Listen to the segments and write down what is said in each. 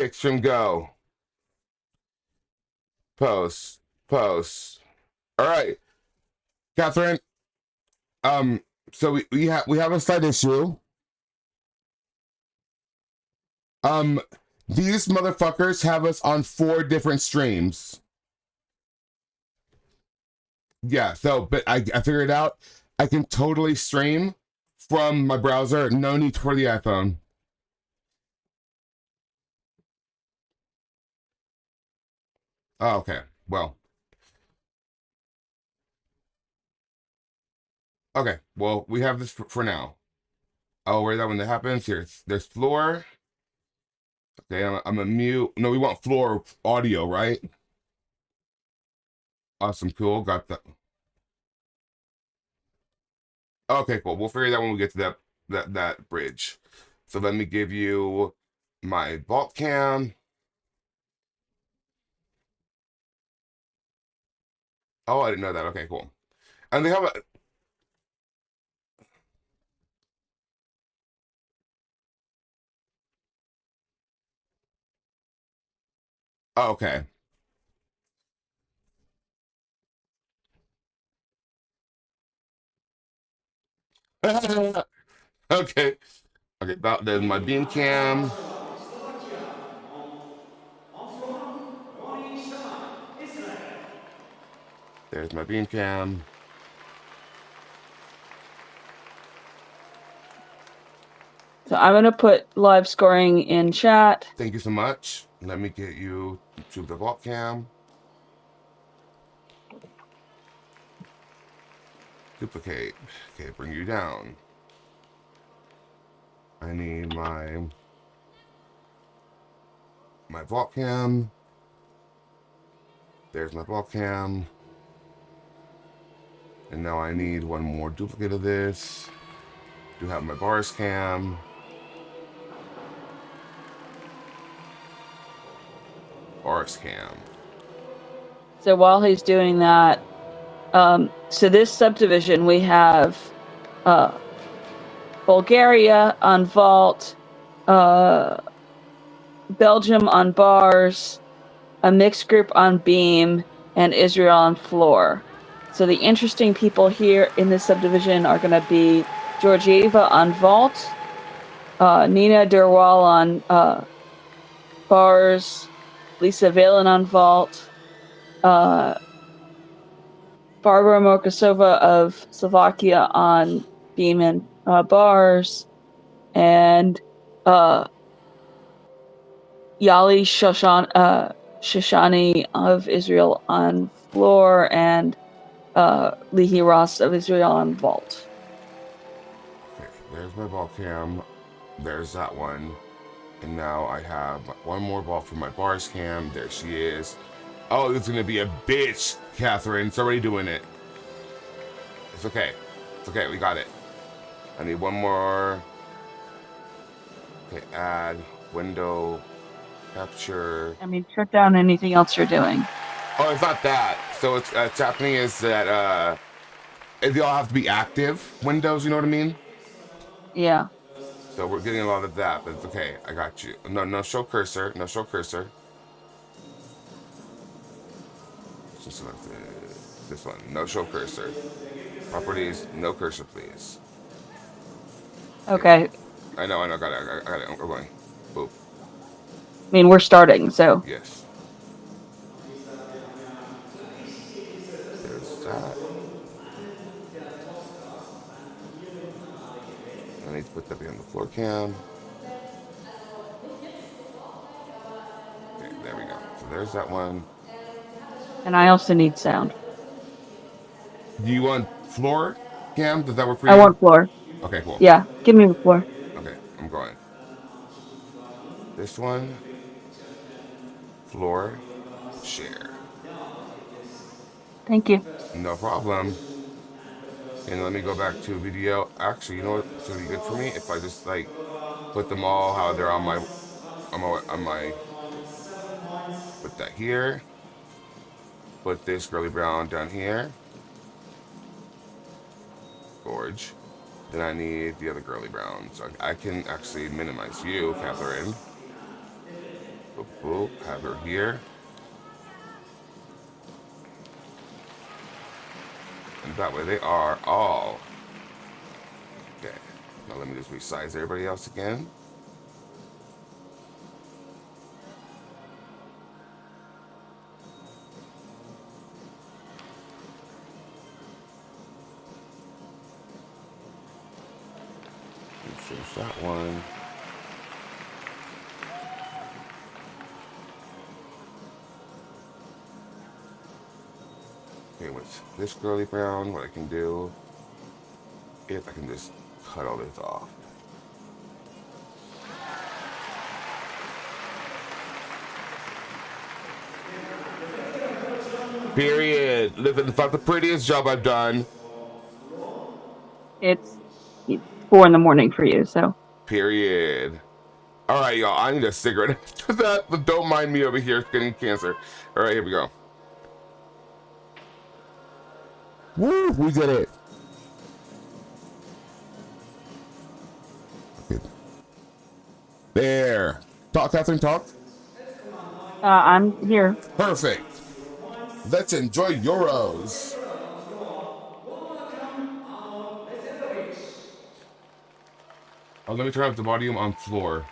Extreme go. Post. Post. All right, Catherine. Um. So we have a slight issue. Um. These motherfuckers have us on four different streams. Yeah. So, but I figured it out. I can totally stream from my browser. No need for the iPhone. Oh, okay. Well. Okay. Well, we have this for now. Oh, where that when that happens? Here, there's floor. Okay, I'm a mute. No, we want floor audio, right? Awesome, cool. Got that. Okay, cool. We'll figure that when we get to that bridge. So let me give you my vault cam. Oh, I didn't know that. Okay, cool. And they have a. Oh, okay. Okay. Okay. There's my beam cam. There's my beam cam. So I'm going to put live scoring in chat. Thank you so much. Let me get you to the vault cam. Duplicate. Okay, bring you down. I need my vault cam. There's my vault cam. And now I need one more duplicate of this. Do have my bars cam. Bars cam. So while he's doing that, so this subdivision we have Bulgaria on vault, Belgium on bars, a mixed group on beam, and Israel on floor. So the interesting people here in this subdivision are going to be Georgieva on vault, Nina Durwal on bars, Lisa Valen on vault, Barbara Mokosova of Slovakia on beam and bars, and Yali Shoshani of Israel on floor, and Lihi Ross of Israel on vault. Okay, there's my vault cam. There's that one. And now I have one more ball for my bars cam. There she is. Oh, it's gonna be a bitch, Catherine. It's already doing it. It's okay. It's okay. We got it. I need one more. Okay, add window capture. I mean, shut down anything else you're doing. Oh, it's not that. So it's happening is that they all have to be active windows. You know what I mean? Yeah. So we're getting a lot of that, but it's okay. I got you. No, no show cursor. No show cursor. Just select this one. No show cursor. Properties. No cursor, please. Okay. I know. Got it. I got it. We're going. Boop. I mean, we're starting, so. Yes. There's that. I need to put that behind the floor cam. Okay, there we go. So there's that one. And I also need sound. Do you want floor cam? Does that work for you? I want floor. Okay, cool. Yeah, give me the floor. Okay, I'm going. This one. Floor. Share. Thank you. No problem. And let me go back to video. Actually, you know what? It's gonna be good for me if I just like put them all how they're on my put that here. Put this girly brown down here. Gorge. Then I need the other girly brown. So I can actually minimize you, Catherine. Boop, boop. Have her here. And that way they are all. Okay. Now let me just resize everybody else again. Finish that one. Okay, with this girly brown, what I can do is I can just cut all this off. Period. Listen, it's not the prettiest job I've done. It's 4 in the morning for you, so. Period. All right, y'all. I need a cigarette after that, but don't mind me over here getting cancer. All right, here we go. Woo, we did it. Okay. There. Talk, Catherine, talk. I'm here. Perfect. Let's enjoy Euros. Oh, let me turn up the volume on floor.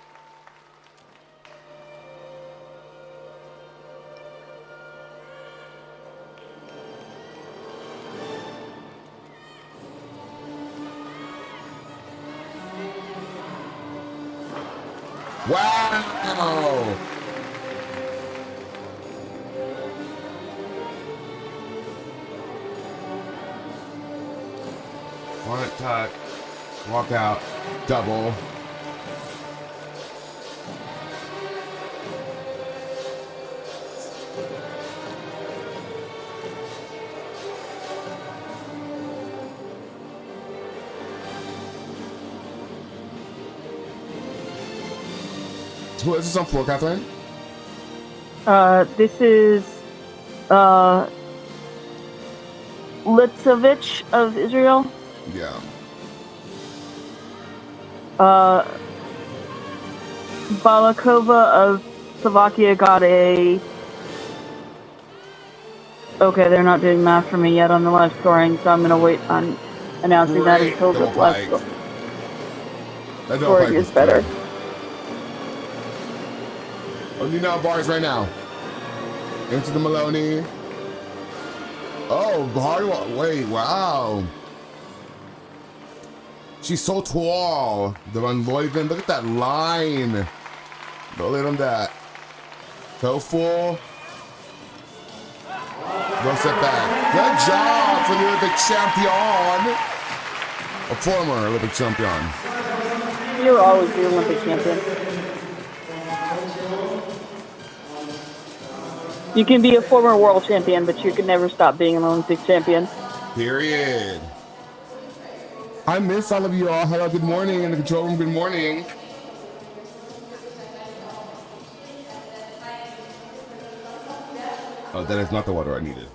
Wow! Front tuck, walk out, double. Who is this on floor, Catherine? This is Leipzig of Israel. Yeah. Balakova of Slovakia got a. Okay, they're not doing math for me yet on the live scoring, so I'm going to wait on announcing that Great until the double live pike. That double scoring pike is was better. good. Oh, you know bars right now. Into the Maloney. Oh, hard. Wait, wow. She's so tall. The Van Leuven. Look at that line. Don't let him that. Toe full. No step back. Good job for the Olympic champion. A former Olympic champion. You're always the Olympic champion. You can be a former world champion, but you can never stop being an Olympic champion. Period. I miss all of you all. Hello, good morning. In the control room, good morning. Oh, that is not the water I needed.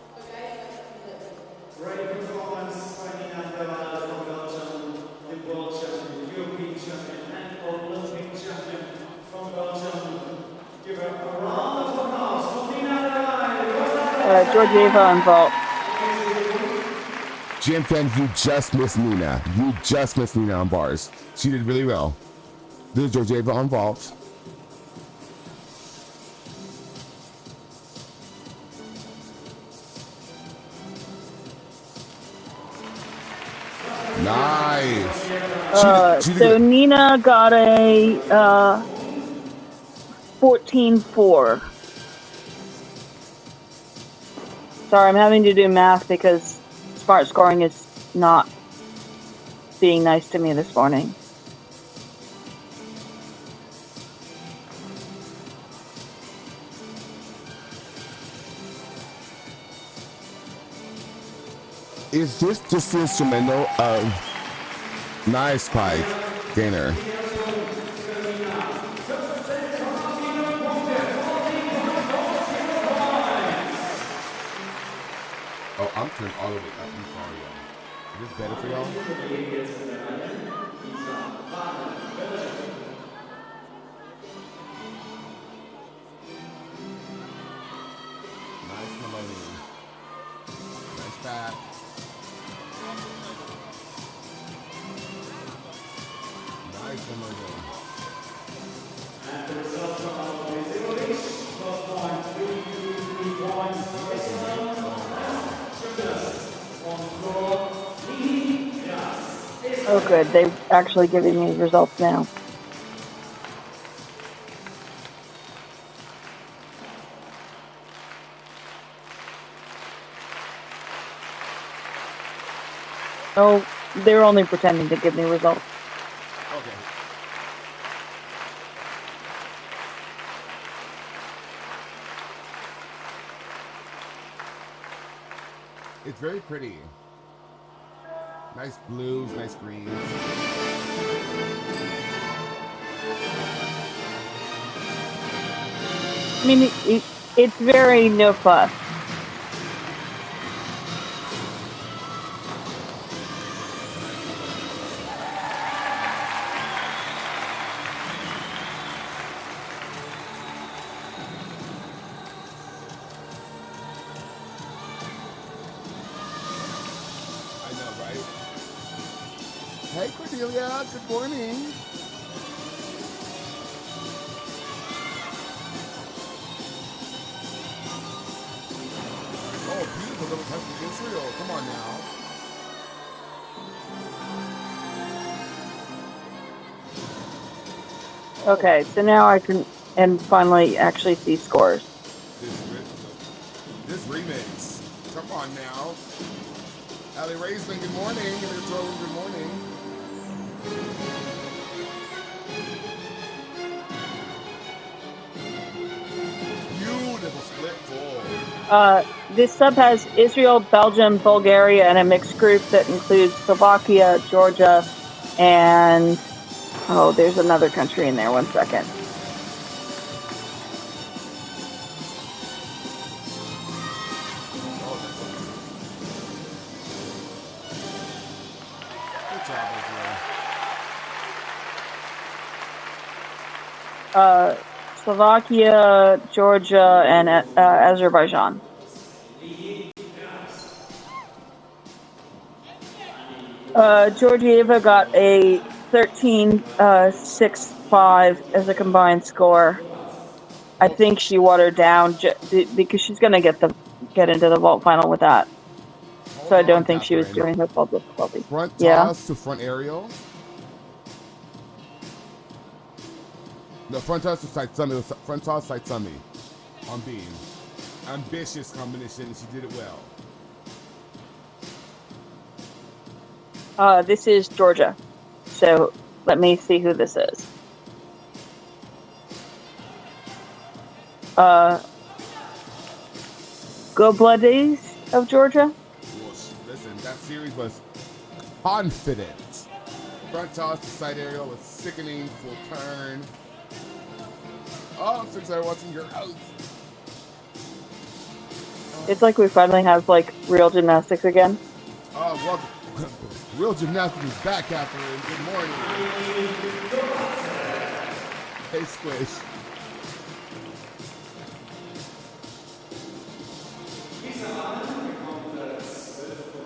Great performance by Nina Deval from Belgium, the world champion, European champion, and Olympic champion from Belgium. Give her a round of applause for Nina Deval. Georgieva on vault. Jim Ken, you just missed Nina. You just missed Nina on bars. She did really well. This is Georgieva on vault. Nice. So Nina got a 14-4. Sorry, I'm having to do math because smart scoring is not being nice to me this morning. Is this just the instrumental of nice pike gainer? Oh, I'm turned all the way up. I'm sorry, y'all. Is this better for y'all? Oh, good. They've actually given me results now. Oh, they're only pretending to give me results. Okay. It's very pretty. Nice blues, nice greens. I mean, it's very no fuss. I know, right? Hey, Cordelia. Good morning. Oh, beautiful little country Israel. Come on now. Okay, so now I can finally actually see scores. This remix. Come on now. Allie Raisman, good morning. And Jordan, good morning. Beautiful split goal. This sub has Israel, Belgium, Bulgaria, and a mixed group that includes Slovakia, Georgia, and there's another country in there. 1 second. Good job, Israel. Slovakia, Georgia, and Azerbaijan. Georgieva got a 13.65 as a combined score. I think she watered down because she's going to get into the vault final with that. So I don't think she was doing her full difficulty. Front toss to front aerial. No, front toss to side summy. Front toss side summy on beam. Ambitious combination. She did it well. This is Georgia. So let me see who this is. Goblades of Georgia. Well, listen, that series was confident. Front toss to side aerial was sickening, full turn. Oh, I'm so excited watching your house. It's like we finally have real gymnastics again. Well, real gymnastics is back, Catherine. Good morning. Hey, Squish.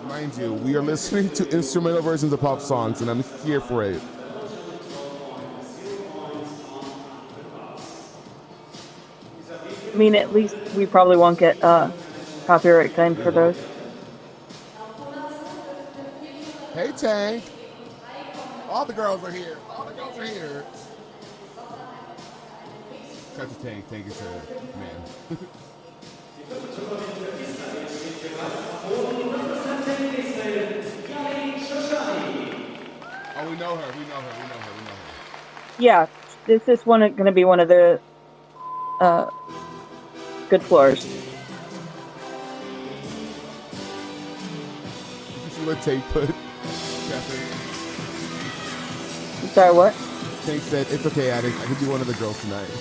Mind you, we are listening to instrumental versions of pop songs, and I'm here for it. I mean, at least we probably won't get copyright claim for those. Hey, Tank. All the girls are here. All the girls are here. Shout to Tank. Tank is a man. Oh, we know her. We know her. We know her. We know her. Yeah, this is going to be one of the good floors. This is what Tank put. I'm sorry, what? Tank said, "It's okay, Addix. I can be one of the girls tonight."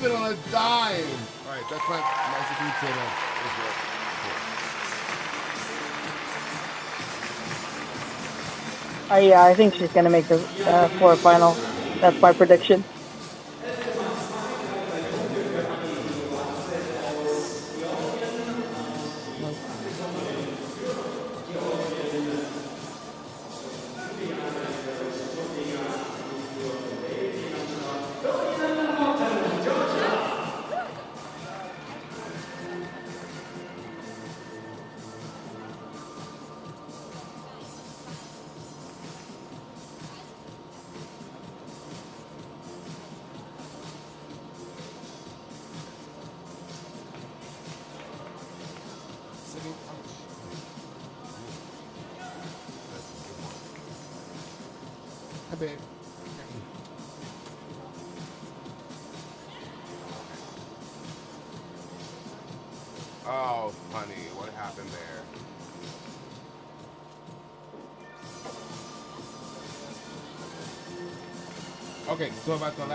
pivot on a dime. All right, that's my Mexican channel. Yeah, I think she's going to make the floor final. That's my prediction. Hi, babe. Oh, honey, what happened there? Okay, so about the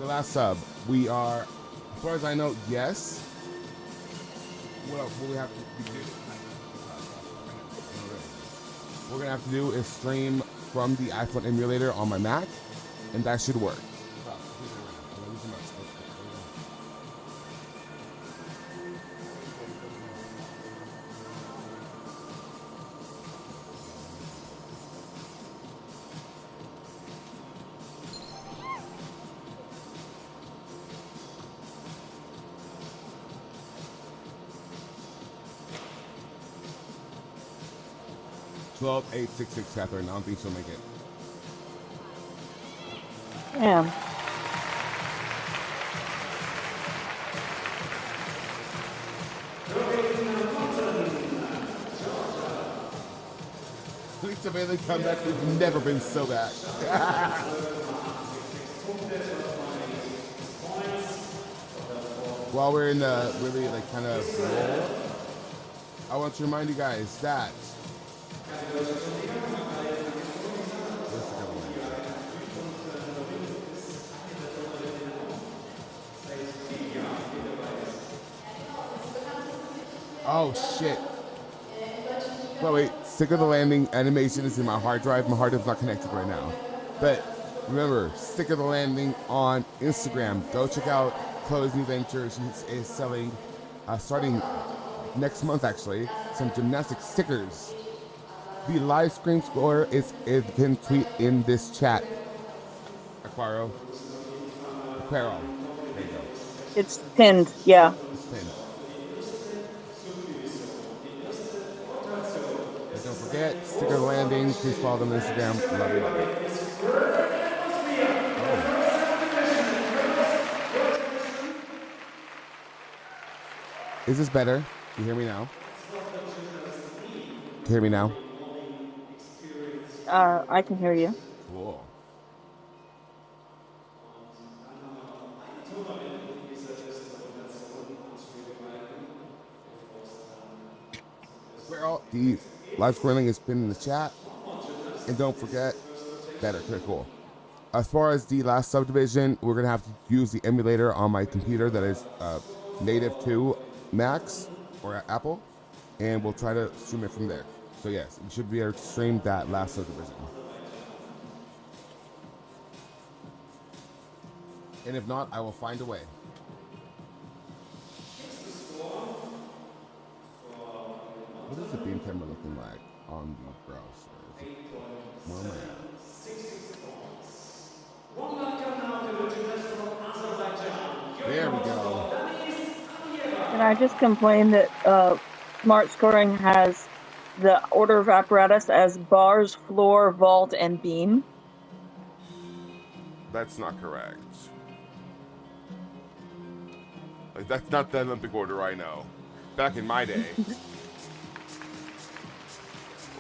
last sub, we are, as far as I know, yes. What else will we have to do? What we're gonna have to do is stream from the iPhone emulator on my Mac, and that should work. 12-866, Catherine. I don't think she'll make it. Yeah. Lisa Bailey comeback has never been so bad. While we're in the really like kind of roll, I want to remind you guys that oh shit. Well, wait, Stick of the Landing animation is in my hard drive. My hard drive's not connected right now. But remember, Stick of the Landing on Instagram. Go check out Chloe's new venture. She is selling, starting next month actually, some gymnastic stickers. The live stream score is pinned tweet in this chat. Aquaro. There you go. It's pinned, yeah. It's pinned. And don't forget, Sticker Landing. Please follow them on Instagram. Love you. Oh. Is this better? Can you hear me now? Can you hear me now? I can hear you. Cool. Well, the live scrolling has been in the chat. And don't forget, better, cool. As far as the last subdivision, we're going to have to use the emulator on my computer that is native to Macs or Apple. And we'll try to stream it from there. So yes, we should be able to stream that last subdivision. And if not, I will find a way. What is the beam camera looking like on the browser? Where am I at? There we go. Can I just complain that Smart Scoring has the order of apparatus as bars, floor, vault, and beam? That's not correct. Like, that's not the Olympic order I know. Back in my day.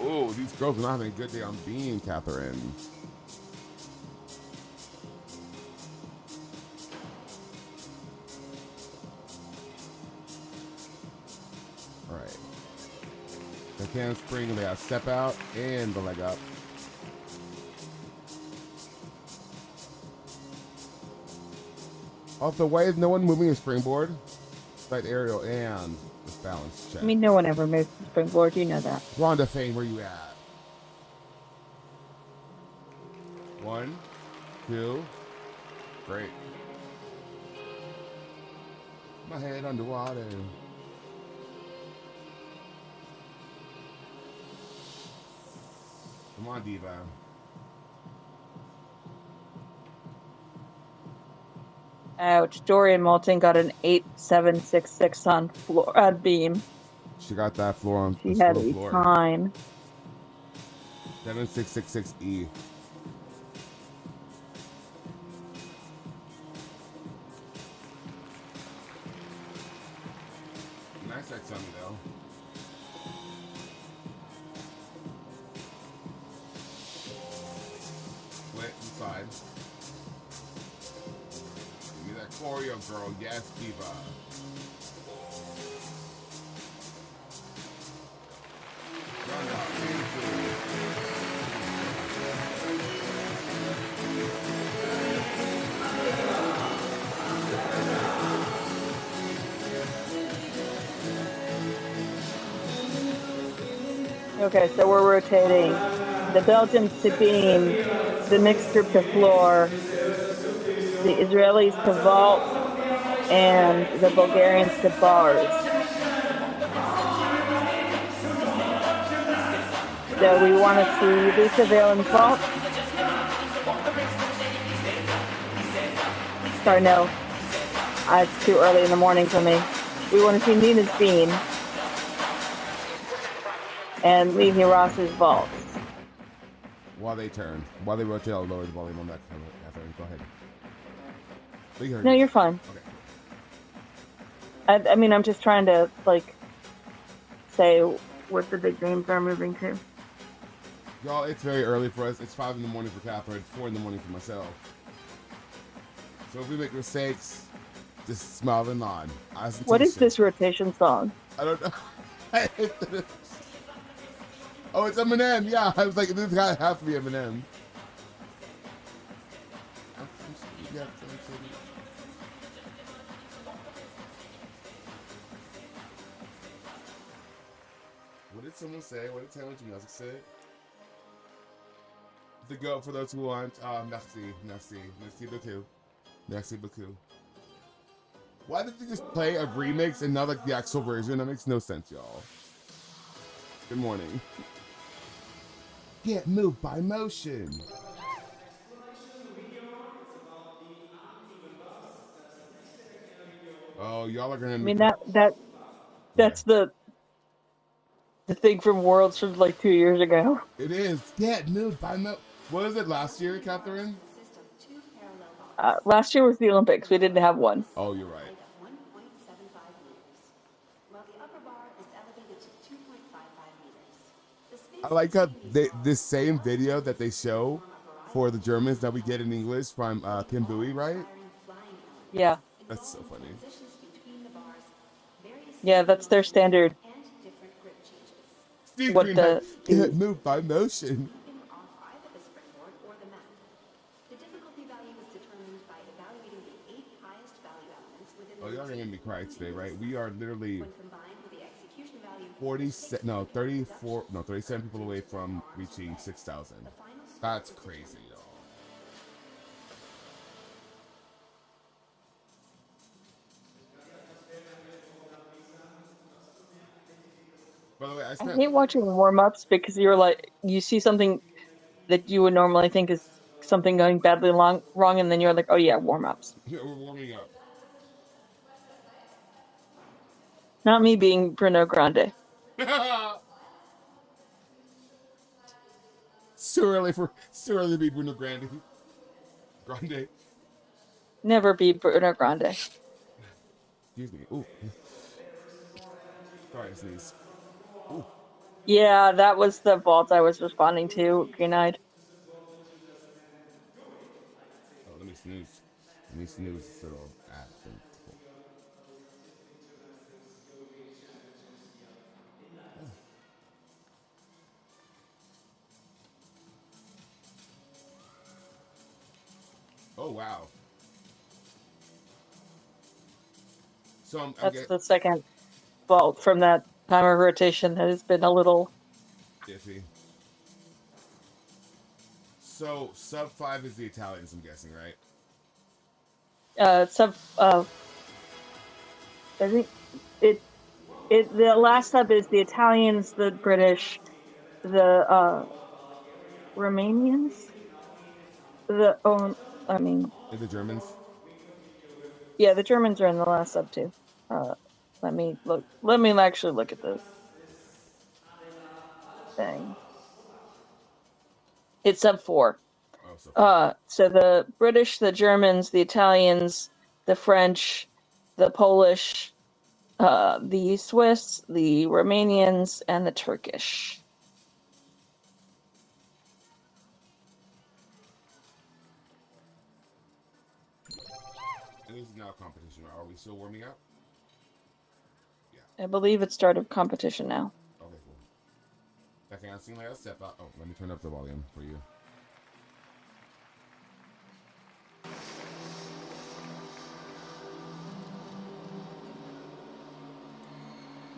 Oh, these girls are not having a good day on beam, Catherine. All right. The handspring, they have step out and the leg up. Also, why is no one moving a springboard? Side aerial and this balance check. I mean, no one ever moves the springboard. You know that. Rhonda Fane, where you at? 1, 2, great. My head underwater. Come on, Diva. Ouch. Dorian Moulton got an 8766 on floor beam. She got that floor on She the had slow a floor. time. 7666E. Nice that sunny though. Split inside. Give me that choreo, girl. Yes, Diva. Run out. Okay, so we're rotating the Belgians to beam, the mixed group to floor, the Israelis to vault, and the Bulgarians to bars. So we want to see Lisa Valen's vault. Sorry, no. It's too early in the morning for me. We want to see Nina's beam and Levy Ross's vault. While they turn. While they rotate, I'll lower the volume on that. Go ahead. No, you're fine. Okay. I mean, I'm just trying to, like, say what the big names are moving to. Y'all, it's very early for us. It's 5 in the morning for Catherine, 4 in the morning for myself. So if we make mistakes, just smile and nod. What is this rotation song? I don't know. Oh, it's Eminem. Yeah, I was like, this guy has to be Eminem. What did someone say? What did Taylor Music say? The go for those who want. Merci beaucoup. Why did they just play a remix and not like the actual version? That makes no sense, y'all. Good morning. Get moved by motion. Oh, y'all are gonna. I mean, that's the thing from Worlds from like 2 years ago. It is. Get moved by motion. What was it last year, Catherine? Last year was the Olympics. We didn't have one. Oh, you're right. I like how this same video that they show for the Germans that we get in English from Kim Bui, right? Yeah. That's so funny. Yeah, that's their standard. What the get moved by motion. Oh, y'all gonna make me cry today, right? We are literally 37 people away from reaching 6,000. That's crazy, y'all. By the way, I hate watching warm-ups because you see something that you would normally think is something going badly wrong, and then you're like, oh yeah, warm-ups. Yeah, we're warming up. Not me being Bruno Grande. So early to be Bruno Grande. Never be Bruno Grande. Excuse me. Ooh. Sorry, I sneezed. Ooh. Yeah, that was the vault I was responding to, green-eyed. Oh, let me snooze. This little app thing. Oh, wow. So I'm That's getting the second vault from that timer rotation that has been a little iffy. So sub 5 is the Italians, I'm guessing, right? sub. I think it the last sub is the Italians, the British, the Romanians, the I mean, And the Germans. yeah, the Germans are in the last sub too. Let me look. Let me actually look at the thing. It's sub 4. Oh, so far. So the British, the Germans, the Italians, the French, the Polish, the Swiss, the Romanians, and the Turkish. And this is now competition. Are we still warming up? I believe it's start of competition now. Okay, cool. That can sing like a step out. Oh, let me turn up the volume for you.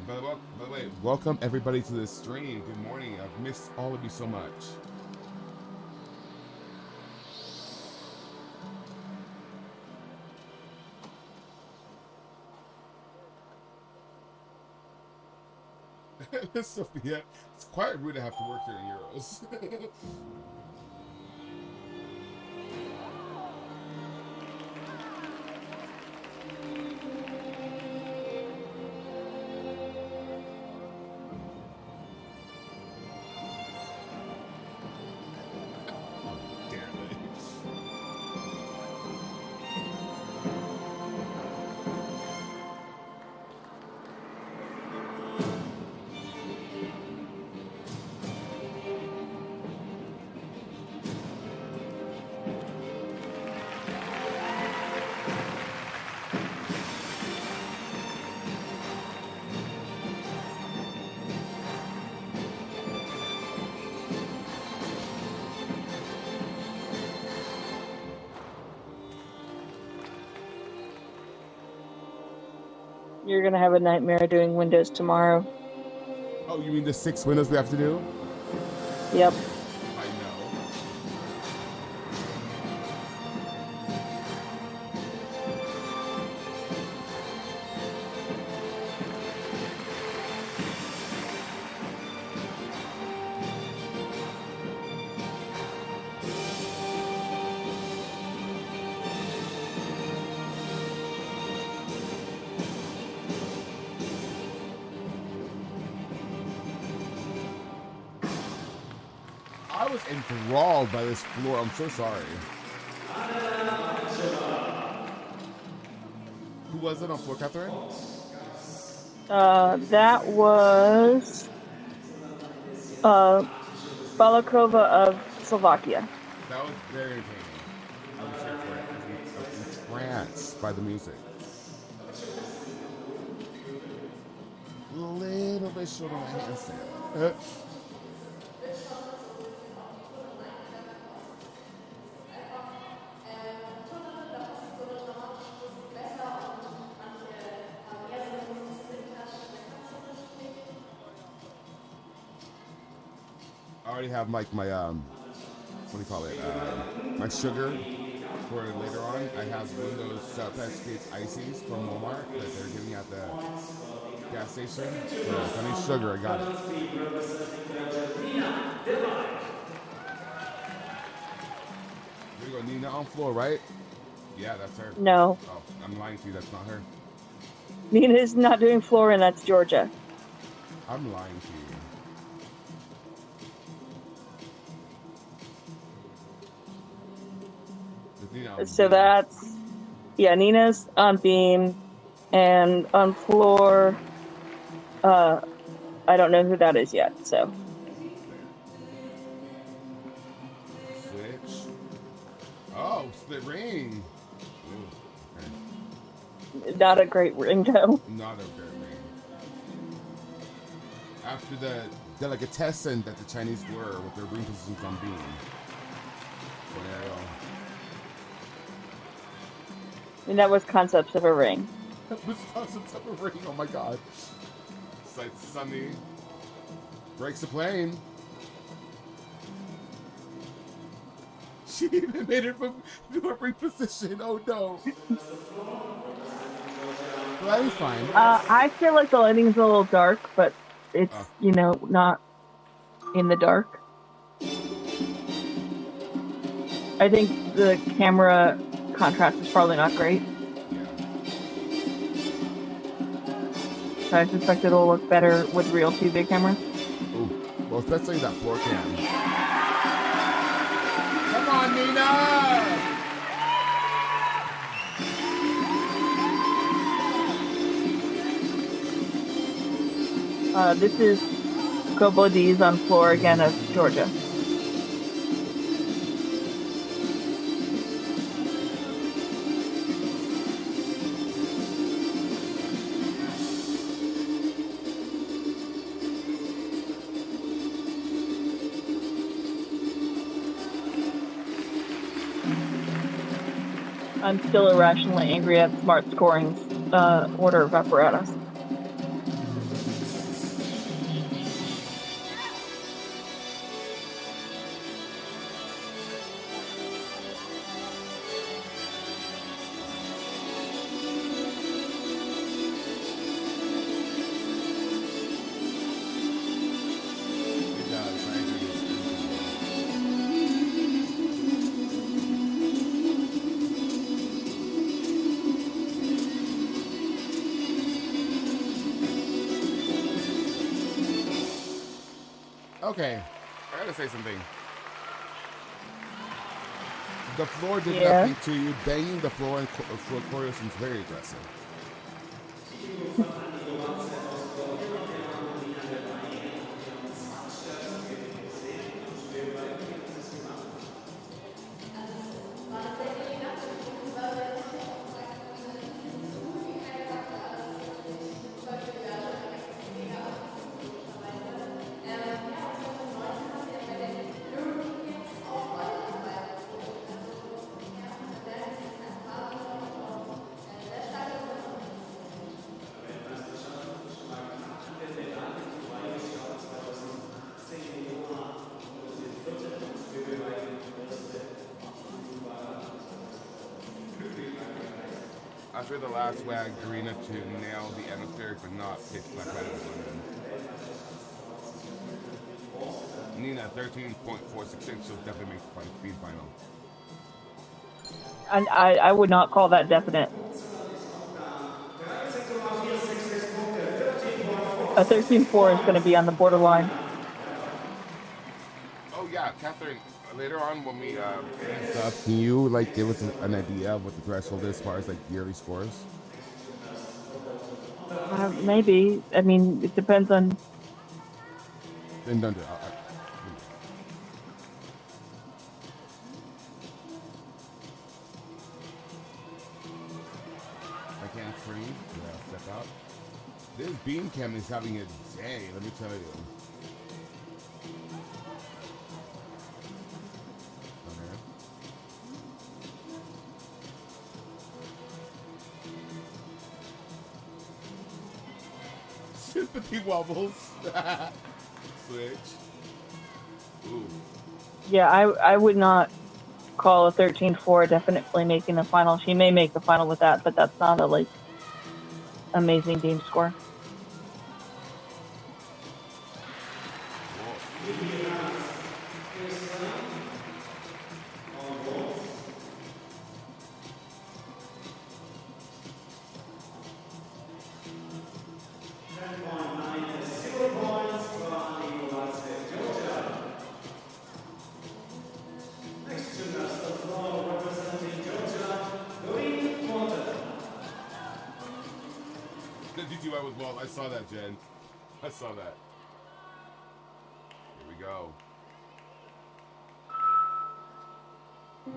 By the way, welcome everybody to this stream. Good morning. I've missed all of you so much. Sophia, it's quite rude to have to work here in Euros. You're gonna have a nightmare doing Windows tomorrow. Oh, you mean the 6 windows we have to do? Yep. I know. I was enthralled by this floor. I'm so sorry. Who was it on floor, Catherine? That was Balakova of Slovakia. That was very entertaining. I was here for it. I was entranced by the music. A little bit short on my handstand. I already have like my what do you call it? My sugar for later on. I have one of those Patrick ices from Walmart that they're giving at the gas station. So if I need sugar, I got it. There you go, Nina on floor, right? Yeah, that's her. No. Oh, I'm lying to you. That's not her. Nina's not doing floor, and that's Georgia. I'm lying to you. So that's, yeah, Nina's on beam, and on floor, I don't know who that is yet, so. Switch. Oh, split ring. Ooh, okay. Not a great ring, though. Not a great ring. After the delicatessen that the Chinese were with their ring positions on beam. And that was concepts of a ring. Wisconsin submarine. Oh my god. It's like sunny. Breaks the plane. She even made it from to a reposition. Oh no. But that was fine. I feel like the lighting's a little dark, but it's not in the dark. I think the camera contrast is probably not great. So I suspect it'll look better with real TV cameras. Ooh. Well, especially that floor cam. Come on, Nina! This is Kobo D's on floor again of Georgia. I'm still irrationally angry at Smart Scoring's order of apparatus. Okay, I gotta say something. The floor did nothing to you. Banging the floor and floor corridor seems very aggressive. After the last wag, Garena to nail the atmospheric but not pitch black right in Nina, 13.466, she'll definitely make the speed final. And I would not call that definite. A 13.4 is going to be on the borderline. Oh yeah, Catherine, later on when we finish up, can you like give us an idea of what the threshold is as far as like yearly scores? Maybe. I mean, it depends on. Then don't do it. I can't scream. Yeah, step out. This beam cam is having a day, let me tell you. Sympathy wobbles. Switch. Ooh. Yeah, I would not call a 13.4 definitely making the final. She may make the final with that, but that's not a like amazing beam score. I saw that, Jen. I saw that. Here we go. I'm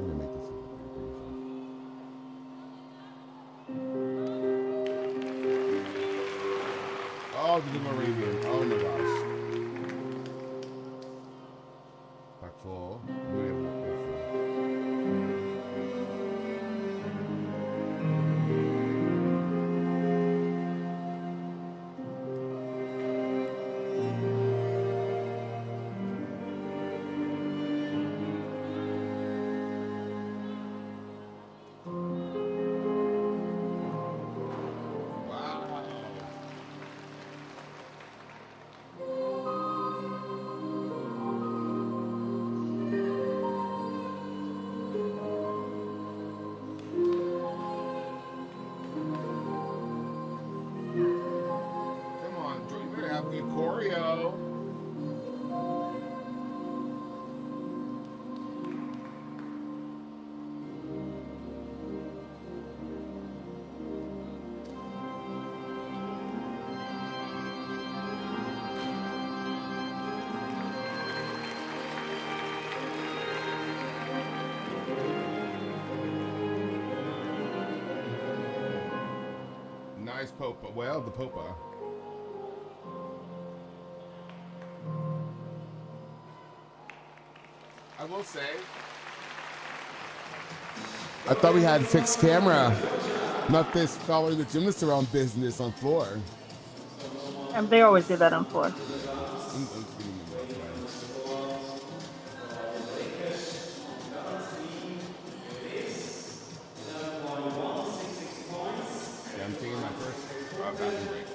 gonna make this Oh, the Moravian. Oh my gosh. Back full. nice Popa. Well, the Popa. I will say, I thought we had fixed camera. Not this following the gymnast around business on floor. And they always do that on floor. I'm kidding you, by the way. Yeah, I'm taking my first bathroom break.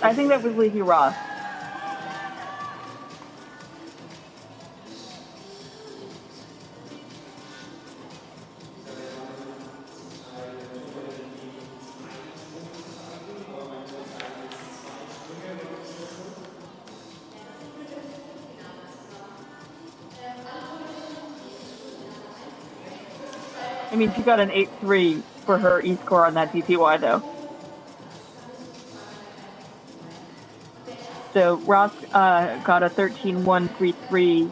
I think that was Lehigh Ross. I mean, she got an 8.3 for her E-score on that DPY, though. So Ross got a 13.133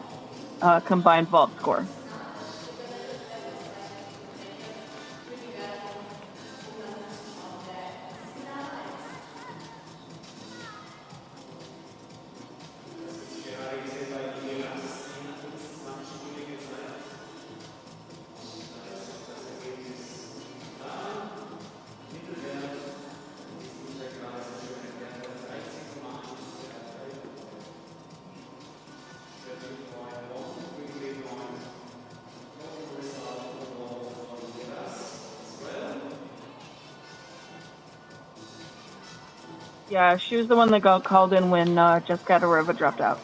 combined vault score. Yeah, she was the one that got called in when Jessica Adarova dropped out.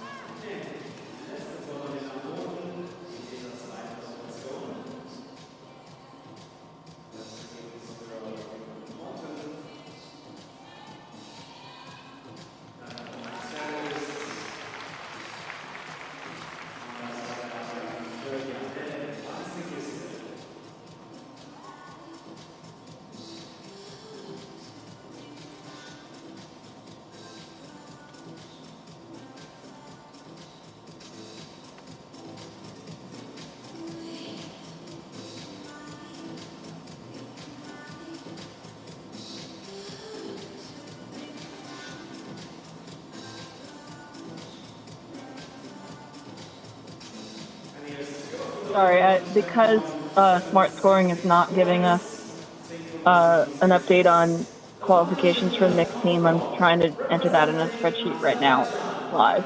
Sorry, because Smart Scoring is not giving us an update on qualifications for the mixed team. I'm trying to enter that in a spreadsheet right now, live.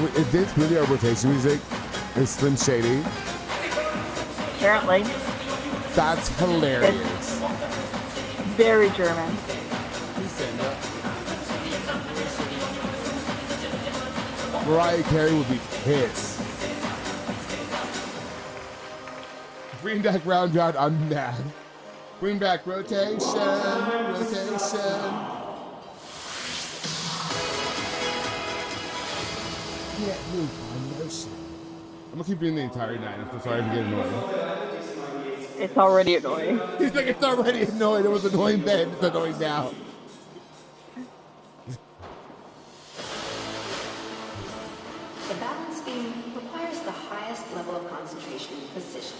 If this video rotation music is Slim Shady, Apparently. that's hilarious. Very German. Mariah Carey would be pissed. Bring back round round, I'm mad. Bring back rotation, rotation. Can't move on motion. I'm gonna keep doing the entire night. I'm so sorry if you get annoyed. It's already annoying. He's like, it's already annoying. It was annoying then. It's annoying now. The balance beam requires the highest level of concentration and precision.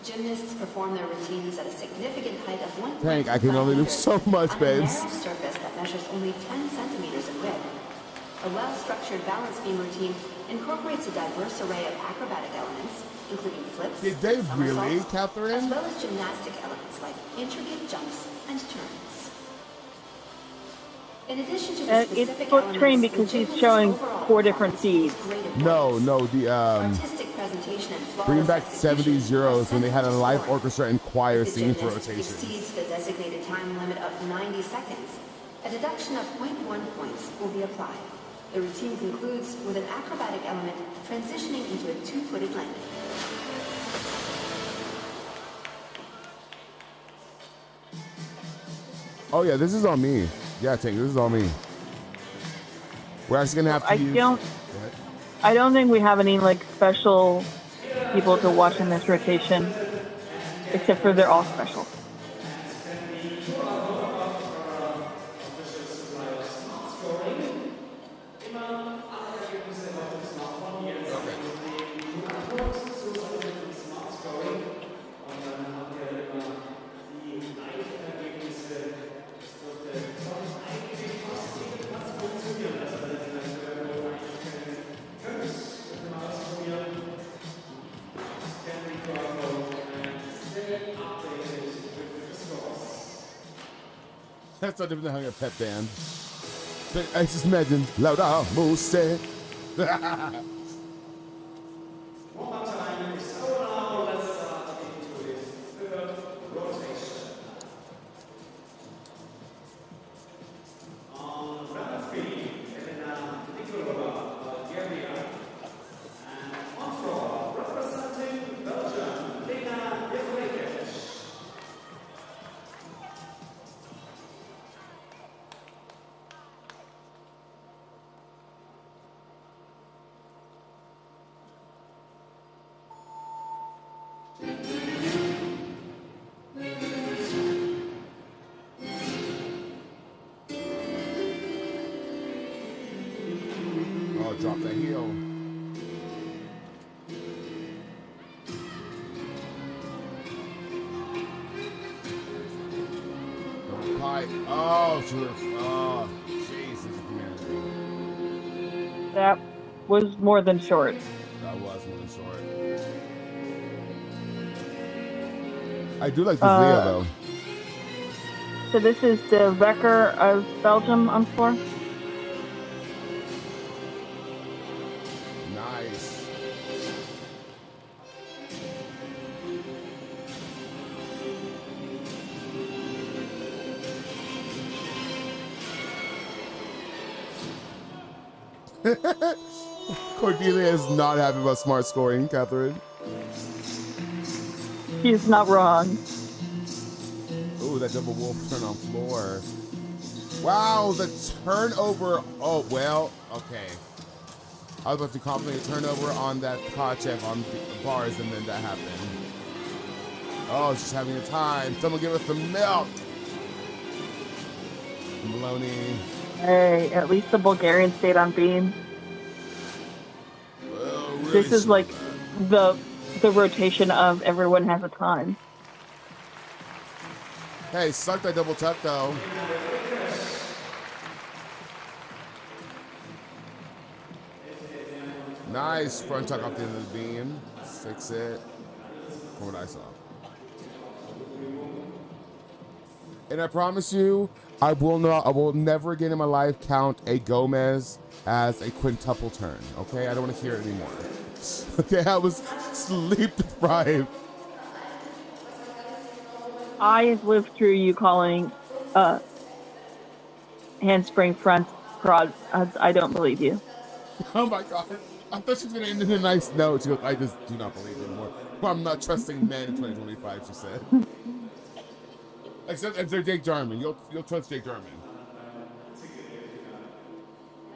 Gymnasts perform their routines at a significant height of 1.5 Tank, I can only do so much, on a babe. narrow surface that measures only 10 centimeters in width. A well-structured balance beam routine incorporates a diverse array of acrobatic elements, including flips, Did they really, somersaults, Catherine? as well as gymnastic elements like intricate jumps and turns. In addition to the It's specific foot elements, train because the he's gymnast's showing overall 4 different performance feeds. is graded No, points. the Artistic presentation and bring flawless back execution 70s Euros when they had a are live central to orchestra and choir the singing for gymnast rotation. exceeds the designated time limit of 90 seconds. A deduction of 0.1 points will be applied. The routine concludes with an acrobatic element transitioning into a two-footed landing. Oh yeah, this is on me. Yeah, Tank, this is on me. We're actually gonna have to use. I don't think we have any like special people to watch in this rotation, except for they're all special. That's not even the Hunger Pep Band. But I just imagine louder, Mose. Oh, drop the heel. Don't pipe. Oh, she was. Oh, Jesus, humanity. That was more than short. That was really short. I do like this Leo though. So this is the wrecker of Belgium on floor. Nice. Cordelia is not happy about smart scoring, Catherine. He's not wrong. Ooh, that double wolf turn on floor. Wow, the turnover. Oh, well, okay. I was about to compliment a turnover on that Kachev on bars, and then that happened. Oh, she's having a time. Someone give us some milk. Maloney. Hey, at least the Bulgarian stayed on beam. Oh, really This is sure like that. the rotation of everyone has a time. Hey, suck that double tuck though. Nice front tuck off the end of the beam. Fix it. From what I saw. And I promise you, I will never again in my life count a Gomez as a quintuple turn. Okay, I don't want to hear it anymore. Okay, I was sleep deprived. I have lived through you calling handspring front prod. I don't believe you. Oh my god. I thought she was going to end in a nice note. She goes, I just do not believe you anymore. I'm not trusting men in 2025, she said. Except if they're Jake Jarman. You'll trust Jake Jarman.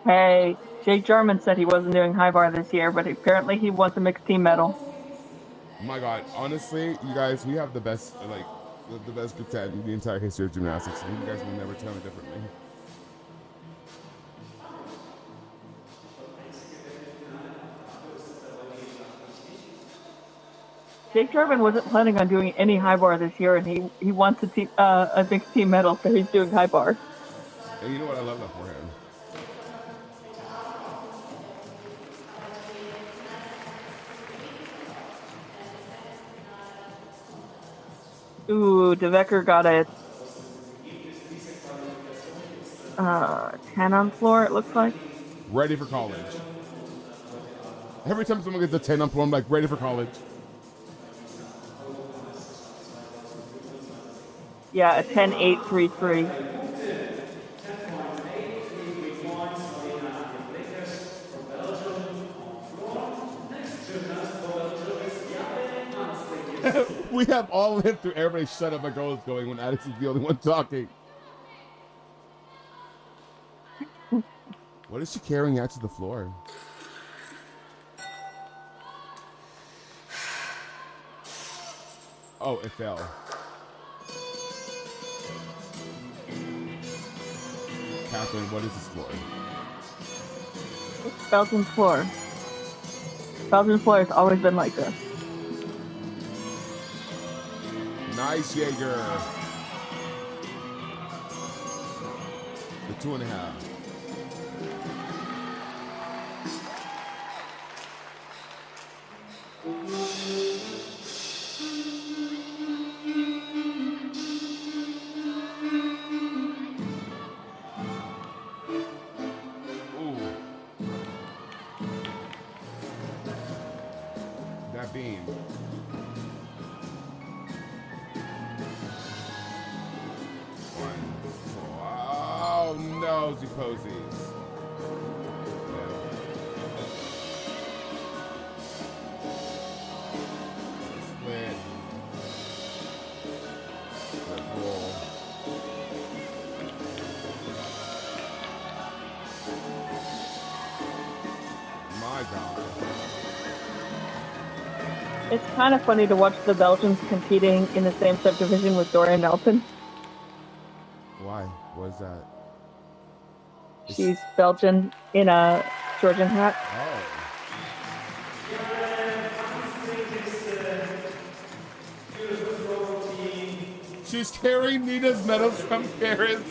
Hey, Jake Jarman said he wasn't doing high bar this year, but apparently he wants a mixed team medal. My god, honestly, you guys, we have the best, like, the best group chat in the entire history of gymnastics. And you guys will never tell me differently. Jake Jarman wasn't planning on doing any high bar this year, and he wants a mixed team medal, so he's doing high bar. And you know what? I love that for him. Ooh, DeVecker got a 10 on floor, it looks like. Ready for college. Every time someone gets a 10 on floor, I'm like, ready for college. Yeah, a 10-8-3-3. We have all of it through everybody shut up, my girl is going when Addis is the only one talking. What is she carrying out to the floor? Oh, it fell. Catherine, what is this floor? It's Belgian floor. Belgian floor has always been like this. Nice, Jaeger. The 2.5. That beam. Oh no, Z-posies. Split. Good roll. My God. It's kind of funny to watch the Belgians competing in the same subdivision with Dorian Nelson. Why? What is that? She's Belgian in a Georgian hat. Oh. She's carrying Nina's medals from Paris.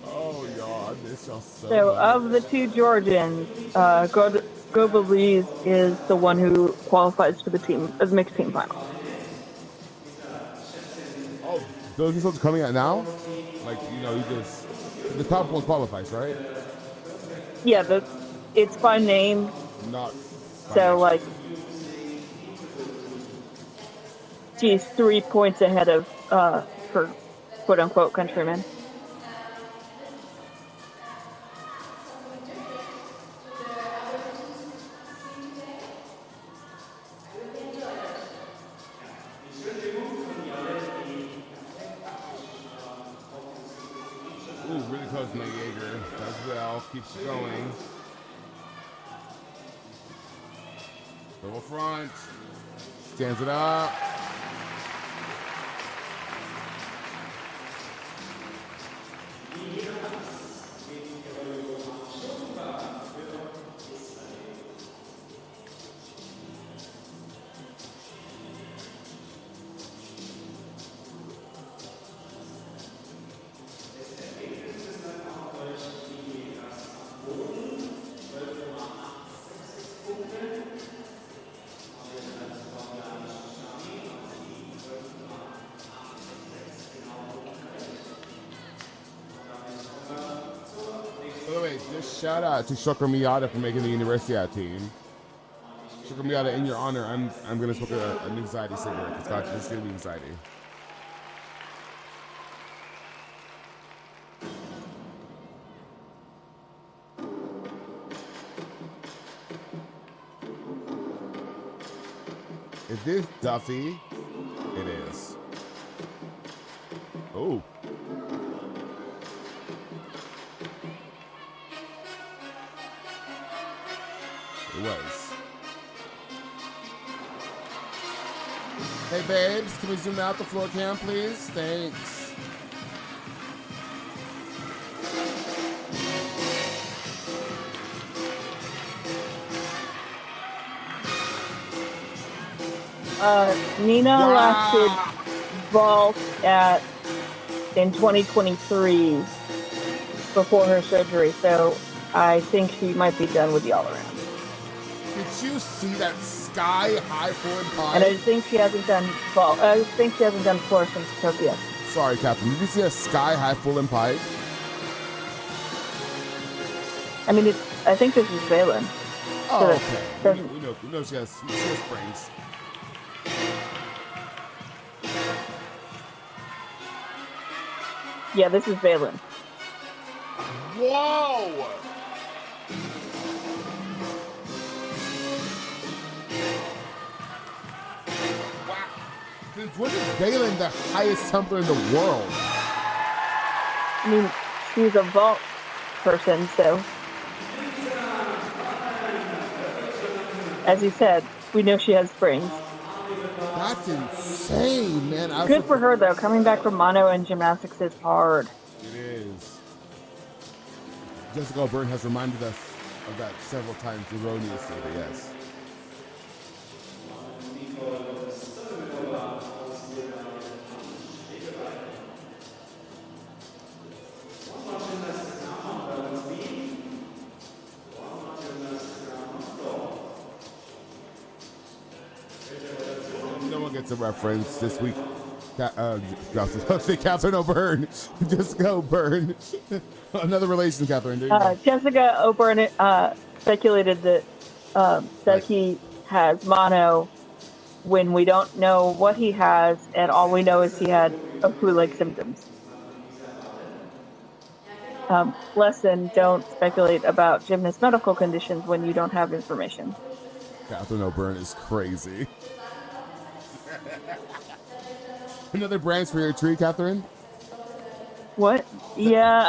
Oh, God, this is So, of the two Georgians, Gobeliz is the one who qualifies for the mixed team final. Oh, those results coming out now? Like, you just the top one qualifies, right? Yeah, it's by name. Not. So, like, she's 3 points ahead of her quote unquote countrymen. Ooh, really close to Jaeger. Does well. Keeps going. Double front. Stands it up. way, just shout out to Shoko Miyata for making the Universidad team. Shoko Miyata, in your honor, I'm gonna smoke an anxiety cigarette. It's gonna be anxiety. Is this Duffy? It is. Oh. It was. Hey babes, can we zoom out the floor cam, please? Thanks. Nina Wow. lasted vault in 2023 before her surgery, so I think she might be done with the all around. Did you see that sky high forward pie? And I think she hasn't done vault. I think she hasn't done floor since Tokyo. Sorry, Catherine. Did you see a sky high full and pike? I mean, I think this is Valen. Oh, okay. We know she has springs. Yeah, this is Valen. Whoa! Wow. Since when is Valen the highest tumbler in the world? I mean, she's a vault person, so as you said, we know she has springs. That's insane, man. Good for her, though. Coming back from mono and gymnastics is hard. It is. Jessica O'Byrne has reminded us of that several times erroneously, but yes. No one gets a reference this week. Catherine O'Byrne. Jessica O'Byrne. Another relation, Catherine. Jessica O'Byrne speculated that he has mono when we don't know what he has, and all we know is he had flu-like symptoms. Lesson, don't speculate about gymnast medical conditions when you don't have information. Catherine O'Byrne is crazy. Another branch for your tree, Catherine? What? Yeah,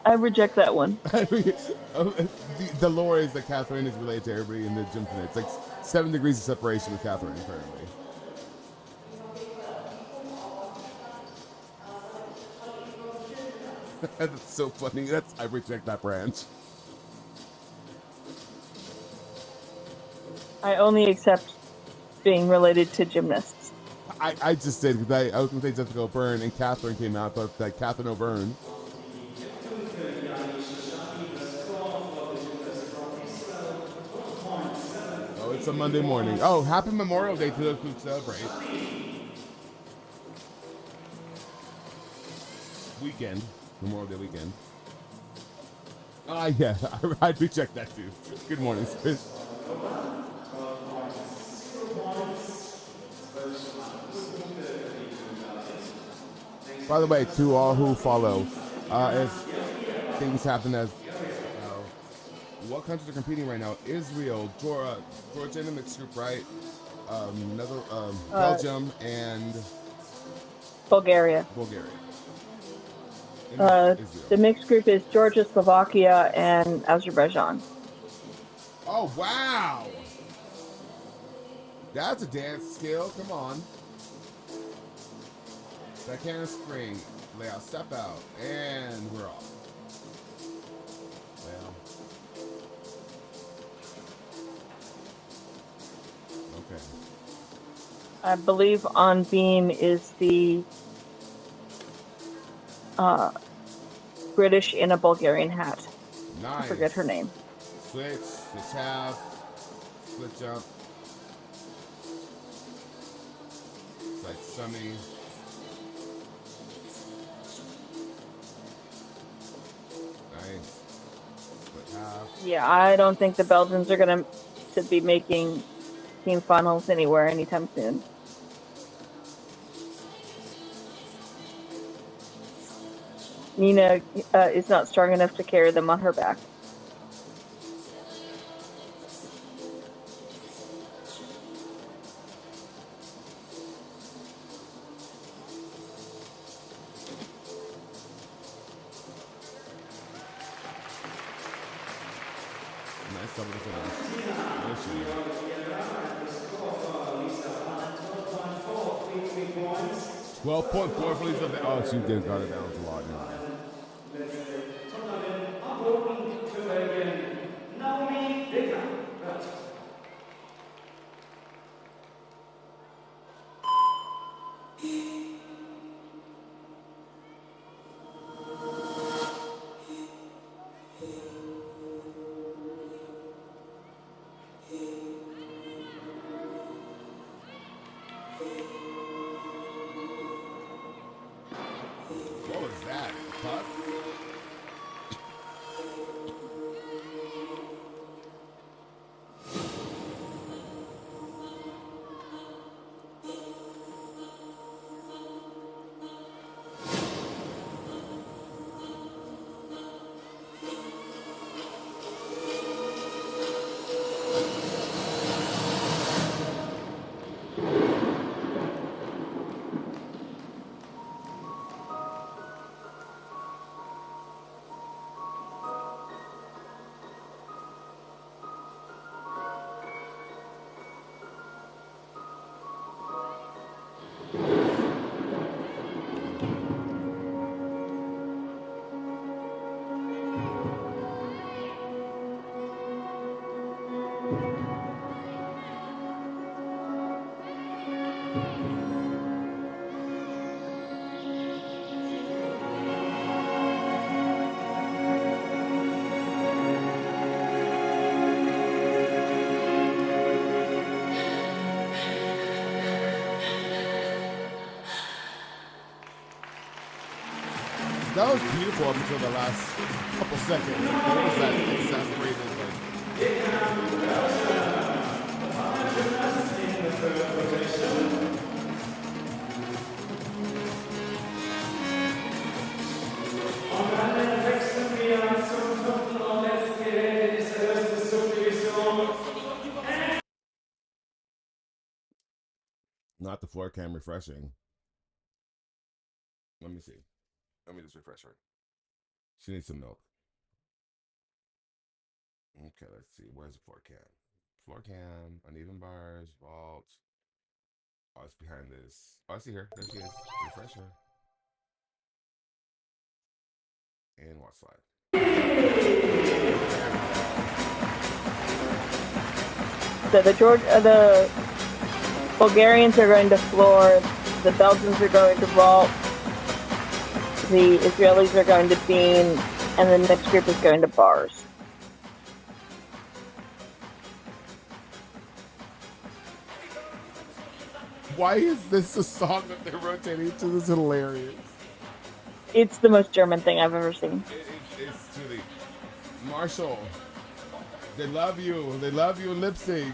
I reject that one. The lore is that Catherine is related to everybody in the gym tonight. It's like 7 degrees of separation with Catherine, apparently. That's so funny. I reject that branch. I only accept being related to gymnasts. I just did because I was going to say Jessica O'Byrne and Catherine came out, but that Catherine O'Byrne. Oh, it's a Monday morning. Oh, happy Memorial Day to those who celebrate. Weekend. Memorial Day weekend. Yeah, I'd reject that too. Good morning, Chris. By the way, to all who follow, if things happen as what countries are competing right now? Israel, Georgia in the mixed group, right? Belgium and Bulgaria. The mixed group is Georgia, Slovakia, and Azerbaijan. Oh, wow! That's a dance skill. Come on. Backhand spring. Lay out, step out, and we're off. Well. Okay. I believe on beam is the British in a Bulgarian hat. Nice. I forget her name. Switch half, split jump. It's like Summy. Nice. Yeah, I don't think the Belgians are gonna to be making team finals anywhere anytime soon. Nina is not strong enough to carry them on her back. Nice double to finish. There she is. 12.4 for Lisa. Oh, she did got it down to a lot. What was that? Puck? That was beautiful up until the last couple seconds. What was that exasperated? Not the floor cam refreshing. Let me see. Let me just refresh her. She needs some milk. Okay, let's see. Where's the floor cam? Floor cam, uneven bars, vault. Oh, it's behind this. Oh, I see her. There she is. Refresh her. And watch slide. So the Bulgarians are going to floor, the Belgians are going to vault, the Israelis are going to beam, and the next group is going to bars. Why is this a song that they're rotating to? This is hilarious. It's the most German thing I've ever seen. It's truly. Marshall, they love you. They love you in Leipzig.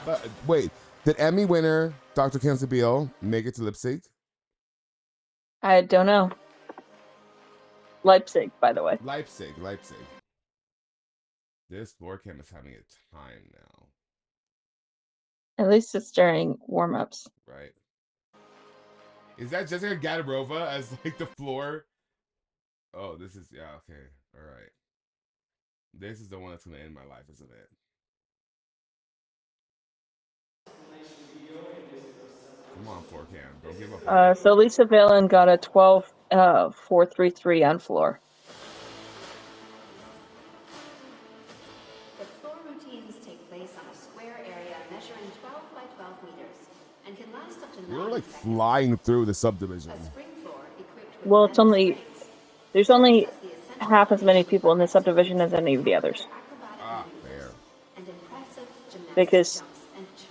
But wait, did Emmy winner Dr. Kenzabil make it to Leipzig? I don't know. Leipzig, by the way. Leipzig. This floor cam is having a time now. At least it's during warm-ups. Right. Is that Jessica Gadarova as like the floor? Oh, this is, yeah, okay. All right. This is the one that's going to end my life, isn't it? Come on, floor cam. Don't give up. So Lisa Valen got a 12.433 on floor. The floor routines take place on a square area measuring 12 by 12 meters and can last up to 9 You're like seconds. flying through the subdivision. A spring floor equipped with Well, there's only half as many people in the subdivision as any of the others. Fair. Because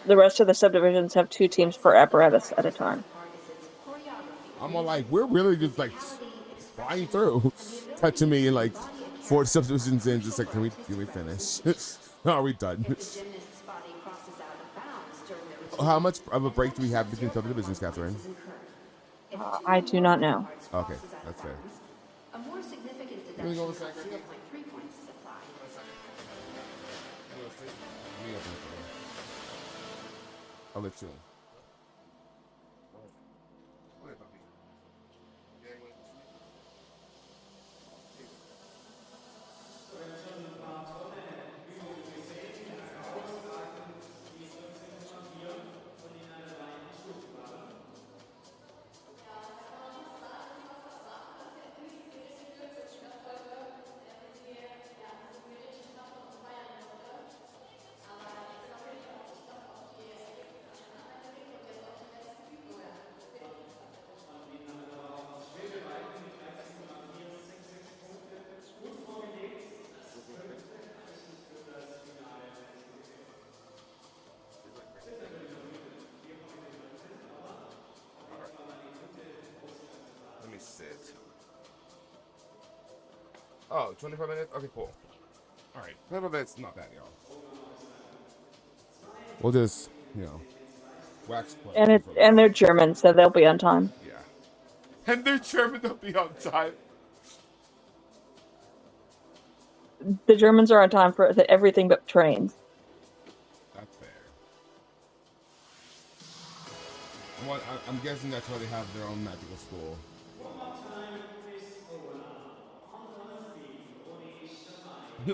the rest of the subdivisions have 2 teams per apparatus at a time. I'm all like, we're really just like flying through. Cut to me in like 4 subdivisions in, just like, can we finish? Are we done? If the gymnast's body crosses out of bounds during the routine, How much of a break do we have between subdivisions, Catherine? is incurred. If I two do or not more know. parts Okay, crosses out of that's fair. bounds, a more significant Let me deduction go a of second. 0.3 points is applied. I'll let you. Let me sit. Oh, 25 minutes? Okay, cool. Alright. 25 minutes, not bad, y'all. We'll just, wax play. And they're German, so they'll be on time. Yeah. And they're German, they'll be on time. The Germans are on time for everything but trains. That's fair. I'm guessing that's why they have their own magical school.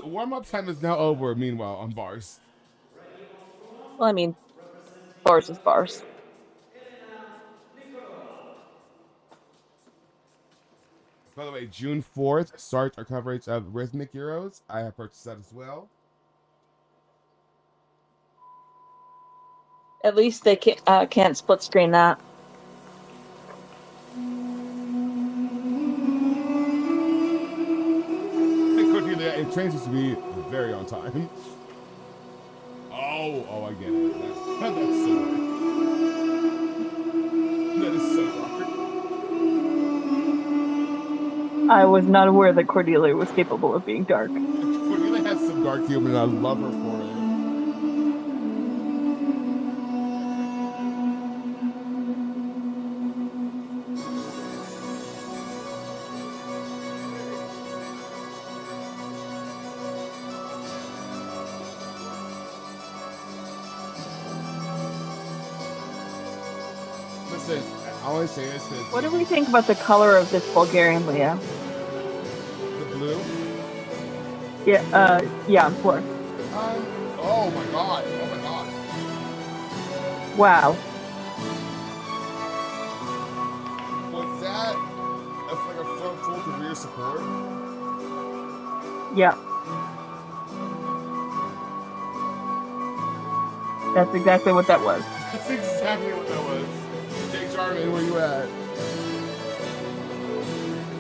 Warm-up time is now over, meanwhile, on bars. Well, I mean, bars is bars. By the way, June 4th starts our coverage of Rhythmic Heroes. I have purchased that as well. At least they can't split screen that. It trains to be very on time. Oh, I get it. That's so dark. That is so dark. I was not aware that Cordelia was capable of being dark. Cordelia has some dark humor, and I love her for it. Listen, I want to say this because... What do we think about the color of this Bulgarian Leo? The blue? Yeah, of course. Oh my god. Wow. Was that like a front full to rear support? Yeah. That's exactly what that was. That's exactly what that was. Jake Jarman, where you at?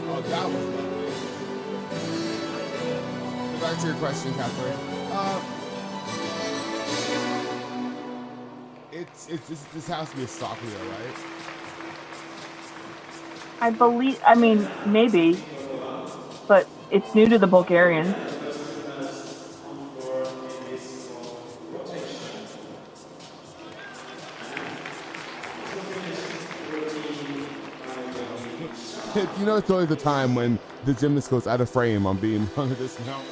Oh, that was lovely. Go back to your question, Catherine. This has to be a stock Leo, right? I mean, maybe, but it's new to the Bulgarian. It's always the time when the gymnast goes out of frame on being under this now.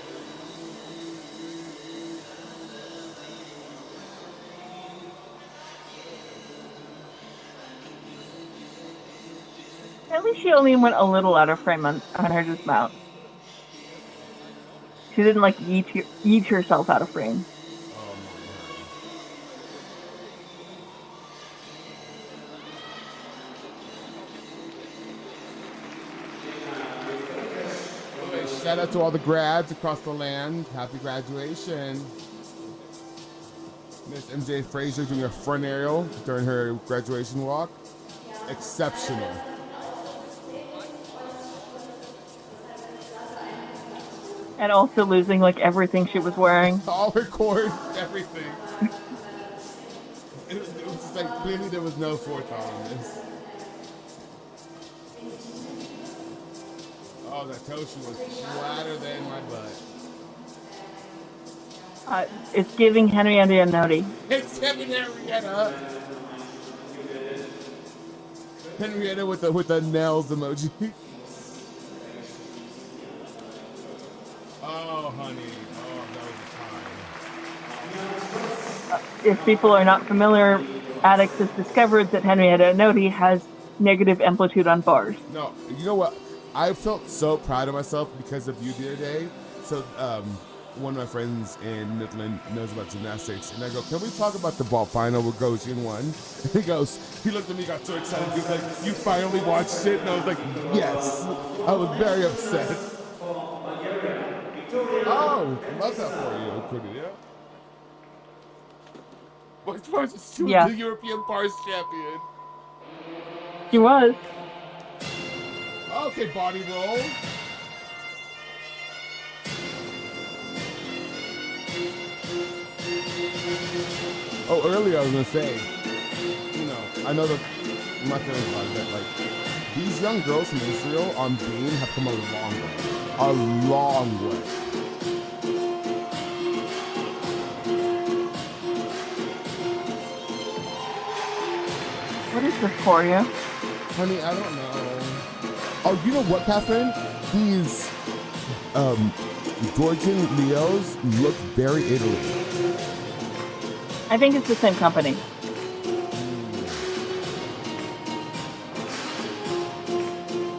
At least she only went a little out of frame on her dismount. She didn't like yeet herself out of frame. Shout out to all the grads across the land. Happy graduation. Miss MJ Frazier doing a front aerial during her graduation walk. Exceptional. And also losing like everything she was wearing. All her cords, everything. It was just like clearly there was no forethought on this. Oh, that toast was flatter than my butt. It's giving Henrietta Noti. It's Kevin Henrietta. Henrietta with the nails emoji. Oh, honey. Oh, that was a time. If people are not familiar, Addicts has discovered that Henrietta Noti has negative amplitude on bars. No, you know what? I felt so proud of myself because of you the other day. So, one of my friends in Midland knows about gymnastics, and I go, "Can we talk about the ball final where Gojin won?" And he looked at me, got so excited. He was like, "You finally watched it?" And I was like, "Yes." I was very upset. Oh, I love that for you, Cordelia. Which was she was the European bars champion. She was. Okay, body roll. Oh, earlier I was gonna say, you know, I know that my feelings about it, that like these young girls from Israel on Beam have come a long way. A long way. What is this for you? Honey, I don't know. Oh, you know what, Catherine? These Georgian Leos look very Italy. I think it's the same company.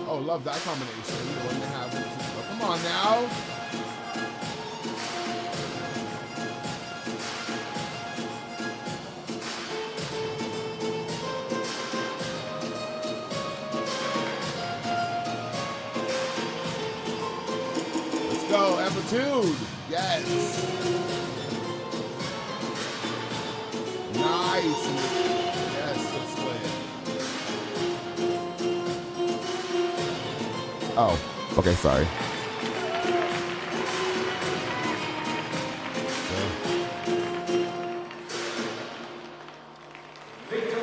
Oh, love that combination. The one they have. Oh, come on now. Let's go, amplitude. Yes. Nice. Yes, let's play it. Oh, okay, sorry.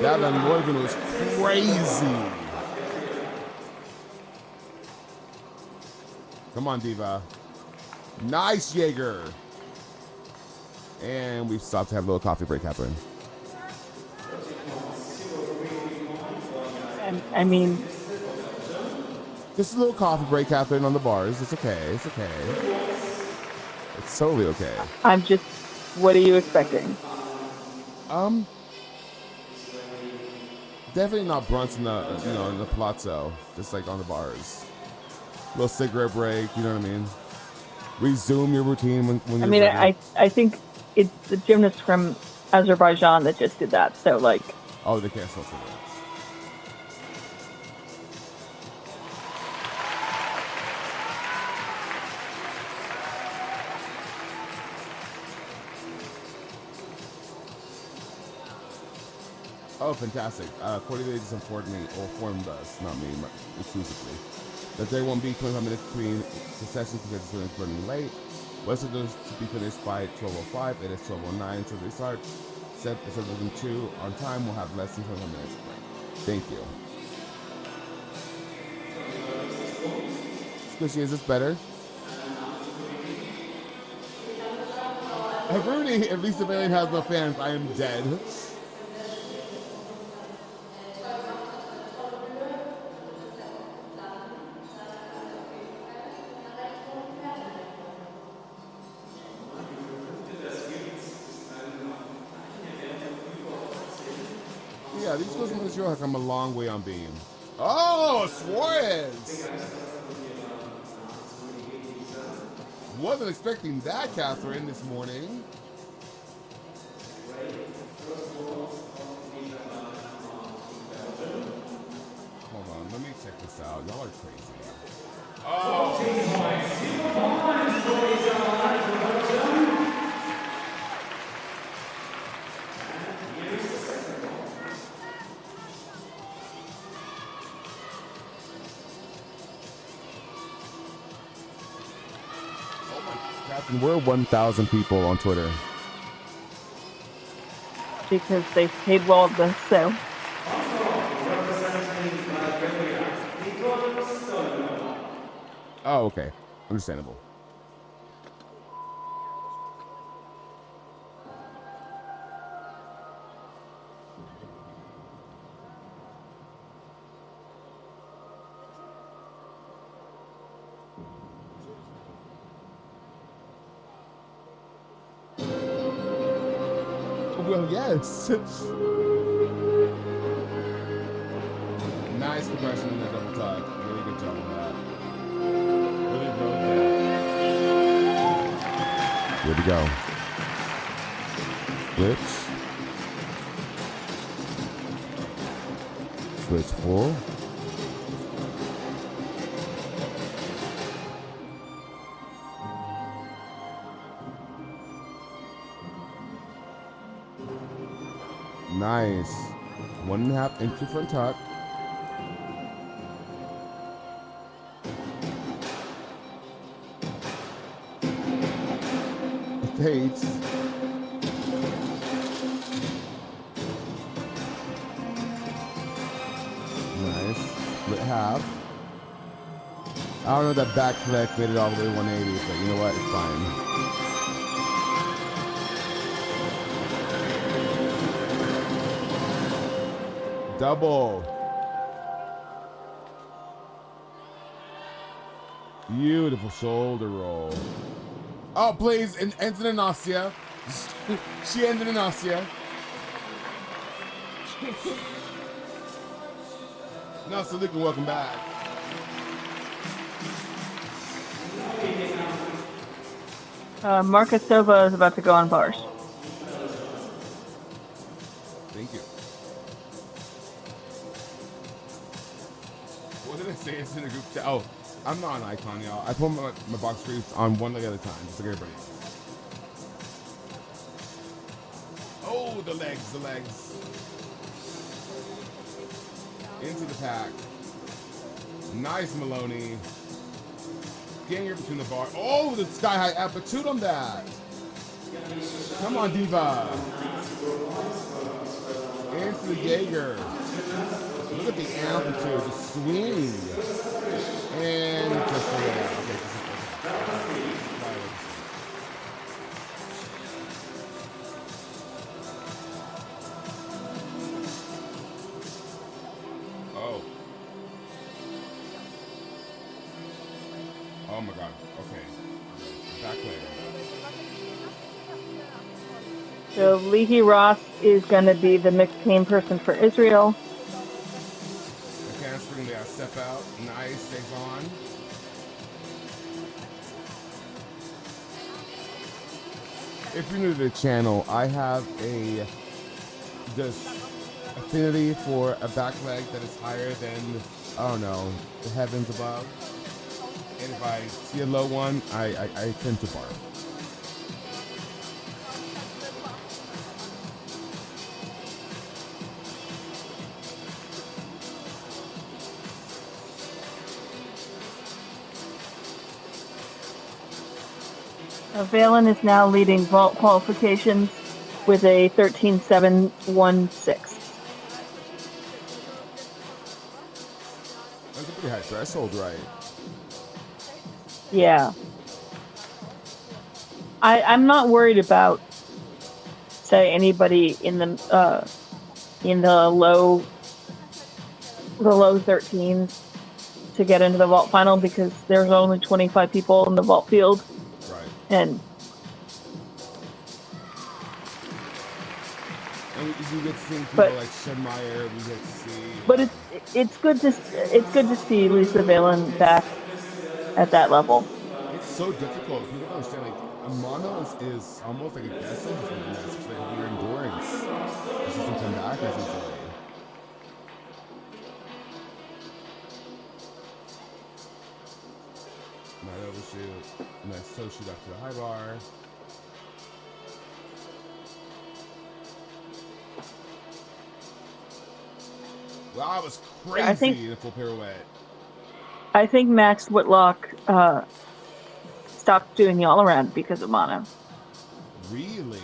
That Morgan was crazy. Come on, Diva. Nice, Jaeger. And we've stopped to have a little coffee break, Catherine. I mean, just a little coffee break, Catherine, on the bars. It's okay. It's okay. It's totally okay. I'm just. What are you expecting? Definitely not brunch in the in the palazzo. Just like on the bars. Little cigarette break. You know what I mean? Resume your routine when you're ready. I think it's the gymnasts from Azerbaijan that just did that. So like. Oh, they can't smoke cigarettes. Oh, fantastic. Cordelia just informed us, not me, exclusively, that there won't be 25 minutes between sessions because it's running late. West is to be finished by 12:05. It is 12:09, so they start. Set 7:02 on time. We'll have less than 25 minutes break. Thank you. Squishy, is this better? Rudy, at least the Alien has no fans. I am dead. Yeah, these girls from Israel have come a long way on Beam. Oh, Suarez! Wasn't expecting that, Catherine, this morning. Hold on, let me check this out. Y'all are crazy. Oh, Catherine, we're 1,000 people on Twitter. Because they've paid well of this, so. Oh, okay. Understandable. Well, yes. Nice compression in the double tuck. Really good job on that. Really rode that. Here we go. Switch full. Nice. 1.5 into front tuck. Fades. Nice. Split half. I don't know that back flick made it all the way to 180, but you know what? It's fine. Double. Beautiful shoulder roll. Oh, please. And ends in a nausea. She ended in nausea. No, so Luke, welcome back. Marcus Silva is about to go on bars. Thank you. What did I say? It's in a group chat. Oh, I'm not an icon, y'all. I put my box screws on one leg at a time, just like everybody else. Oh, the legs. Into the pack. Nice, Maloney. Getting here between the bar. Oh, the sky high amplitude on that. Come on, Diva. Into the Jaeger. Look at the amplitude, the swing. And just Oh my god. Okay. Back leg. So Leahy Ross is going to be the mixed team person for Israel. The hamstring there, step out. Nice, stays on. If you're new to the channel, I have this affinity for a back leg that is higher than, I don't know, the heavens above. And if I see a low one, I tend to barf. Valen is now leading vault qualifications with a 13.716. That's a pretty high threshold, right? Yeah. I'm not worried about, say, anybody in the low 13s to get into the vault final because there's only 25 people in the vault field. Right. And we get to see people like Shedmeyer, we get to see. But it's good to see Lisa Valen back at that level. It's so difficult. People don't understand. Like a mono is almost like a death sentence for gymnastics. It's like your endurance. It just doesn't come back as easily. Nice overshoot. Nice toe shoot up to the high bar. Wow, that was crazy in a full pirouette. I think Max Whitlock stopped doing the all-around because of mono. Really?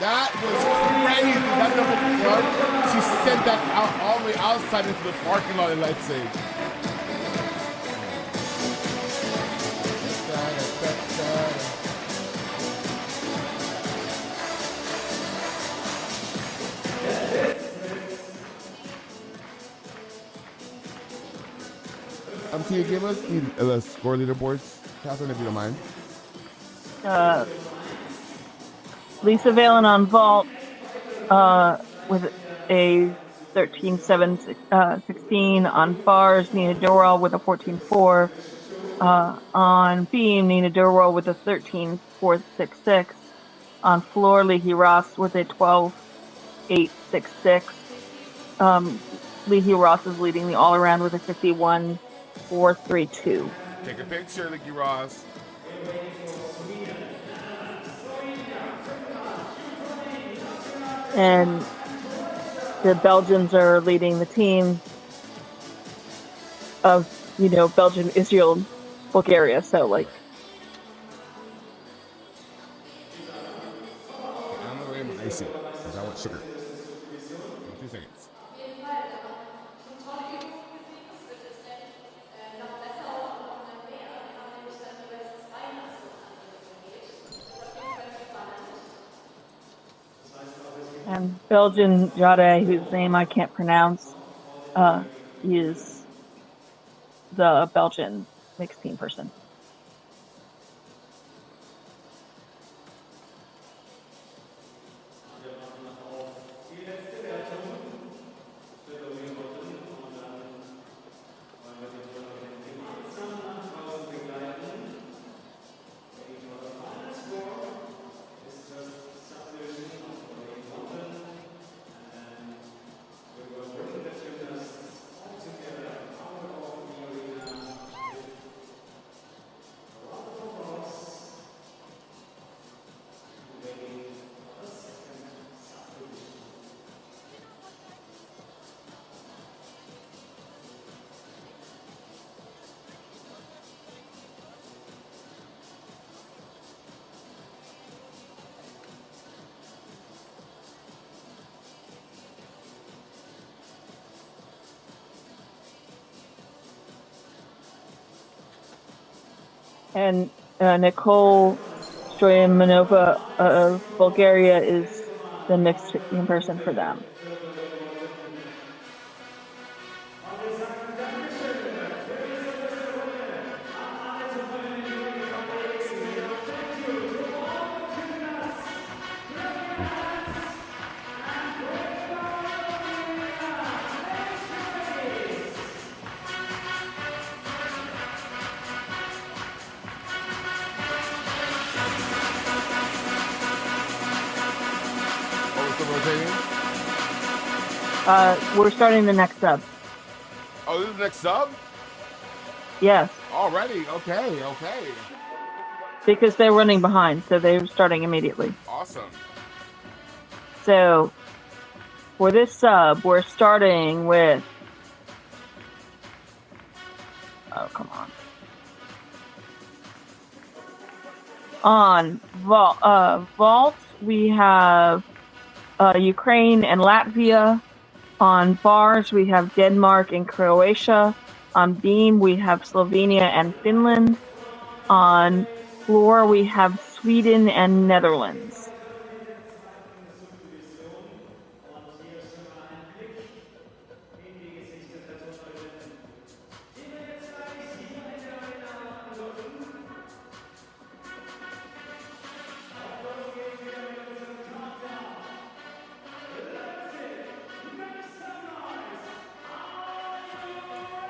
That was crazy. That double front, she sent that out all the way outside into the parking lot in Leipzig. Can you give us the score leaderboards, Catherine, if you don't mind? Lisa Valen on vault with a 13.716. On bars, Nina Dorwell with a 14.4. On beam, Nina Dorwell with a 13.466. On floor, Leahy Ross with a 12.866. Leahy Ross is leading the all around with a 51.432. Take a picture, Leaky Ross. And the Belgians are leading the team of, Belgium, Israel, Bulgaria. So, like, I'm gonna wear my icy because I want sugar. 2 seconds. and Belgian Jade, whose name I can't pronounce, is the Belgian mixed team person. And Nicole Stoyanova of Bulgaria is the mixed team person for them. We're starting the next sub. Oh, this is the next sub? Yes. Already? Okay. Because they're running behind, so they're starting immediately. Awesome. So, for this sub, we're starting with... Oh, come on. On vault, we have Ukraine and Latvia. On bars, we have Denmark and Croatia. On beam, we have Slovenia and Finland. On floor, we have Sweden and Netherlands.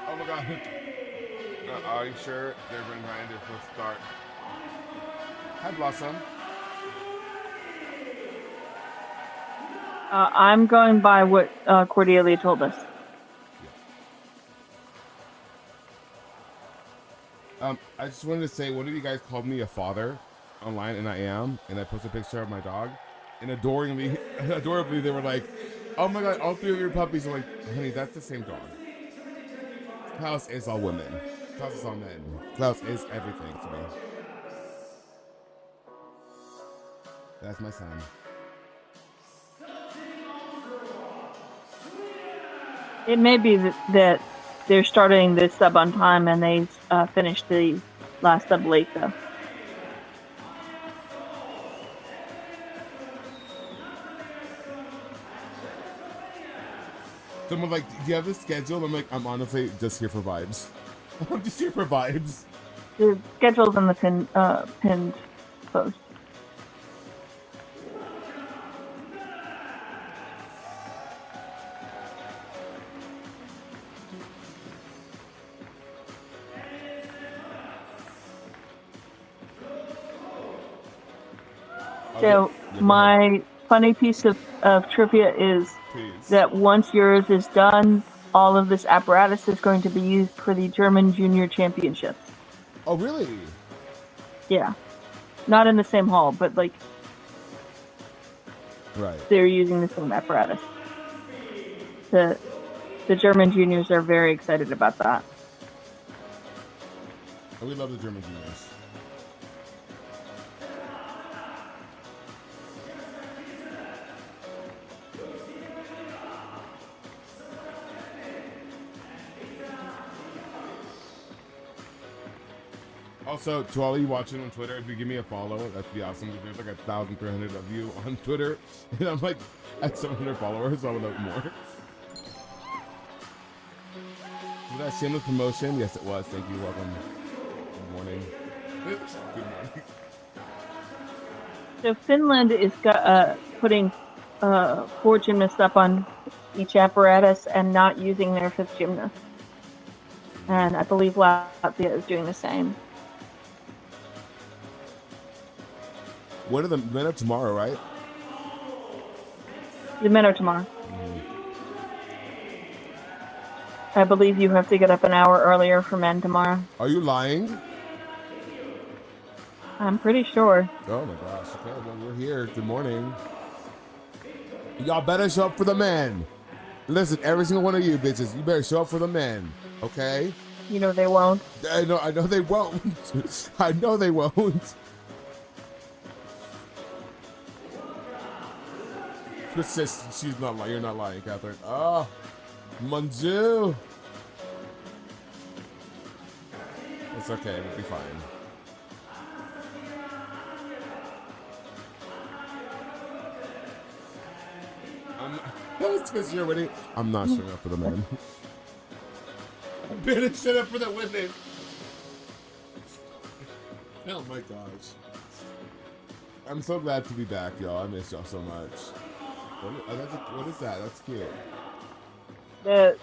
Oh my god. Are you sure they're running behind? They're supposed to start. Hi, Blossom. I'm going by what Cordelia told us. I just wanted to say, one of you guys called me a father online, and I am. And I posted a picture of my dog. And adorably, they were like, "Oh my god, all 3 of your puppies." I'm like, "Honey, that's the same dog." Klaus is all women. Klaus is all men. Klaus is everything to me. That's my son. It may be that they're starting this sub on time and they finished the last sub late, though. Someone like, "Do you have a schedule?" I'm like, "I'm honestly just here for vibes." I'm just here for vibes. The schedule's in the pinned post. So my funny piece of trivia is that once yours is done, all of this apparatus is going to be used for the German Junior Championships. Oh, really? Yeah. Not in the same hall, but like Right. they're using the same apparatus. The German juniors are very excited about that. And we love the German juniors. Also, to all you watching on Twitter, if you give me a follow, that'd be awesome. There's like 1,300 of you on Twitter, and I'm like at 700 followers, so I would love more. Was that shameless promotion? Yes, it was. Thank you. Welcome. Good morning. Good morning. So Finland is putting 4 gymnasts up on each apparatus and not using their 5th gymnast. And I believe Latvia is doing the same. When are the men are tomorrow, right? The men are tomorrow. I believe you have to get up an hour earlier for men tomorrow. Are you lying? I'm pretty sure. Oh my gosh. Okay, well, we're here. Good morning. Y'all better show up for the men. Listen, every single one of you bitches, you better show up for the men. Okay? You know they won't. I know they won't. I know they won't. She's not lying. You're not lying, Catherine. Oh, Manju. It's okay. We'll be fine. I'm not showing up for the men. I'm better shut up for the women. Oh my gosh. I'm so glad to be back, y'all. I miss y'all so much. What is that? That's cute.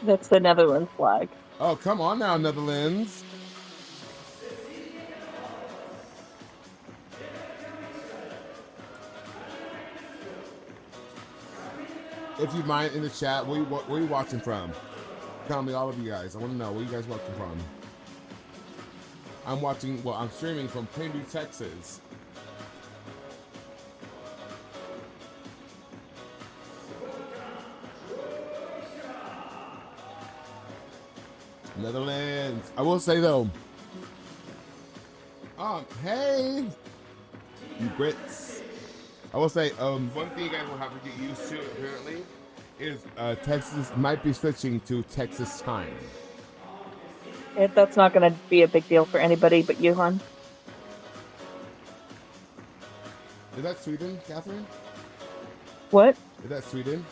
That's the Netherlands flag. Oh, come on now, Netherlands. If you mind in the chat, where are you watching from? Tell me, all of you guys. I want to know where you guys watching from. I'm streaming from Plainview, Texas. Netherlands. I will say though, hey, you Brits. I will say, one thing you guys will have to get used to apparently is Texas might be switching to Texas time. That's not going to be a big deal for anybody but you, hon. Is that Sweden, Catherine? What? Is that Sweden?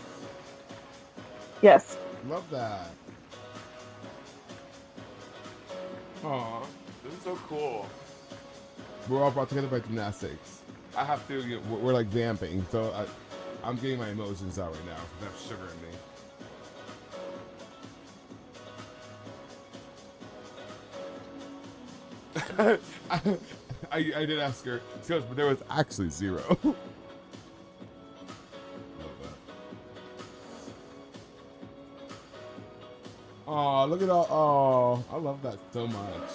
Yes. Love that. Aw, this is so cool. We're all brought together by gymnastics. I have to, we're like vamping, so I'm getting my emotions out right now. I have sugar in me. I did ask her, she goes, but there was actually 0. Love that. Aw, look at all. Oh, I love that so much.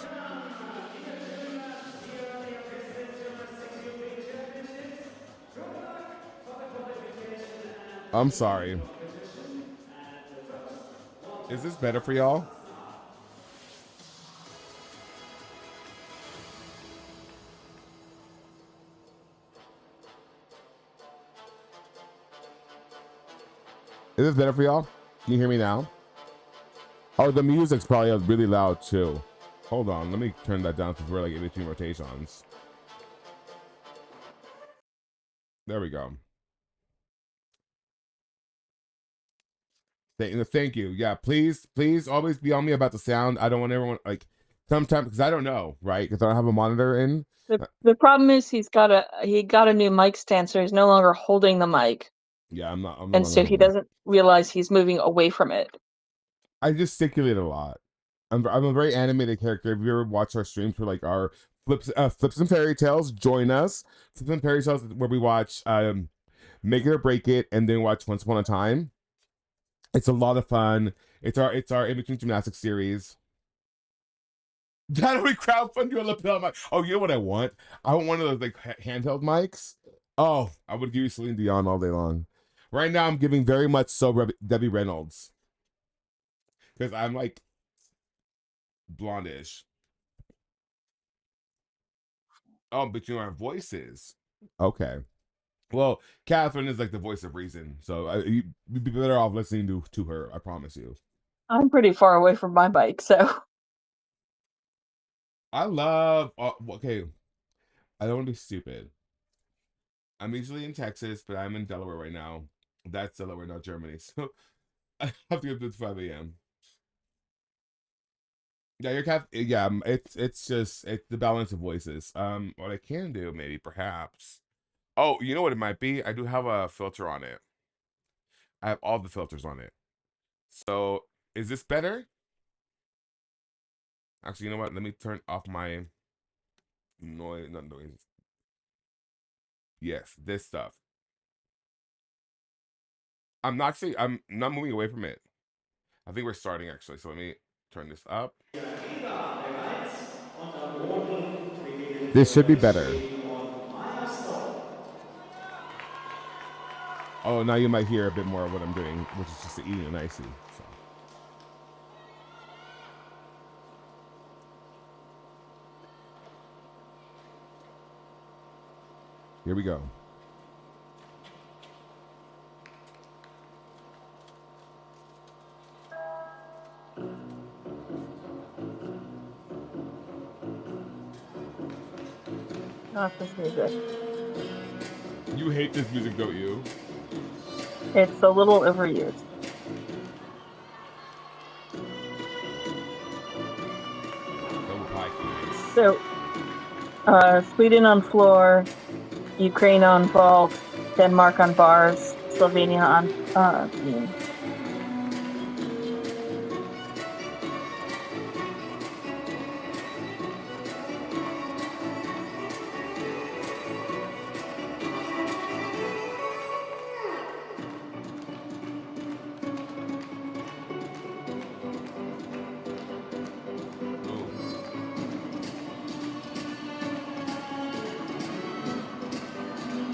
I'm sorry. Is this better for y'all? Is this better for y'all? Can you hear me now? Oh, the music's probably really loud too. Hold on, let me turn that down because we're like in between rotations. There we go. Thank you. Yeah, please always be on me about the sound. I don't want everyone like Sometimes, because I don't know, right? Because I don't have a monitor in. The problem is he got a new mic stand, so he's no longer holding the mic, Yeah, I'm no and longer so he holding. doesn't realize he's moving away from it. I gesticulate a lot. I'm a very animated character. If you ever watch our streams for like our flips and fairy tales, join us. Flips and fairy tales where we watch Make It or Break It and then watch Once Upon a Time. It's a lot of fun. It's our in between gymnastics series. How do we crowdfund your lapel mic? Oh, you know what I want? I want one of those like handheld mics. Oh, I would give you Celine Dion all day long. Right now, I'm giving very much so Debbie Reynolds because I'm like blondish. Oh, but you know our voices. Okay. Well, Catherine is like the voice of reason, so you'd be better off listening to her. I promise you. I'm pretty far away from my bike, so I love. Okay, I don't want to be stupid. I'm usually in Texas, but I'm in Delaware right now. That's Delaware, not Germany. So I have to get up to 5 a.m. Yeah, your cat. Yeah, it's just it's the balance of voices. What I can do maybe perhaps. Oh, you know what it might be? I do have a filter on it. I have all the filters on it. So is this better? Actually, you know what? Let me turn off my noise. Not noise. Yes, this stuff. I'm not moving away from it. I think we're starting actually. So let me turn this up. This should be better. Oh, now you might hear a bit more of what I'm doing, which is just eating an icy. So. Here we go. not this music. You hate this music, don't you? It's a little overused. Double pie cakes. So, Sweden on floor, Ukraine on vault, Denmark on bars, Slovenia on beam.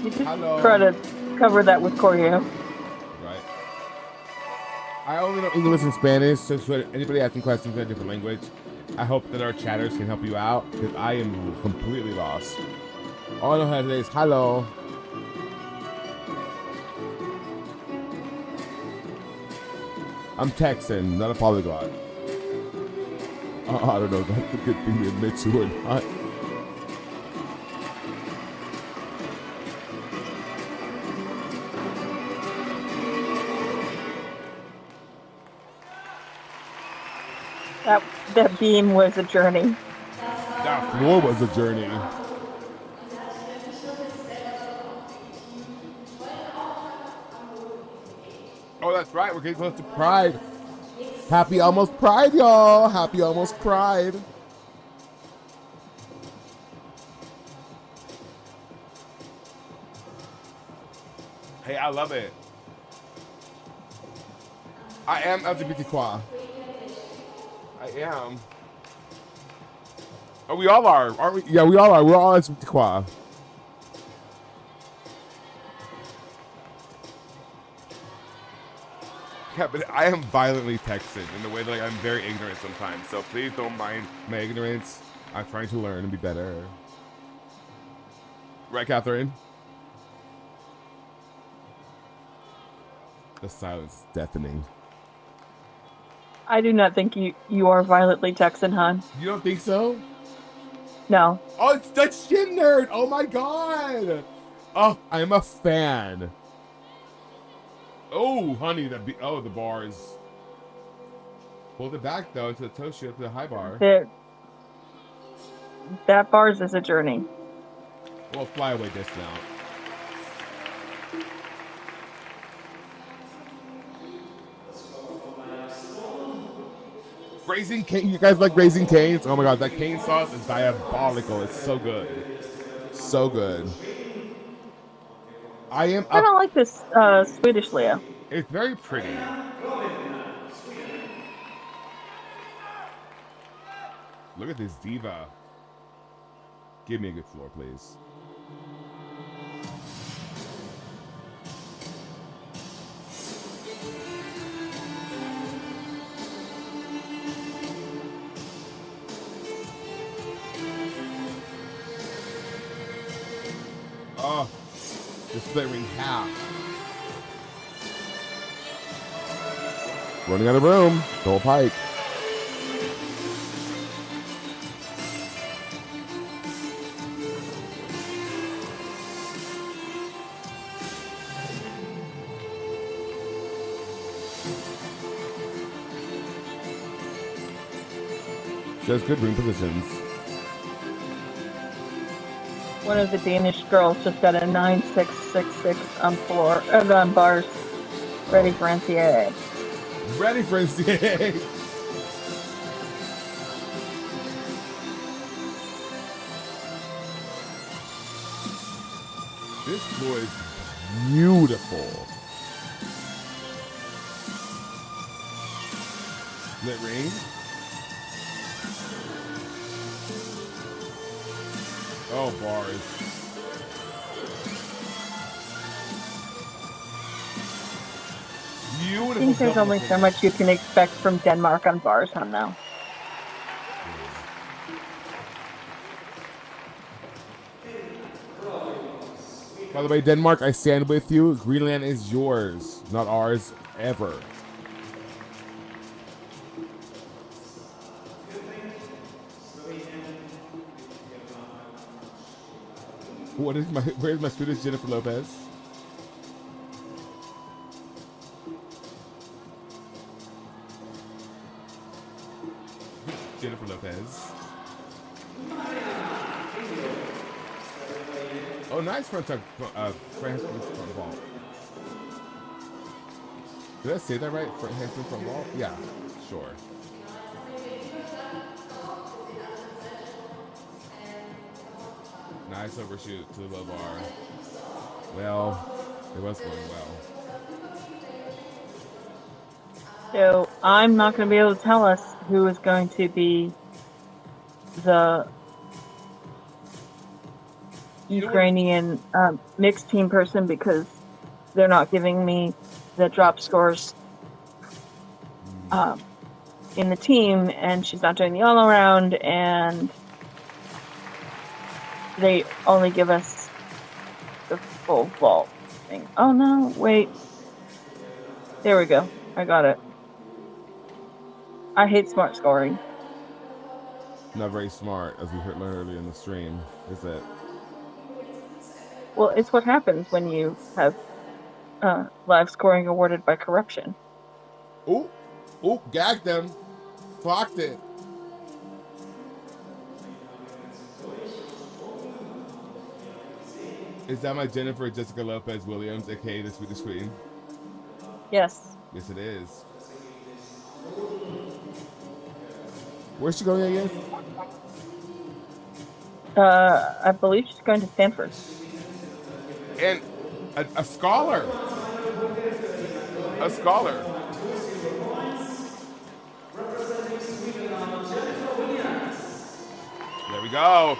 You just try to cover that with choreo. Right. I only know English and Spanish, so for anybody asking questions in a different language, I hope that our chatters can help you out, because I am completely lost. All I know how to say is hello. I'm Texan, not a polyglot. I don't know if that's a good thing to admit to or not. That beam was a journey. That floor was a journey. Oh, that's right. We're getting close to Pride. Happy almost Pride, y'all. Happy almost Pride. Hey, I love it. I am LGBTQI. I am. Oh, we all are, aren't we? Yeah, we all are. We're all LGBTQI. Yeah, but I am violently Texan in the way that I'm very ignorant sometimes. So please don't mind my ignorance. I'm trying to learn and be better. Right, Catherine? The silence is deafening. I do not think you are violently Texan, hon. You don't think so? No. Oh, it's that Shin Nerd! Oh my god! Oh, I'm a fan. Oh, honey, the bars. Hold it back though into the toe shift to the high bar. that bars is a journey. Well, flyaway dismount. Raising cane. You guys like Raising Canes? Oh my god, that cane sauce is diabolical. It's so good. So good. I am I up. don't like this Swedish Leo. It's very pretty. Look at this diva. Give me a good floor, please. Oh, the split ring half. Running out of room. Double pike. She has good ring positions. One of the Danish girls just got a 9666 on floor on bars, ready for NCAA. Ready for NCAA. This floor is beautiful. Split ring. Oh, bars. I think there's only so much you can expect from Denmark on bars, huh, now. By the way, Denmark, I stand with you. Greenland is yours, not ours, ever. Where's my Swedish Jennifer Lopez? Jennifer Lopez. Oh, nice front tuck, France front ball. Did I say that right? Handspring front ball? Yeah, sure. Nice overshoot to the low bar. Well, it was going well. So I'm not going to be able to tell us who is going to be the Ukrainian mixed team person because they're not giving me the drop scores in the team, and she's not doing the all around, and they only give us the full vault thing. Oh no, wait. There we go. I got it. I hate smart scoring. Not very smart, as we learned earlier in the stream, is it? Well, it's what happens when you have live scoring awarded by corruption. Ooh, ooh, gagged them. Clocked it. Is that my Jennifer Jessica Lopez Williams, aka the Swedish Queen? Yes. Yes, it is. Where's she going again? I believe she's going to Stanford. And a scholar. A scholar. There we go.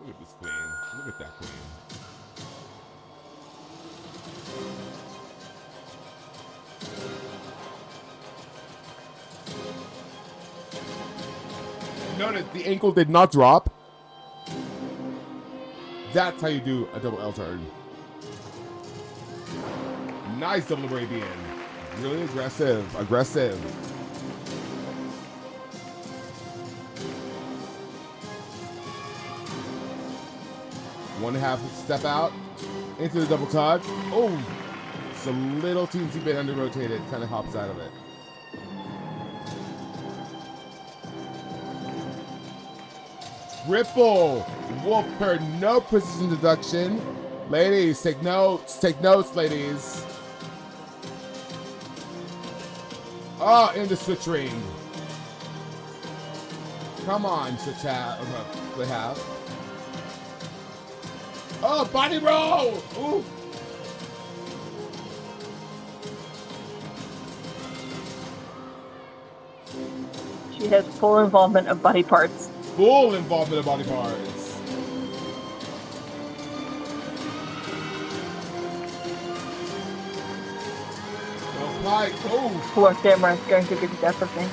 Look at this queen. Look at that queen. Notice the ankle did not drop. That's how you do a double L turn. Nice double Arabian. Really aggressive. Aggressive. One half step out into the double tug. Oh, just a little teensy bit under rotated, kind of hops out of it. Triple wolf per no precision deduction. Ladies, take notes. Take notes, ladies. Oh, in the switch ring. Come on, switch half. Split half. Oh, body roll! Ooh. She has full involvement of body parts. Full involvement of body parts. Oh, my. Oh. Poor camera is going to be the death of me.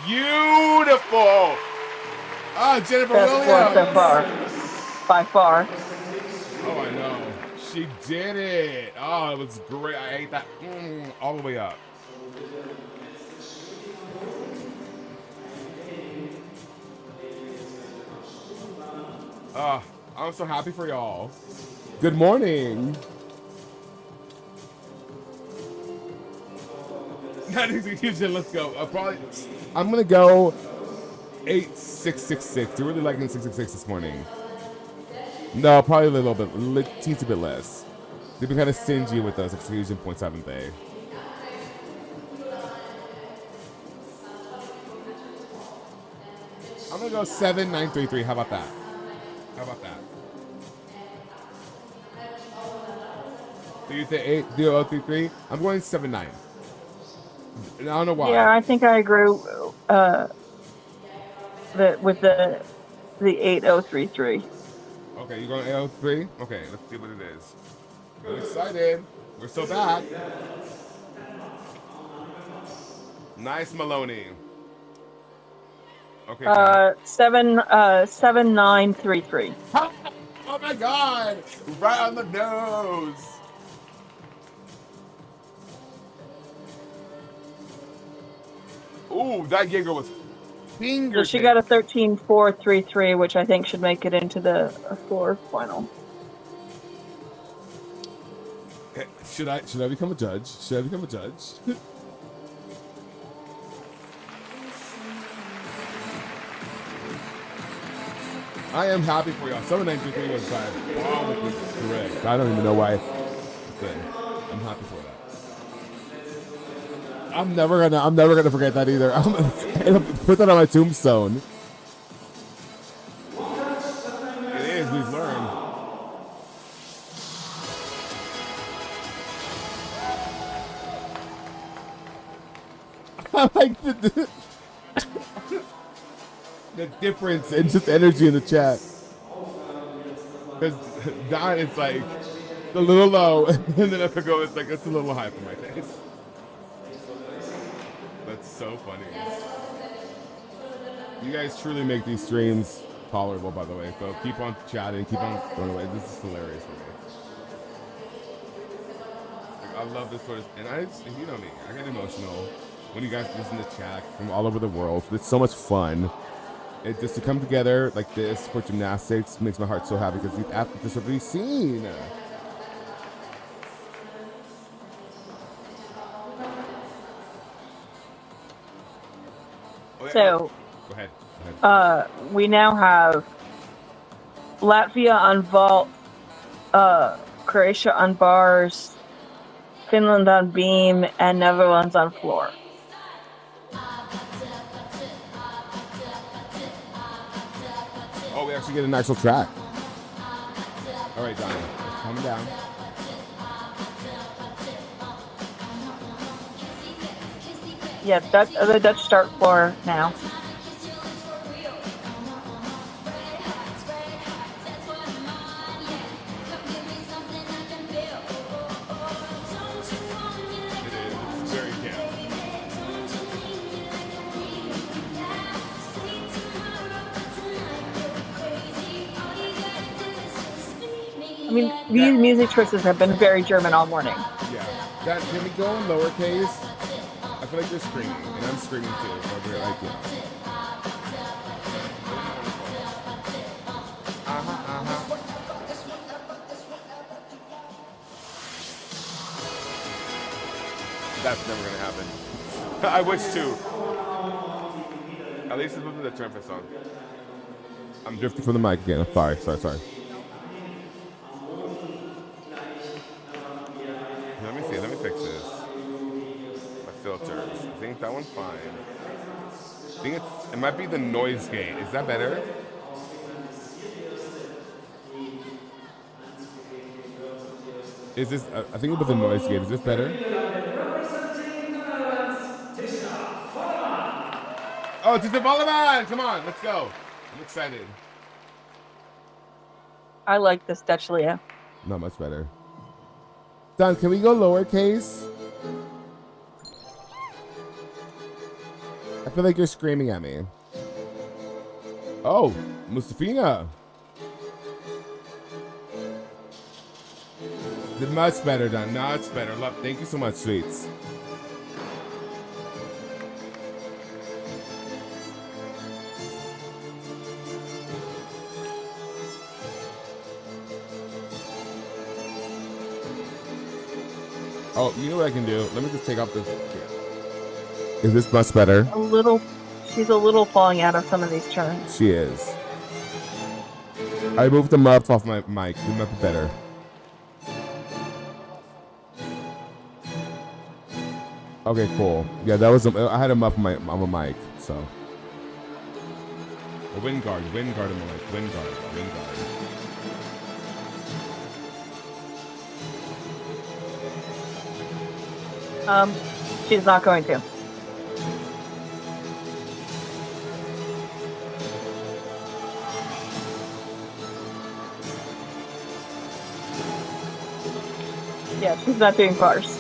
Beautiful. Ah, Jennifer Best Williams. one so far. By far. Oh, I know. She did it. Oh, it was great. I ate that all the way up. I'm so happy for y'all. Good morning. That is a huge. Let's go. I'm gonna go 8666. You're really liking 666 this morning. No, probably a little bit, teensy bit less. They've been kind of stingy with those exclusion points, haven't they? I'm gonna go 7933. How about that? How about that? Do you think 8033? I'm going 79. I don't know why. Yeah, I think I agree with the 8033. Okay, you're going 803? Okay, let's see what it is. I'm excited. We're so back. Nice, Maloney. Okay. 7933. Oh my God! Right on the nose. Ooh, that Jaeger was finger. So she got a 13433, which I think should make it into the floor final. Should I become a judge? Should I become a judge? I am happy for y'all. 7933 was diabolically correct. I don't even know why. Good. I'm happy for that. I'm never gonna forget that either. I'm gonna put that on my tombstone. It is. We've learned. I like the difference in just energy in the chat. Because Don, it's like a little low, and then if I go, it's like it's a little high for my taste. That's so funny. You guys truly make these streams tolerable, by the way. So keep on chatting, keep on going away. This is hilarious for me. Like, I love this sort of, and you know me, I get emotional when you guys listen to chat from all over the world. It's so much fun. It just to come together like this for gymnastics makes my heart so happy because these athletes are really seen. So, go ahead. we now have Latvia on vault, Croatia on bars, Finland on beam, and Netherlands on floor. Oh, we actually get an actual track. All right, Donnie, calm down. Yeah, the Dutch start floor now. I mean, these music choices have been very German all morning. Yeah. Can we go in lowercase? I feel like they're screaming, and I'm screaming too. So they're like, yeah. That's never gonna happen. I wish to. At least it's moving the turn for song. I'm drifting from the mic again. I'm sorry. Let me see. Let me fix this. My filters. I think that one's fine. I think it might be the noise gate. Is that better? Is this? I think it was the noise gate. Is this better? Oh, it's the Bollywood! Come on, let's go. I'm excited. I like this Dutch Leah. Not much better. Don, can we go lowercase? I feel like you're screaming at me. Oh, Mustafina. Much better, Don. Much better. Love. Thank you so much, sweets. Oh, you know what I can do? Let me just take off this. Is this much better? A little. She's a little falling out of some of these turns. She is. I moved the muff off my mic. It might be better. Okay, cool. Yeah, that was. I had a muff on my mic, so. A wind guard on the mic. Wind guard. She's not going to. Yeah, she's not doing bars.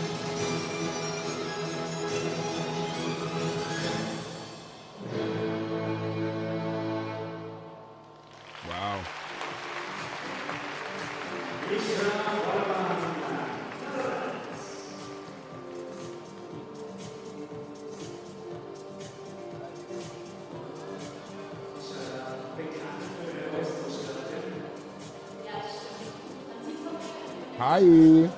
Wow. Hi.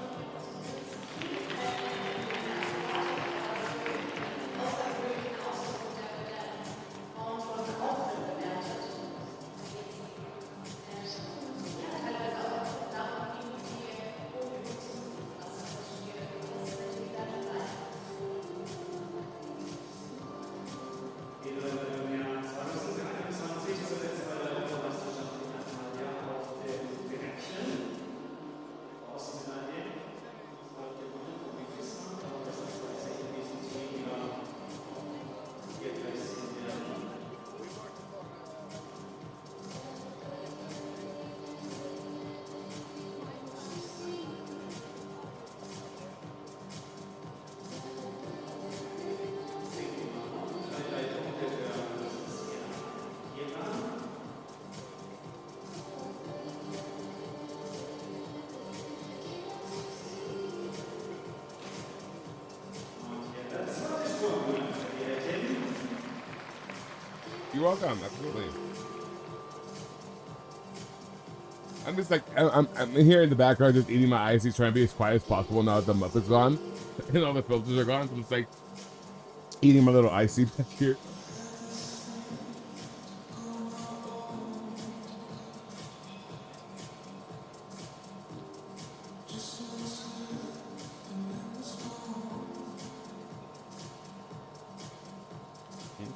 You're welcome. Absolutely. I'm just like I'm here in the background just eating my icy, trying to be as quiet as possible now that the muff is gone and all the filters are gone. So I'm just like eating my little icy back here.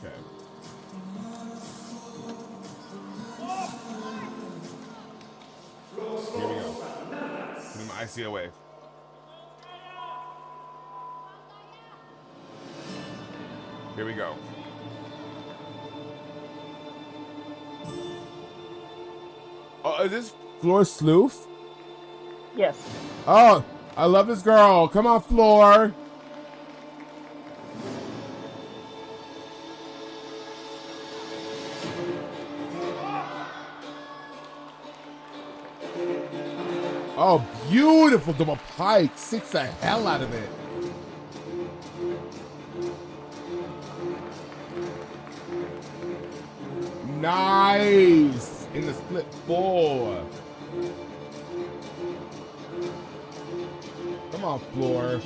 Okay. Here we go. Putting my icy away. Here we go. Oh, is this Floor Sleuth? Yes. Oh, I love this girl. Come on, Floor. Oh, beautiful double pike. Six the hell out of it. Nice. In the split four. Come on, Floor.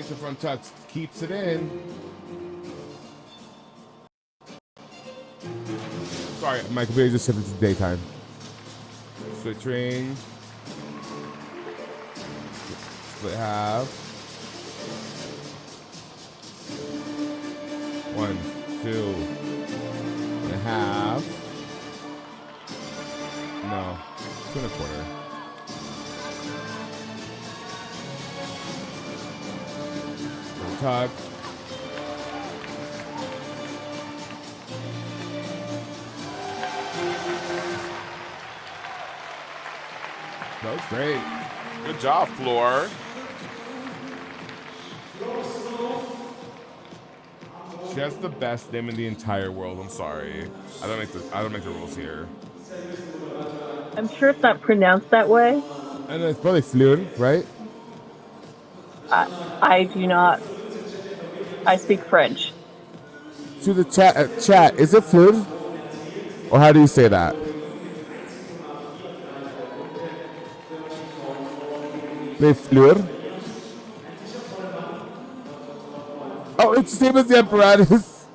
into front tucks. Keeps it in. Sorry, my computer just shifted to daytime. Switching. Split half. 1, 2.5. No, 2.25. Tuck. That was great. Good job, Floor. She has the best name in the entire world. I'm sorry. I don't make the rules here. I'm sure it's not pronounced that way. And it's probably Fleur, right? I do not. I speak French. To the chat, is it Fleur? Or how do you say that? Les Fleur? Oh, it's the same as the apparatus.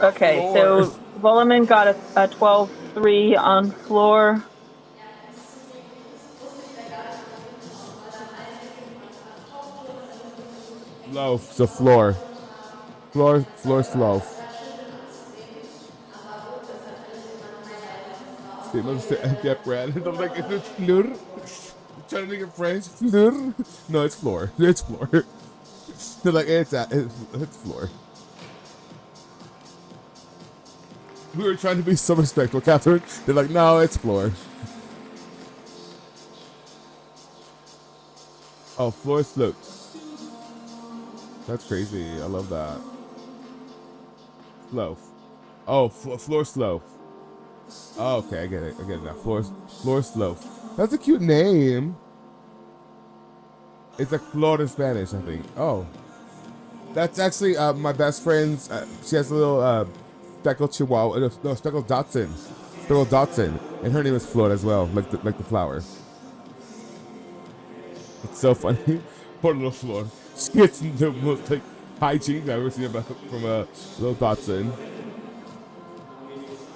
Okay, so Volleman got a 12-3 on floor. Loaf, so floor. Floor's loaf. Same as the apparatus. I'm like, is it Fleur? Trying to make it French. Fleur? No, it's floor. It's floor. They're like, it's floor. We were trying to be so respectful, Catherine. They're like, no, it's floor. Oh, floor sloped. That's crazy. I love that. Slope. Oh, floor slope. Oh, okay, I get it. I get it now. Floor slope. That's a cute name. It's like floor in Spanish, I think. Oh. That's actually my best friend's. She has a little speckled chihuahua. No, speckled Dotson. Speckled Dotson. And her name is Floor as well, like the flower. It's so funny. Poor little Floor. She gets the most like hygiene I've ever seen about from a little Dotson.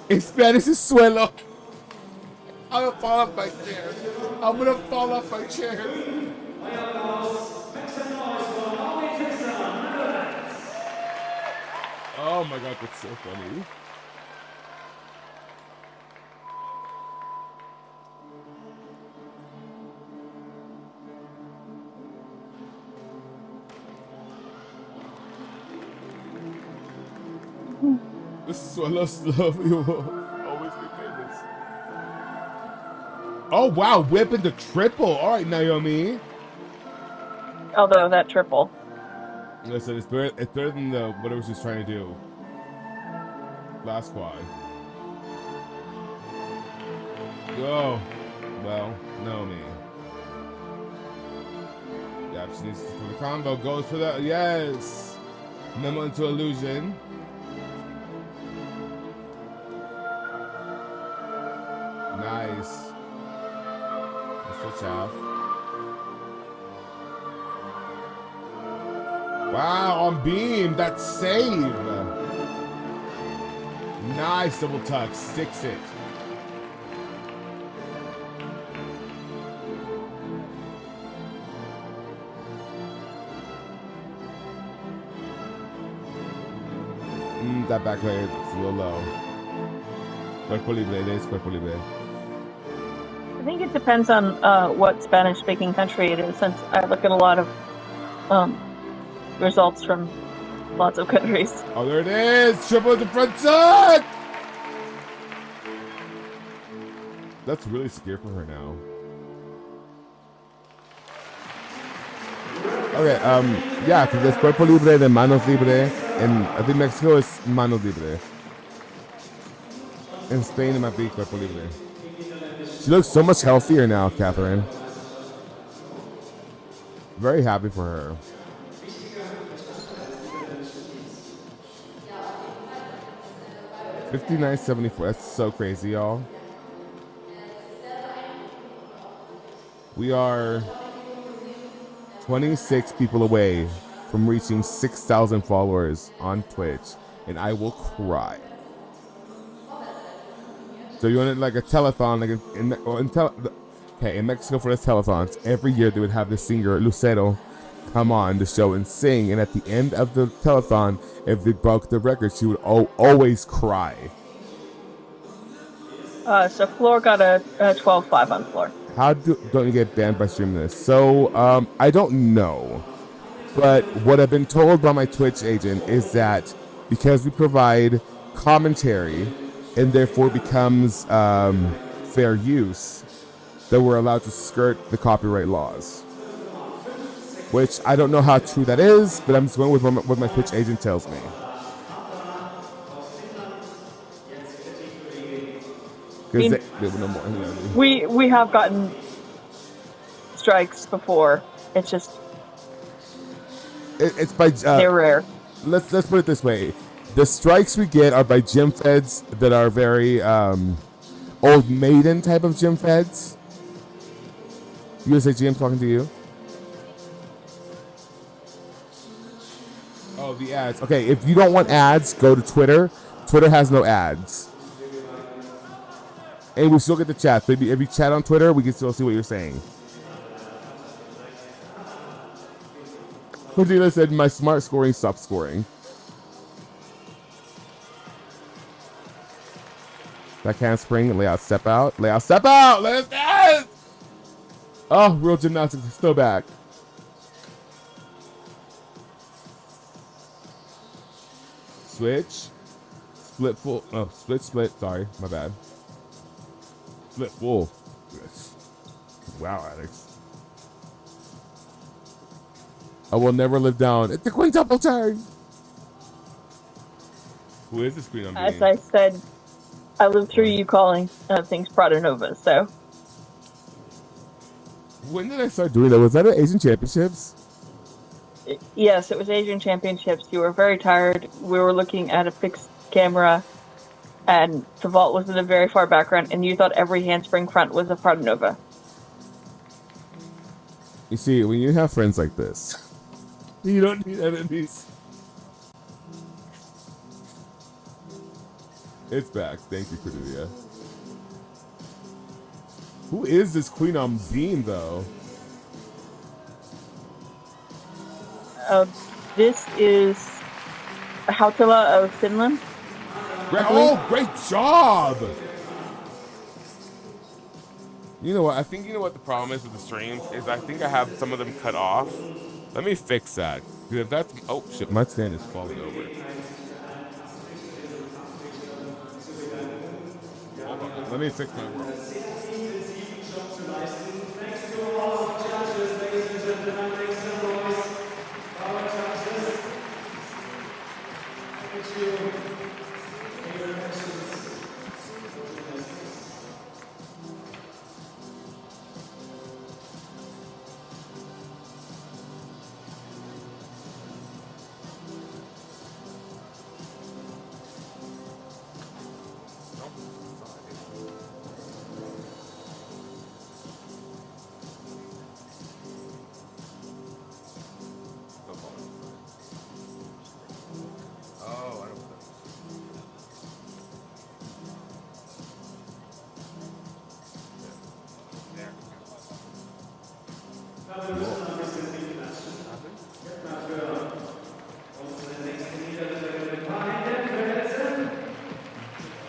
In Spanish is suelo. I'm gonna fall off my chair. I'm gonna fall off my chair. Oh my god, that's so funny. The swallow slow, you will always be famous. Oh wow, whipping the triple. All right, Naomi. Although that triple. Listen, it's better than the whatever she's trying to do. Last quad. Oh, well, Naomi. Yep, she needs to for the combo. Goes for the yes. Memo into illusion. Nice. Switch off. Wow, on beam, that save. Nice double tuck, sticks it. That back leg is a little low. Cuerpo libre, it is cuerpo libre. I think it depends on what Spanish-speaking country it is, since I look at a lot of results from lots of countries. Oh, there it is! Triple at the front tuck! That's really scary for her now. Okay, yeah, because there's cuerpo libre, then manos libre, and I think Mexico is manos libre. In Spain, it might be cuerpo libre. She looks so much healthier now, Catherine. Very happy for her. $59.74. That's so crazy, y'all. We are 26 people away from reaching 6,000 followers on Twitch, and I will cry. So you want it like a telethon, like in Mexico for the telethons, every year they would have the singer Lucero come on the show and sing, and at the end of the telethon, if they broke the record, she would always cry. So Floor got a 12.5 on Floor. How don't you get banned by streaming this? So I don't know, but what I've been told by my Twitch agent is that because we provide commentary and therefore becomes fair use, that we're allowed to skirt the copyright laws. Which I don't know how true that is, but I'm just going with what my Twitch agent tells me. We have gotten strikes before. It's just it's by they're rare. Let's put it this way: the strikes we get are by gym feds that are very old maiden type of gym feds. USA GM talking to you. Oh, the ads. Okay, if you don't want ads, go to Twitter. Twitter has no ads. And we still get the chat. So if you chat on Twitter, we can still see what you're saying. Cordelia said, my smart scoring stopped scoring. Backhand spring, layout, step out. Layout, step out! Let's dance! Oh, real gymnastics is still back. Switch. Split full. Oh, split. Sorry, my bad. Split full. Yes. Wow, Alex. I will never live down. It's the quintuple turn. Who is this queen on As I said, I lived through you calling things Prada Nova, so. When did I start doing that? Was that at Asian Championships? Yes, it was Asian Championships. You were very tired. We were looking at a fixed camera, and the vault was in the very far background, and you thought every handspring front was a Prada Nova. You see, when you have friends like this, you don't need enemies. It's back. Thank you, Cordelia. Who is this queen on beam, though? This is Hautala of Finland. Great job! You know what? I think you know what the problem is with the streams is I think I have some of them cut off. Let me fix that. Because if that's shit, my stand is falling over. Hold on, let me fix my world.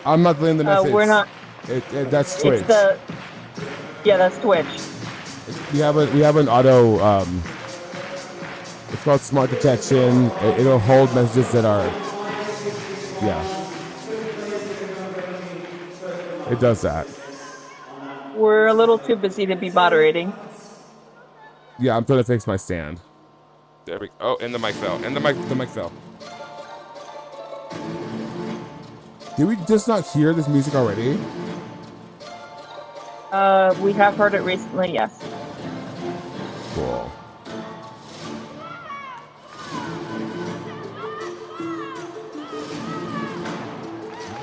I'm not playing the message. We're not. That's Twitch. Yeah, that's Twitch. We have an auto. It's called smart detection. It'll hold messages that are. Yeah. It does that. We're a little too busy to be moderating. Yeah, I'm trying to fix my stand. There we go. Oh, and the mic fell. And the mic fell. Did we just not hear this music already? We have heard it recently, yes. Cool.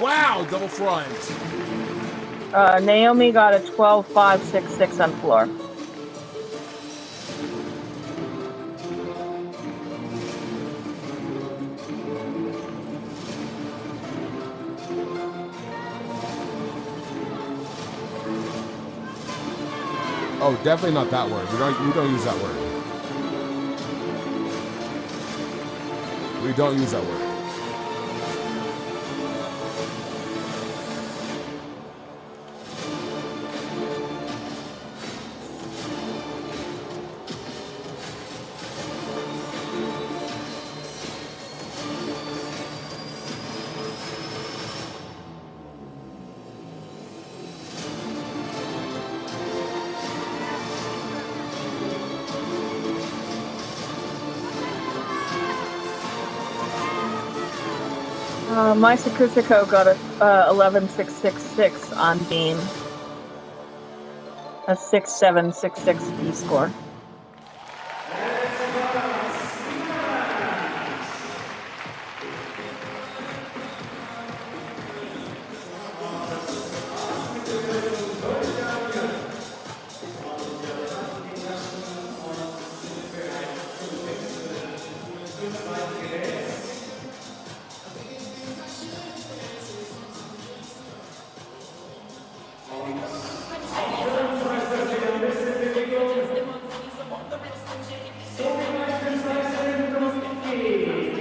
Wow, double front. Naomi got a 12.566 on floor. Oh, definitely not that word. We don't use that word. We don't use that word. My Sakushiko got a 11666 on Beam. A 6766 B score.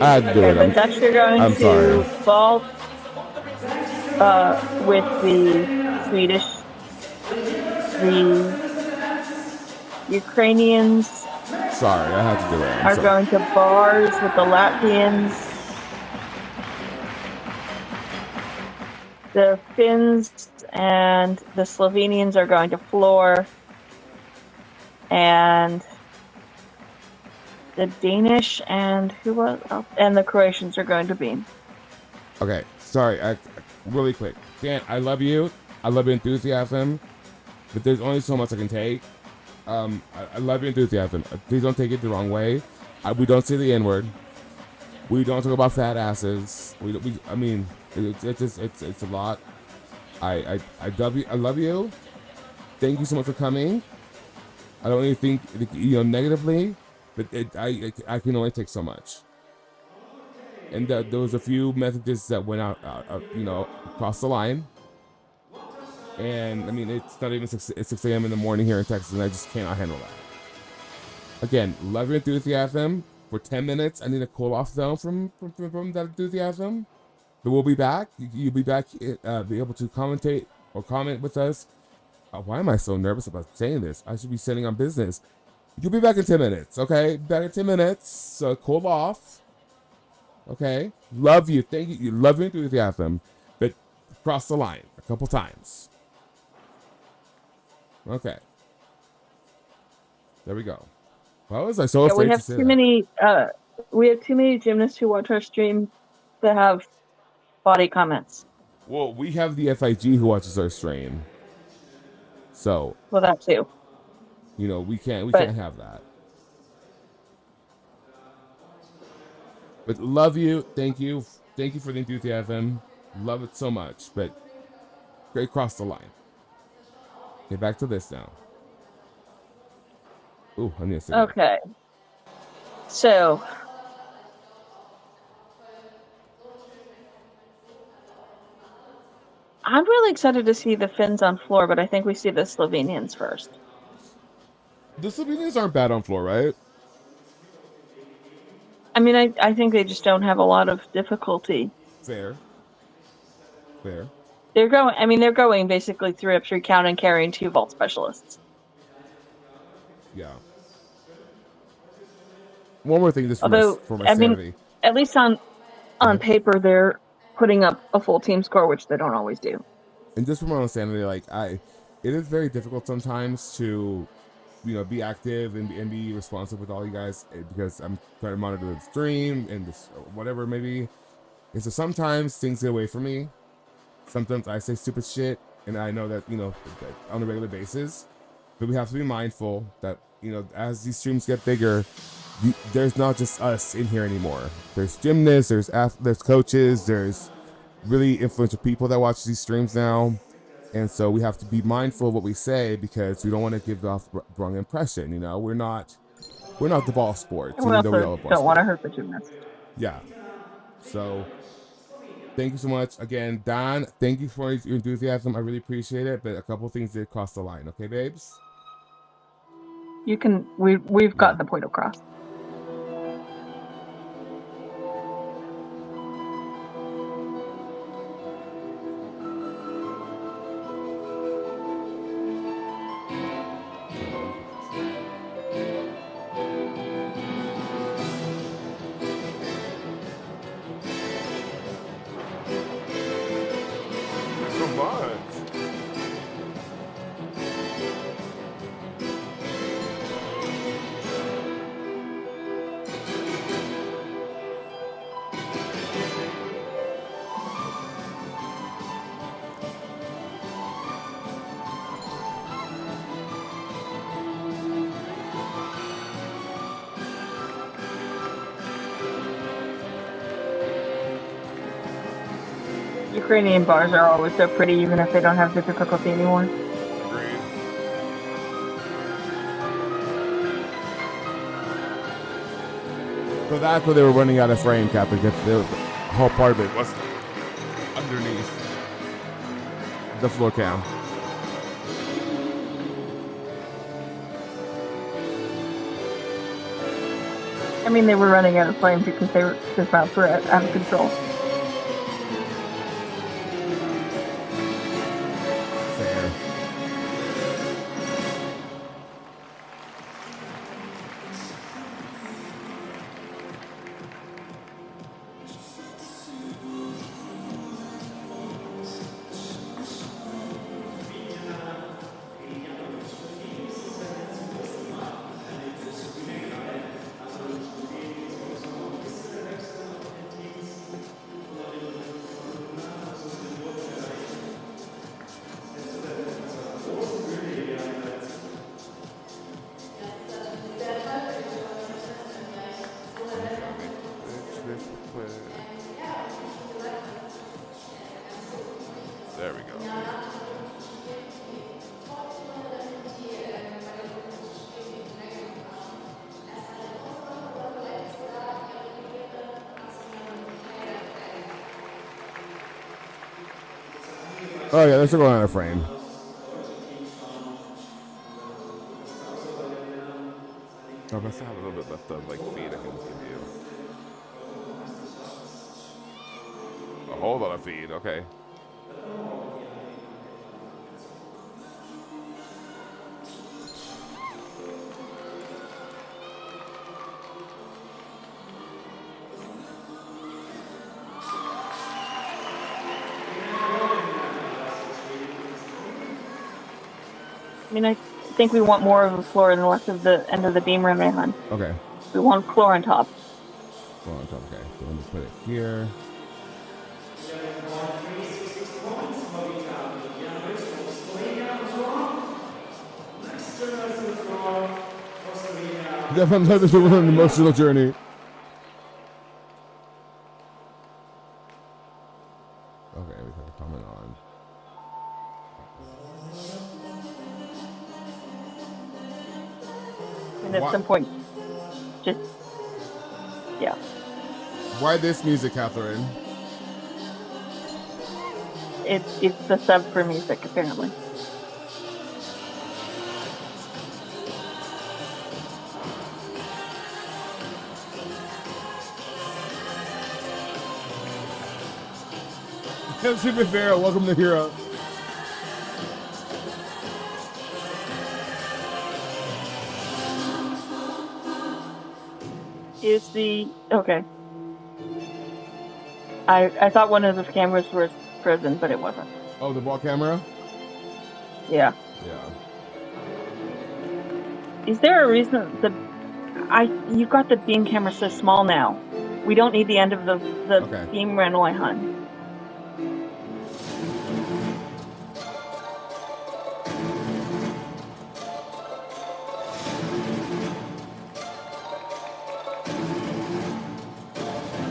I had to do Okay, it. the Dutch are going I'm sorry. to vault with the Swedish. The Ukrainians Sorry, I had to do it. I'm are sorry. going to bars with the Latvians. The Finns and the Slovenians are going to floor. And the Danish and and the Croatians are going to beam. Okay, sorry. Really quick, Dan. I love you. I love your enthusiasm, but there's only so much I can take. I love your enthusiasm. Please don't take it the wrong way. We don't say the N word. We don't talk about fat asses. I mean, it's a lot. I love you. Thank you so much for coming. I don't even think negatively, but I can only take so much. And there was a few messages that went out across the line. And I mean, it's not even 6 a.m. in the morning here in Texas, and I just cannot handle that. Again, love your enthusiasm. For 10 minutes, I need a cool off zone from that enthusiasm. But we'll be back. You'll be back, be able to commentate or comment with us. Why am I so nervous about saying this? I should be sending on business. You'll be back in 10 minutes, okay? Back in 10 minutes. So cool off. Okay? Love you. Thank you. You love your enthusiasm. But cross the line a couple times. Okay. There we go. Why was I so afraid to say that? We have too many gymnasts who watch our stream that have body comments. Well, we have the FIG who watches our stream. So, Well, that too. we can't But have that. But love you. Thank you. Thank you for the enthusiasm. Love it so much. But great cross the line. Get back to this now. Ooh, I need a cigarette. okay. So I'm really excited to see the Finns on floor, but I think we see the Slovenians first. The Slovenians aren't bad on floor, right? I mean, I think they just don't have a lot of difficulty. Fair. They're going basically 3 up 3 count and carrying 2 vault specialists. Yeah. One more thing, just for my sanity. At least on paper, they're putting up a full team score, which they don't always do. And just for my own sanity, it is very difficult sometimes to, be active and be responsive with all you guys because I'm trying to monitor the stream and this whatever maybe. And so sometimes things get away from me. Sometimes I say stupid shit, and I know that on a regular basis. But we have to be mindful that as these streams get bigger, there's not just us in here anymore. There's gymnasts, there's coaches, there's really influential people that watch these streams now, and so we have to be mindful of what we say because we don't want to give off the wrong impression. We're not the ball sports. And we also don't want to hurt the gymnasts. Yeah. So thank you so much again, Don. Thank you for your enthusiasm. I really appreciate it. But a couple things did cross the line. Okay, babes. You can. We've got the point across. So much. Ukrainian bars are always so pretty, even if they don't have the difficulty anymore. Agreed. So that's where they were running out of frame, Captain. The whole part of it was underneath the floor cam. I mean, they were running out of flame because the routes were out of control. Fair. There we go. Oh yeah, they're still going out of frame. Oh, I still have a little bit left of like feed I can give you. A whole lot of feed, okay. I mean, I think we want more of the floor and less of the end of the beam runway, hon. Okay. We want floor on top. Floor on top, okay. So let me put it here. Definitely this was an emotional journey. Okay, we have a comment on. And at some point, just, yeah. Why this music, Catherine? It's the sub for music, apparently. Super Rivera, welcome to Hero. Is the okay? I thought one of the cameras was frozen, but it wasn't. Oh, the ball camera? Yeah. Yeah. Is there a reason you got the beam camera so small now? We don't need the end of the Okay. beam runway, hun.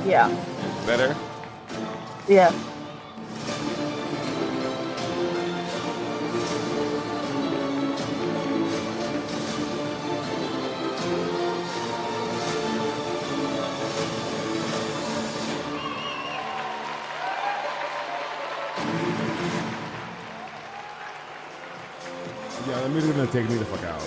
Yeah. Better? Yeah. Yeah, the music's gonna take me the fuck out.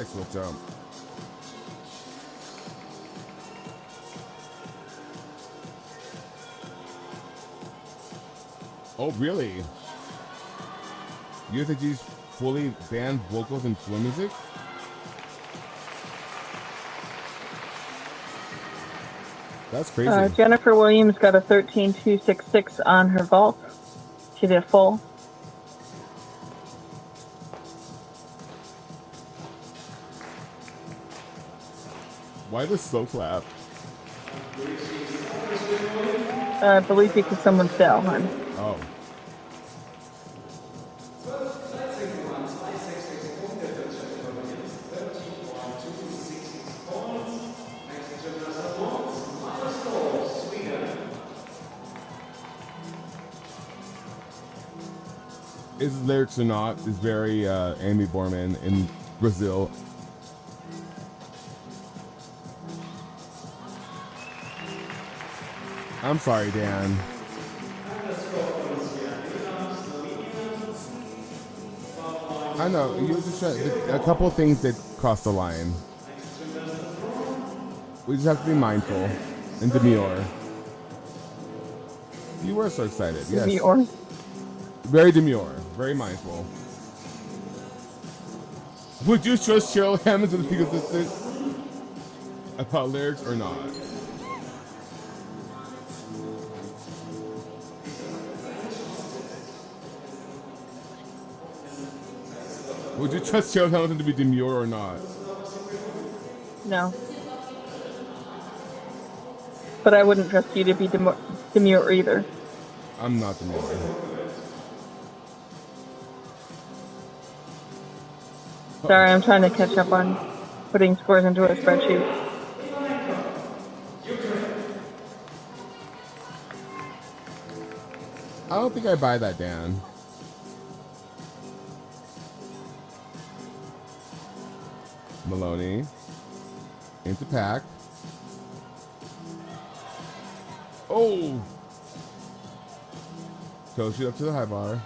Nice little jump. Oh, really? You have to use fully banned vocals in floor music? That's crazy. Jennifer Williams got a 13.266 on her vault. She did a full. Why the slow clap? I believe because someone fell, hon. Oh. His lyrics or not is very Amy Borman in Brazil. I'm sorry, Dan. I know you just a couple of things that cross the line. We just have to be mindful and demure. You were so excited, yes. Demure. Very demure, very mindful. Would you trust Cheryl Hammond as a peak assistant about lyrics or not? Would you trust Cheryl Hamilton to be demure or not? No. But I wouldn't trust you to be demure either. I'm not demure. Sorry, I'm trying to catch up on putting scores into a spreadsheet. I don't think I buy that, Dan. Maloney. Into pack. Oh! Toshi up to the high bar.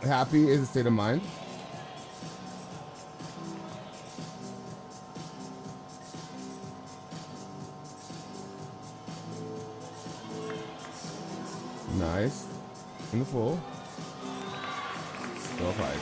Happy is a state of mind. Nice. In the full. Still fight.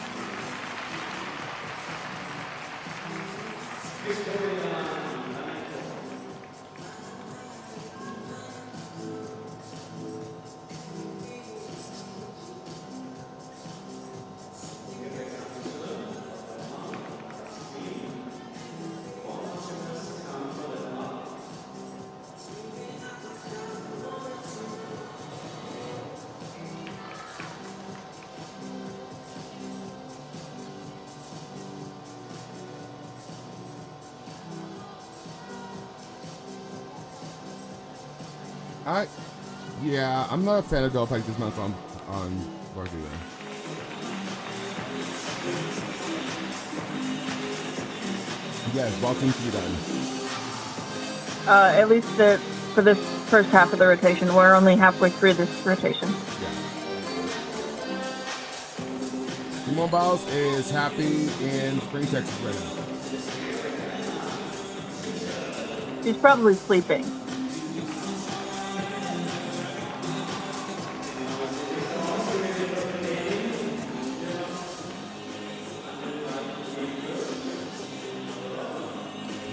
Yeah, I'm not a fan of double pike dismounts on bars either. Yes, vaulting to be done. At least for this first half of the rotation. We're only halfway through this rotation. Yeah. Mobiles is happy in Spring, Texas right now. She's probably sleeping.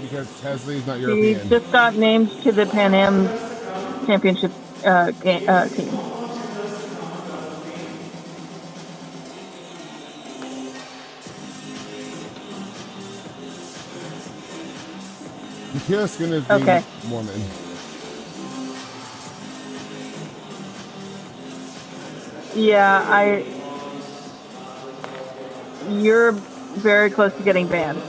Because Hesley's not European. She just got named to the Pan Am Championship team. Kira Skinner is being Okay. Mormon. Yeah, you're very close to getting banned.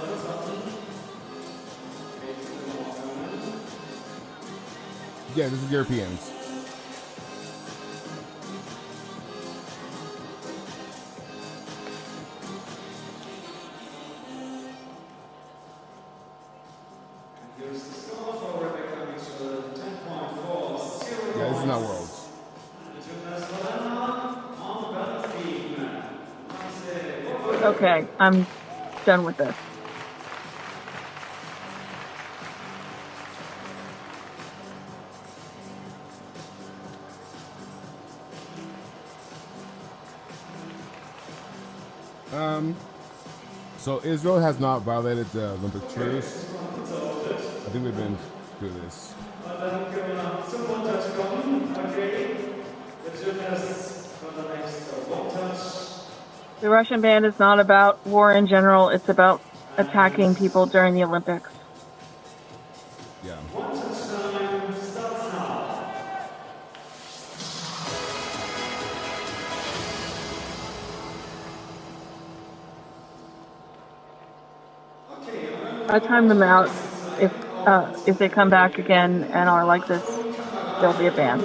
Yeah, this is Europeans. Yeah, this is not Worlds. Okay, I'm done with this. So Israel has not violated the Olympic truce. I think we've been through this. The Russian ban is not about war in general, it's about attacking people during the Olympics. Yeah. I time them out. If they come back again and are like this, there'll be a ban.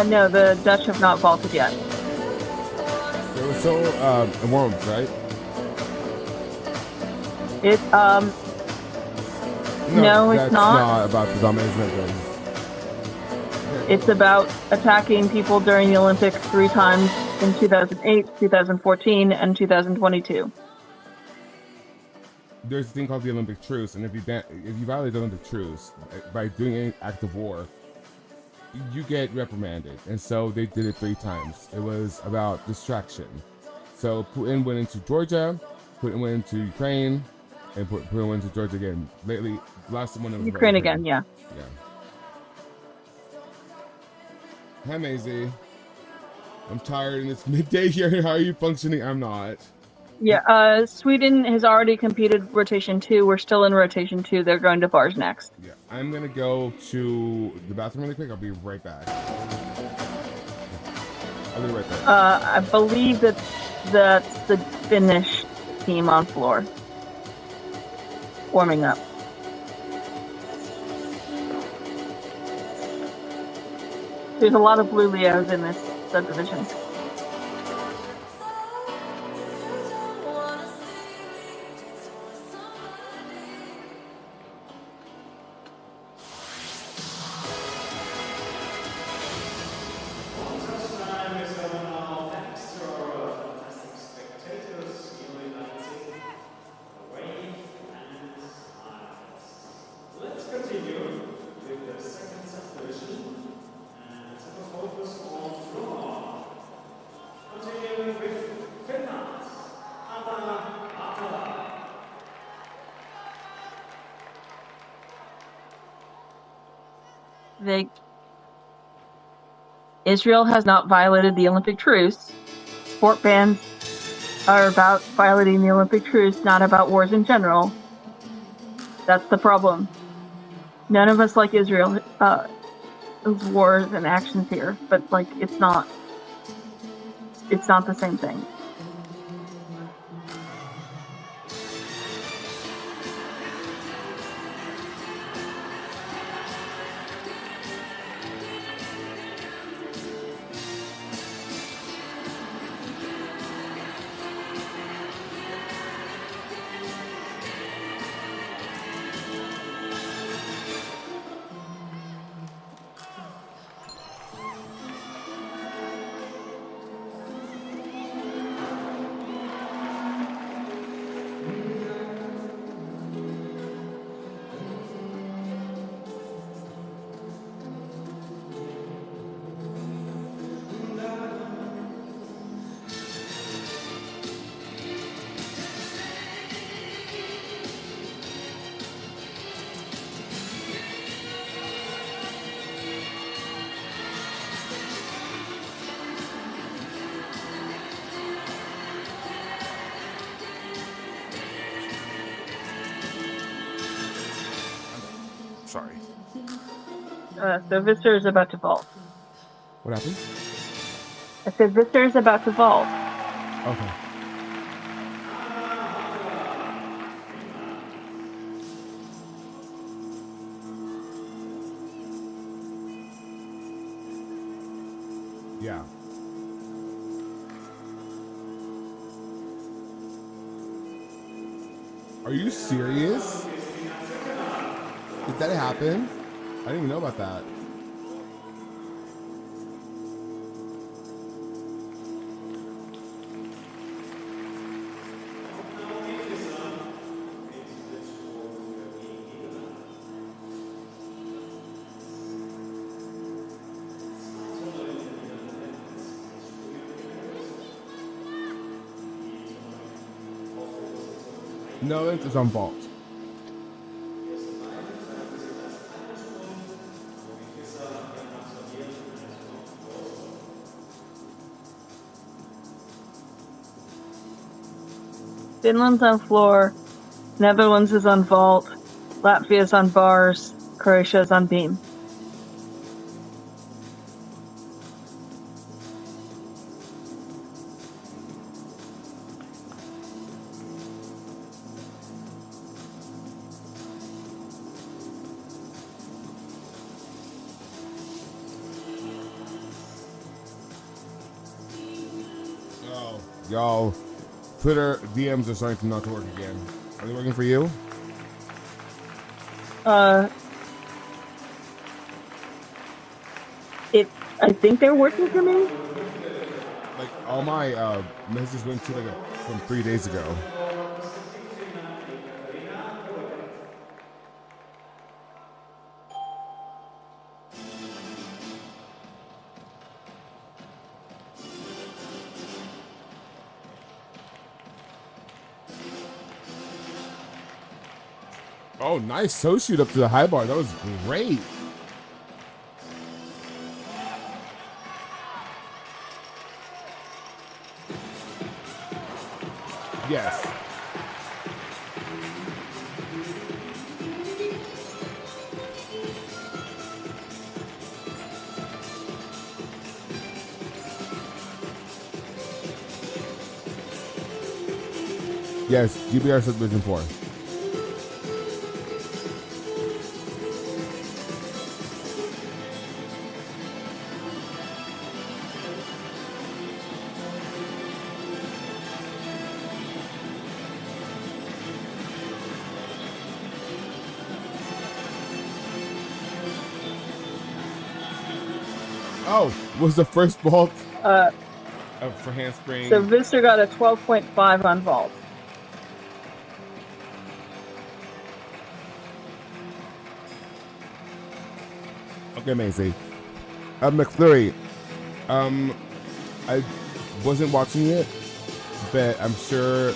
No, the Dutch have not vaulted yet. They were so warms, right? No, it's that's not. about the amazement. It's about attacking people during the Olympics 3 times in 2008, 2014, and 2022. There's a thing called the Olympic truce, and if you violate the Olympic truce by doing any act of war, you get reprimanded. And so they did it 3 times. It was about distraction. So Putin went into Georgia, Putin went into Ukraine, and Putin went into Georgia again. Lately, last one was Ukraine again, yeah. Yeah. Hi, Maisie. I'm tired and it's midday here. How are you functioning? I'm not. Yeah, Sweden has already competed rotation 2. We're still in rotation 2. They're going to bars next. Yeah, I'm gonna go to the bathroom really quick. I'll be right back. I'll be right there. I believe that's the Finnish team on floor. Warming up. There's a lot of blue Leos in this subdivision. Israel has not violated the Olympic truce. Sport bans are about violating the Olympic truce, not about wars in general. That's the problem. None of us like Israel's wars and actions here, but it's not the same thing. Sorry. So Visser is about to vault. What happened? I said Visser is about to vault. Okay. Yeah. Are you serious? Did that happen? I didn't even know about that. No, it's on vault. Finland's on floor. Netherlands is on vault. Latvia's on bars. Croatia's on beam. Oh, y'all. Twitter DMs are starting to not to work again. Are they working for you? I think they're working for me. Like all my messages went to from 3 days ago. Oh, nice toe shoot up to the high bar. That was great. Yes. Yes, GBR Subdivision 4. Oh, was the first vault for handspring? So Visser got a 12.5 on vault. Okay, Maisie. McFlurry. I wasn't watching it, but I'm sure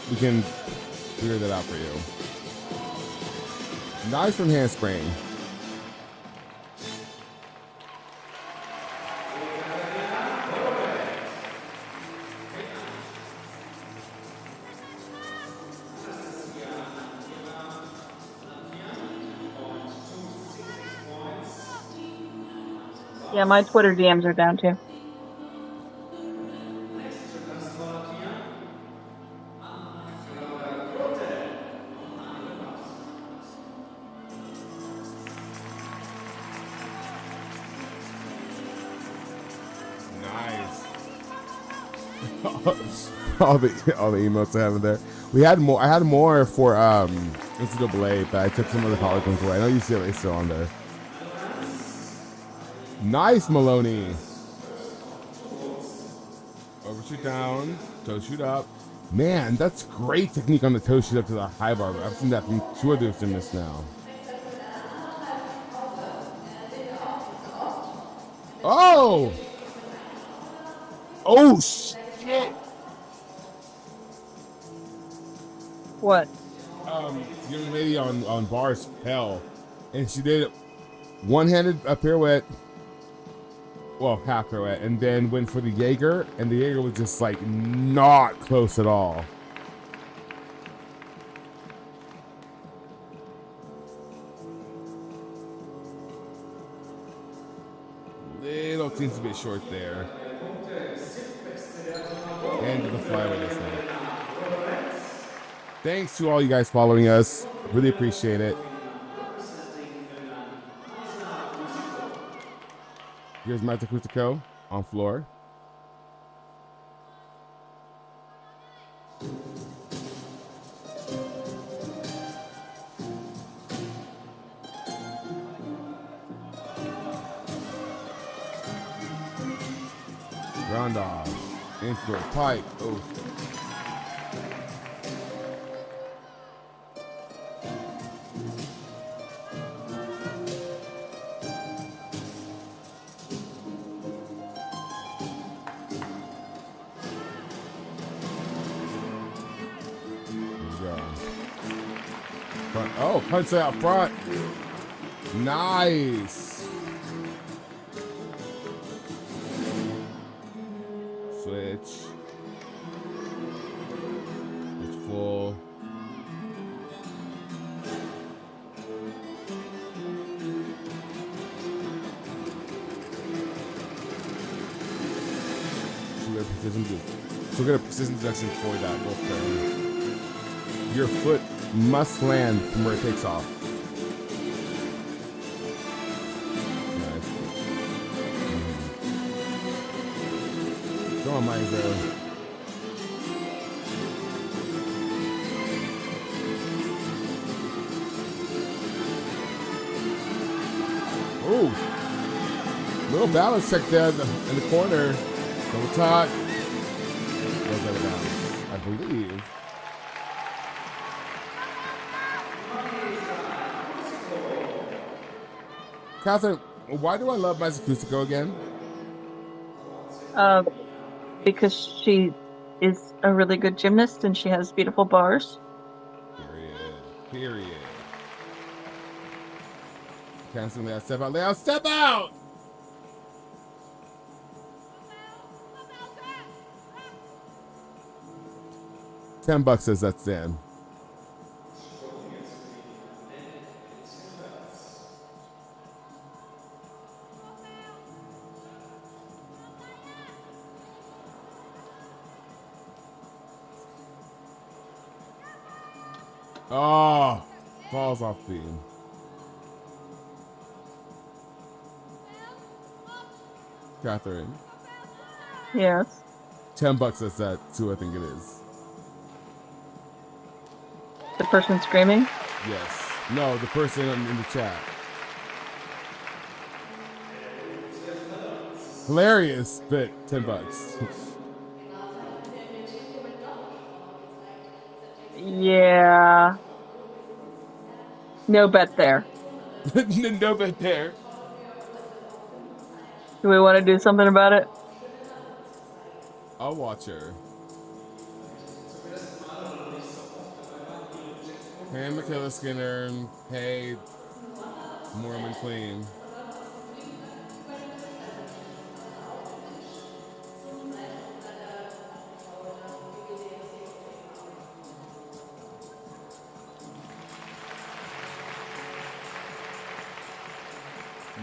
we can figure that out for you. Nice from handspring. Yeah, my Twitter DMs are down too. Nice. all the emotes I have in there. We had more. I had more for NCAA, but I took some of the college ones away. I know UCLA is still on there. Nice, Maloney. Overshoot down, toe shoot up. Man, that's great technique on the toe shoot up to the high bar. I've seen that from two other gymnasts now. Oh! Oh, shit! What? The young lady on bars fell, and she did one-handed pirouette. Well, half pirouette, and then went for the Jaeger, and the Jaeger was just like not close at all. Little seems to be short there. And the flyweight is now. Thanks to all you guys following us. Really appreciate it. Here's Mata Kutiko. on floor. Ground dog. Infield pipe. Oh. Front. Oh, punch out front. Nice. Switch. It's full. So get a precision deduction for that both turn. Your foot must land from where it takes off. Nice. Go on, Mizo. Ooh. Little balance check there in the corner. Double tot. Goes out of bounds, I believe. Catherine, why do I love Mazukusuko again? Because she is a really good gymnast and she has beautiful bars. Period. Canceling that. Step out. Lay step out! $10 says that's in. Oh, falls off beam. Catherine. Yes. $10 is that too, I think it is. The person screaming? Yes. No, the person in the chat. Hilarious, but $10. Yeah. No bet there. No bet there. Do we want to do something about it? I'll watch her. Hey, Michaela Skinner. Hey, Mormon Queen.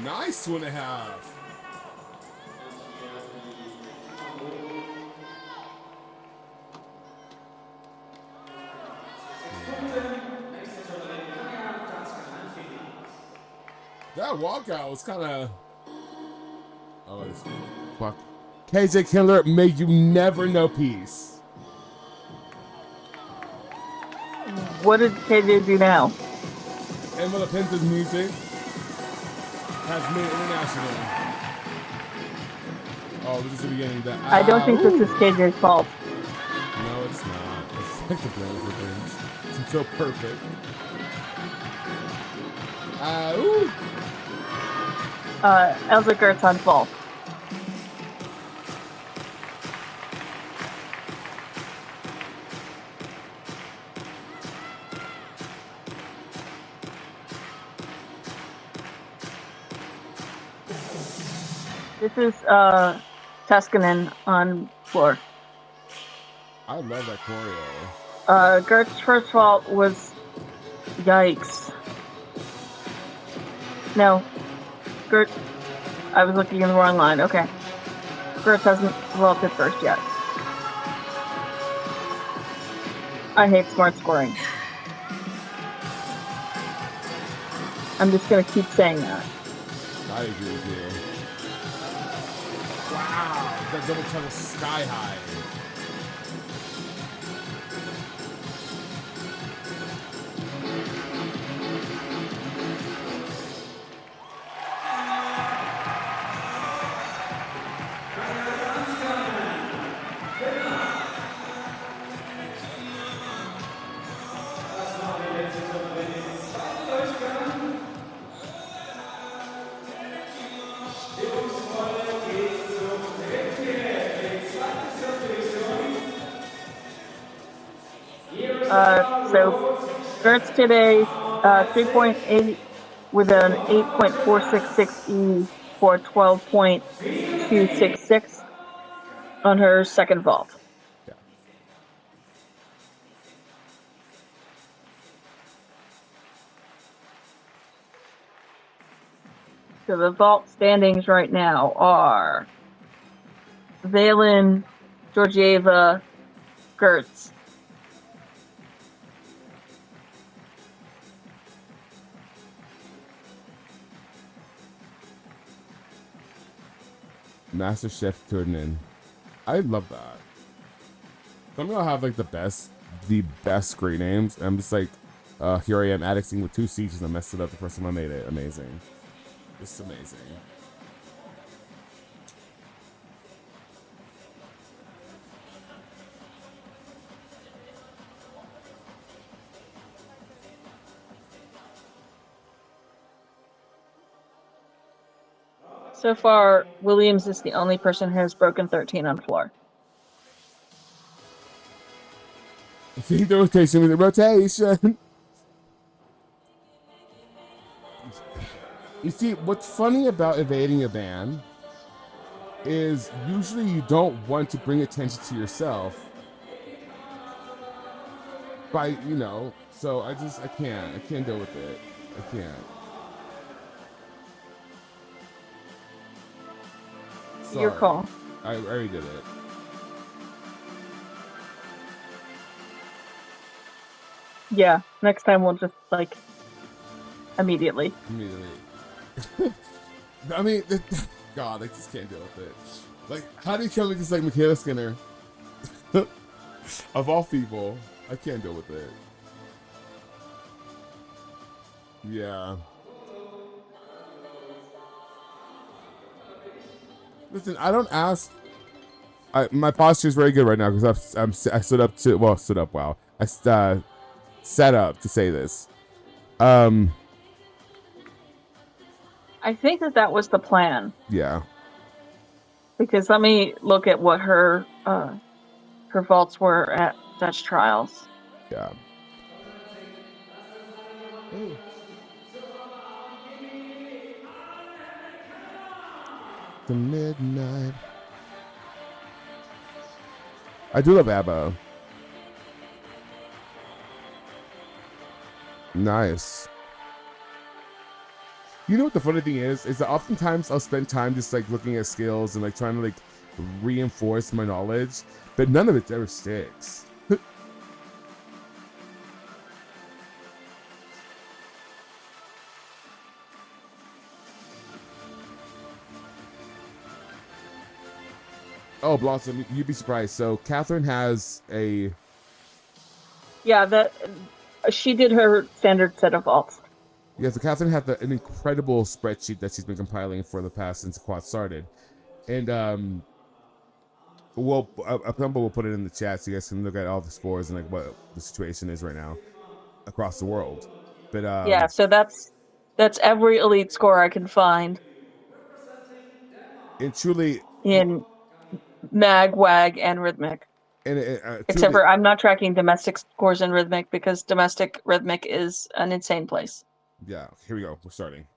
Nice 2.5. That walkout was kind of. Oh, it's fuck. KJ Killer, may you never know peace. What did KJ do now? Emma Pinta's music has made international. Oh, this is the beginning of that. I don't think this is KJ's fault. No, it's not. It's like the blame for things. It's so perfect. Ooh. Elsa Gertzon's fault. This is Tuscanen on floor. I love that choreo. Gert's first fault was yikes. No. Gert, I was looking in the wrong line. Okay. Gert hasn't vaulted first yet. I hate smart scoring. I'm just gonna keep saying that. I agree with you. Wow, that double tunnel sky high. So Gertz today, 3.8 with an 8.466 for 12.266 on her second vault. Yeah. So the vault standings right now are Valen, Georgieva, Gertz. Master Chef Tournan. I love that. Some of y'all have like the best great names. I'm just like, here I am adding with 2 C's and I messed it up the first time I made it. Amazing. It's amazing. So far, Williams is the only person who has broken 13 on floor. See the rotation with the rotation. You see, what's funny about evading a ban is usually you don't want to bring attention to yourself by, so I can't deal with it. I can't. Sorry. Your call. I already did it. Yeah, next time we'll just, immediately. I mean, God, I just can't deal with it. Like, how do you kill me just like Michaela Skinner? Of all people, I can't deal with it. Yeah. Listen, I don't ask. My posture is very good right now because I stood up to. Well, stood up. Wow. I set up to say this. I think that was the plan. Yeah. Because let me look at what her vaults were at Dutch trials. Yeah. Ooh. The midnight. I do love ABBA. Nice. You know what the funny thing is that oftentimes I'll spend time just like looking at skills and like trying to like reinforce my knowledge, but none of it ever sticks. Oh, Blossom, you'd be surprised. So Catherine has a... Yeah, she did her standard set of vaults. Yeah, so Catherine had an incredible spreadsheet that she's been compiling for the past since Quad started. And we'll put it in the chat so you guys can look at all the scores and like what the situation is right now across the world. But yeah, so that's every elite score I can find. And truly in mag, wag, and rhythmic. And except for I'm not tracking domestic scores in rhythmic because domestic rhythmic is an insane place. Yeah, here we go. We're starting.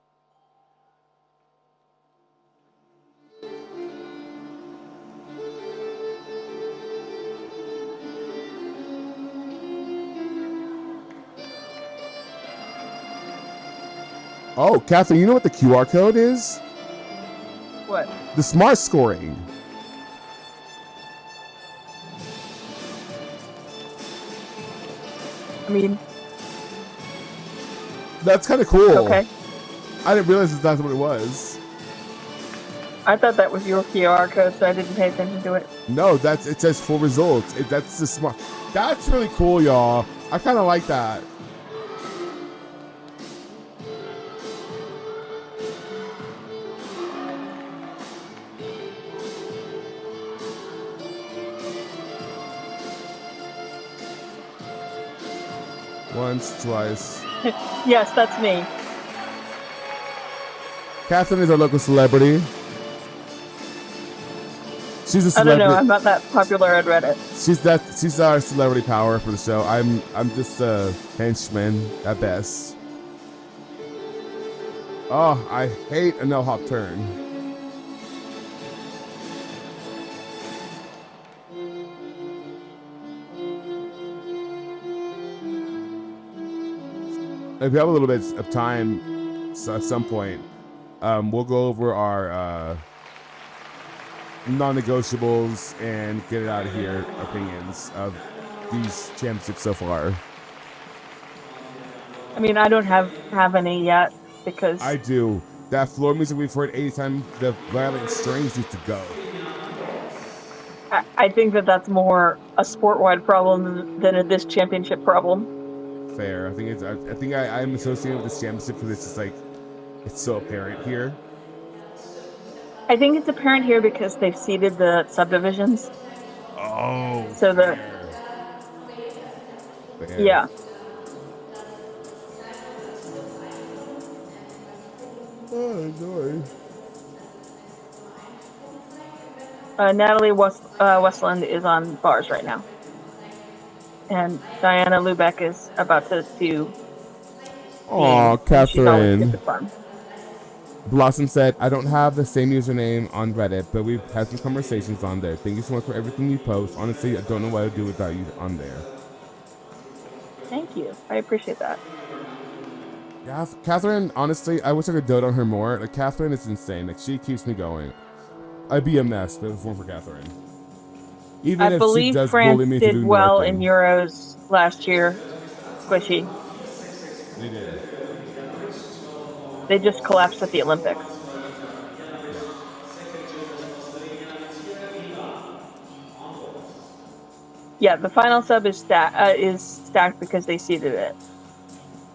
Oh, Catherine, you know what the QR code is? What? The smart scoring. I mean, that's kind of cool. Okay. I didn't realize that's what it was. I thought that was your QR code, so I didn't pay attention to it. No, it says full results. That's the smart. That's really cool, y'all. I kind of like that. Once, twice. Yes, that's me. Catherine is our local celebrity. She's a I celebrity. don't know. I'm not that popular on Reddit. She's our celebrity power for the show. I'm just a henchman at best. Oh, I hate a no hop turn. If we have a little bit of time, so at some point, we'll go over our non-negotiables and get it out of here. Opinions of these championships so far. I mean, I don't have any yet because I do. That floor music we've heard 80 times, the violent strings need to go. I think that's more a sport-wide problem than this championship problem. Fair. I think I'm associated with this championship because it's just like it's so apparent here. I think it's apparent here because they've seeded the subdivisions. Oh. So fair. Yeah. Oh, sorry. Natalie Westland is on bars right now. And Diana Lubeck is about to do. Aw, Catherine. She's fun. Blossom said, I don't have the same username on Reddit, but we've had some conversations on there. Thank you so much for everything you post. Honestly, I don't know what I'd do without you on there. Thank you. I appreciate that. Yeah, Catherine, honestly, I wish I could dote on her more. Like, Catherine is insane. Like, she keeps me going. I'd be a mess if it wasn't for Catherine. Even I if believe she does France bully me did to doing well the right in thing. Euros last year. Squishy. They did. They just collapsed at the Olympics. Yeah, the final sub is stacked because they seeded it.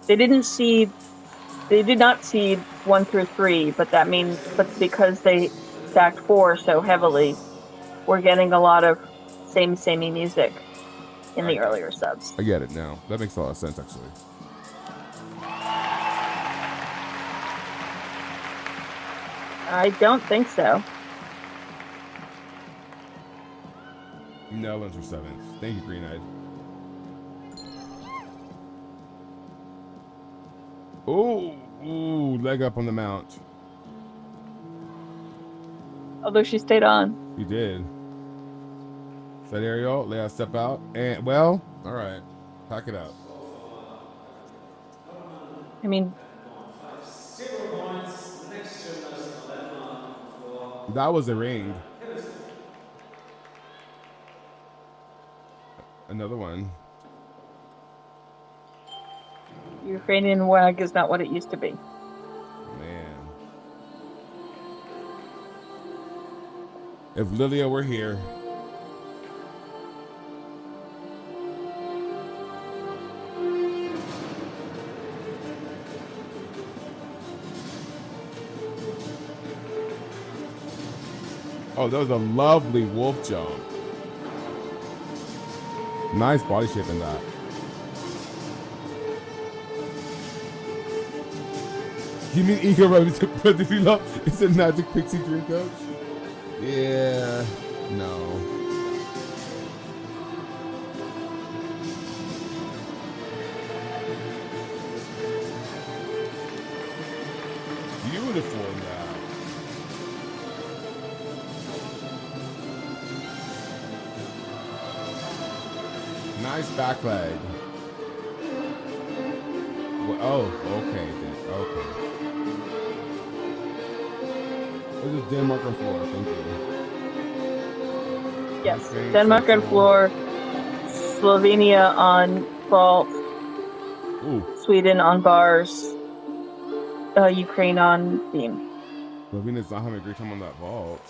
They did not seed 1 through 3, but because they stacked 4 so heavily, we're getting a lot of samey music in the earlier subs. I get it now. That makes a lot of sense, actually. I don't think so. No one's for 7th. Thank you, Green Eyed. Ooh, leg up on the mount. Although she stayed on. You did. Set aerial, lay out, step out, and well, all right, pack it up. I mean, that was a ring. Another one. Ukrainian WAG is not what it used to be. Man. If Lilia were here. Oh, that was a lovely wolf jump. Nice body shape in that. You mean Ego Rodifilo is a magic pixie dream coach? Yeah, no. Beautiful in that. Nice back leg. Oh, okay, then. Okay. This is Denmark on floor. Thank you. Yes, Denmark on floor, Slovenia on vault, Sweden on bars, Ukraine on beam. Lavina's not having a great time on that vault.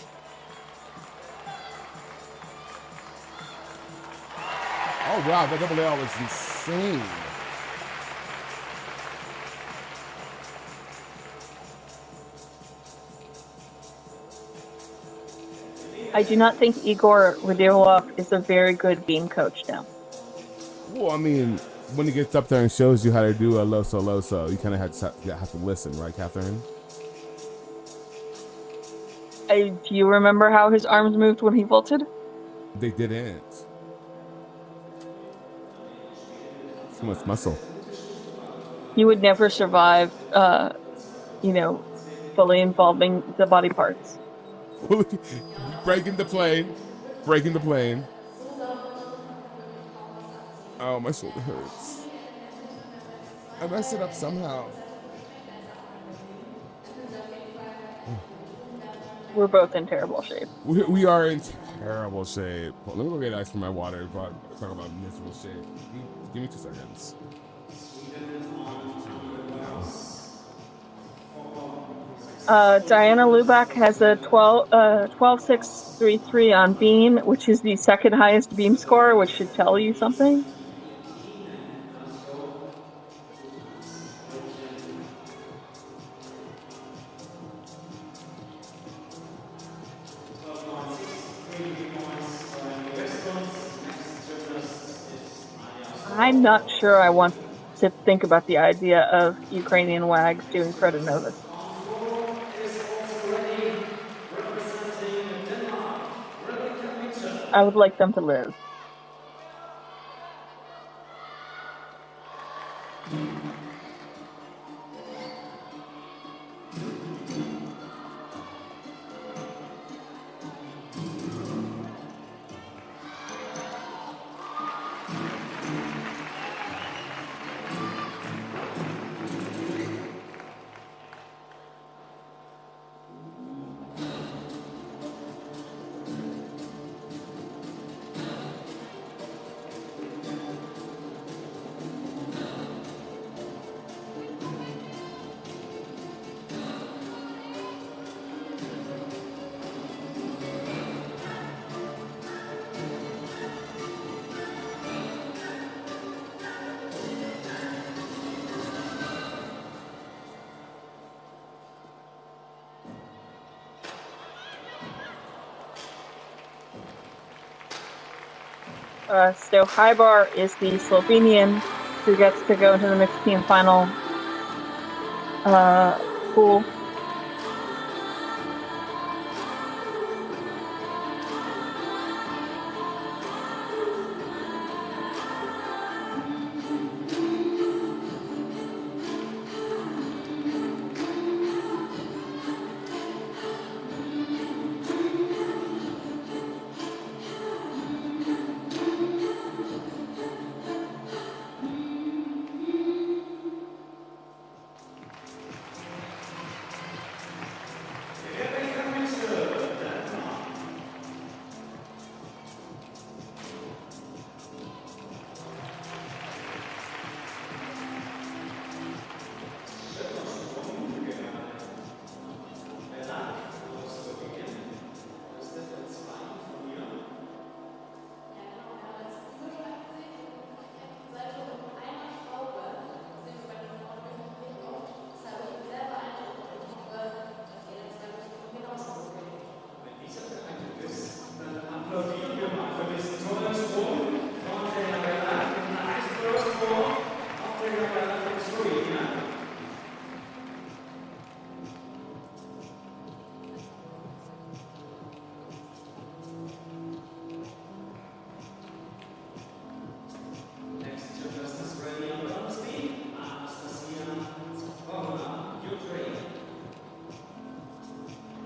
Oh wow, that double L was insane. I do not think Igor Radilov is a very good beam coach now. Well, I mean, when he gets up there and shows you how to do a loso, you kind of have to listen, right, Catherine? Do you remember how his arms moved when he vaulted? They didn't. Too much muscle. He would never survive, fully involving the body parts. Breaking the plane. Breaking the plane. Oh, my shoulder hurts. I messed it up somehow. We're both in terrible shape. We are in terrible shape. Let me go get ice for my water. Talk about miserable shape. Give me 2 seconds. Diana Luback has a 12.633 on beam, which is the second highest beam score, which should tell you something. I'm not sure I want to think about the idea of Ukrainian wags doing Fred and Novus. I would like them to live. So Hybar is the Slovenian who gets to go into the mixed team final pool.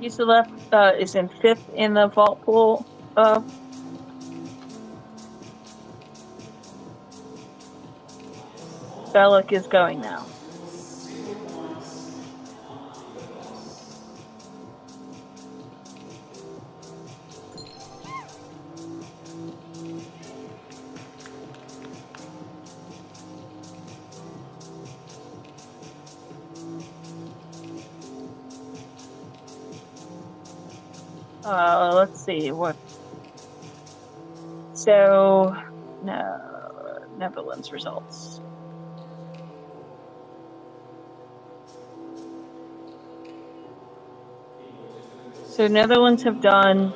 Gisela is in 5th in the vault pool. Bellick is going now. Let's see what. So, no, Netherlands results. So Netherlands have done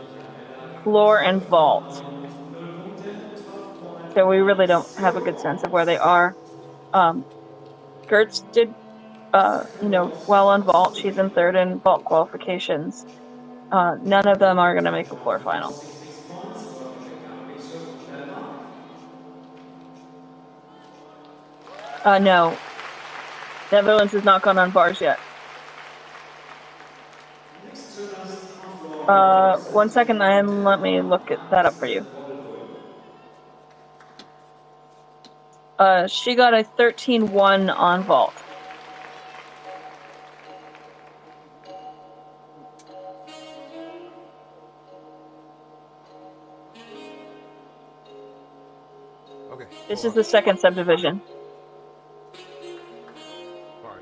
floor and vault. So we really don't have a good sense of where they are. Gertz did, well on vault. She's in third in vault qualifications. None of them are going to make a floor final. No. Netherlands has not gone on bars yet. 1 second, and let me look that up for you. She got a 13-1 on vault. Okay. This is the second subdivision. All right.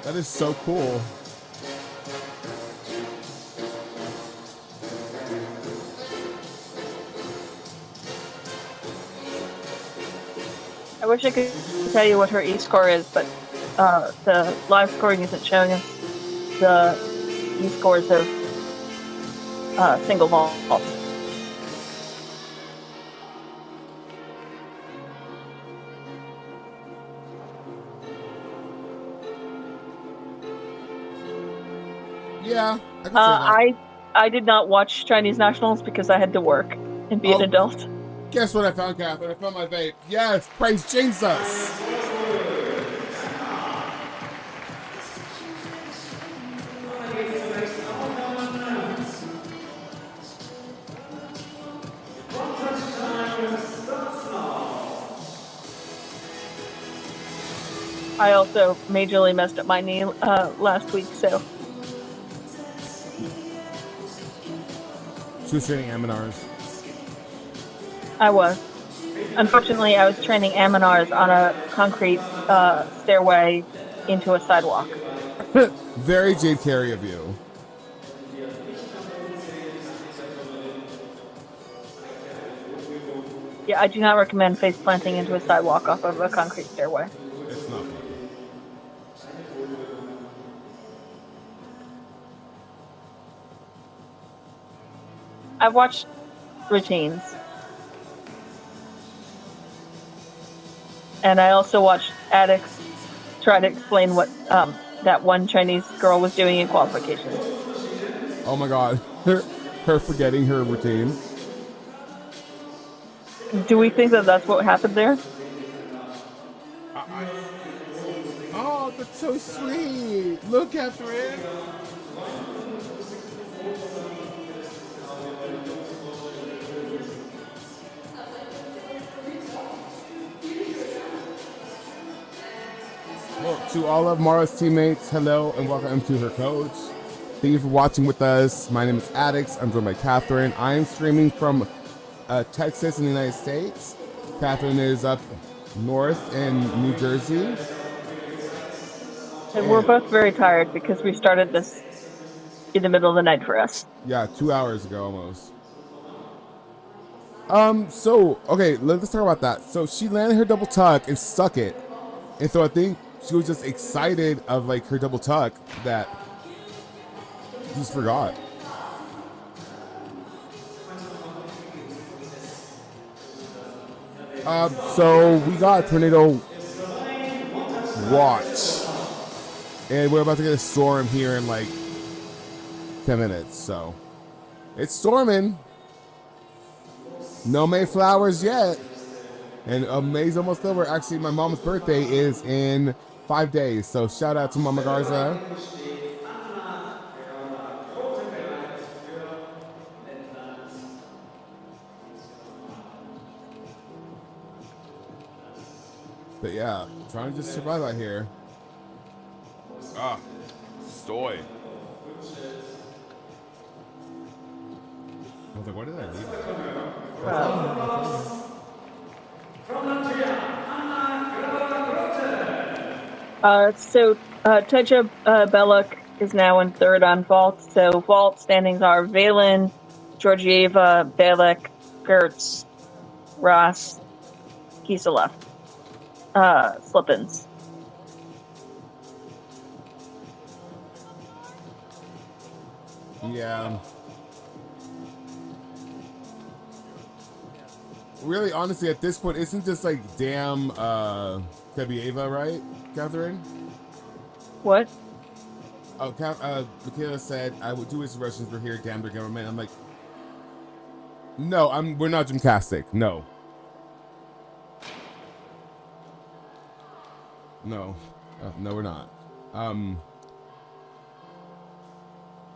That is so cool. I wish I could tell you what her E-score is, but the live scoring isn't showing us the E-scores of single vault. Yeah, I can say that. I did not watch Chinese nationals because I had to work and be an adult. Guess what I found, Catherine? I found my vape. Yes, praise Jesus. I also majorly messed up my knee last week, so. She was training Aminars. I was. Unfortunately, I was training Aminars on a concrete stairway into a sidewalk. Very Jade Carey of you. Yeah, I do not recommend face planting into a sidewalk off of a concrete stairway. It's not fun. I've watched routines. And I also watched addicts try to explain what that one Chinese girl was doing in qualifications. Oh my god. Her forgetting her routine. Do we think that that's what happened there? Oh, that's so sweet. Look, Catherine. Well, to all of Mara's teammates, hello and welcome to her coach. Thank you for watching with us. My name is Addix. I'm joined by Catherine. I am streaming from Texas in the United States. Catherine is up north in New Jersey. And we're both very tired because we started this in the middle of the night for us. Yeah, 2 hours ago almost. Okay, let's talk about that. So she landed her double tuck and stuck it. And so I think she was just excited of like her double tuck that she just forgot. So we got a tornado watch. And we're about to get a storm here in like 10 minutes, so it's storming. No May flowers yet. And May's almost over. Actually, my mom's birthday is in 5 days, so shout out to Mama Garza. But yeah, trying to just survive out here. Ah, Stoy. I was like, why did I leave that? So Teja Belloc is now in third on vault. So vault standings are Valen, Georgieva, Belloc, Gertz, Ross, Kiselev, Slippins. Yeah. Really, honestly, at this point, isn't this like damn Kabieva, right, Catherine? What? Oh, Michaela said, I would do his Russians were here, damn their government. I'm like, no, we're not Dreamcastic. No. No. No, we're not.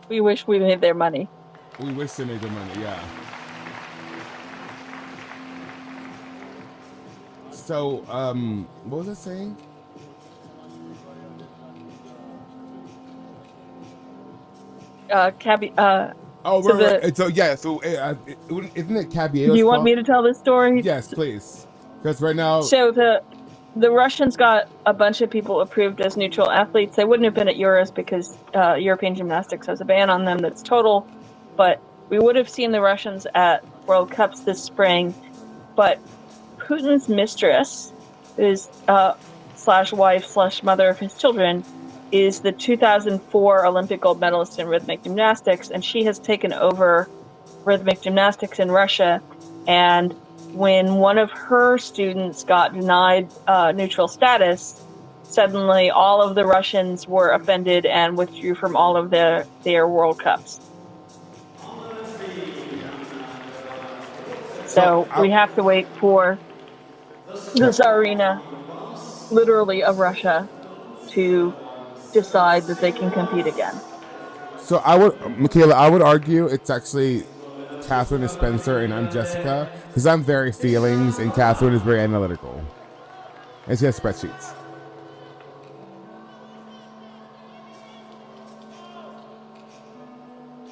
We wish we made their money. We wish they made their money, yeah. So, what was I saying? Oh, so right. So yeah, so isn't it Caballero? Do you want me to tell this story? Yes, please. Because right now, so the Russians got a bunch of people approved as neutral athletes. They wouldn't have been at Euros because European Gymnastics has a ban on them that's total. But we would have seen the Russians at World Cups this spring. But Putin's mistress, who's slash wife slash mother of his children, is the 2004 Olympic gold medalist in rhythmic gymnastics, and she has taken over rhythmic gymnastics in Russia. And when one of her students got denied neutral status, suddenly all of the Russians were offended and withdrew from all of their World Cups. So we have to wait for the Tsarina, literally of Russia, to decide that they can compete again. So Michaela, I would argue it's actually Catherine is Spencer and I'm Jessica, because I'm very feelings and Catherine is very analytical. And she has spreadsheets.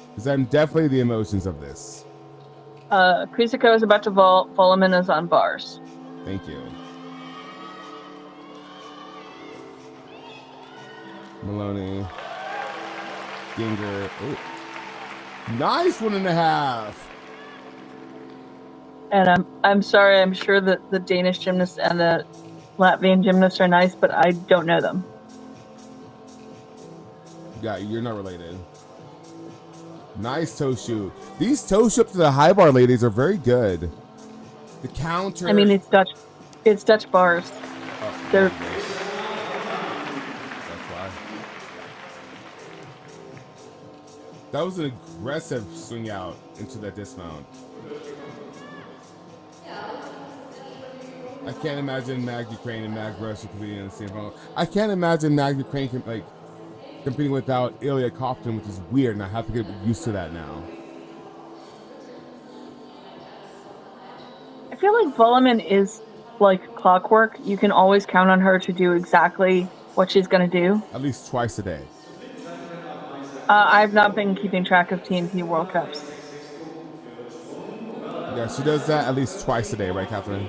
Because I'm definitely the emotions of this. Kusiko is about to vault. Volleman is on bars. Thank you. Maloney. Ginger. Ooh. Nice 1.5. And I'm sorry, I'm sure that the Danish gymnasts and the Latvian gymnasts are nice, but I don't know them. Yeah, you're not related. Nice toe shoot. These toe shoots to the high bar ladies are very good. The counter. I mean, it's Dutch bars. Oh, They're. That's why. That was an aggressive swing out into that dismount. I can't imagine Mag Ukraine and Mag Russia competing in the same final. I can't imagine Mag Ukraine competing without Ilya Kopton, which is weird, and I have to get used to that now. I feel like Volleman is like clockwork. You can always count on her to do exactly what she's going to do. At least twice a day. I've not been keeping track of TNT World Cups. Yeah, she does that at least twice a day, right, Catherine?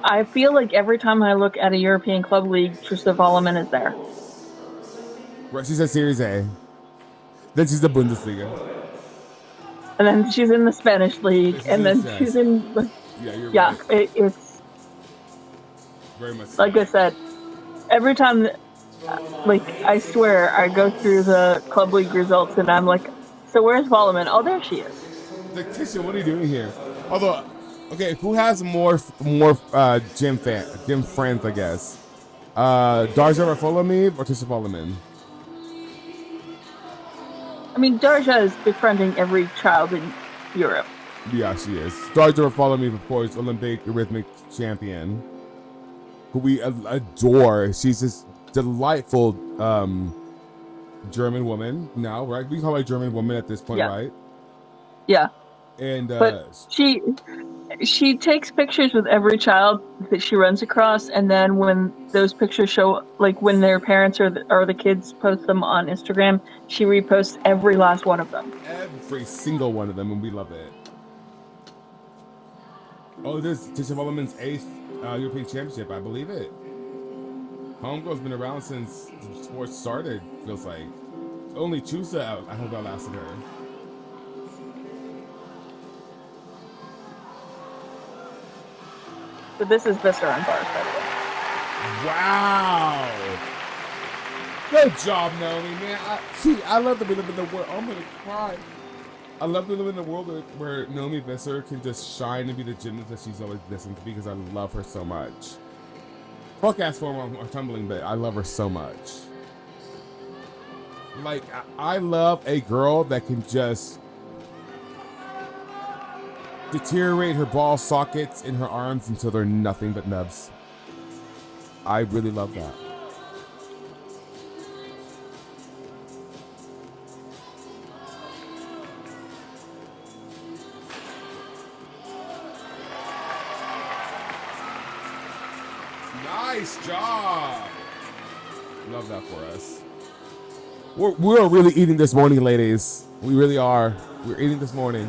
I feel like every time I look at a European club league, Trista Volleman is there. Right, she's at Series A. Then she's the Bundesliga. And then she's in the Spanish league, and then she's in. Yeah, you're right. It's very much like I said. Every time, I swear, I go through the club league results, and I'm like, "So where's Volleman? Oh, there she is." Like, Tisha, what are you doing here? Although, okay, who has more gym friends? I guess. Darja Rafolomiev or Tisha Volleman? I mean, Darja is befriending every child in Europe. Yeah, she is. Darja Rafolomiev, of course, Olympic rhythmic champion, who we adore. She's this delightful German woman now, right? We call her a German woman at this point, right? Yeah. And but She takes pictures with every child that she runs across, and then when those pictures show, like when their parents or the kids post them on Instagram, she reposts every last one of them. Every single one of them, and we love it. Oh, this is Women's 8th European Championship, I believe it. Homegirl's been around since the sport started, feels like. Only Chusa I hope outlasted her. So this is Visser on bars, by the way. Wow! Good job, Naomi, man. I love that we live in the world. I'm gonna cry. I love that we live in a world where Naomi Visser can just shine and be the gymnast that she's always destined to be, because I love her so much. Fuck ass form or tumbling, but I love her so much. Like, I love a girl that can just deteriorate her ball sockets in her arms until they're nothing but nubs. I really love that. Nice job. Love that for us. We're really eating this morning, ladies. We really are. We're eating this morning.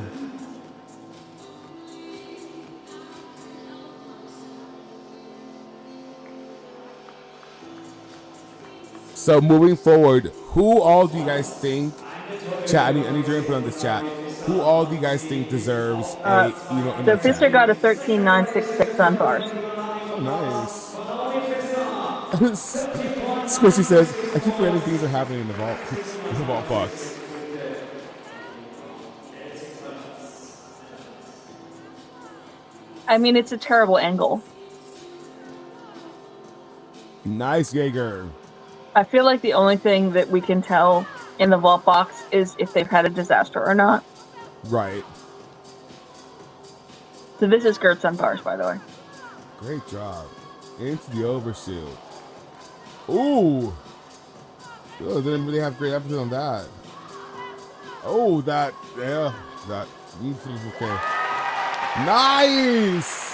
So moving forward, who all do you guys think, chat, I need your input on this, chat. Who all do you guys think deserves a, So Visser got a 13.966 on bars. Oh, nice. Squishy says, I keep forgetting things are happening in the vault box. I mean, it's a terrible angle. Nice, Jaeger. I feel like the only thing that we can tell in the vault box is if they've had a disaster or not. Right. So this is Gertz on bars, by the way. Great job. Into the overshoot. Ooh. Oh, didn't really have great emphasis on that. Oh, that. Okay. Nice.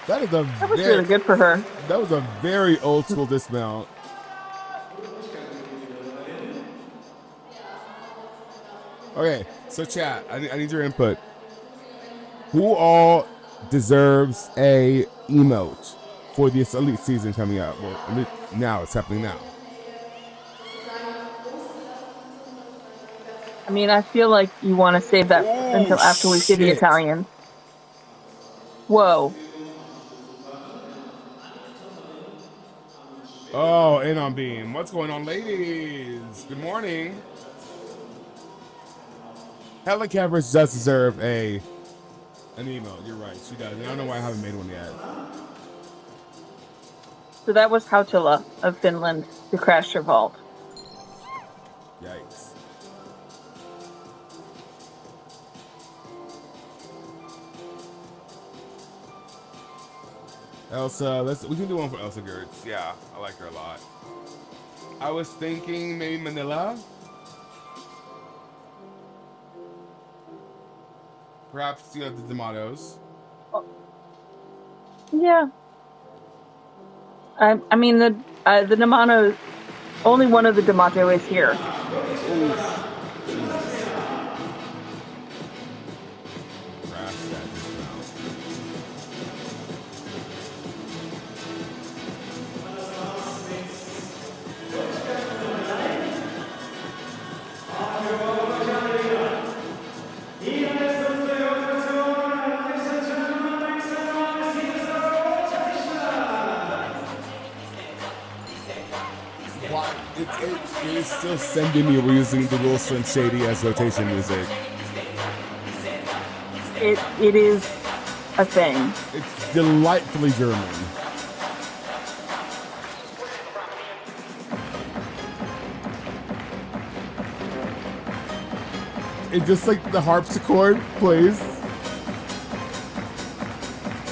That was really good for her. That was a very old school dismount. Okay, so chat, I need your input. Who all deserves a emote for this elite season coming up? Well, now it's happening now. I mean, I feel like you want to save that until after we see the Italians. Whoa. Oh, in on beam. What's going on, ladies? Good morning. Helen Cavers does deserve an emote. You're right, she does. And I don't know why I haven't made one yet. So that was Hautila of Finland who crashed her vault. Yikes. Elsa, we can do one for Elsa Gertz. Yeah, I like her a lot. I was thinking maybe Manila. Perhaps the D'Amatos. Yeah. I mean, the D'Amato, only one of the D'Amato is here. Oof. It is still sending me. We're using the rules from Shady as rotation music. It is a thing. It's delightfully German. It's just like the harpsichord plays.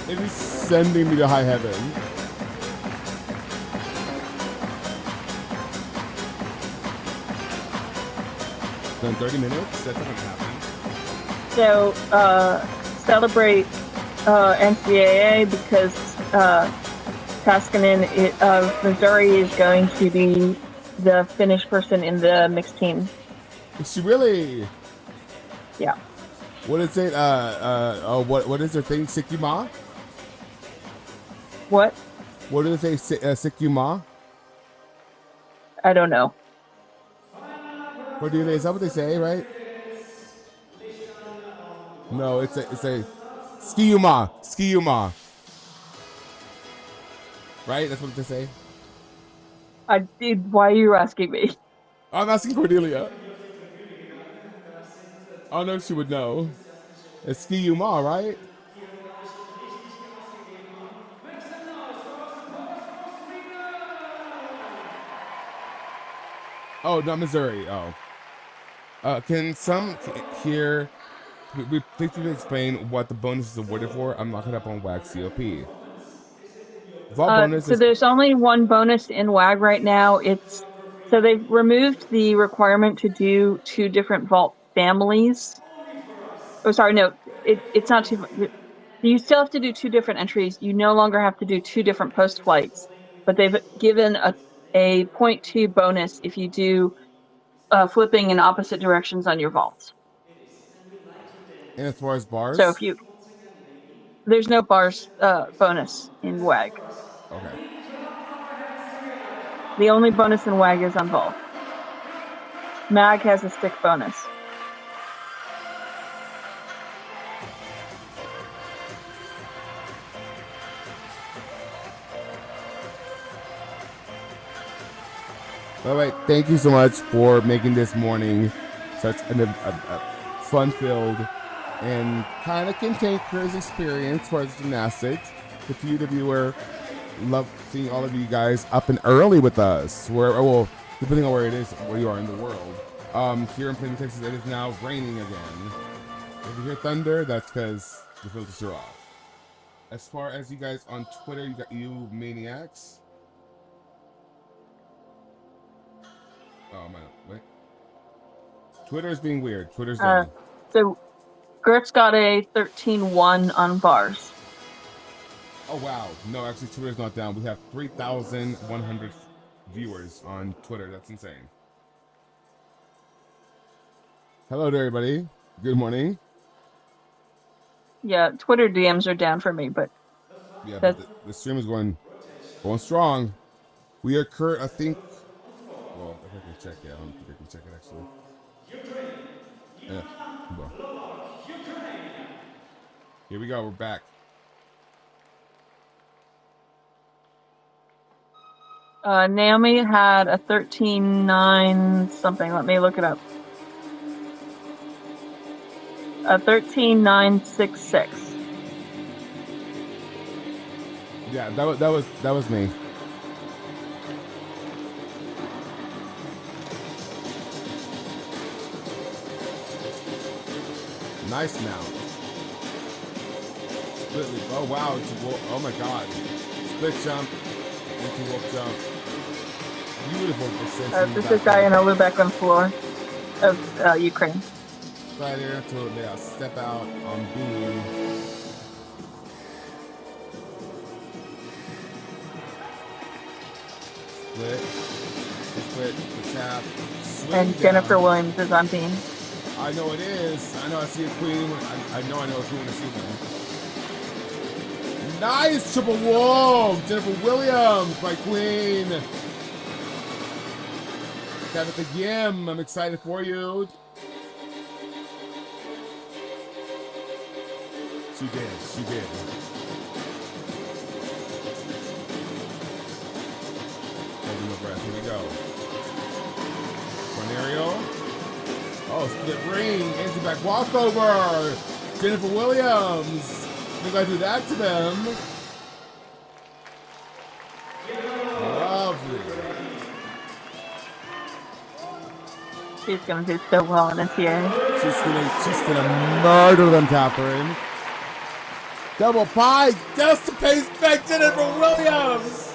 It is sending me to high heaven. In 30 minutes? That's not gonna happen. So celebrate NCAA because Taskanen of Missouri is going to be the Finnish person in the mixed team. Is she really? Yeah. What is it? What is her thing? Sikima? What? What do they say? Sikima? I don't know. What do they? Is that what they say? Right? No, it's a Skiyuma. Right? That's what they say. I did. Why are you asking me? I'm asking Cordelia. I know she would know. It's Skiyuma, right? Oh, not Missouri. Oh. Can some here please explain what the bonus is awarded for? I'm looking up on WAG COP. Vault bonus So is there's only one bonus in WAG right now. So they've removed the requirement to do 2 different vault families. Oh, sorry, no, it's not two. You still have to do 2 different entries. You no longer have to do 2 different post flights, but they've given a 0.2 bonus if you do flipping in opposite directions on your vaults. and as far as So bars. there's no bars bonus in WAG. Okay. The only bonus in WAG is on vault. MAG has a stick bonus. All right, thank you so much for making this morning such a fun-filled and kind of cantankerous experience for us gymnastics. To you, the viewer, love seeing all of you guys up and early with us. Well, depending on where it is, where you are in the world. Here in Plainview, Texas, it is now raining again. If you hear thunder, that's because the filters are off. As far as you guys on Twitter, you got you maniacs. Oh man, wait. Twitter is being weird. Twitter's down. So Gertz got a 13-1 on bars. Oh wow, no, actually Twitter's not down. We have 3,100 viewers on Twitter. That's insane. Hello to everybody. Good morning. Yeah, Twitter DMs are down for me, but yeah, but the stream is going strong. We are I think. Well, if I can check it, I don't think I can check it actually. Well. Here we go. We're back. Naomi had a 13-9 something. Let me look it up. A 13-966. Yeah, that was me. Nice mount. Split leap. Oh wow! Oh my god! Split jump into wolf jump. Beautiful precision. This is Diana Lubeck on floor of Ukraine. Slider to step out on beam. Split, the tap. And Jennifer Williams is on beam. I know it is. I know I see a queen. I know a queen when I see one. Nice triple wolf. Jennifer Williams, my queen. Tabitha Gim, I'm excited for you. She did. Holding my breath. Here we go. Cornerio. Oh, split ring. Anti-back walkover. Jennifer Williams. You gotta do that to them. Lovely. She's gonna do so well in NCAA. She's gonna murder them, Catherine. Double pie, just to pace back Jennifer Williams.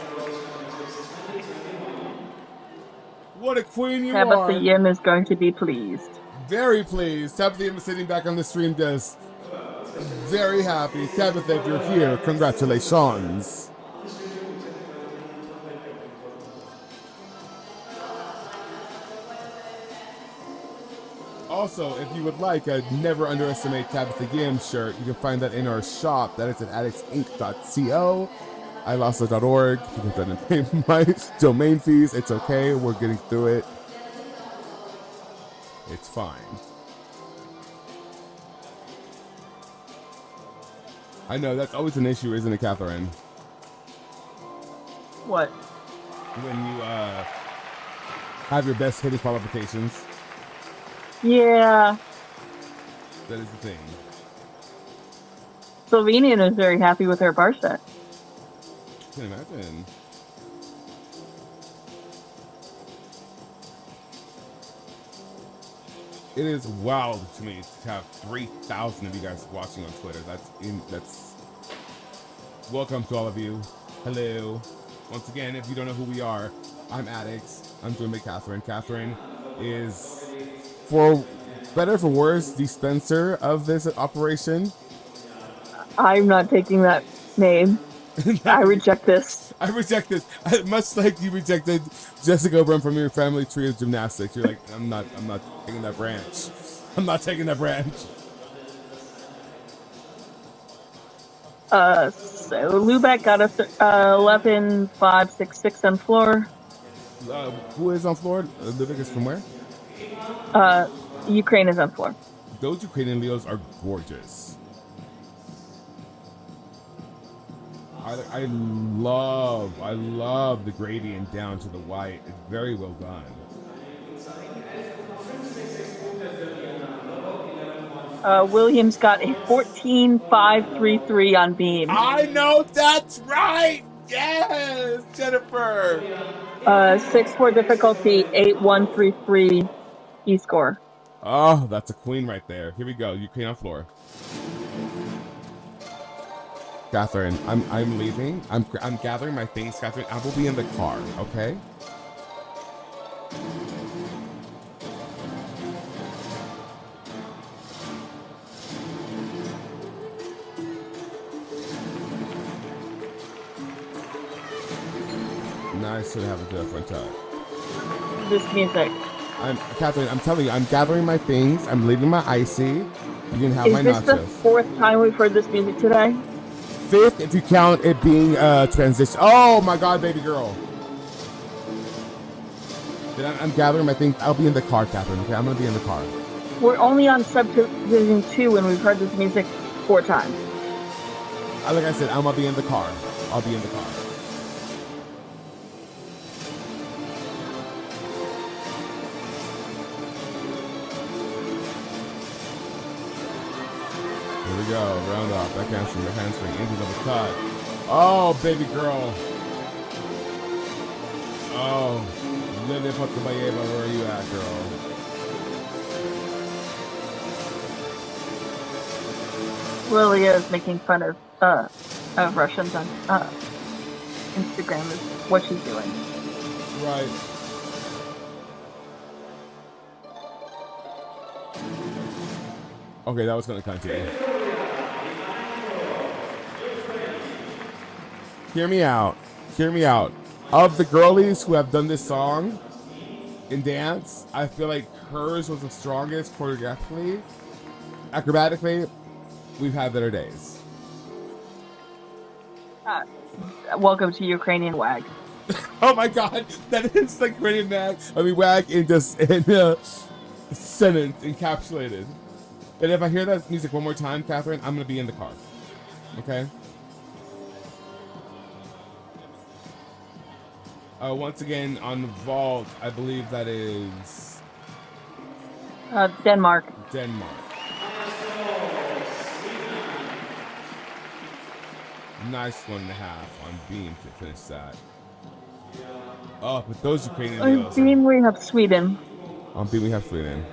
What a queen you are. Tabitha Yim is going to be pleased. Very pleased. Tabitha is sitting back on the stream desk. Very happy. Tabitha, if you're here, congratulations. Also, if you would like a Never Underestimate Tabitha Gibbs shirt, you can find that in our shop. That is at addictsinc.co, ilosto.org. You can pay my domain fees. It's okay. We're getting through it. It's fine. I know, that's always an issue, isn't it, Catherine? What? When you have your best hitting qualifications. Yeah. That is the thing. Slovenian is very happy with her bar set. I can imagine. It is wild to me to have 3,000 of you guys watching on Twitter. That's welcome to all of you. Hello. Once again, if you don't know who we are, I'm Addicts. I'm joined by Catherine. Catherine is, for better or for worse, dispenser of this operation. I'm not taking that name. I reject this. I reject this. Much like you rejected Jessica Oberon from your family tree of gymnastics. You're like, I'm not taking that branch. I'm not taking that branch. So Lubeck got us 11,566 on floor. Who is on floor? Lubeck is from where? Ukraine is on floor. Those Ukrainian Leos are gorgeous. I love the gradient down to the white. It's very well done. Williams got a 14,533 on beam. I know that's right. Yes, Jennifer. 6-4 difficulty, 8,133 E-score. Oh, that's a queen right there. Here we go. Ukraine on floor. Catherine, I'm leaving. I'm gathering my things, Catherine. I will be in the car, okay? Nice to have a different time. This music. Catherine, I'm telling you, I'm gathering my things. I'm leaving my icy. You can have my nachos. Is this the fourth time we've heard this music today? Fifth, if you count it being transition. Oh my God, baby girl. Then I'm gathering my things. I'll be in the car, Catherine. Okay, I'm gonna be in the car. We're only on subdivision 2 and we've heard this music 4 times. Like I said, I'm gonna be in the car. I'll be in the car. Here we go. Round off. Back handspring, into double cut. Oh, baby girl. Oh, Lily Potkabayeva, where are you at, girl? Lilia is making fun of Russians on Instagram is what she's doing. Right. Okay, that was gonna continue. Hear me out. Hear me out. Of the girlies who have done this song in dance, I feel like hers was the strongest choreographically. Acrobatically, we've had better days. Welcome to Ukrainian WAG. Oh my God, that is like Ukrainian WAG. I mean, WAG in just in a sentence encapsulated. But if I hear that music one more time, Catherine, I'm gonna be in the car. Okay. Once again, on vault, I believe that is Denmark. Denmark. Nice 1.5 on beam to finish that. Oh, but those Ukrainian On Leos. beam we have Sweden. On beam we have Sweden.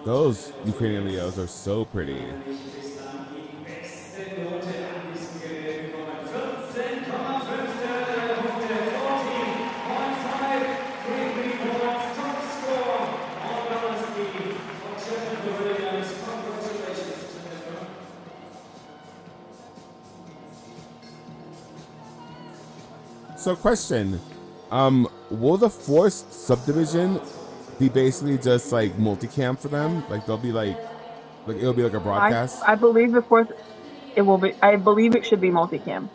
Those Ukrainian Leos are so pretty. So, question: will the fourth subdivision be basically just like multicam for them? Like they'll be like it'll be like a broadcast. I believe the fourth it will be. I believe it should be multicam.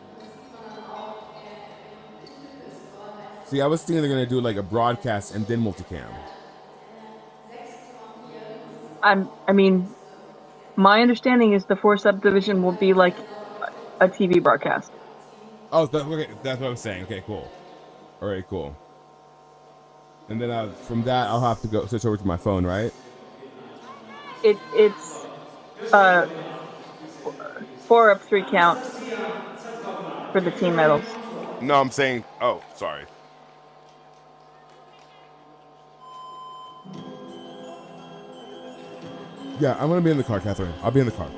See, I was thinking they're gonna do like a broadcast and then multicam. I mean, my understanding is the fourth subdivision will be like a TV broadcast. Oh, okay, that's what I was saying. Okay, cool. All right, cool. And then from that, I'll have to go switch over to my phone, right? It's 4 up 3 count for the team medals. No, I'm saying. Oh, sorry. Yeah, I'm gonna be in the car, Catherine. I'll be in the car.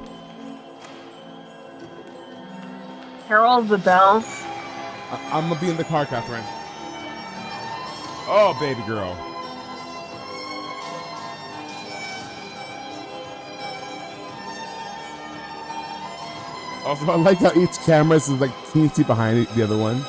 Herald the bells. I'm gonna be in the car, Catherine. Oh, baby girl. Also, I like how each camera is like teensy behind the other one.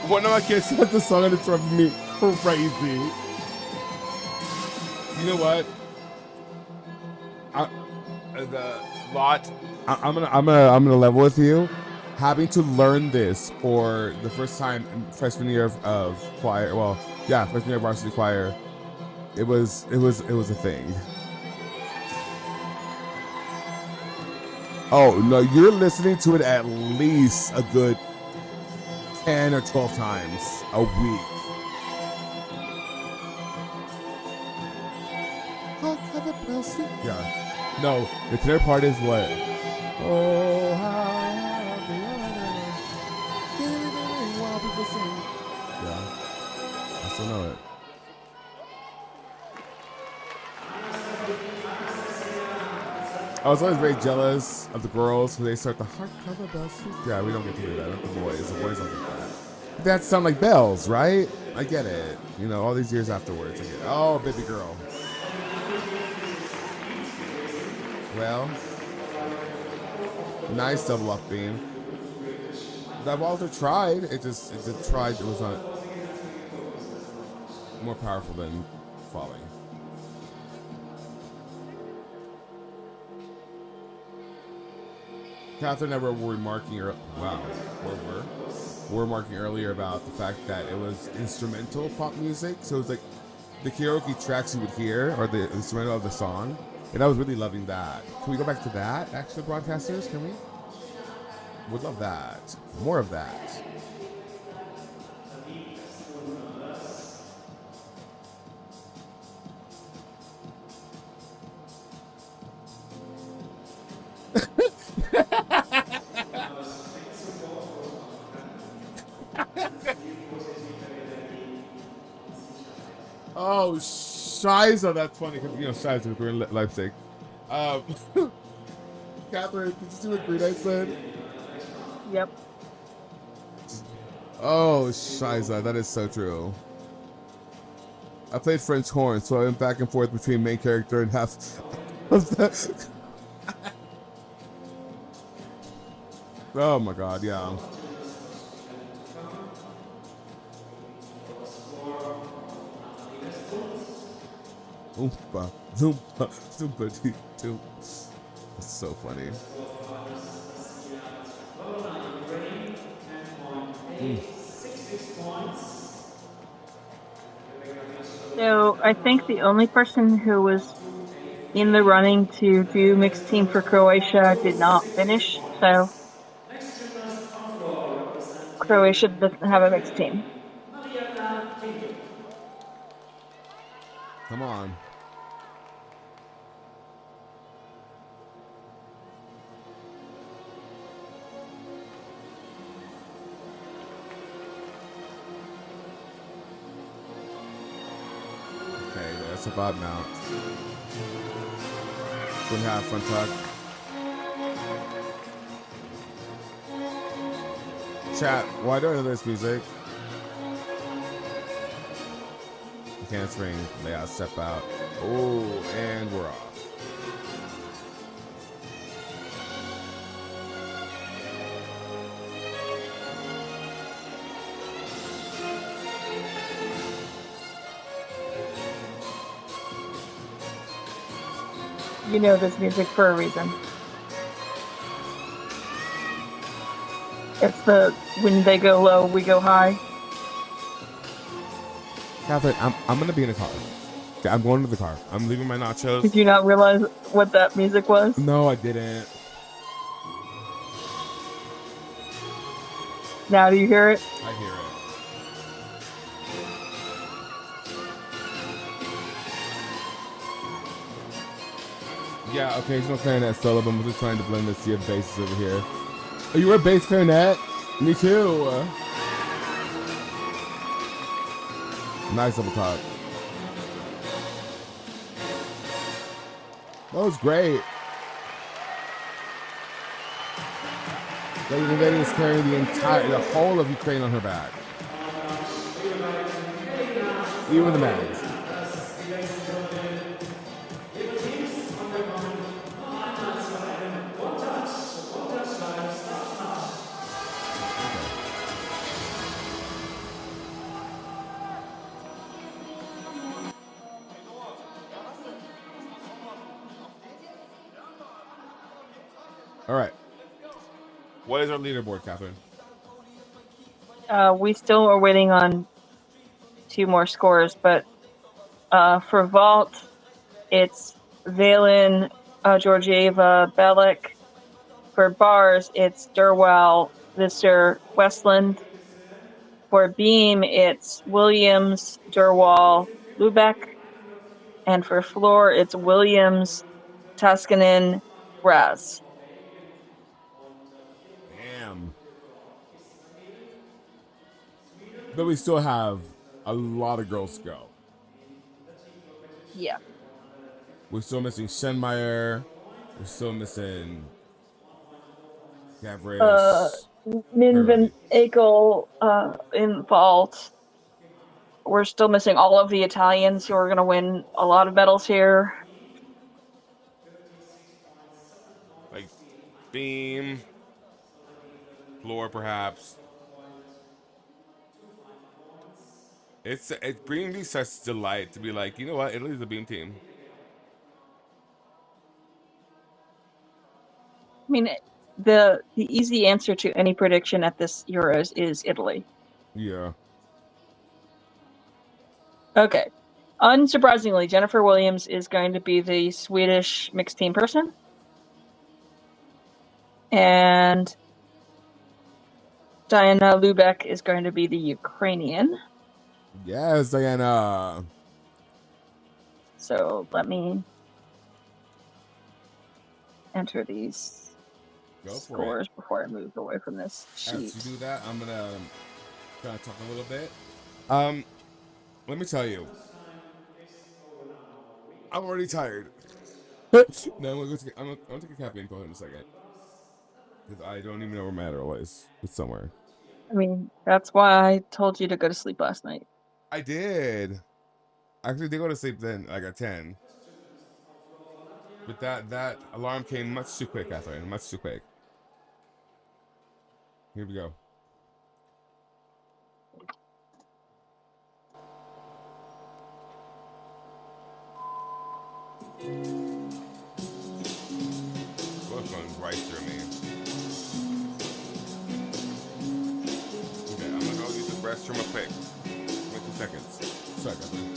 One of my kids has the song and it's driving me crazy. You know what? The lot. I'm gonna level with you. Having to learn this for the first time in freshman year of choir. Well, yeah, freshman year of varsity choir. It was a thing. Oh no, you're listening to it at least a good 10 or 12 times a week. Yeah. No, the tenor part is what? Oh, how while people sing. Yeah. I still know it. I was always very jealous of the girls when they start the heart cover bells. Yeah, we don't get to do that. The boys don't get that. That sound like bells, right? I get it. You know, all these years afterwards, I get it. Oh, baby girl. Well, nice double up beam. That Walter tried. It tried. It was not more powerful than falling. Catherine and I were remarking remarking earlier about the fact that it was instrumental pop music. So it was like the karaoke tracks you would hear or the instrumental of the song. And I was really loving that. Can we go back to that, actually, broadcasters? Can we? Would love that. More of that. Oh, Shiza, that's funny because you know Shiza, we're in Leipzig. Catherine, did you see what Green Eye said? Yep. Oh, Shiza, that is so true. I played French horn, so I went back and forth between main character and half. Oh my god, yeah. Oompa, zoompa, zoompa, dee, doo. That's so funny. So I think the only person who was in the running to do mixed team for Croatia did not finish. So Croatia doesn't have a mixed team. Come on. Okay, that's about mount. 2.5 front tuck. Chat, why do I know this music? Canceling. They gotta step out. Oh, and we're off. You know this music for a reason. It's the when they go low, we go high. Catherine, I'm gonna be in the car. Okay, I'm going to the car. I'm leaving my nachos. Did you not realize what that music was? No, I didn't. Now do you hear it? I hear it. Yeah, occasional clarinet solo, but I'm just trying to blend the sea of basses over here. Oh, you were a bass clarinet? Me too. Nice double top. That was great. Lady Invading is carrying the whole of Ukraine on her back. Even the mags. All right. What is our leaderboard, Catherine? We still are waiting on 2 more scores, but for vault, it's Valen, Georgieva, Bellick. For bars, it's Durwell, Visser, Westland. For beam, it's Williams, Durwall, Lubeck. And for floor, it's Williams, Tuskanen, Raz. Damn. But we still have a lot of girls to go. Yeah. We're still missing Schenmeyer. We're still missing Gavris. Minvin Akel in vault. We're still missing all of the Italians who are going to win a lot of medals here. Like beam, floor, perhaps. It's bringing me such delight to be like, you know what? Italy's a beam team. I mean, the easy answer to any prediction at this Euros is Italy. Yeah. Okay. Unsurprisingly, Jennifer Williams is going to be the Swedish mixed team person. And Diana Lubeck is going to be the Ukrainian. Yes, Diana. So let me enter these scores before I move away from this sheet. As you do that, I'm gonna kind of talk a little bit. Let me tell you, I'm already tired. No, I'm gonna take a caffeine pill in a second because I don't even know where my Adderall is. It's somewhere. I mean, that's why I told you to go to sleep last night. I did. I actually did go to sleep then, like at 10. But that alarm came much too quick, Catherine. Much too quick. Here we go. Both going right through me. Okay, I'm gonna go use the restroom real quick. 22 seconds. Sorry, Catherine.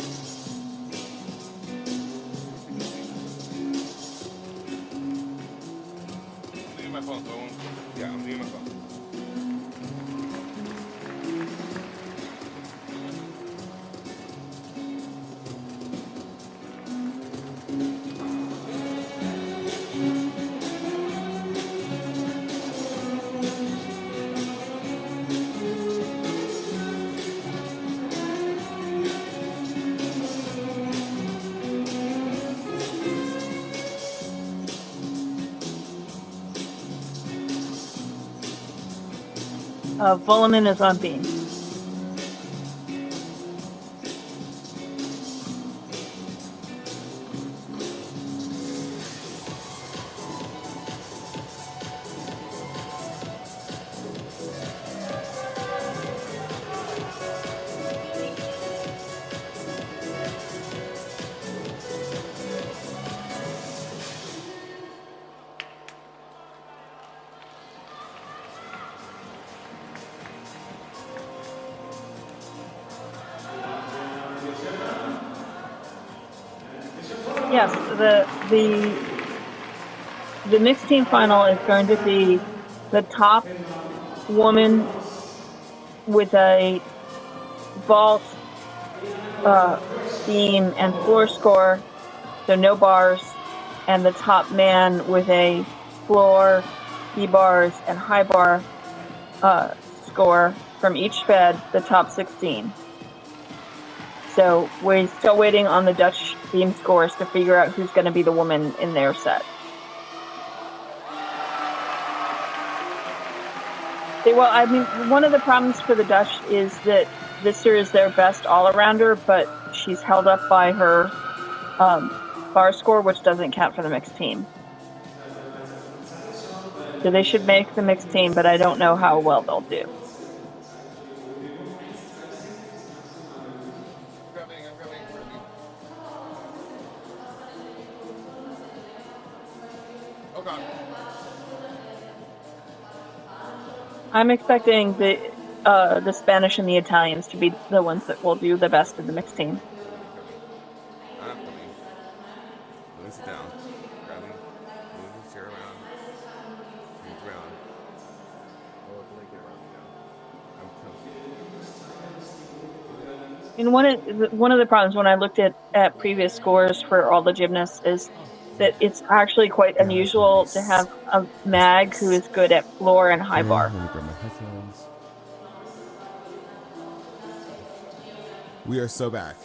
I'm leaving my phone, yeah, I'm leaving my phone. Volomin is on beam. Yes, the mixed team final is going to be the top woman with a vault, beam, and floor score, so no bars, and the top man with a floor, B-bars, and high bar score from each fed, the top 16. So we're still waiting on the Dutch beam scores to figure out who's going to be the woman in their set. Well, I mean, one of the problems for the Dutch is that this year is their best all-arounder, but she's held up by her bar score, which doesn't count for the mixed team. So they should make the mixed team, but I don't know how well they'll do. I'm expecting the Spanish and the Italians to be the ones that will do the best in the mixed team. Let's sit down. Grab me. Move the chair around. Move around. Oh, it's like around. I'm And one of the problems when I looked at previous scores for all the gymnasts is that it's actually quite unusual to have a mag who is good at floor and high bar. Let me grab my headphones. We are so back.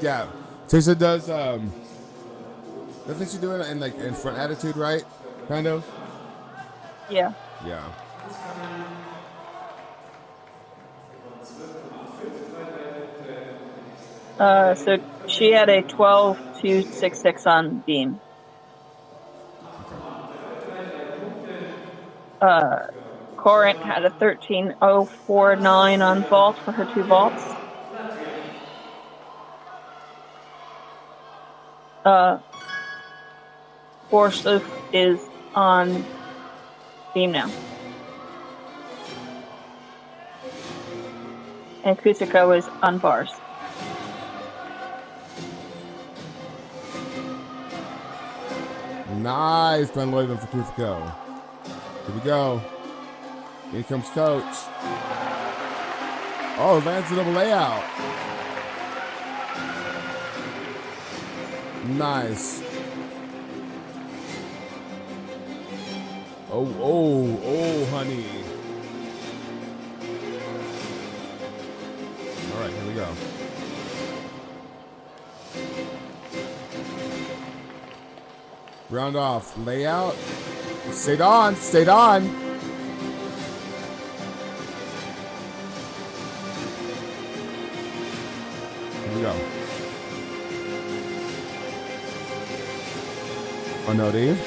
Yeah. Tisha does doesn't she do it in like in front attitude, right? Kind of? Yeah. Yeah. So she had a 12.266 on beam. Corinth had a 13.049 on vault for her 2 vaults. Borsuf is on beam now. And Kusiko is on bars. Nice, Ben Lloyd for Kusiko. Here we go. Here comes Coach. Oh, lands a double layout. Nice. Oh, honey. All right, here we go. Round off, layout. Stayed on, stayed on. Here we go. Onodi.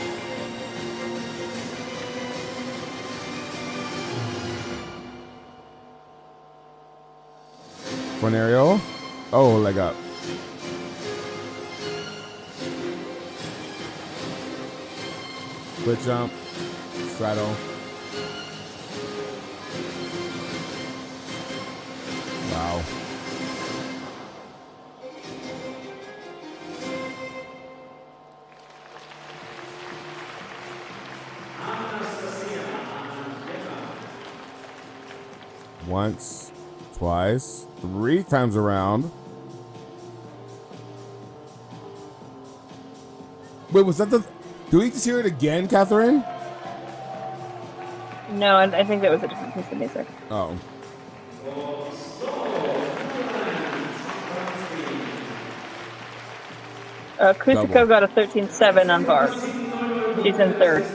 Front aerial. Oh, leg up. Split jump. Straddle. Wow. Once, twice, 3 times around. Wait, was that the... Do we just hear it again, Catherine? No, I think that was a different piece of music. Oh. Kusiko got a 13.7 on bars. She's in third.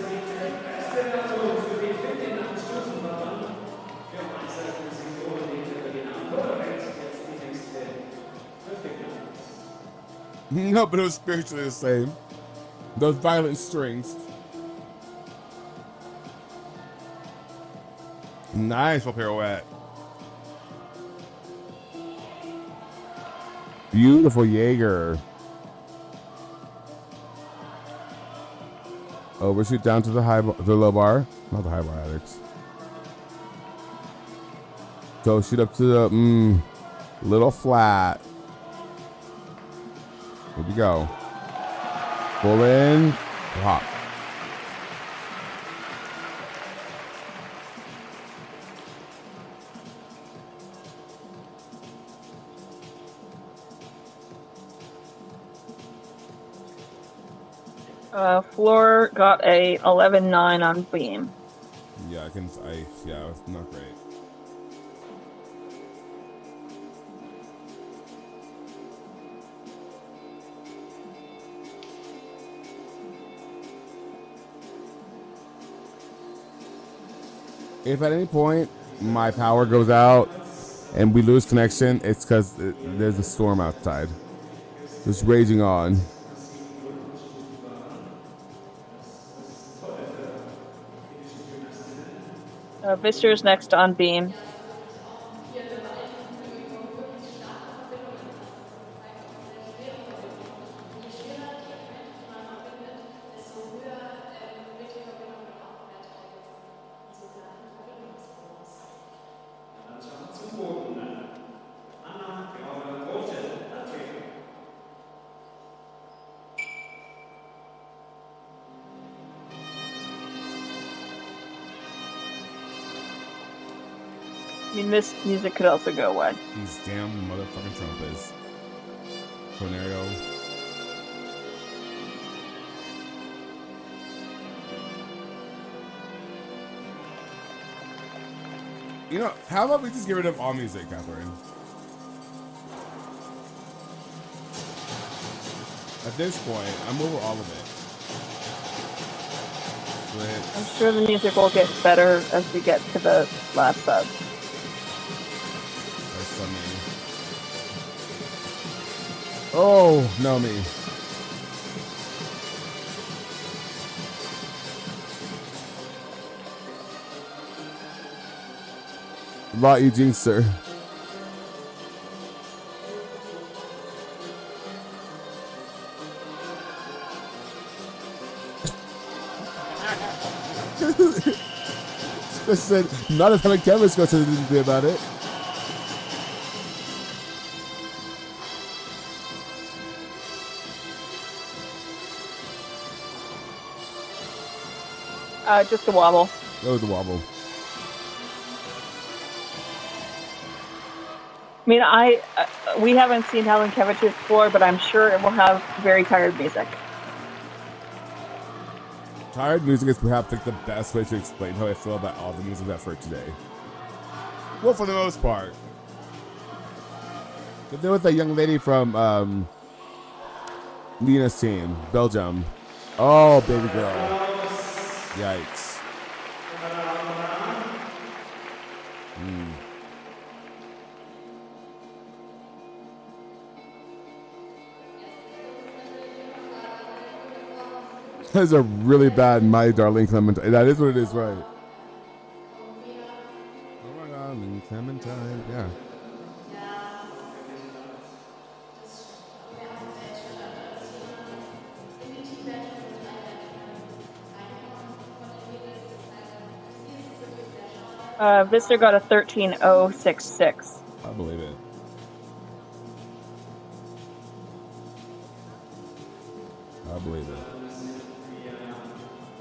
No, but it was spiritually the same. Those violent strings. Nice pirouette. Beautiful Jaeger. Overshoot down to the low bar. Not the highlighters. So shoot up to the little flat. Here we go. Pull in. Hop. Floor got a 11.9 on beam. Yeah, yeah, it's not great. If at any point my power goes out and we lose connection, it's because there's a storm outside. It's raging on. Vistor's next on beam. I mean, this music could also go away. These damn motherfucking trumpets. Tornado. You know, how about we just get rid of all music, Catherine? At this point, I'm over all of it. I'm sure the music will get better as we get to the last sub. There's so many. Oh, no, me. Lot you jinx, sir. I said, not a ton of cameras go to the about it. Just a wobble. Oh, the wobble. I mean, we haven't seen Helen Kevich's floor, but I'm sure it will have very tired music. Tired music is perhaps like the best way to explain how I feel about all the music I've heard today. Well, for the most part. But there was that young lady from Lena's team, Belgium. Oh, baby girl. Yikes. That is a really bad My Darling Clementine. That is what it is, right? Oh my darling Clementine. Yeah. Vistor got a 13.066. I believe it. I believe it.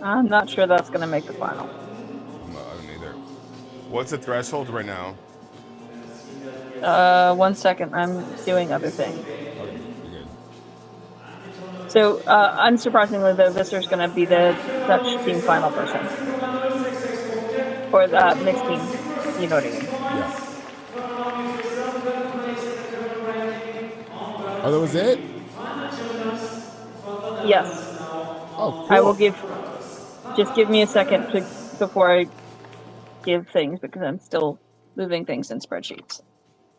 I'm not sure that's going to make the final. No, I don't either. What's the threshold right now? 1 second. I'm doing other things. Okay, you're good. So, unsurprisingly, though, Vistor's going to be the Dutch team final person. Or the mixed team. You know what I mean? Yeah. Oh, that was it? Yes. Oh, cool. I will just give me a second before I give things, because I'm still moving things in spreadsheets.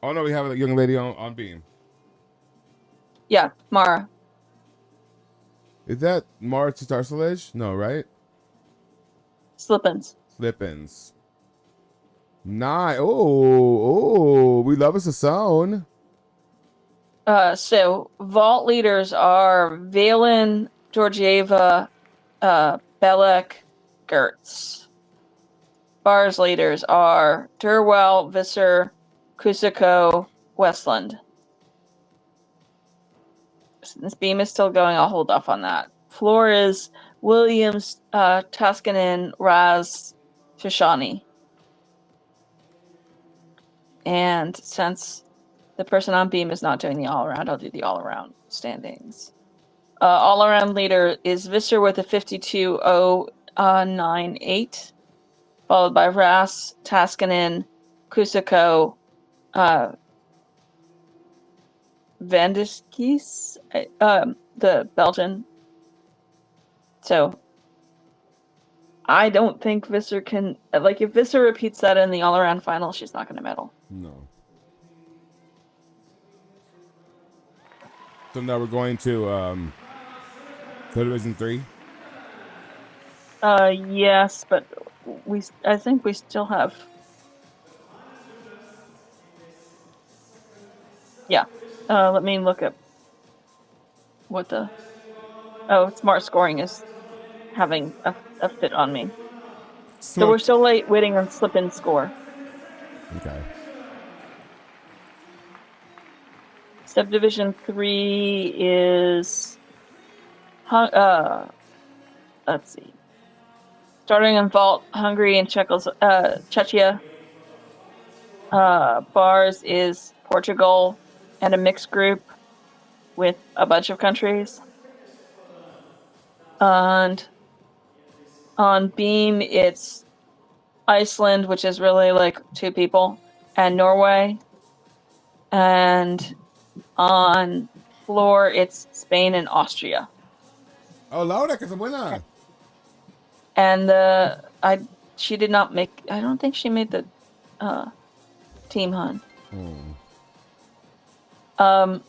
Oh, no, we have a young lady on beam. Yeah, Mara. Is that Mara Tatarsalej? No, right? Slip-ins. Slip-ins. Nice. Oh, we love us a sound. So vault leaders are Valen, Georgieva, Belek, Gertz. bars leaders are Durwell, Visser, Kusiko, Westland. Since Beam is still going, I'll hold off on that. Floor is Williams, Taskanen, Raz, Shoshani. And since the person on Beam is not doing the all-around, I'll do the all-around standings. All-around leader is Visser with a 52.098, followed by Ras, Taskanen, Kusiko, Vandiskis, the Belgian. So I don't think Visser can, like, if Visser repeats that in the all-around final, she's not going to medal. No. So now we're going to Division 3. Yes, but I think we still have. Yeah. Let me look up what the. Oh, Smart Scoring is having a fit on me. So we're still waiting on slip in score. Okay. Subdivision 3 is. Let's see. Starting in vault, Hungary and Czechia. Bars is Portugal and a mixed group with a bunch of countries. And on Beam, it's Iceland, which is really like 2 people, and Norway. And on floor, it's Spain and Austria. Oh, Laura, que se buena. And she did not make. I don't think she made the team, hun. And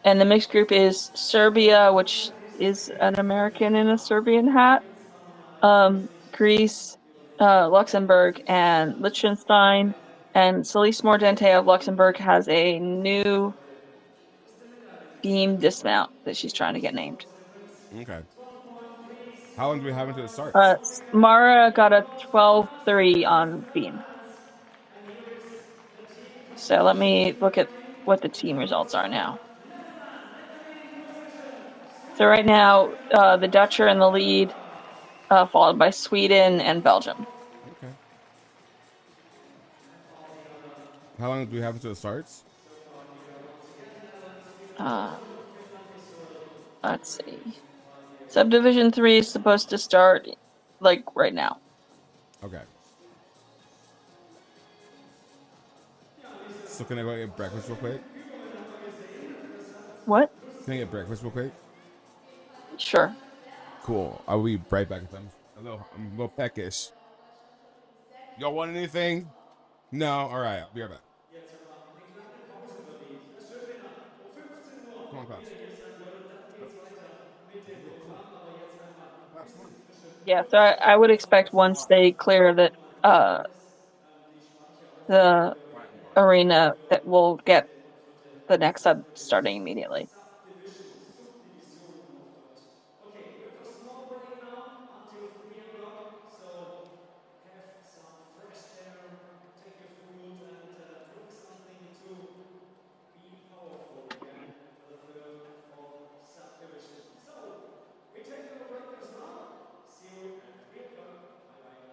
the mixed group is Serbia, which is an American in a Serbian hat. Greece, Luxembourg, and Liechtenstein. And Celeste Mordente of Luxembourg has a new beam dismount that she's trying to get named. Okay. How long do we have until it starts? Mara got a 12.3 on beam. So let me look at what the team results are now. So right now, the Dutch are in the lead, followed by Sweden and Belgium. Okay. How long do we have until it starts? Let's see. Subdivision 3 is supposed to start, like, right now. Okay. So can I go get breakfast real quick? What? Can I get breakfast real quick? Sure. Cool. I'll be right back. I'm a little peckish. Y'all want anything? No? Alright, I'll be right back. Come on, class. Yeah, so I would expect once they clear the arena that we'll get the next sub starting immediately. Okay, we have a small break now until 3 o'clock, so have some fresh air, take your food, and drink something to be powerful again for the 3rd and 4th subdivision. So, we take a little break as well. See you at 3 o'clock. Bye-bye.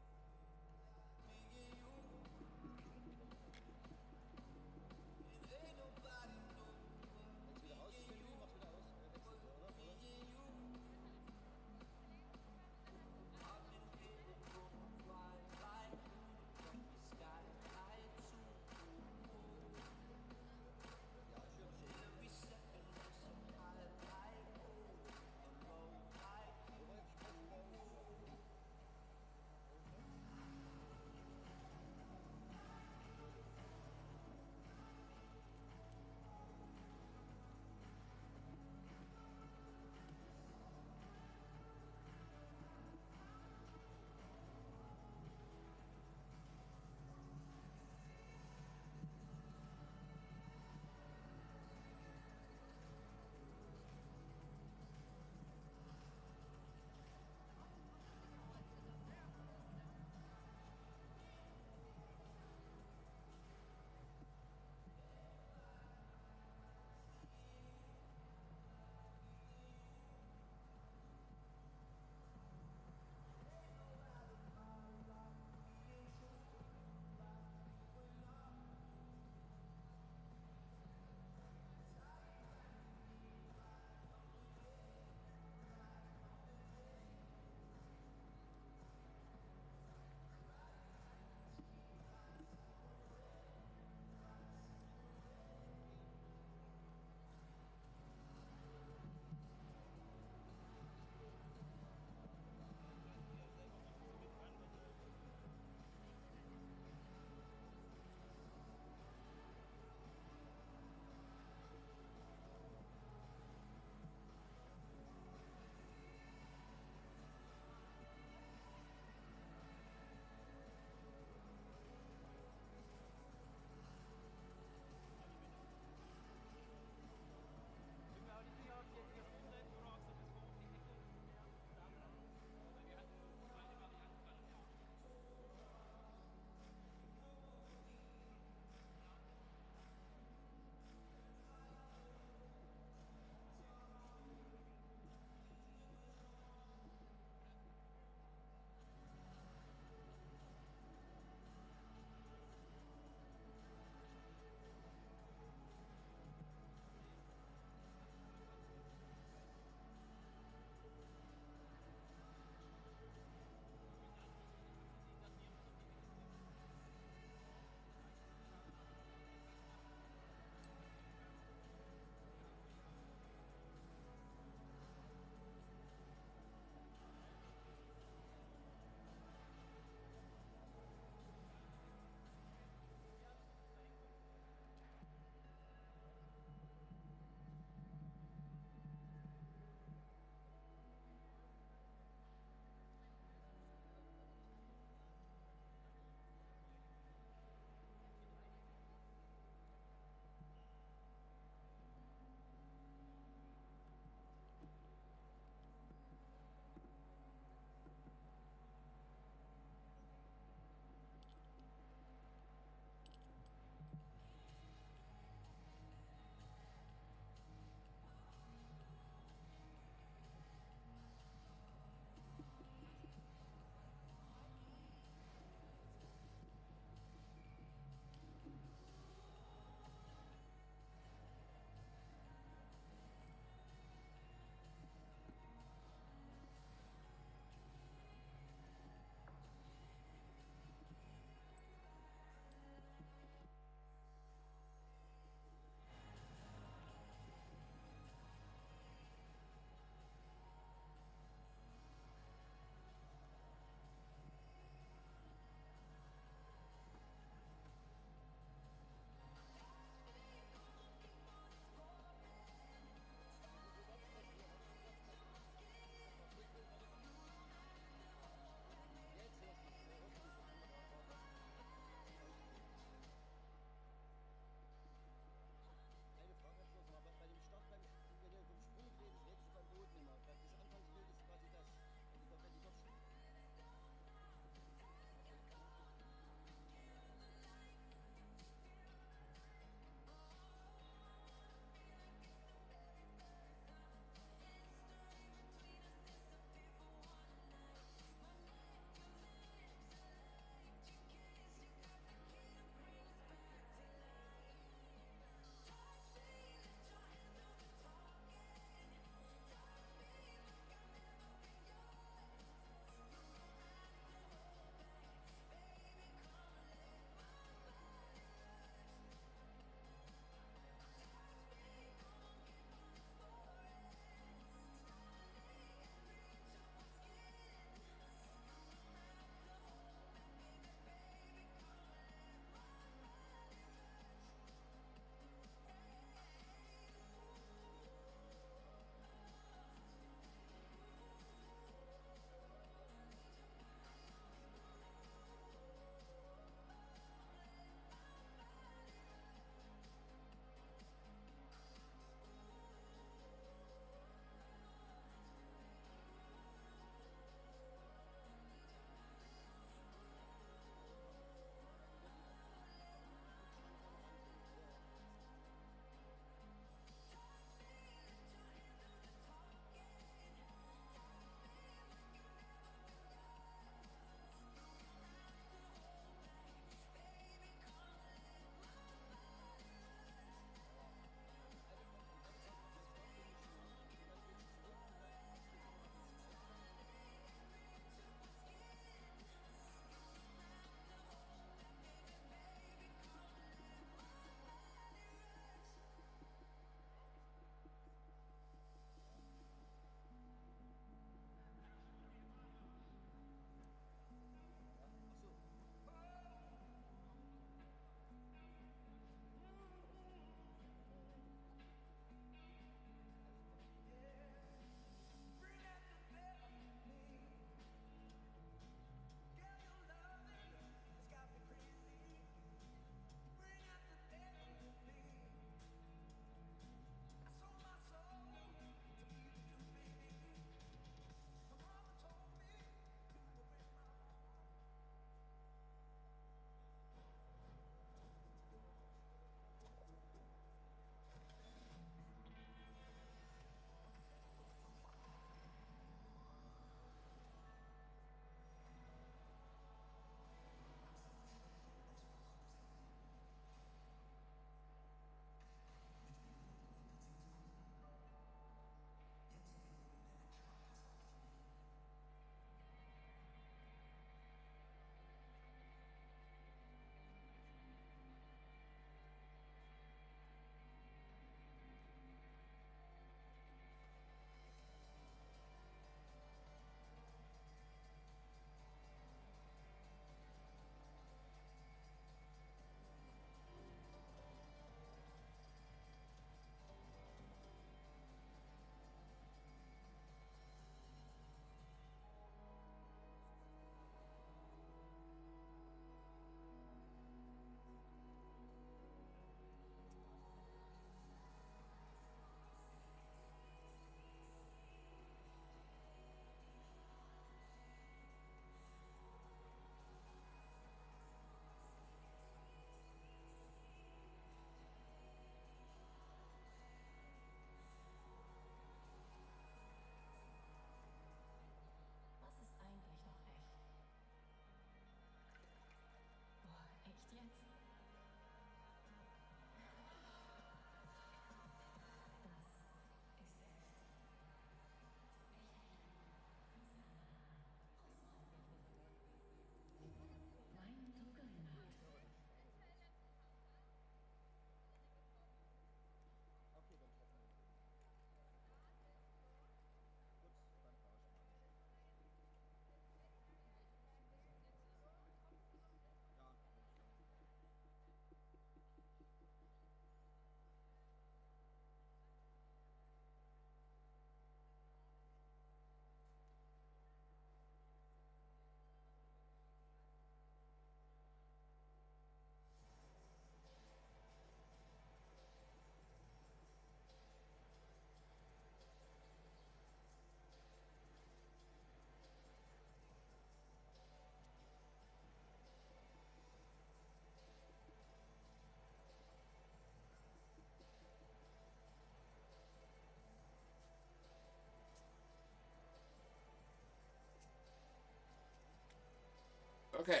Okay.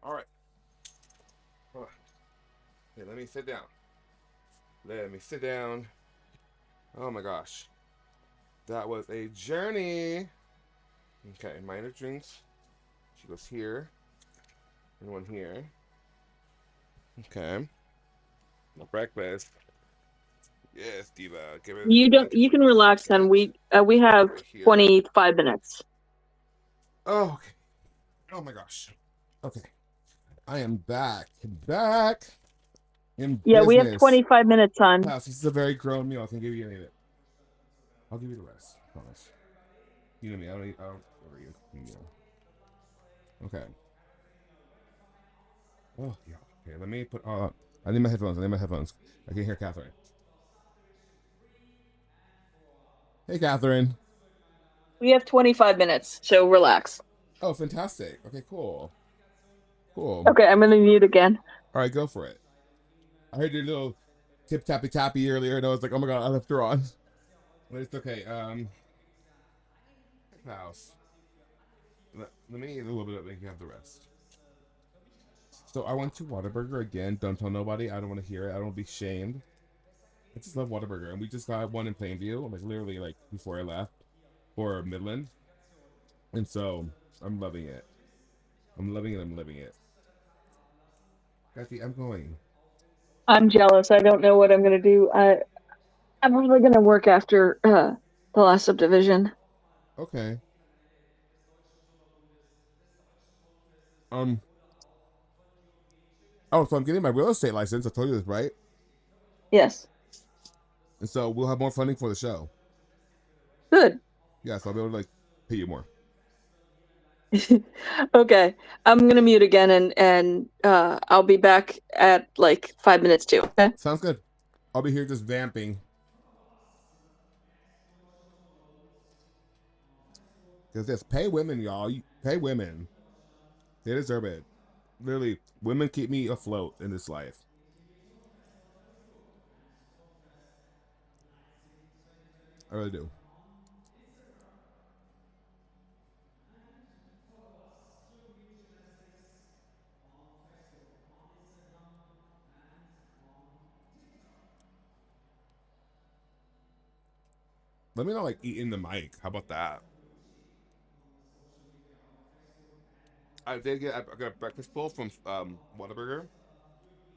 All right. Okay, let me sit down. Let me sit down. Oh my gosh. That was a journey. Okay, minor drinks. She goes here. And one here. Okay. Breakfast. Yes, Diva. Give it You don't. plenty You for can the relax. Then cat. we have Right here. 25 minutes. Oh, okay. Oh my gosh. Okay. I am back. Back in Yeah, we have business. 25 minutes on. House, this is a very grown meal. I can give you any of it. I'll give you the rest. I promise. You know me. I don't overeat a meal. Okay. Oh, yeah. Okay, let me put. I need my headphones. I can hear Catherine. Hey, Catherine. We have 25 minutes, so relax. Oh, fantastic. Okay, cool. Cool. Okay, I'm gonna mute again. All right, go for it. I heard your little tip tappy tappy earlier, and I was like, oh my god, I left her on. But it's okay. House. Let me eat a little bit of it and you have the rest. So I went to Whataburger again. Don't tell nobody. I don't want to hear it. I don't want to be shamed. I just love Whataburger, and we just got one in Plainview, like literally like before I left for Midland, and so I'm loving it. I'm loving it. I'm living it. Kathy, I'm going. I'm jealous. I don't know what I'm gonna do. I'm probably gonna work after the last subdivision. Okay. Um. Oh, so I'm getting my real estate license. I told you this, right? Yes. And so we'll have more funding for the show. Good. Yeah, so I'll be able to like pay you more. Okay. I'm gonna mute again and I'll be back at like 5 minutes too. Okay. Sounds good. I'll be here just vamping. Because this pay women, y'all. You pay women. They deserve it. Literally, women keep me afloat in this life. I really do. Let me not like eat in the mic. How about that? I did get. I got a breakfast bowl from Whataburger.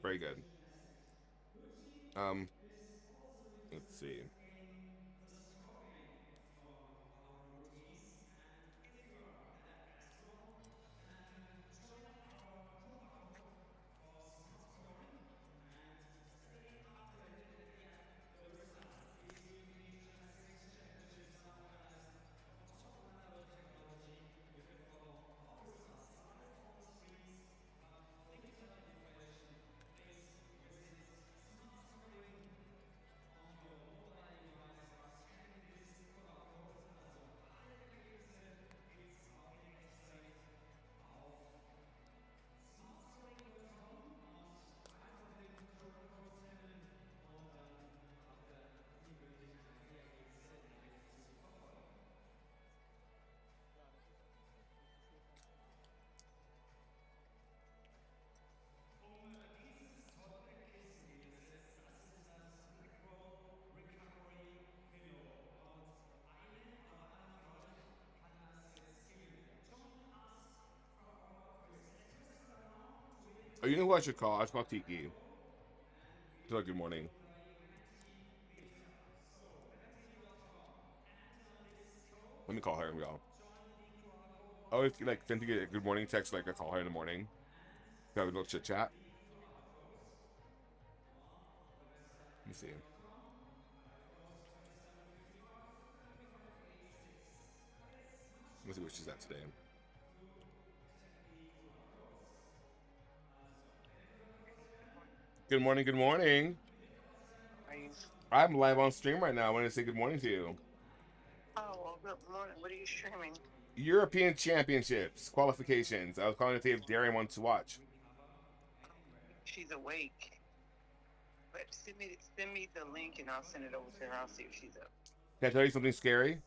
Very good. Um, let's see. Oh, you know who I should call? I should call Tiki. Tell her good morning. Let me call her and go. Oh, if you like send to get a good morning text, like I call her in the morning. Have a little chit chat. Let me see. Let me see where she's at today. Good morning. Good morning. I'm live on stream right now. I want to say good morning to you. Oh, well, good morning. What are you streaming? European Championships qualifications. I was calling to see if Darian wants to watch. She's awake. But send me the link and I'll send it over to her. I'll see if she's up. Can I tell you something scary?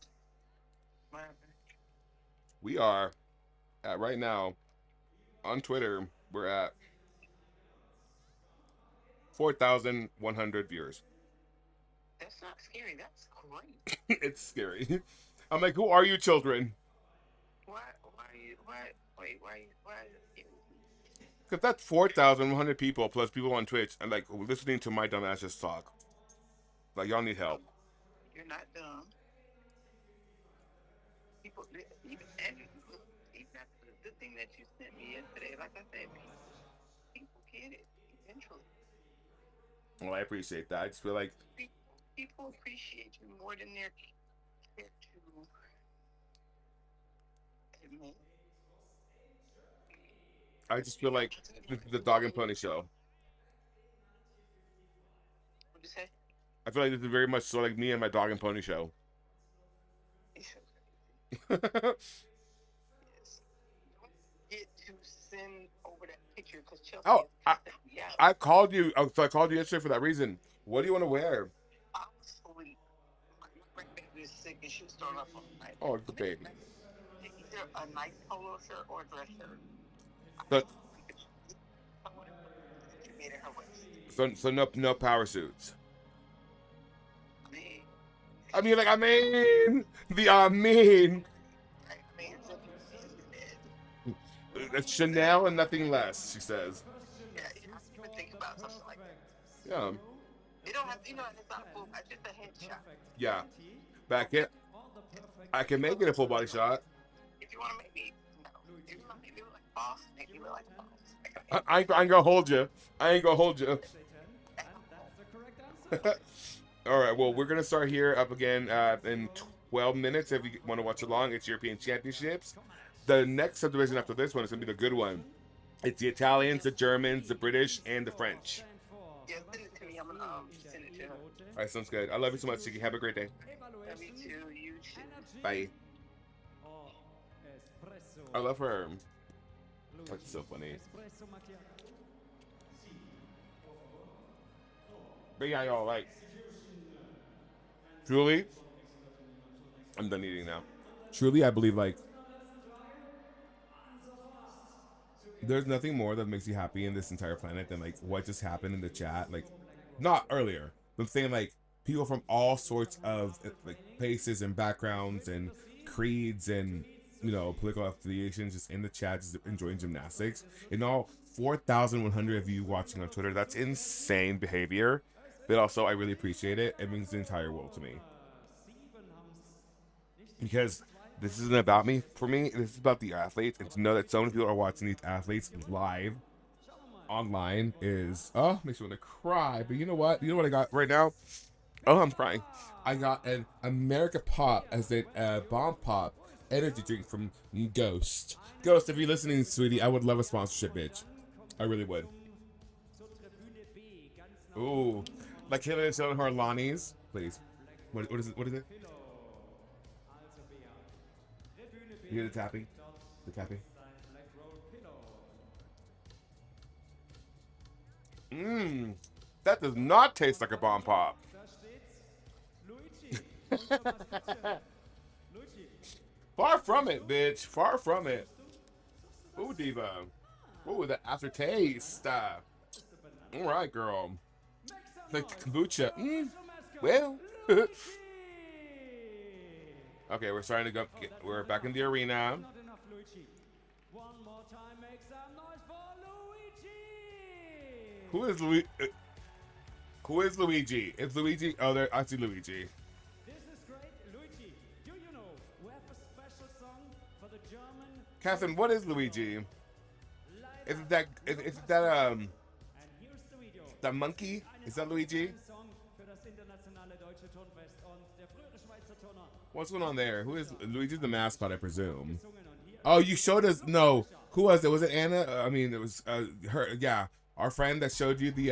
What happened? We are right now on Twitter, we're at 4,100 viewers. That's not scary. That's great. It's scary. I'm like, who are you, children? Why? Why? Why? Wait. Why is it scary? Because that's 4,100 people plus people on Twitch and like listening to my dumb ass just talk. Like, y'all need help. You're not dumb. People, even and even after the thing that you sent me yesterday, like I said, people get it eventually. Well, I appreciate that. I just feel like People appreciate you more than they're care to admit. I just feel like the dog and pony show. What'd you say? I feel like this is very much so like me and my dog and pony show. It's so crazy. Yes. Don't get to send over that picture because Chelsea Oh, is pissing me out. I called you. Oh, so I called you yesterday for that reason. What do you want to wear? I was asleep. My grandbaby is sick and she was throwing up on the night. Oh, it's the baby. Either a nice polo shirt or a dress shirt. So, Someone she made it her waist. so no power suits. I mean, I mean, I mean, right? I mean, so you said, it's Chanel and nothing less. She says. yeah, I even think about something like that. Yeah, They don't have, it's not a full, it's just a headshot. yeah. Back it. I can make it a full body shot. If you want to make me, no. If you want to make me look like boss, make me look like boss. I ain't gonna hold you. I ain't gonna hold you. All right. Well, we're gonna start here up again in 12 minutes. If you want to watch along, it's European Championships. The next subdivision after this one is gonna be the good one. It's the Italians, the Germans, the British, and the French. Yeah, send it to me. I'm gonna send it to her. All right, sounds good. I love you so much, Chiki. Have a great day. Love me too. You too. Bye. I love her. That's so funny. But yeah, y'all, like, truly, I'm done eating now. Truly, I believe, like, there's nothing more that makes you happy in this entire planet than, like, what just happened in the chat. Like, not earlier, but I'm saying, like, people from all sorts of, like, places and backgrounds and creeds and, political affiliations just in the chat, just enjoying gymnastics. In all, 4,100 of you watching on Twitter. That's insane behavior. But also, I really appreciate it. It means the entire world to me. Because this isn't about me. For me, this is about the athletes. And to know that so many people are watching these athletes live online makes me want to cry. But you know what? You know what I got right now? Oh, I'm crying. I got an America Pop as a Bomb Pop energy drink from Ghost. Ghost, if you're listening, sweetie, I would love a sponsorship, bitch. I really would. Ooh, like Hillary and selling her Lonnie's, please. What is it? What is it? You hear the tapping? The tapping. Mmm, that does not taste like a bomb pop. Far from it, bitch. Far from it. Ooh, diva. Ooh, the aftertaste. All right, girl. Like kombucha. Well. Okay, we're starting to go. We're back in the arena. Who is Luigi? Who is Luigi? It's Luigi. Oh, there. I see Luigi. Catherine, what is Luigi? Is it that? Is it that monkey? Is that Luigi? What's going on there? Who is Luigi's the mascot, I presume? Oh, you showed us. No, who was it? Was it Anna? I mean, it was her. Yeah, our friend that showed you the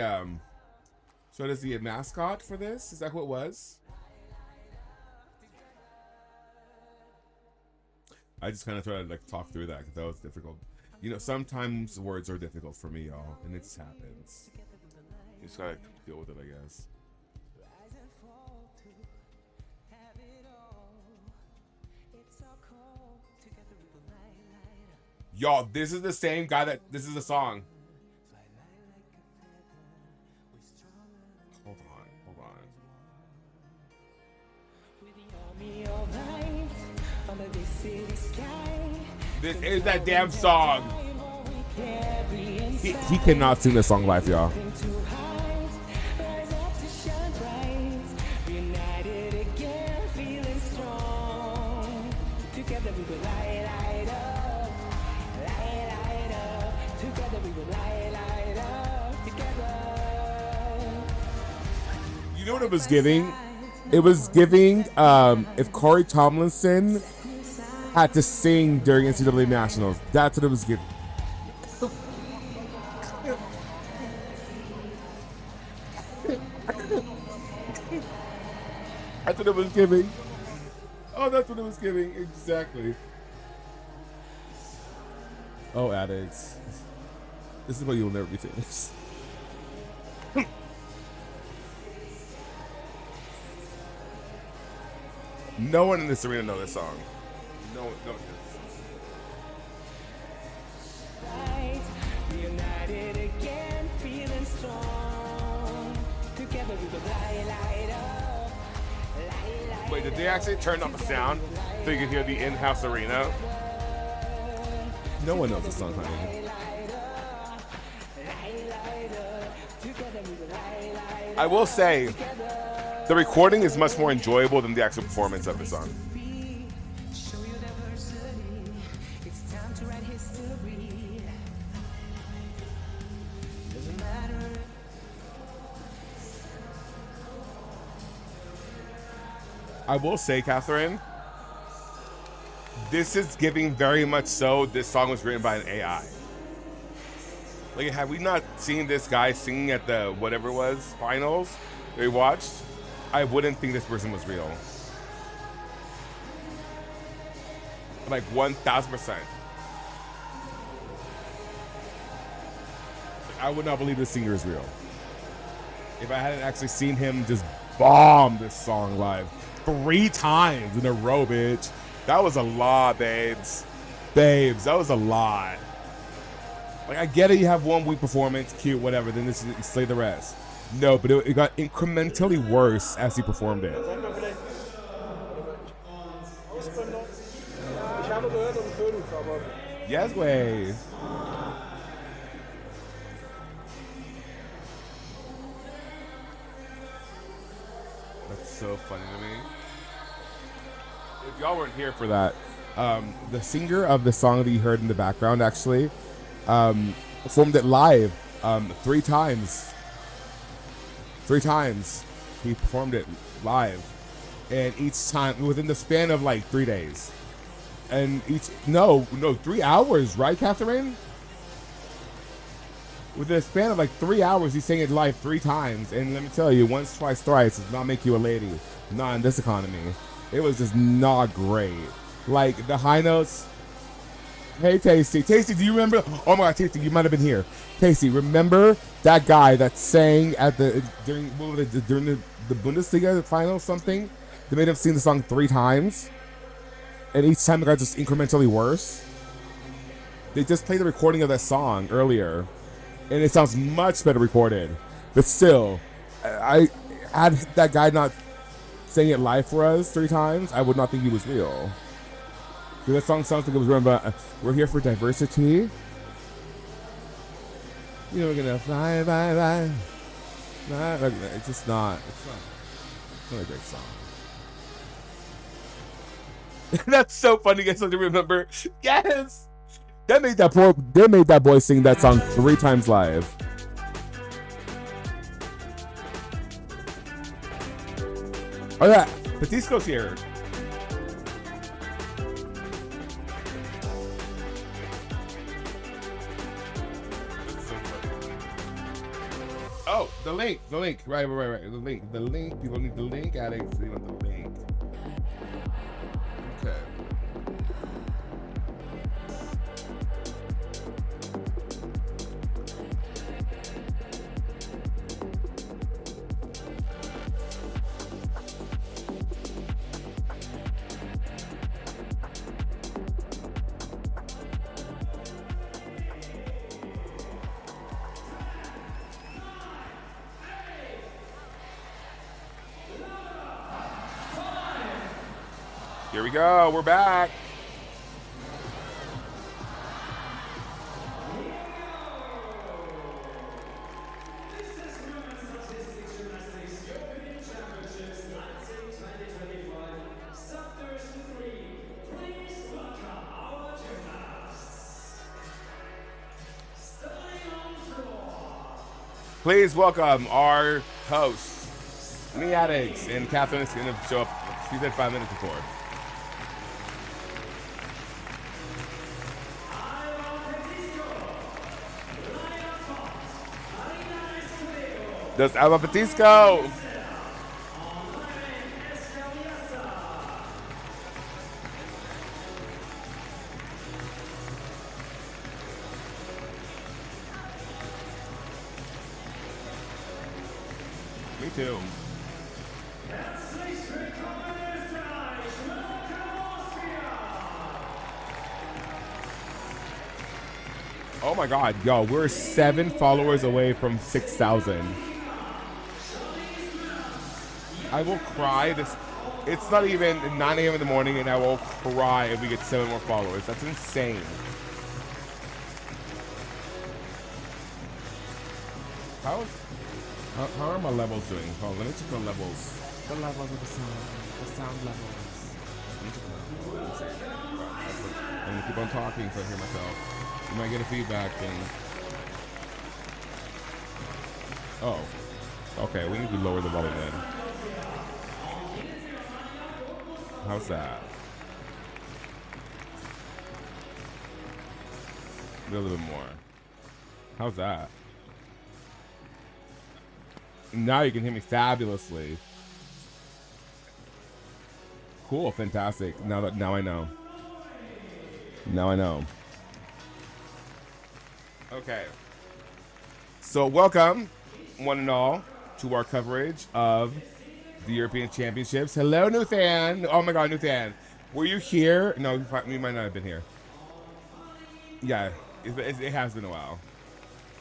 showed us the mascot for this. Is that who it was? I just kind of tried to like talk through that because that was difficult. Sometimes words are difficult for me, y'all, and it just happens. You just gotta deal with it, I guess. Y'all, this is the same guy that this is the song. Hold on. This is that damn song. He cannot sing this song live, y'all. You know what it was giving? It was giving if Corey Tomlinson had to sing during NCAA Nationals. That's what it was giving. That's what it was giving. Oh, that's what it was giving. Exactly. Oh, addicts. This is why you'll never be famous. No one in this arena knows this song. No one knows. Wait, did they actually turn up the sound so you could hear the in-house arena? No one knows the song, honey. I will say, the recording is much more enjoyable than the actual performance of the song. I will say, Catherine, this is giving very much so this song was written by an AI. Like, have we not seen this guy singing at the whatever it was finals that we watched? I wouldn't think this person was real. Like 1,000%. I would not believe this singer is real. If I hadn't actually seen him just bomb this song live 3 times in a row, bitch. That was a lot, babes. Babes, that was a lot. Like, I get it, you have 1 week performance, cute, whatever, then this is, you slay the rest. No, but it got incrementally worse as he performed it. Yes, way. That's so funny to me. If y'all weren't here for that, the singer of the song that you heard in the background actually performed it live 3 times. 3 times he performed it live, and each time within the span of like 3 days, and each no 3 hours, right, Catherine? Within a span of like 3 hours, he sang it live 3 times, and let me tell you, once, twice, thrice does not make you a lady. Not in this economy. It was just not great. Like the high notes. Hey, Tasty. Tasty, do you remember? Oh my God, Tasty, you might have been here. Tasty, remember that guy that sang at the during the Bundesliga final something? They made him sing the song 3 times, and each time it got just incrementally worse. They just played the recording of that song earlier, and it sounds much better recorded. But still, I had that guy not sang it live for us 3 times, I would not think he was real. That song sounds like it was written by, we're here for diversity. You know, we're gonna fly, bye, bye. It's just not. It's not a great song. That's so funny. You guys have to remember. Yes, they made that boy sing that song 3 times live. Oh yeah, Batisco's here. Oh, the link, right, the link, people need the link, addicts, they want the link. Okay. Here we go. We're back. This is Women's Artistic Gymnastics European Championships Leipzig 2025. Subdivision 3. Please welcome our gymnasts. Starting on floor. Please welcome our hosts, Me Addicts, and Catherine is going to show up. She said 5 minutes before. There's Alba Batisco. Me too. Oh my god, yo, we're 7 followers away from 6,000. I will cry. It's not even 9 a.m. in the morning, and I will cry if we get 7 more followers. That's insane. How are my levels doing? Oh, let me check the levels. The levels of the sound levels. Let me check them out. Let's see. I'm gonna keep on talking so I hear myself. You might get a feedback thing. Oh. Okay, we need to lower the volume then. How's that? A little bit more. How's that? Now you can hear me fabulously. Cool, fantastic. Now I know. Now I know. Okay. So welcome, one and all, to our coverage of the European Championships. Hello, Nuthan. Oh my God, Nuthan. Were you here? No, you might not have been here. Yeah, it has been a while.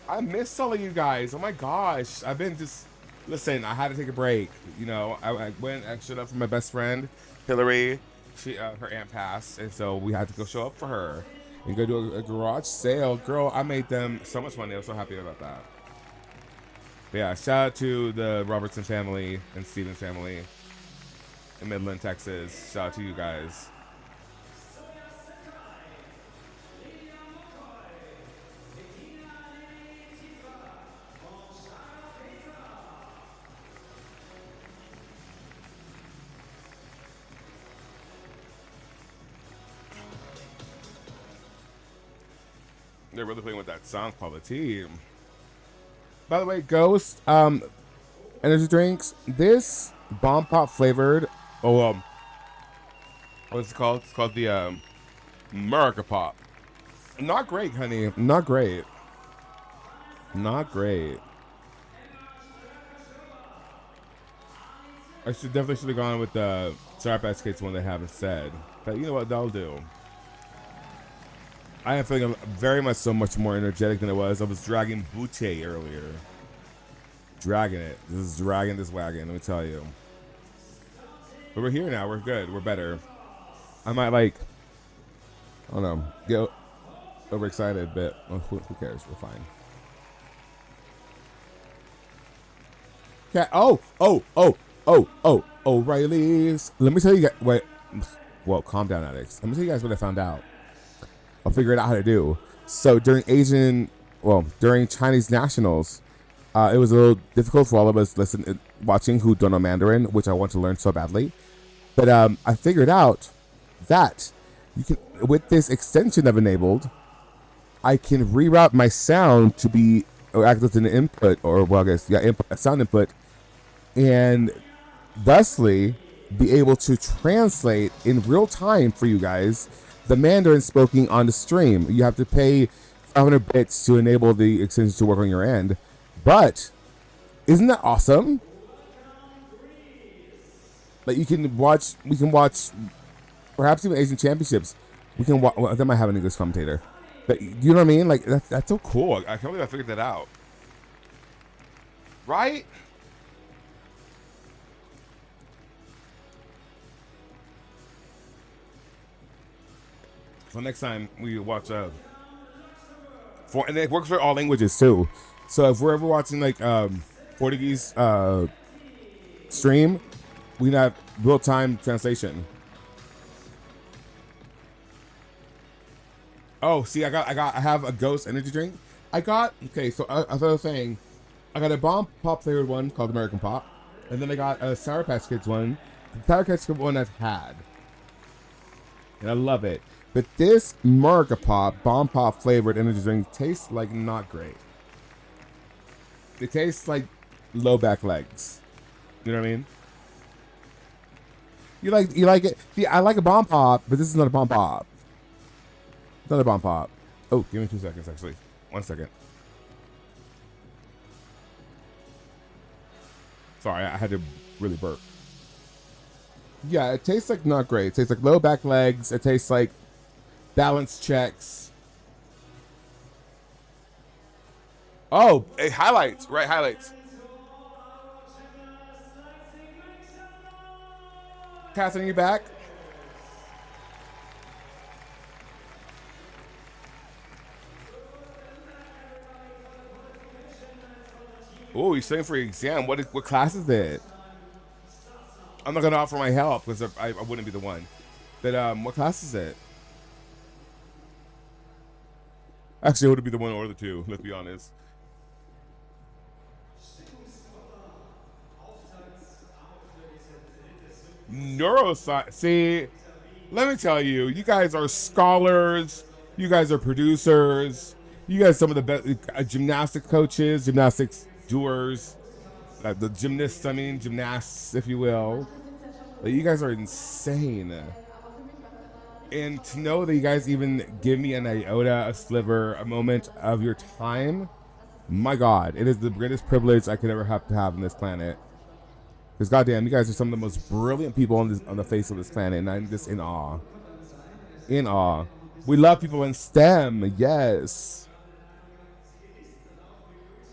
I missed all of you guys. Oh my gosh. I've been just... Listen, I had to take a break. You know, I went and showed up for my best friend, Hillary. She, her aunt passed, and so we had to go show up for her and go do a garage sale. Girl, I made them so much money. I was so happy about that. But yeah, shout out to the Robertson family and Stevens family in Midland, Texas. Shout out to you guys. They're really playing with that song called The Team. By the way, Ghost, energy drinks. This bomb pop flavored. What's it called? It's called the America Pop. Not great, honey. Not great. Not great. I definitely should have gone with the Sharp Ice Skates one they haven't said. But you know what? That'll do. I am feeling very much so much more energetic than I was. I was dragging Butte earlier. Dragging it. This is dragging this wagon, let me tell you. But we're here now. We're good. We're better. I might like, I don't know, get overexcited, but who cares? We're fine. Okay. O'Reilly's. Let me tell you guys. Wait. Well, calm down, addicts. Let me tell you guys what I found out. I'll figure it out how to do. So during Chinese nationals, it was a little difficult for all of us watching who don't know Mandarin, which I want to learn so badly. But I figured out that you can, with this extension I've enabled, I can reroute my sound to be act as an input, or well, I guess sound input, and thusly be able to translate in real time for you guys the Mandarin spoken on the stream. You have to pay 500 bits to enable the extension to work on your end. But isn't that awesome? Like we can watch perhaps even Asian Championships. We can watch. Well, they might have an English commentator. But you know what I mean? Like that's so cool. I can't believe I figured that out. Right? So next time we watch and it works for all languages too. So if we're ever watching like Portuguese stream, we can have real time translation. Oh, see, I have a Ghost energy drink. Okay. So as I was saying, I got a bomb pop flavored one called American Pop, and then I got a Sour Patch Kids one. The Sour Patch Kids one I've had, and I love it. But this America Pop bomb pop flavored energy drink tastes like not great. It tastes like low back legs. You know what I mean? You like it? See, I like a bomb pop, but this is not a bomb pop. It's not a bomb pop. Oh, give me 2 seconds, actually. 1 second. Sorry, I had to really burp. Yeah, it tastes like not great. It tastes like low back legs. It tastes like balance checks. Oh, it highlights. Right, highlights. Catherine, you back? Oh, you're studying for your exam. What class is it? I'm not gonna offer my help because I wouldn't be the one. But what class is it? Actually, it would be the one or the two. Let's be honest. Neuroscience. See, let me tell you, you guys are scholars. You guys are producers. You guys, some of the best gymnastic coaches, gymnastics doers, the gymnasts. I mean, gymnasts, if you will. Like, you guys are insane. And to know that you guys even give me an iota, a sliver, a moment of your time, my God, it is the greatest privilege I could ever have to have on this planet. Because goddamn, you guys are some of the most brilliant people on the face of this planet, and I'm just in awe. In awe. We love people in STEM, yes.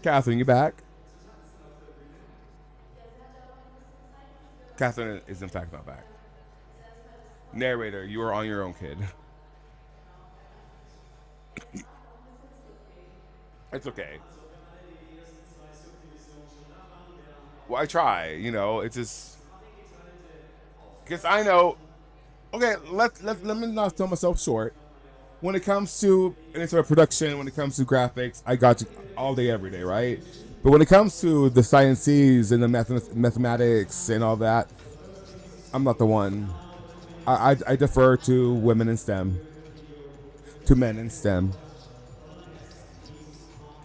Catherine, you back? Catherine is in fact not back. Narrator, you are on your own, kid. It's okay. Well, I try, it's just because I know. Okay, let me not sell myself short. When it comes to any sort of production, when it comes to graphics, I got you all day, every day, right? But when it comes to the sciences and the mathematics and all that, I'm not the one. I defer to women in STEM, to men in STEM.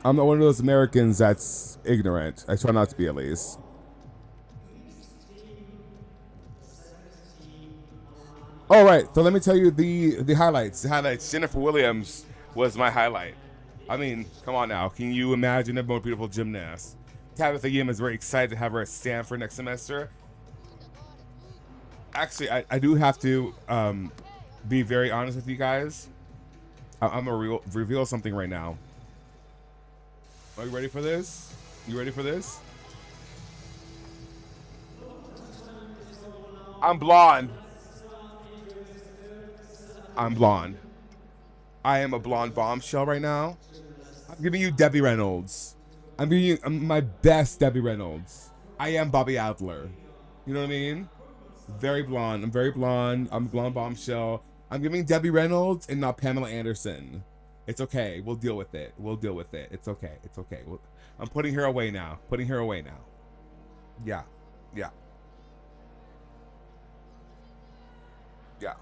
I'm not one of those Americans that's ignorant. I try not to be, at least. All right, so let me tell you the highlights. The highlights. Jennifer Williams was my highlight. I mean, come on now. Can you imagine a more beautiful gymnast? Tabitha Yim is very excited to have her at Stanford next semester. Actually, I do have to be very honest with you guys. I'm gonna reveal something right now. Are you ready for this? You ready for this? I'm blonde. I'm blonde. I am a blonde bombshell right now. I'm giving you Debbie Reynolds. I'm giving you my best Debbie Reynolds. I am Bobby Adler. You know what I mean? Very blonde. I'm very blonde. I'm a blonde bombshell. I'm giving Debbie Reynolds and not Pamela Anderson. It's okay. We'll deal with it. We'll deal with it. It's okay. It's okay. I'm putting her away now. Putting her away now. Yeah. Yeah. Yeah.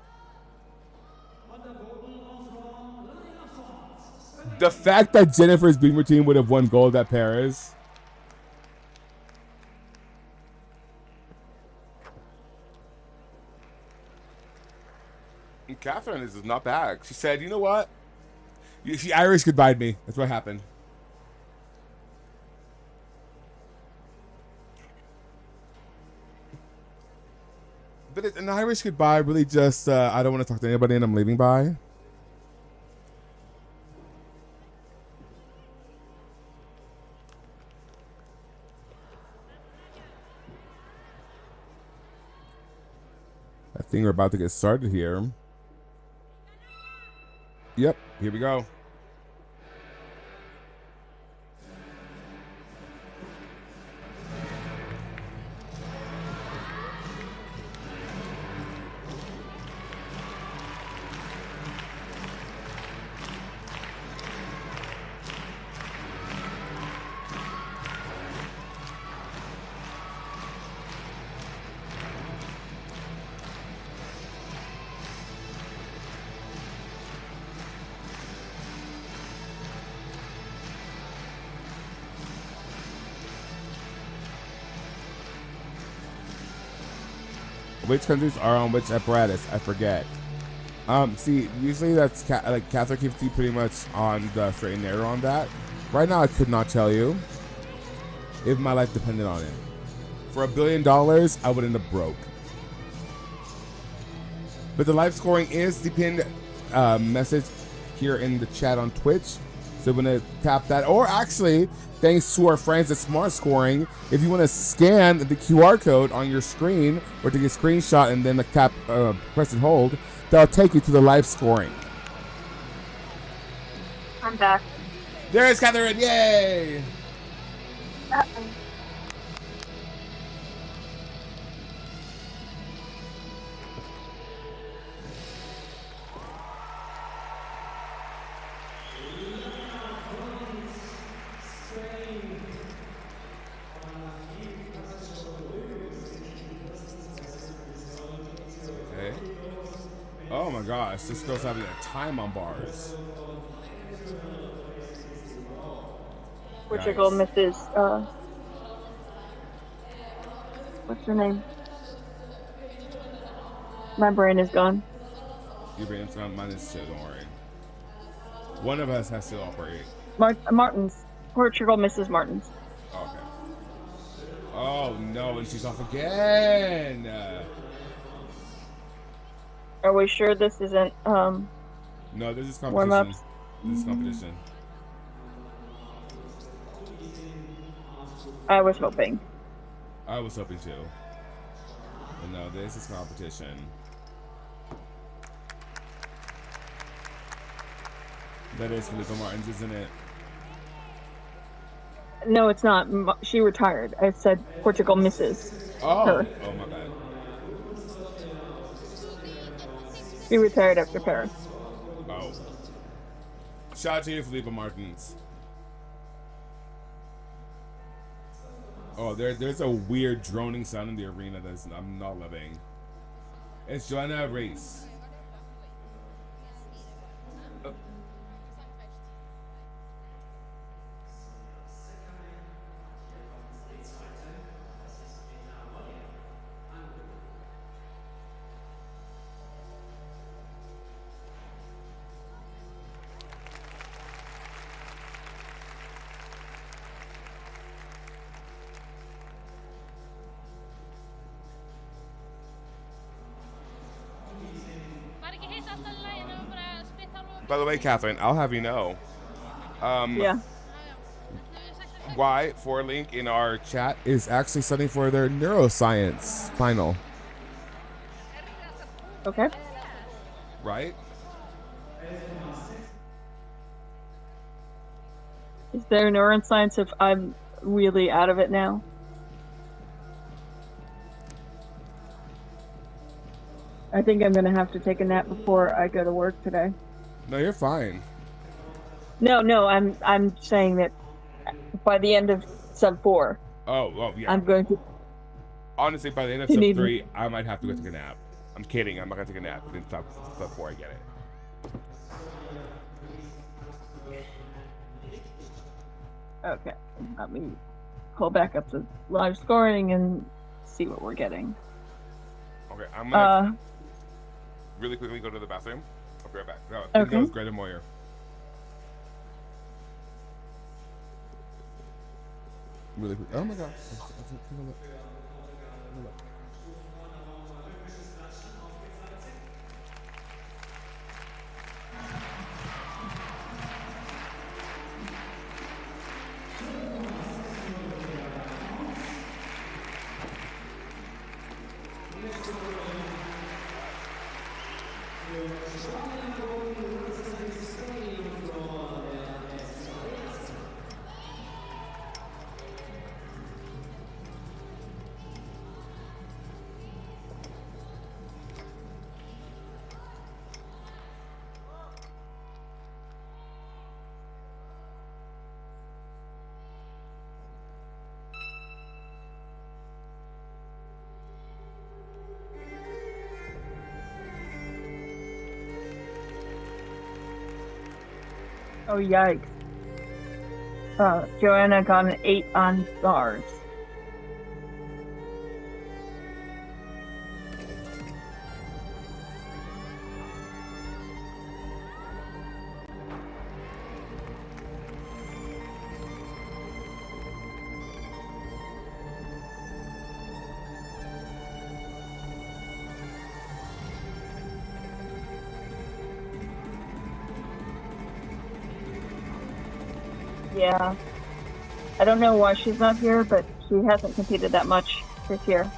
The fact that Jennifer's Beamer team would have won gold at Paris. And Catherine is not bad. She said, you know what? She Irish goodbye'd me. That's what happened. But an Irish goodbye really just, I don't want to talk to anybody and I'm leaving by. I think we're about to get started here. Yep, here we go. Which countries are on which apparatus? I forget. See, usually that's like Catholic keeps you pretty much on the straight and narrow on that. Right now, I could not tell you if my life depended on it. For $1 billion, I would end up broke. But the live scoring is the pinned message here in the chat on Twitch. So we're going to tap that. Or actually, thanks to our friends at Smart Scoring, if you want to scan the QR code on your screen or take a screenshot and then tap, press and hold, that'll take you to the live scoring. I'm back. There's Catherine. Yay! Okay. Oh my gosh, this girl's having a time on bars. Portugal misses. What's her name? My brain is gone. Your brain's gone. Mine is shit. Don't worry. One of us has to operate. Martins. Portugal misses Martins. Okay. Oh no, and she's off again. Are we sure this isn't No, this is competition. warm-ups? This is competition. I was hoping. I was hoping to. But no, this is competition. That is Felipe Martins, isn't it? No, it's not. She retired. I said Portugal misses her. Oh my bad. She retired after Paris. Oh. Shout out to you, Felipe Martins. Oh, there's a weird droning sound in the arena that I'm not loving. It's Joanna Race. By the way, Catherine, I'll have you know. Yeah. Why for link in our chat is actually studying for their neuroscience final. Okay. Right? Is there neuroscience if I'm really out of it now? I think I'm gonna have to take a nap before I go to work today. No, you're fine. No, I'm saying that by the end of sub 4. Oh, yeah. I'm going to. Honestly, by the end of sub 3, I might have to go take a nap. I'm kidding. I'm not gonna take a nap in sub 4. I get it. Okay, let me pull back up the live scoring and see what we're getting. Okay, I'm gonna really quickly go to the bathroom. I'll be right back. No, I think that was Greta Moyer. Really quick. Oh my god. Oh, yikes. Joanna got an 8 on bars. Yeah. I don't know why she's not here, but she hasn't competed that much this year.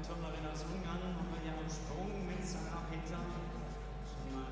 Turnerin aus Ungarn haben wir ja einen Sprung mit Sarah Peter. Schon mal.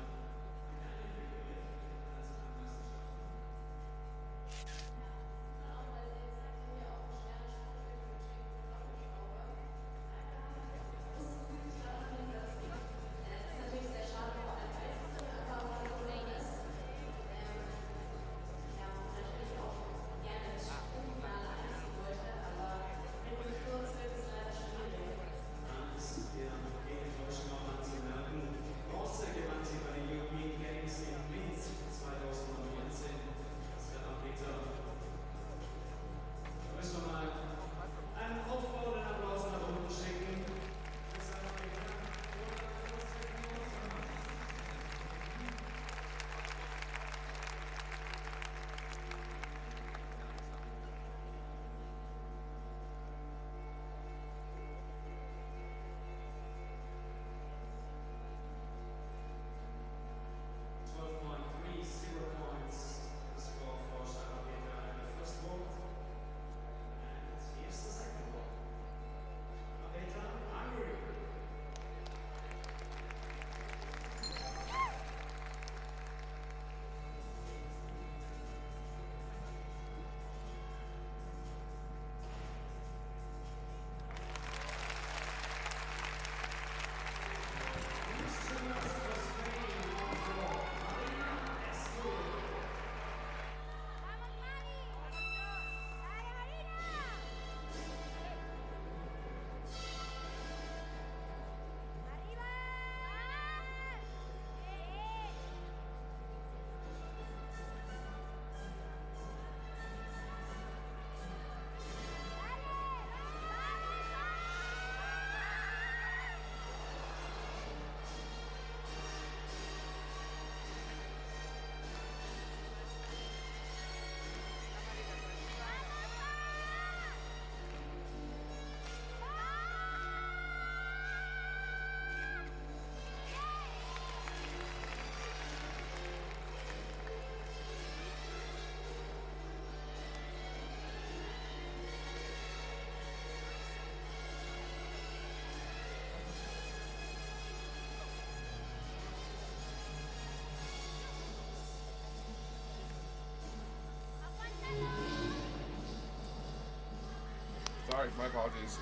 Sorry, my apologies.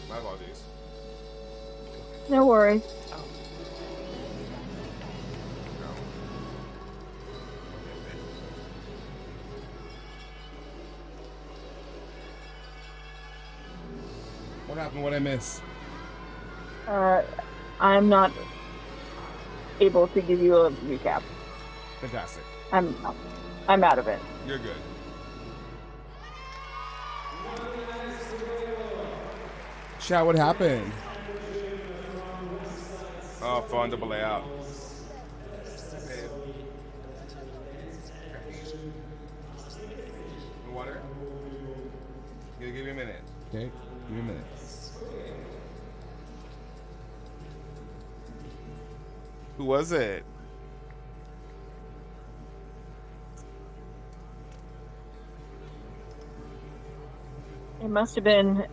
My apologies. No worries. Oh. What happened? What I miss? I'm not able to give you a recap. Fantastic. I'm out of it. You're good. Chat, what happened? Oh, fun double layout. Water? Give me a minute. Okay, give me a minute. Who was it? It must have been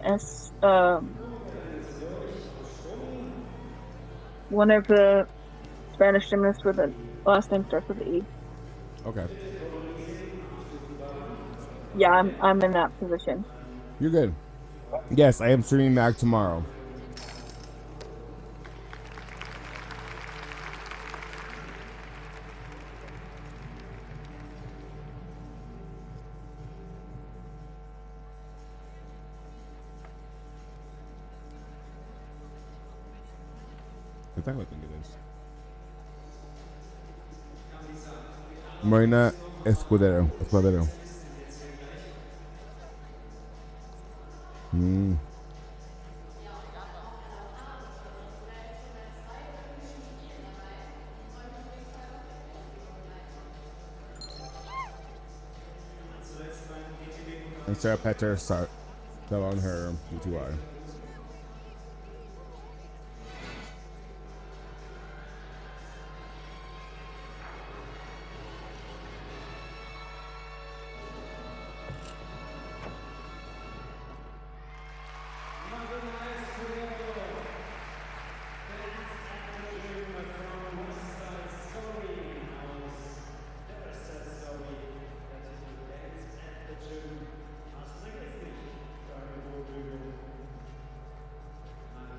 one of the Spanish gymnasts with a last name starts with E. Okay, Yeah, I'm in that position. you're good. Yes, I am streaming back tomorrow. I think it is. Marina Escudero. Hmm. And Sarah Petter fell on her UTY.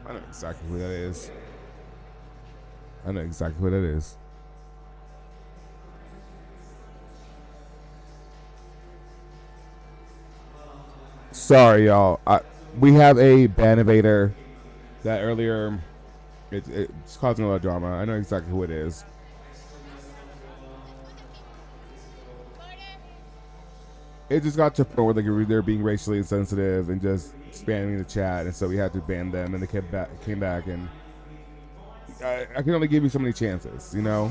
I know exactly who that is. I know exactly who that is. Sorry, y'all. We have a Banivator that earlier it's causing a lot of drama. I know exactly who it is. It just got to a point where like they're being racially insensitive and just spamming the chat, and so we had to ban them. And they came back, and I can only give you so many chances, you know.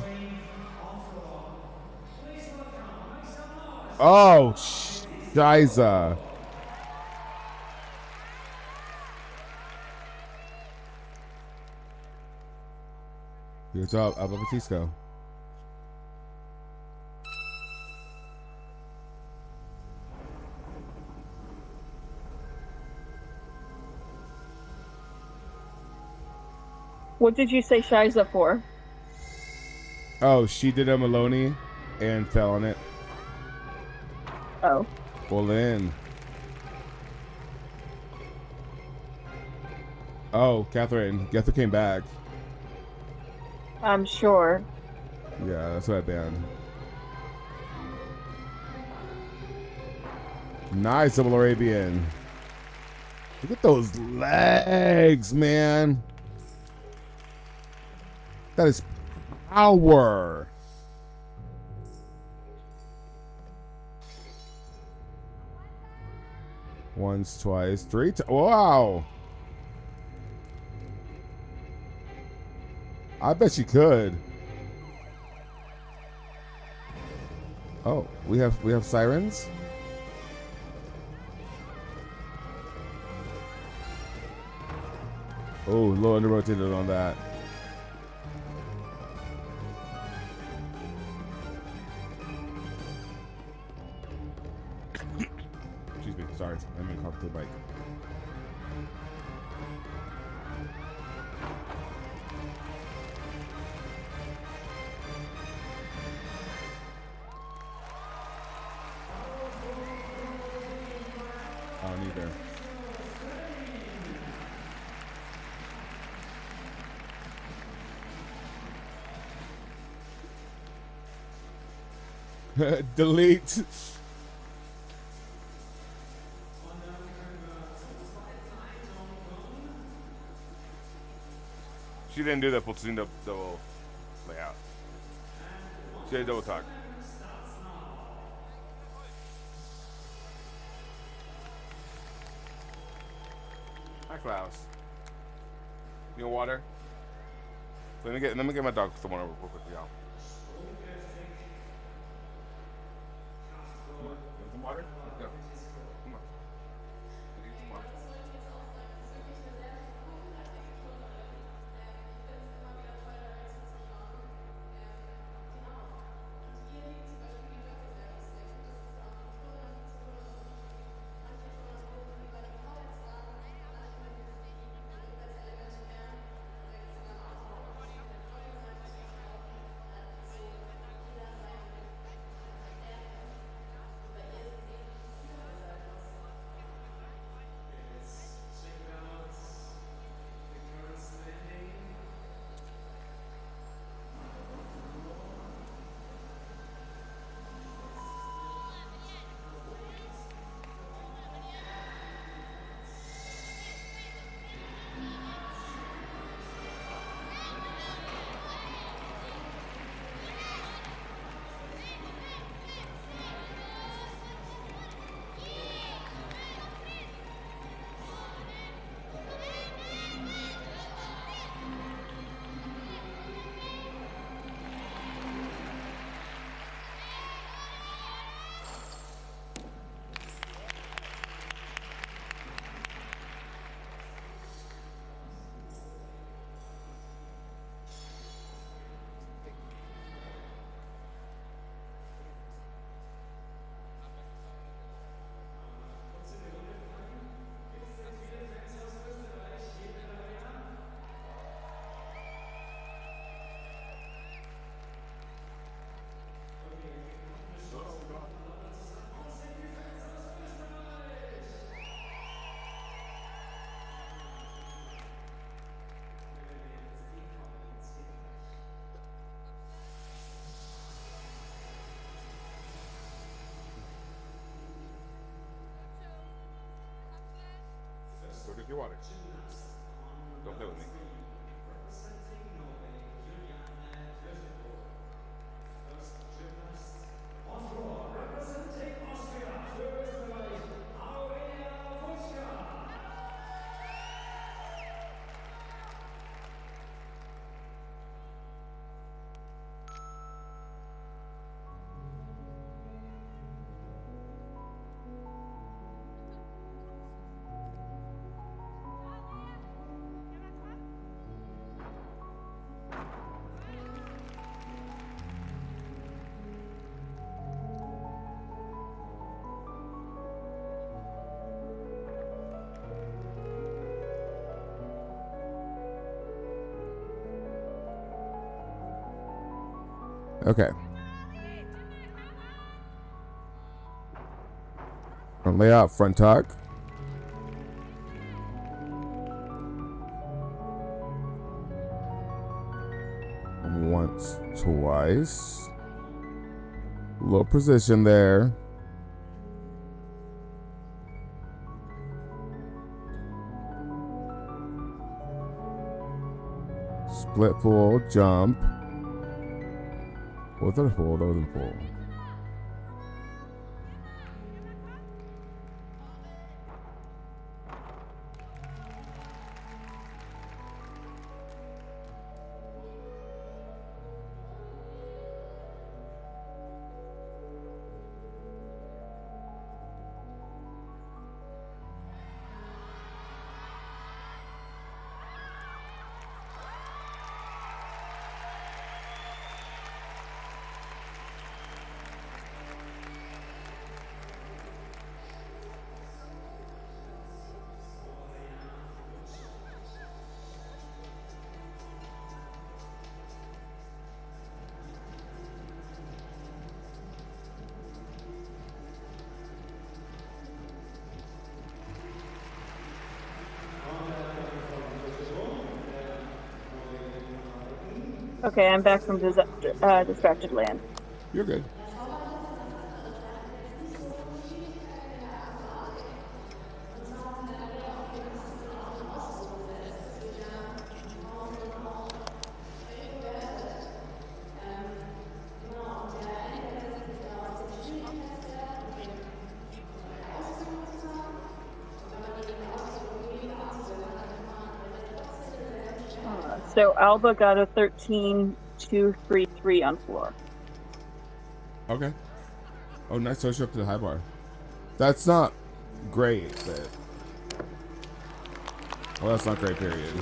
Oh, Shiza. Good job, Abba Batisco. What did you say Shiza for? Oh, she did a Maloney and fell on it. Oh. Full in. Oh, Catherine came back. I'm sure. Yeah, that's what I banned. Nice, Double Arabian. Look at those legs, man. That is power. Once, twice, three times. Wow. I bet you could. Oh, we have sirens. Oh, low under rotated on that. Excuse me, sorry. I'm in cough to the bike. Oh, neither. Delete. She didn't do the platoon double layout. She did double talk. Hi, Klaus. You want water? Let me get my dog some water real quickly, y'all. You want some water? Let's go. Come on. Get some water. Go get your water. Don't play with me. Okay. I'll lay out front talk. Once, twice. Little position there. Split full, jump. Was that a full? That wasn't full. Okay, I'm back from distracted land. You're good. So Alba got a 13-2-3-3 on floor. Okay. Oh, nice social up to the high bar. That's not great, but well, that's not great. Period.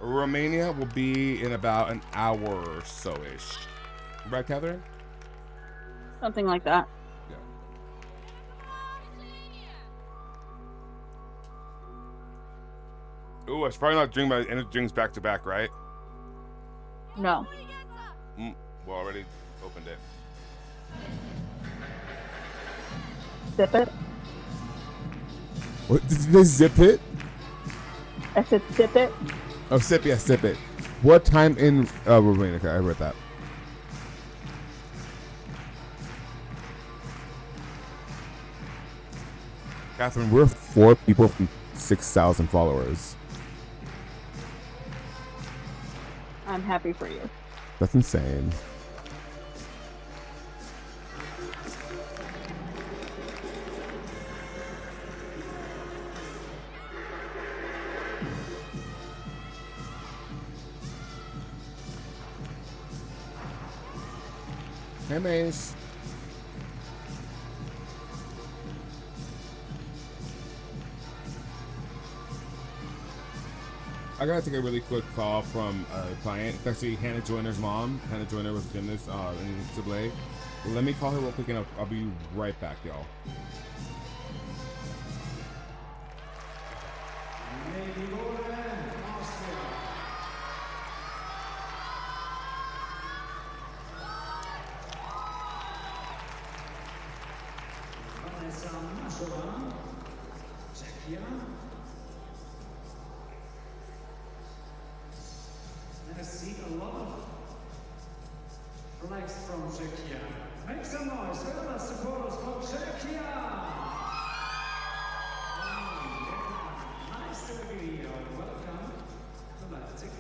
Romania will be in about an hour or so-ish. Right, Catherine? Something like that. Yeah. Ooh, I should probably not drink my energy drinks back to back, right? No. Well, already opened it. Sip it. What, did they zip it? I said sip it. Oh, sip, yeah, sip it. What time in Romania? Okay, I read that. Catherine, we're 4 people from 6,000 followers. I'm happy for you. That's insane. Hey, Mace. I gotta take a really quick call from a client. It's actually Hannah Joyner's mom. Hannah Joyner was a gymnast in Sibley. Let me call her real quick and I'll be right back, y'all. I see a lot of flags from Czechia. Make some noise, where are the supporters from Czechia? Oh, yeah. Nice to be here. Welcome to Leipzig.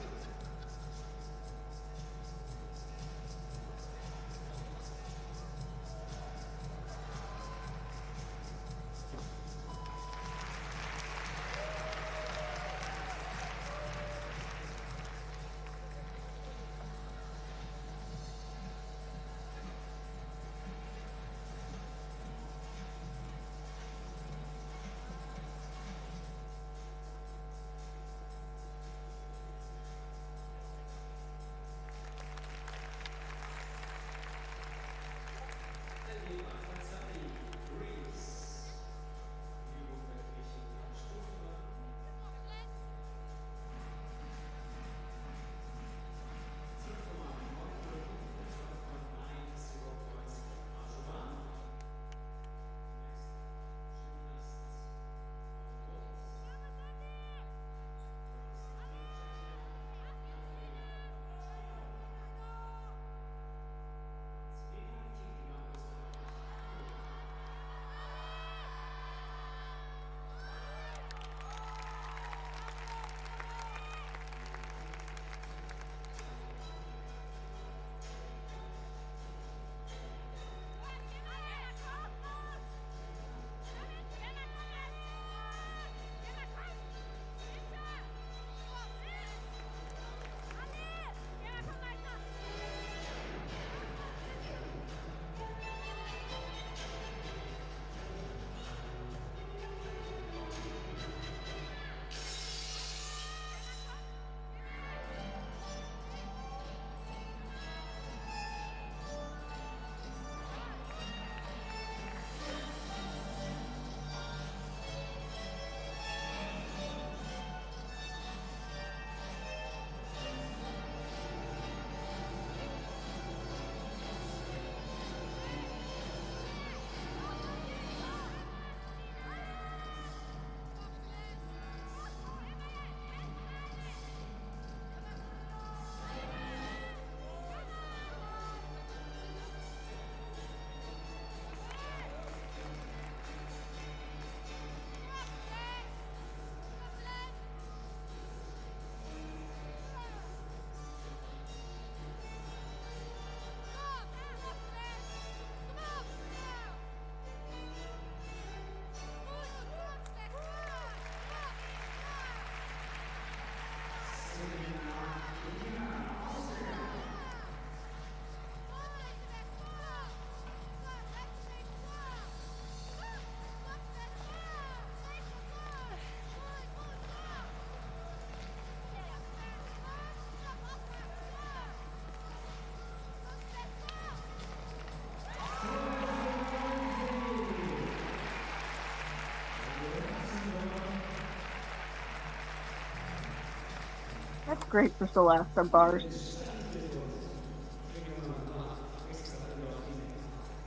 That's great for Celeste on bars.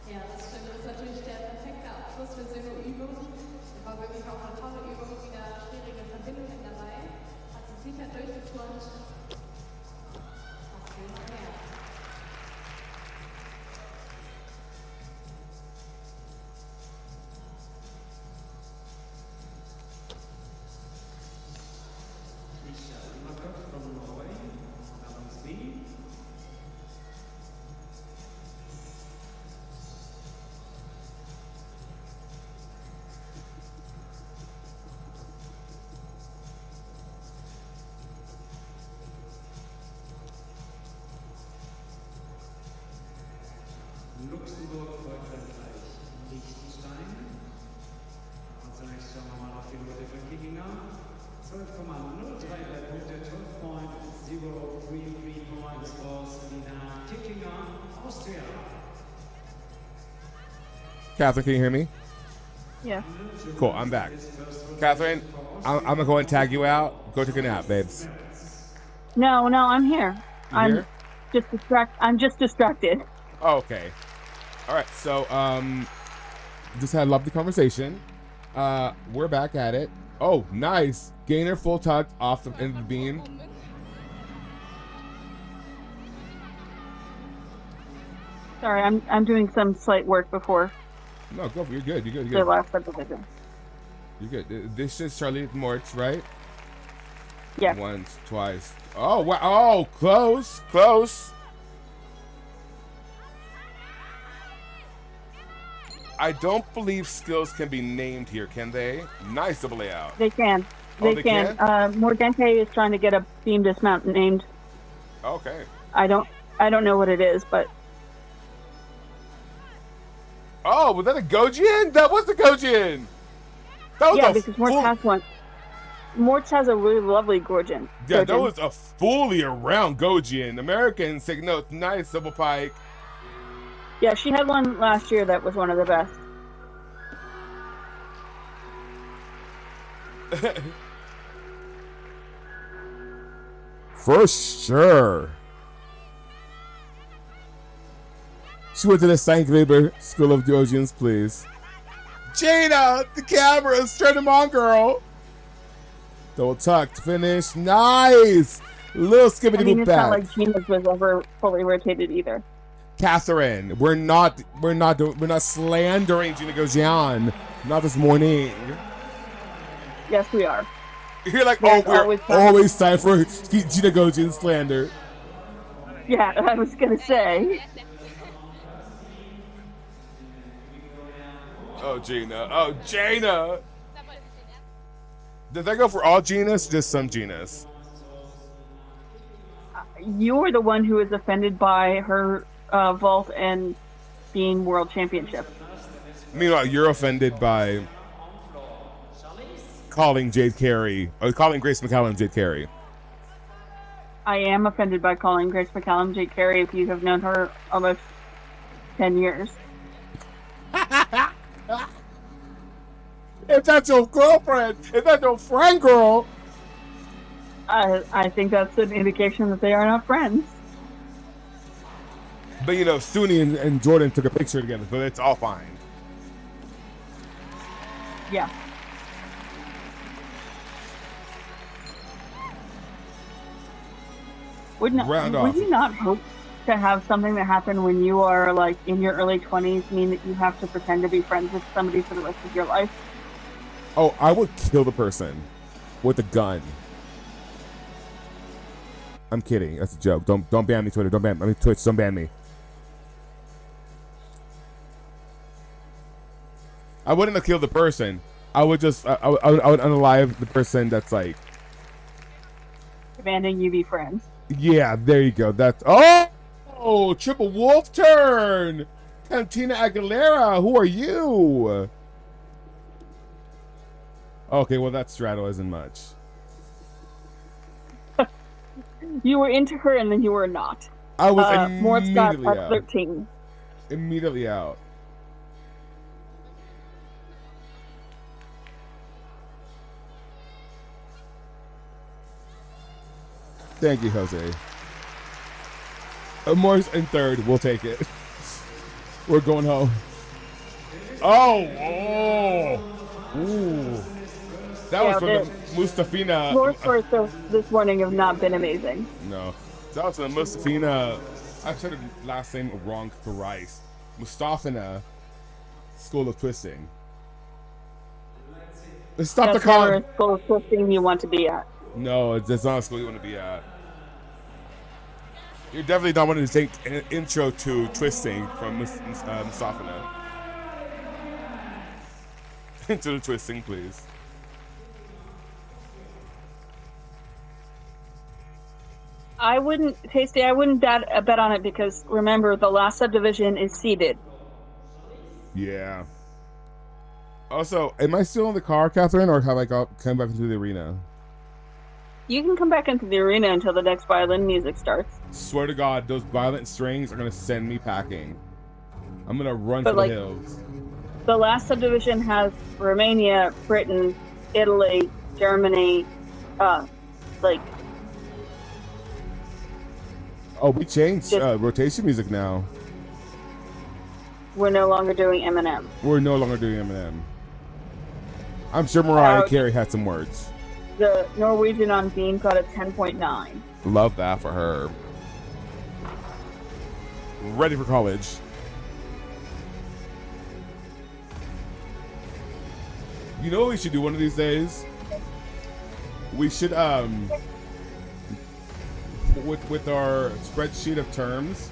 Ja, das stimmt. Das ist natürlich der perfekte Abschluss für so eine Übung. Es war wirklich auch eine tolle Übung, wieder schwierige Verbindungen dabei. Hat sie sicher durchgeturnt. Was will man mehr? Luxemburg folgt dann gleich Liechtenstein. Und zunächst schauen wir mal auf die Note für Kikinger. 12,033 Punkte, 12.033 points for Selina Kikinger, Austria. Catherine, can you hear me? Yeah. Cool, I'm back. Catherine, I'm gonna go and tag you out. Go take a nap, babes. No, I'm here. You here? I'm just distracted. Oh, okay. All right. So, just had a lovely conversation. We're back at it. Oh, nice. Gainer full tuck off the end of the beam. Sorry, I'm doing some slight work before No, go for it. You're good. You're good. the You're good. last subdivision. You're good. This is Charlie Mortz, right? Yeah. Once, twice. Oh, wow. Oh, close. Close. I don't believe skills can be named here, can they? Nice double layout. They can. Oh, They they can. can? Mordente is trying to get a beam dismount named. Okay. I don't know what it is, but Oh, was that a Gojin? That was the Gojin. That was yeah, a because Mortz full- has one. Mortz has a really lovely Gorgon. Yeah, that was a fully around Gojin. Americans take notes. Nice double pike. Yeah, she had one last year that was one of the best. For sure. She went to the St. Weber School of Gojins, please. Jada, the cameras, turn them on, girl. Double tuck to finish. Nice. Little skippity I mean, boop it's back. not like Gina's was ever fully rotated either. Catherine, we're not slandering Gina Gojian. Not this morning. Yes, we are. You're like, There's we're always always time. time for Gina Gojian slander. Yeah, I was gonna say. Oh, Gina. Oh, Gina. Did that go for all Ginas? Just some Ginas. You were the one who was offended by her vault and being world championship. Meanwhile, you're offended by calling Jade Carey, or calling Grace McCallum Jade Carey. I am offended by calling Grace McCallum Jade Carey if you have known her almost 10 years. If that's your girlfriend, if that's your friend, girl. I think that's an indication that they are not friends. But you know, Suni and Jordan took a picture together, so it's all fine. Yeah. Would you not hope to have something that happened when you are like in your early 20s mean that you have to pretend to be friends with somebody for the rest of your life? Oh, I would kill the person with a gun. I'm kidding. That's a joke. Don't ban me, Twitter. Don't ban me, Twitch. Don't ban me. I wouldn't have killed the person. I would just I would unalive the person that's like Demanding you be friends. Yeah, there you go. That's triple wolf turn. Cantina Aguilera, who are you? Okay, well that straddle isn't much. You were into her and then you were not. I was Mortzgot immediately at out. 13. Immediately out. Thank you, Jose. Morris in third. We'll take it. We're going home. Oh! Ooh. That was from the Mustafina. Floor sports this morning have not been amazing. No. That was from the Mustafina. I said the last name wrong thrice. Mustafina School of Twisting. Let's stop That's the call. never a school of twisting you want to be at. No, it's not a school you want to be at. You're definitely not wanting to take an intro to twisting from Mustafina. Into the twisting, please. I wouldn't bet on it because remember the last subdivision is seeded. Yeah. Also, am I still in the car, Catherine, or have I come back into the arena? You can come back into the arena until the next violin music starts. Swear to God, those violent strings are gonna send me packing. I'm gonna run for the hills. The last subdivision has Romania, Britain, Italy, Germany, Oh, we changed rotation music now. We're no longer doing Eminem. We're no longer doing Eminem. I'm sure Mariah Carey had some words. The Norwegian on Beam got a 10.9. Love that for her. Ready for college. You know what we should do one of these days? We should with our spreadsheet of terms,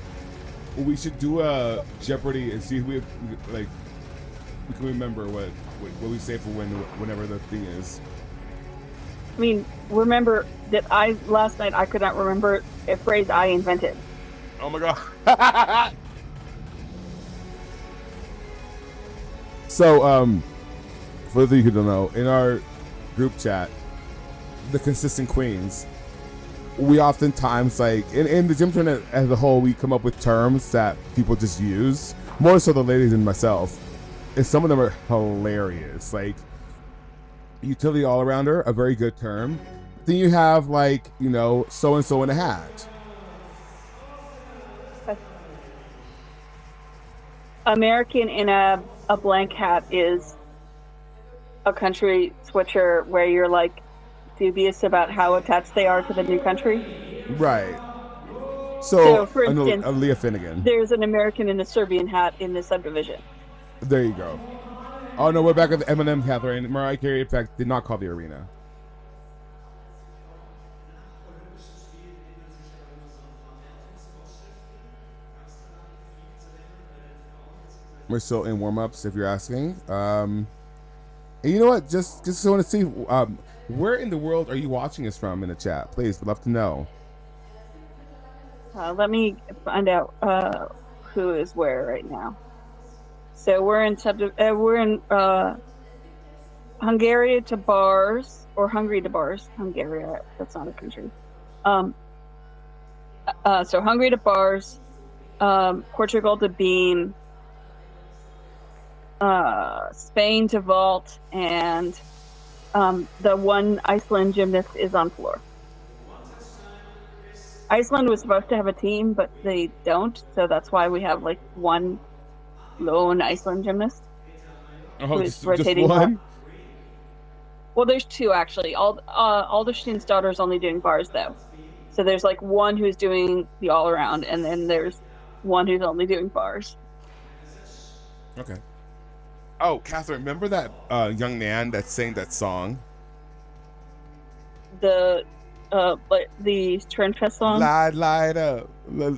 we should do a Jeopardy and see if we can remember what we say for whenever the thing is. I mean, remember that last night I could not remember a phrase I invented. Oh my god. So, for those of you who don't know, in our group chat, the consistent queens, we oftentimes in the gym tournament as a whole, we come up with terms that people just use, more so the ladies than myself, and some of them are hilarious. Like utility all-arounder, a very good term. Then you have so-and-so in a hat. American in a blank hat is a country switcher where you're dubious about how attached they are to the new country. Right. So for instance, Leah Finnegan. There's an American in a Serbian hat in the subdivision. There you go. Oh no, we're back at the Eminem, Catherine. Mariah Carey, in fact, did not call the arena. We're still in warm-ups, if you're asking. And you know what? Just want to see, where in the world are you watching us from in the chat? Please, we'd love to know. Let me find out who is where right now. So we're in Hungary to bars, or Hungary to bars. Hungary, that's not a country. So Hungary to bars, Portugal to beam, Spain to vault, and the one Iceland gymnast is on floor. Iceland was supposed to have a team, but they don't, so that's why we have one lone Iceland gymnast. Oh, just one? Well, there's two actually. Alderstein's daughter's only doing bars though, so there's one who's doing the all around, and then there's one who's only doing bars. Okay. Oh, Catherine, remember that young man that sang that song? The Trend Fest song? Light up.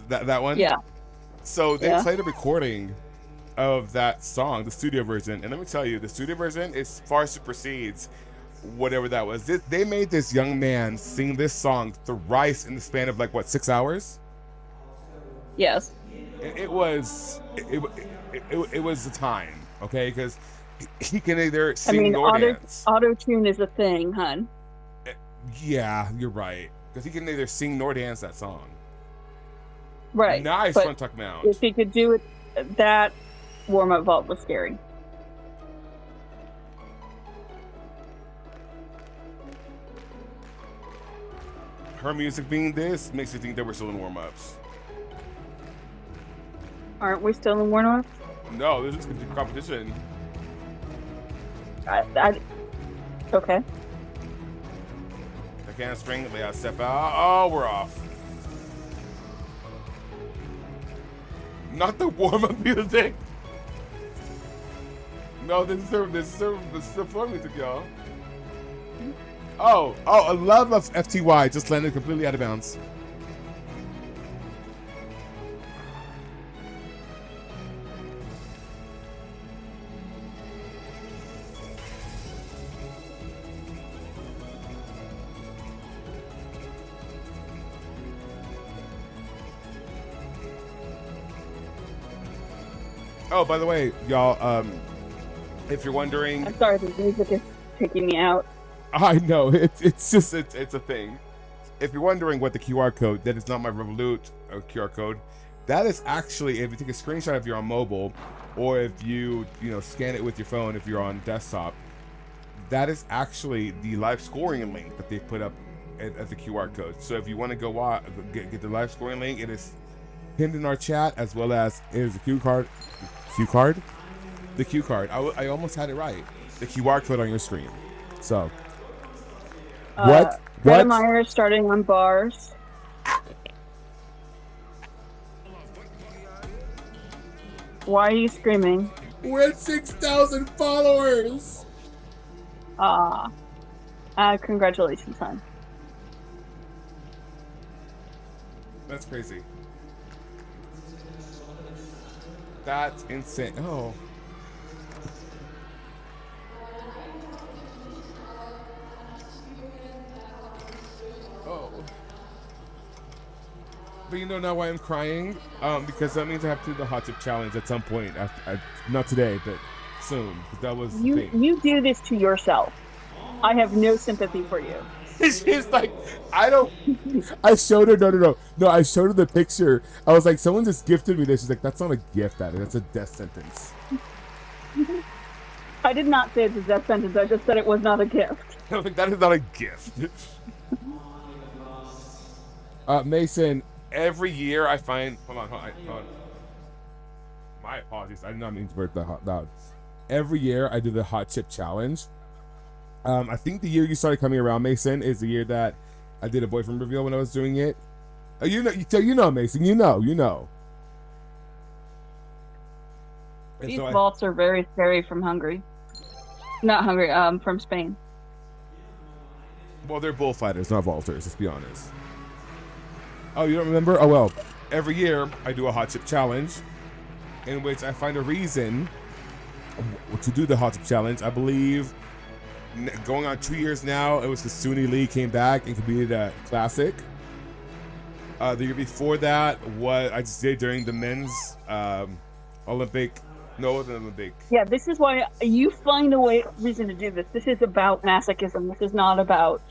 That one? Yeah. So they played a recording of that song, the studio version. And let me tell you, the studio version far supersedes whatever that was. They made this young man sing this song thrice in the span of 6 hours? Yes. It was the time, okay? Because he can either sing nor dance. Auto-tune is a thing, hun. Yeah, you're right. Because he can neither sing nor dance that song. Right. Nice front tuck mount. If he could do it, that warm-up vault was scary. her music being this makes you think that we're still in warm-ups. Aren't we still in warm-up? No, this is competition. Okay. I can't string. They gotta step out. Oh, we're off. Not the warm-up music. No, this is the floor music, y'all. Oh, a love of FTY just landed completely out of bounds. Oh, by the way, y'all, if you're wondering, I'm sorry, the music is taking me out. I know it's just it's a thing. If you're wondering what the QR code, that is not my Revolut QR code. That is actually, if you take a screenshot if you're on mobile, or if you scan it with your phone if you're on desktop, that is actually the live scoring link that they put up as the QR code. So if you want to go get the live scoring link, it is pinned in our chat, as well as it is a cue card. The cue card. I almost had it right. The QR code on your screen. So what? Meyer is starting on bars. Why are you screaming? We're at 6,000 followers. Congratulations, hon. That's crazy. That's insane. Oh. Oh. But you know now why I'm crying? Because that means I have to do the hot chip challenge at some point. Not today, but soon. That was the thing. You do this to yourself. I have no sympathy for you. She's like, I showed her, no, I showed her the picture. I was like, someone just gifted me this. She's like, that's not a gift, Daddy. That's a death sentence. I did not say it's a death sentence. I just said it was not a gift. I was like, that is not a gift. Mason, every year I find, hold on. My apologies. I did not mean to break the hot dog. Every year I do the hot chip challenge. I think the year you started coming around, Mason, is the year that I did a boyfriend reveal when I was doing it. Oh, you know, Mason, you know. These vaults are very scary from Hungary. Not Hungary, from Spain. Well, they're bullfighters, not vaulters, let's be honest. Oh, you don't remember? Oh, well, every year I do a hot chip challenge in which I find a reason to do the hot chip challenge. I believe going on 2 years now, it was the Suni Lee came back and competed at Classic. The year before that, what I just did during the men's Olympic. Yeah, this is why you find a reason to do this. This is about masochism. This is not about...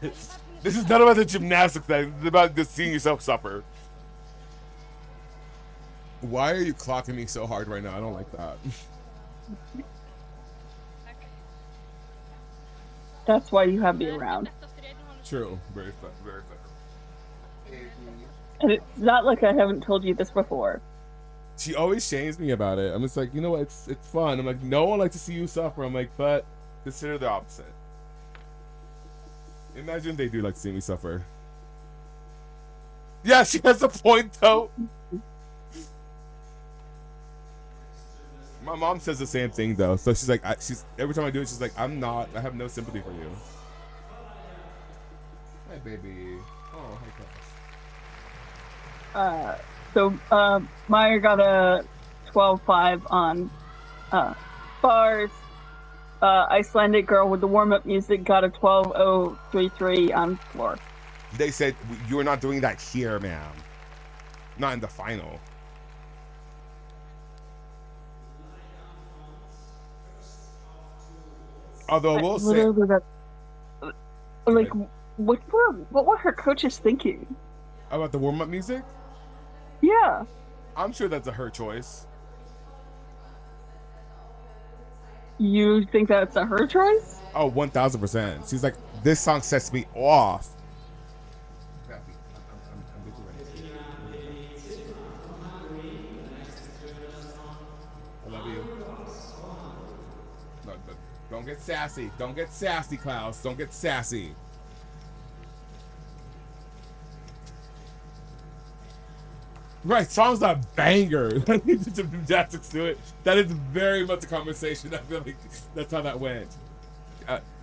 This is not about the gymnastics thing. It's about just seeing yourself suffer. Why are you clocking me so hard right now? I don't like that. That's why you have me around. True. Very fair. And it's not like I haven't told you this before. She always shames me about it. I'm just like, you know what? It's fun. I'm like, no one likes to see you suffer. I'm like, but consider the opposite. Imagine they do like to see me suffer. Yeah, she has a point though. My mom says the same thing though. So she's like, every time I do it, she's like, I have no sympathy for you. Hi, baby. Oh, hi, So Meyer got a 12.5 on bars. Icelandic girl with the warm-up music got a 12.033 on floor. They said, you're not doing that here, ma'am. Not in the final. Although we'll say, like, what were her coaches thinking about the warm-up music? Yeah, I'm sure that's her choice. You think that's her choice? Oh, 1,000%. She's like, this song sets me off. Don't get sassy. Don't get sassy, Klaus. Don't get sassy. Right, song's a banger. Gymnastics to it. That is very much a conversation. I feel like that's how that went.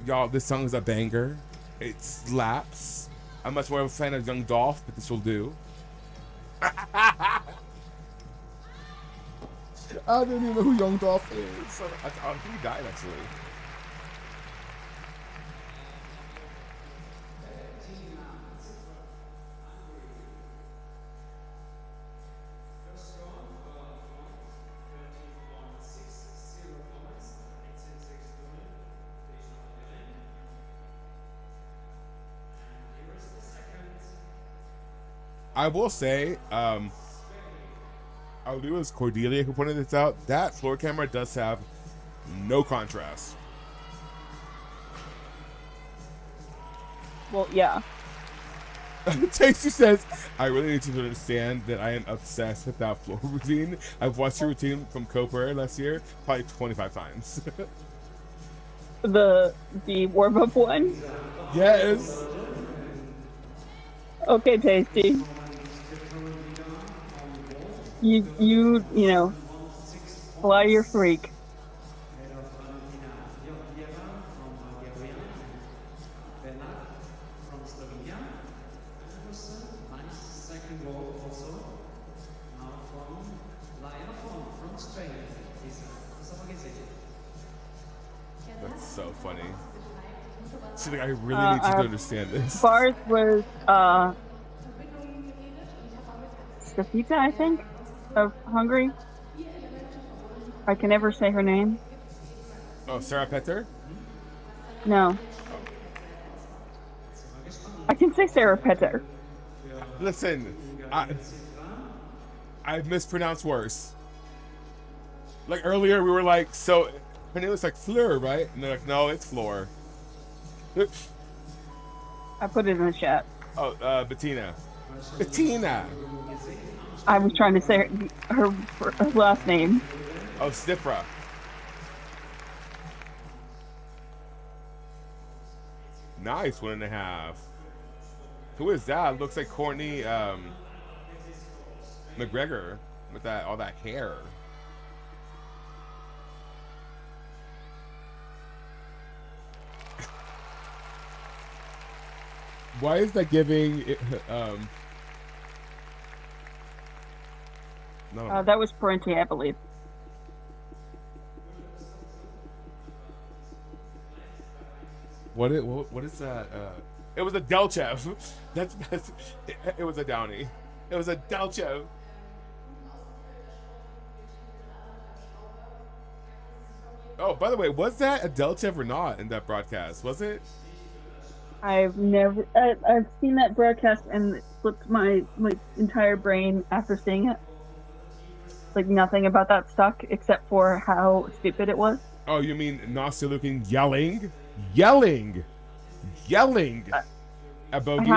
Y'all, this song is a banger. It slaps. I'm much more of a fan of Young Dolph, but this will do. I don't even know who Young Dolph is. I think he died, actually. I will say, I believe it was Cordelia who pointed this out. That floor camera does have no contrast. Well, yeah. Tasty says, I really need you to understand that I am obsessed with that floor routine. I've watched your routine from Cooper last year probably 25 times. The warm up one. Yes. Okay, Tasty. You know, fly your freak. That's so funny. She's like, I really need you to understand this. Bars was Stefita, I think, of Hungary. I can never say her name. Oh, Sarah Petter? No. I can say Sarah Petter. Listen, I've mispronounced worse. Like earlier, we were like, so her name was like Fleur, right? And they're like, no, it's Floor. I put it in the chat. Oh, Bettina. Bettina. I was trying to say her last name. Oh, Stifra. Nice, 1.5. Who is that? Looks like Courtney McGregor with all that hair. Why is that giving? No. That was Parenti, I believe. What is that? It was a Delchev. That's it was a Downy. It was a Delchev. Oh, by the way, was that a Delchev or not in that broadcast? Was it? I've seen that broadcast and it slipped my entire brain after seeing it. Like nothing about that stuck except for how stupid it was. Oh, you mean Nastia looking yelling at Bogey?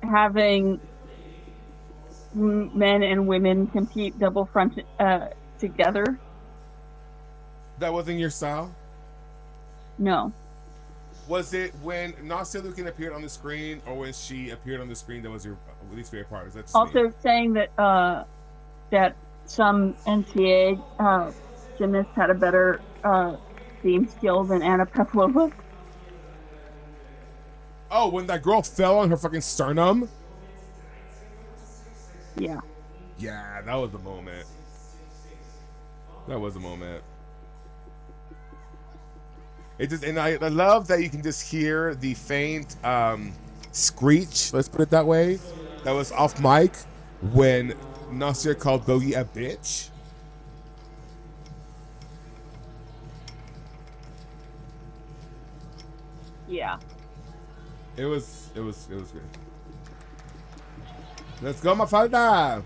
Having men and women compete double front together. That wasn't your style? No. Was it when Nastia Lukin appeared on the screen, or when she appeared on the screen that was your least favorite part? Is that also me? Saying that that some NCAA gymnast had a better theme skill than Anna Pavlova? Oh, when that girl fell on her fucking sternum? Yeah. Yeah, that was the moment. That was the moment. It just, and I love that you can just hear the faint screech, let's put it that way, that was off mic when Nastia called Bogey a bitch. Yeah. It was good. Let's go, my falda.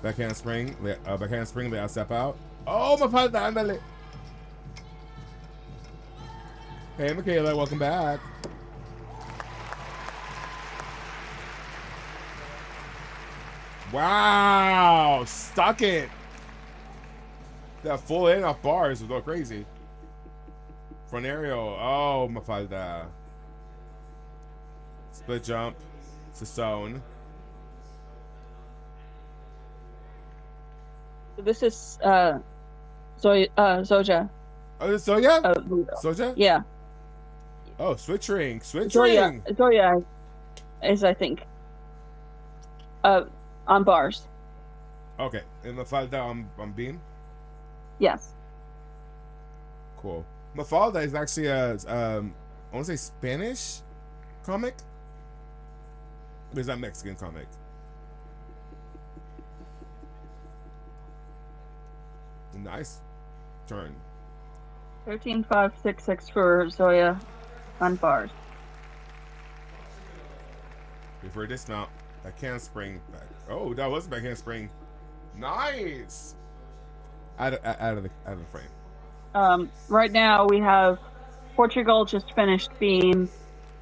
Backhand spring, let step out. Oh, my falda, andale. Hey, Michaela, welcome back. Wow, stuck it. That full in off bars was all crazy. Front aerial. Oh, Mafalda. Split jump. Sasson. This is Zoja. Oh, is it Soja? Uh, Soja? yeah, Oh, switch ring. Switch Zoya. ring. Zoya is, I think, on bars. Okay. And Mafalda on beam? Yes. Cool. Mafalda is actually a, I want to say Spanish comic? Or is that Mexican comic? Nice turn. 13.566 for Zoya on bars. Before dismount, that can spring back. Oh, that was a backhand spring. Nice. Out of the frame. Right now we have Portugal just finished beam.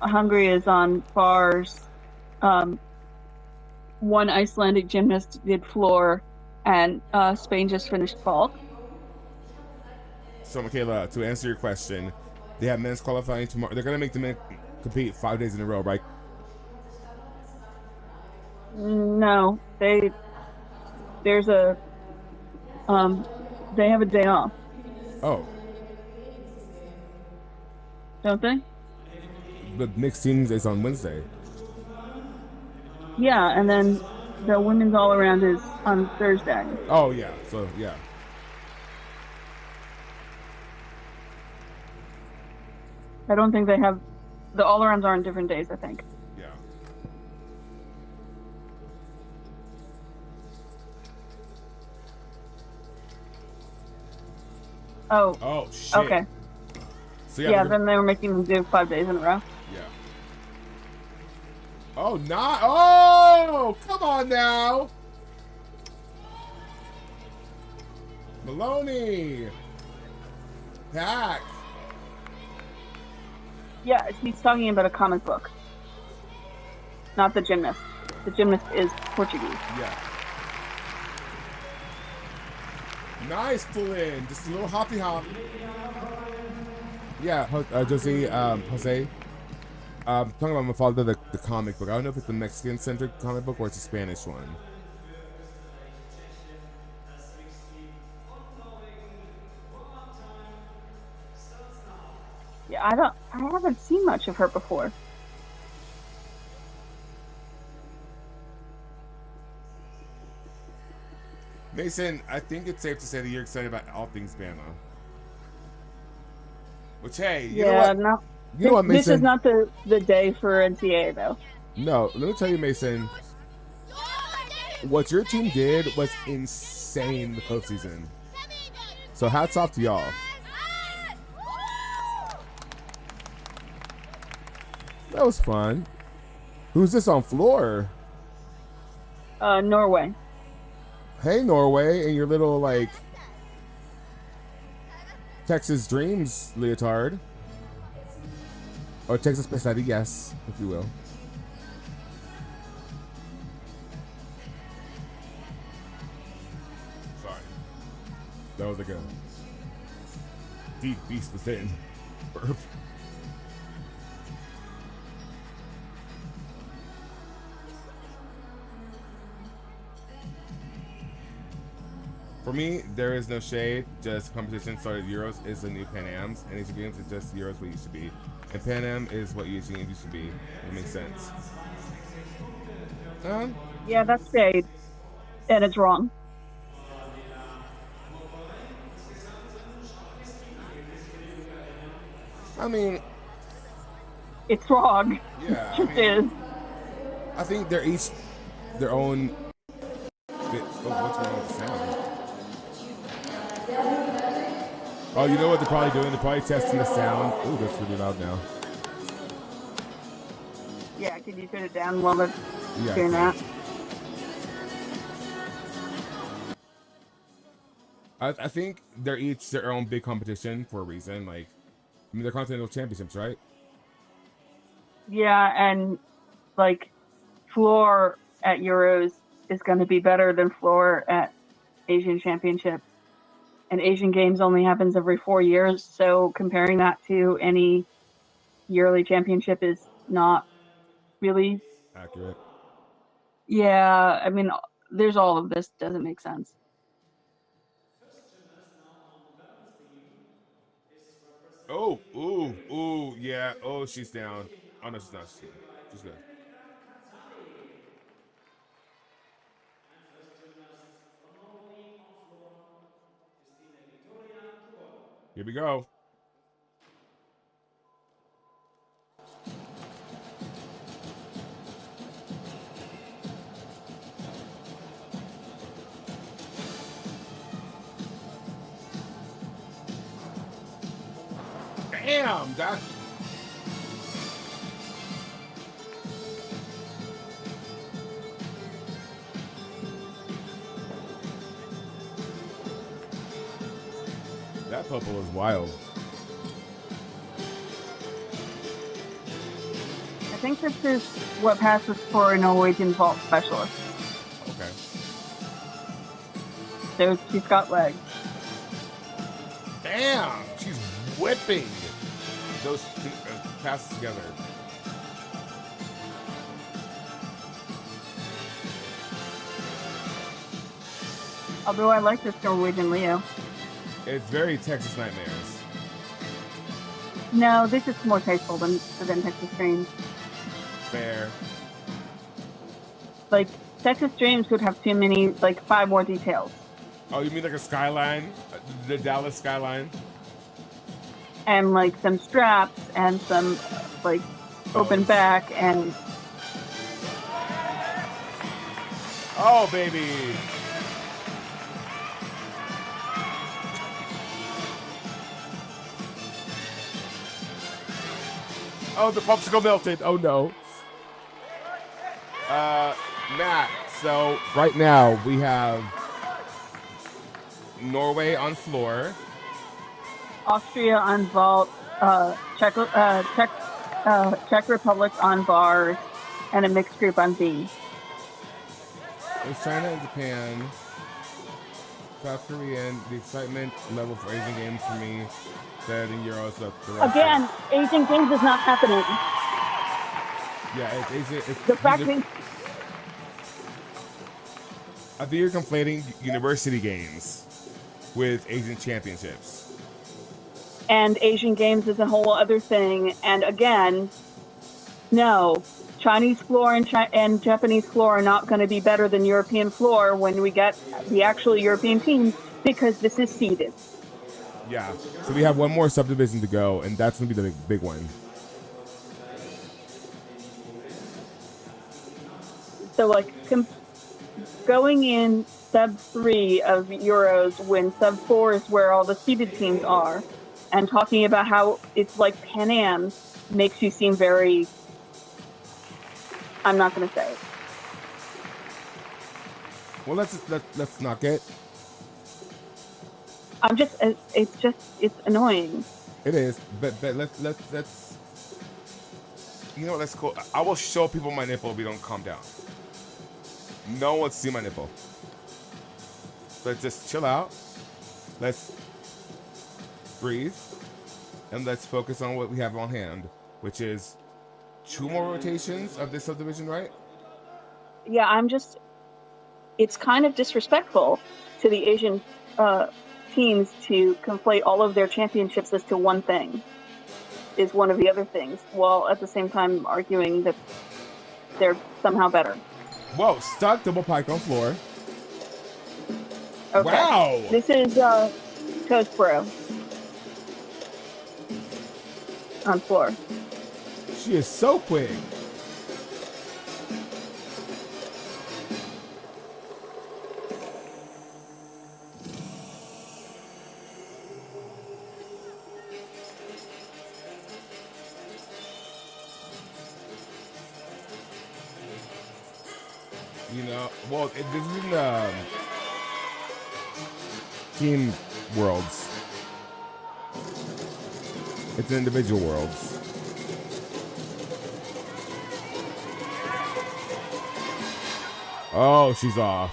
Hungary is on bars. One Icelandic gymnast did floor, and Spain just finished vault. So, Michaela, to answer your question, they have men's qualifying tomorrow. They're going to make the men compete 5 days in a row, right? No, there's a they have a day off, Oh, don't they? but mixed teams is on Wednesday. Yeah, and then the women's all around is on Thursday. Oh, yeah. So, yeah. I don't think they have the all arounds are on different days, I think. Yeah. Oh, Oh, shit. okay. So, Yeah, they're then they were making them do 5 days in a row. yeah. Oh, not. Oh, come on now. Maloney. Pack. Yeah, he's talking about a comic book, not the gymnast. The gymnast is Portuguese. Yeah. Nice pull in. Just a little hoppy hop. Yeah, Jose, Jose. Talking about Mafalda, the comic book. I don't know if it's a Mexican-centric comic book or it's a Spanish one. Yeah, I haven't seen much of her before. Mason, I think it's safe to say that you're excited about all things Bama. Which, hey, you know what? No. You know what, Mason? This is not the day for NCAA, though. No, let me tell you, Mason. What your team did was insane in the postseason. So hats off to y'all. That was fun. Who's this on floor? Norway. Hey, Norway, and your little, like, Texas Dreams leotard. Or Texas Pesadillas, if you will. Sorry. That was like a deep beast within. Burp. For me, there is no shade, just competition started. Euros is the new Pan Am's, and Asian Games is just Euros what it used to be. And Pan Am is what Asian Games used to be. It makes sense. Yeah, that's shade. And it's wrong. I mean, it's wrong. Yeah, It just is. I think they're each their own. What's wrong with the sound? Oh, you know what they're probably doing? They're probably testing the sound. Ooh, that's really loud now. Yeah, can you turn it down while they're Yeah, doing that? I think they're each their own big competition for a reason. Like, I mean, they're continental championships, right? Yeah, and like floor at Euros is going to be better than floor at Asian Championships. And Asian Games only happens every 4 years, so comparing that to any yearly championship is not really Accurate. Yeah, I mean, there's all of this doesn't make sense. Oh, ooh, yeah. Oh, she's down. Oh no, she's not. She's good. Here we go. Damn, that. That purple is wild. I think this is what passes for a Norwegian vault specialist. Okay. So she's got legs. Damn, she's whipping those two, passes together. Although I like this Norwegian Leo. It's very Texas Nightmares. No, this is more tasteful than Texas Dreams. Fair. Like, Texas Dreams would have too many, like, 5 more details. Oh, you mean like a skyline? The Dallas skyline? And, like, some straps and some, like, open back and... Oh, baby! Oh, the popsicle melted. Oh, no. Matt, so right now we have Norway on floor. Austria on vault, Czech Republic on bars, and a mixed group on B. It's China and Japan. South Korean, the excitement level for Asian Games for me better than Euros. Again, Asian Games is not happening. Yeah, it's Asian. The fact that I think you're conflating university games with Asian championships. And Asian Games is a whole other thing. And again, no, Chinese floor and Japanese floor are not going to be better than European floor when we get the actual European team because this is seeded. Yeah. So we have one more subdivision to go, and that's going to be the big one. So, like, going in sub 3 of Euros when sub 4 is where all the seeded teams are, and talking about how it's like Pan Am makes you seem very... I'm not going to say it. Well, let's knock it. It's annoying. It is, but let's. You know what? Let's go. I will show people my nipple if we don't calm down. No one wants to see my nipple. Let's just chill out. Let's breathe, and let's focus on what we have on hand, which is 2 more rotations of this subdivision, right? Yeah, it's kind of disrespectful to the Asian teams to conflate all of their championships as to one thing, is one of the other things, while at the same time arguing that they're somehow better. Whoa, stuck double pike on floor. Okay. Wow! This is Toast Bro on floor. She is so quick. You know, well, this is in the team worlds. It's individual worlds. Oh, she's off.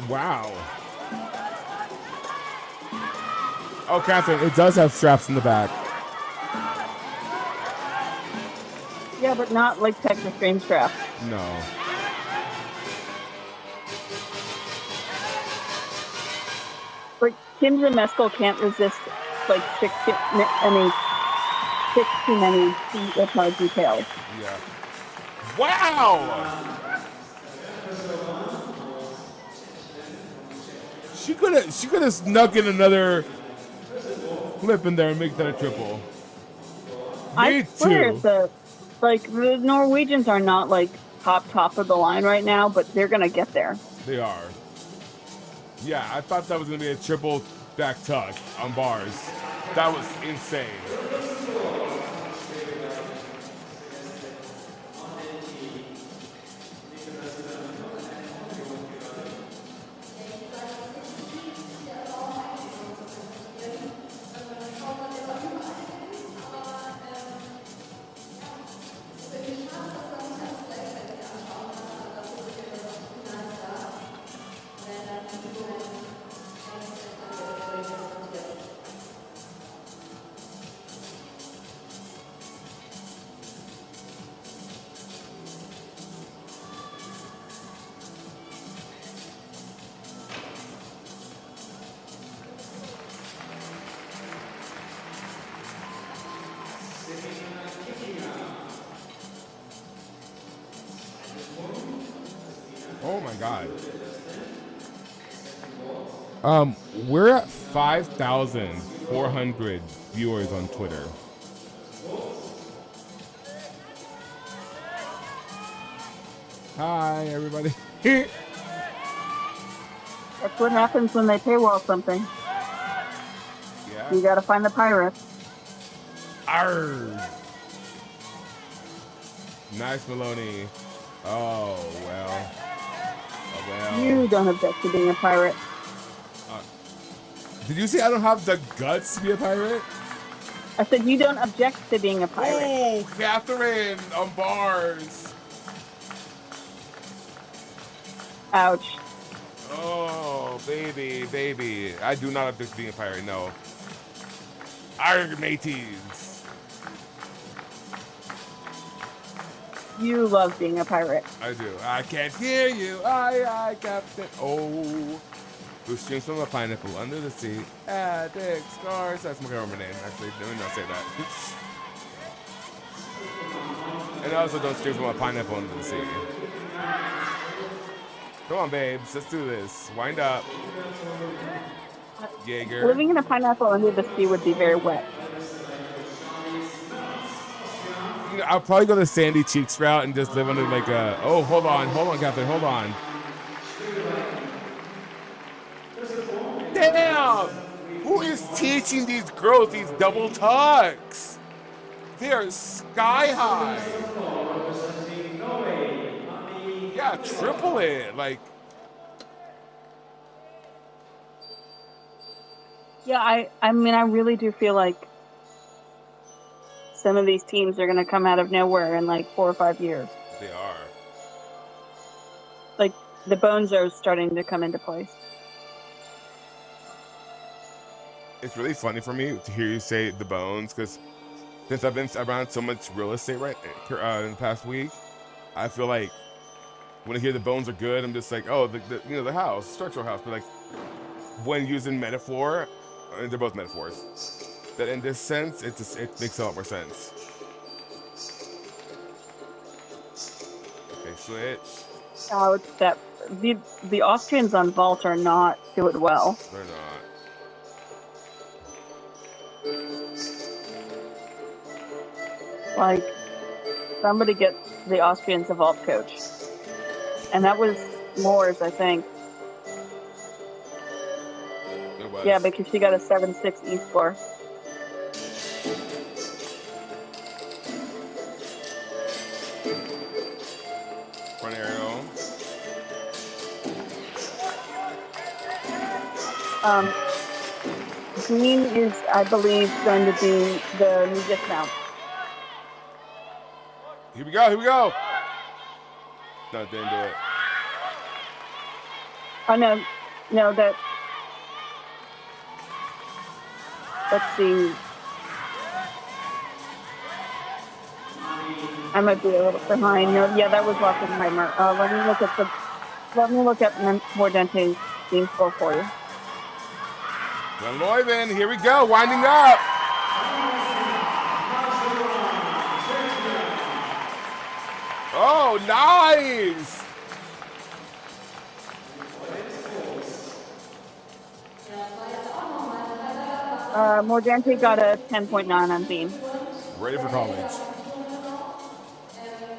Wow. Oh, Catherine, it does have straps in the back. Yeah, but not like Texas Dream strap. No. Like Kim Zmeskal can't resist like six too many details. Yeah. Wow. She could have snuck in another flip in there and make that a triple. I swear the Norwegians are not like top of the line right now, but they're gonna get there. They are. Yeah, I thought that was gonna be a triple back tuck on bars. That was insane. Oh my god. We're at 5,400 viewers on Twitter. Hi, everybody. That's what happens when they paywall something. Yeah. You gotta find the pirate. Arr. Nice, Maloney. Oh, well. Oh, well. You don't object to being a pirate. Did you say I don't have the guts to be a pirate? I said you don't object to being a pirate. Oh, Catherine on bars. Ouch. Oh, baby. I do not object to being a pirate, no. Arg, mateys. You love being a pirate. I do. I can't hear you. I, Captain. Oh. Who streams from a pineapple under the sea. Addict scars. That's my government name, actually. Let me not say that. And I also don't stream from a pineapple under the sea. Come on, babes. Let's do this. Wind up. Jaeger. Living in a pineapple under the sea would be very wet. You know, I'll probably go the Sandy Cheeks route and just live under like a... Oh, hold on, Captain. Hold on. Damn! Who is teaching these girls these double tucks? They are sky high. Yeah, triple it. Like, Yeah, I mean, I really do feel like some of these teams are going to come out of nowhere in like 4 or 5 years. they are. Like, the bones are starting to come into place. It's really funny for me to hear you say the bones, because since I've been around so much real estate in the past week, I feel like when I hear the bones are good, I'm just like, oh, the house, structural house. But like when using metaphor, they're both metaphors. That in this sense, it makes a lot more sense. Okay, switch. Oh, it's that the Austrians on vault are not doing well. They're not. Like, somebody get the Austrians a vault coach. And that was Moores, I think. It was. Yeah, because she got a 7-6 E score. Front aerial. Green is, I believe, going to be the new dismount. Here we go. Here we go. No, didn't do it. Oh no, that. Let's see. I might be a little behind. No, yeah, that was Lockenheimer. Let me look at Mordente's team score for you. Van Leuven, here we go, winding up. Oh, nice. Mordente got a 10.9 on Beam. Ready for college.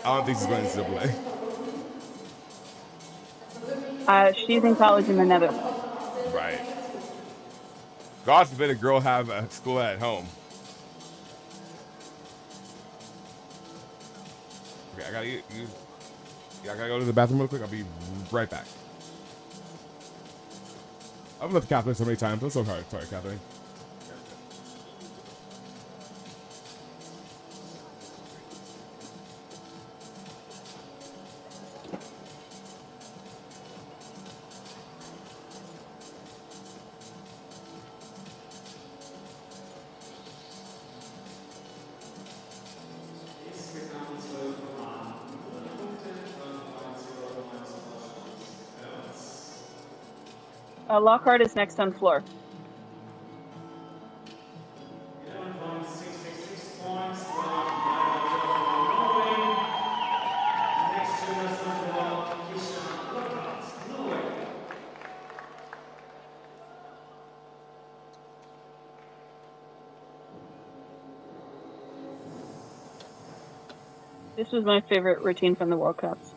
I don't think she's going to NCAA. She's in college in the Netherlands. Right. God forbid a girl have a school at home. Okay, I gotta go to the bathroom real quick. I'll be right back. I've left Catherine so many times. I'm so hard. Sorry, Catherine. Lockhart is next on floor. 11.666 points. Next gymnast for Kisha Lockhart, Norway. This was my favorite routine from the World Cups.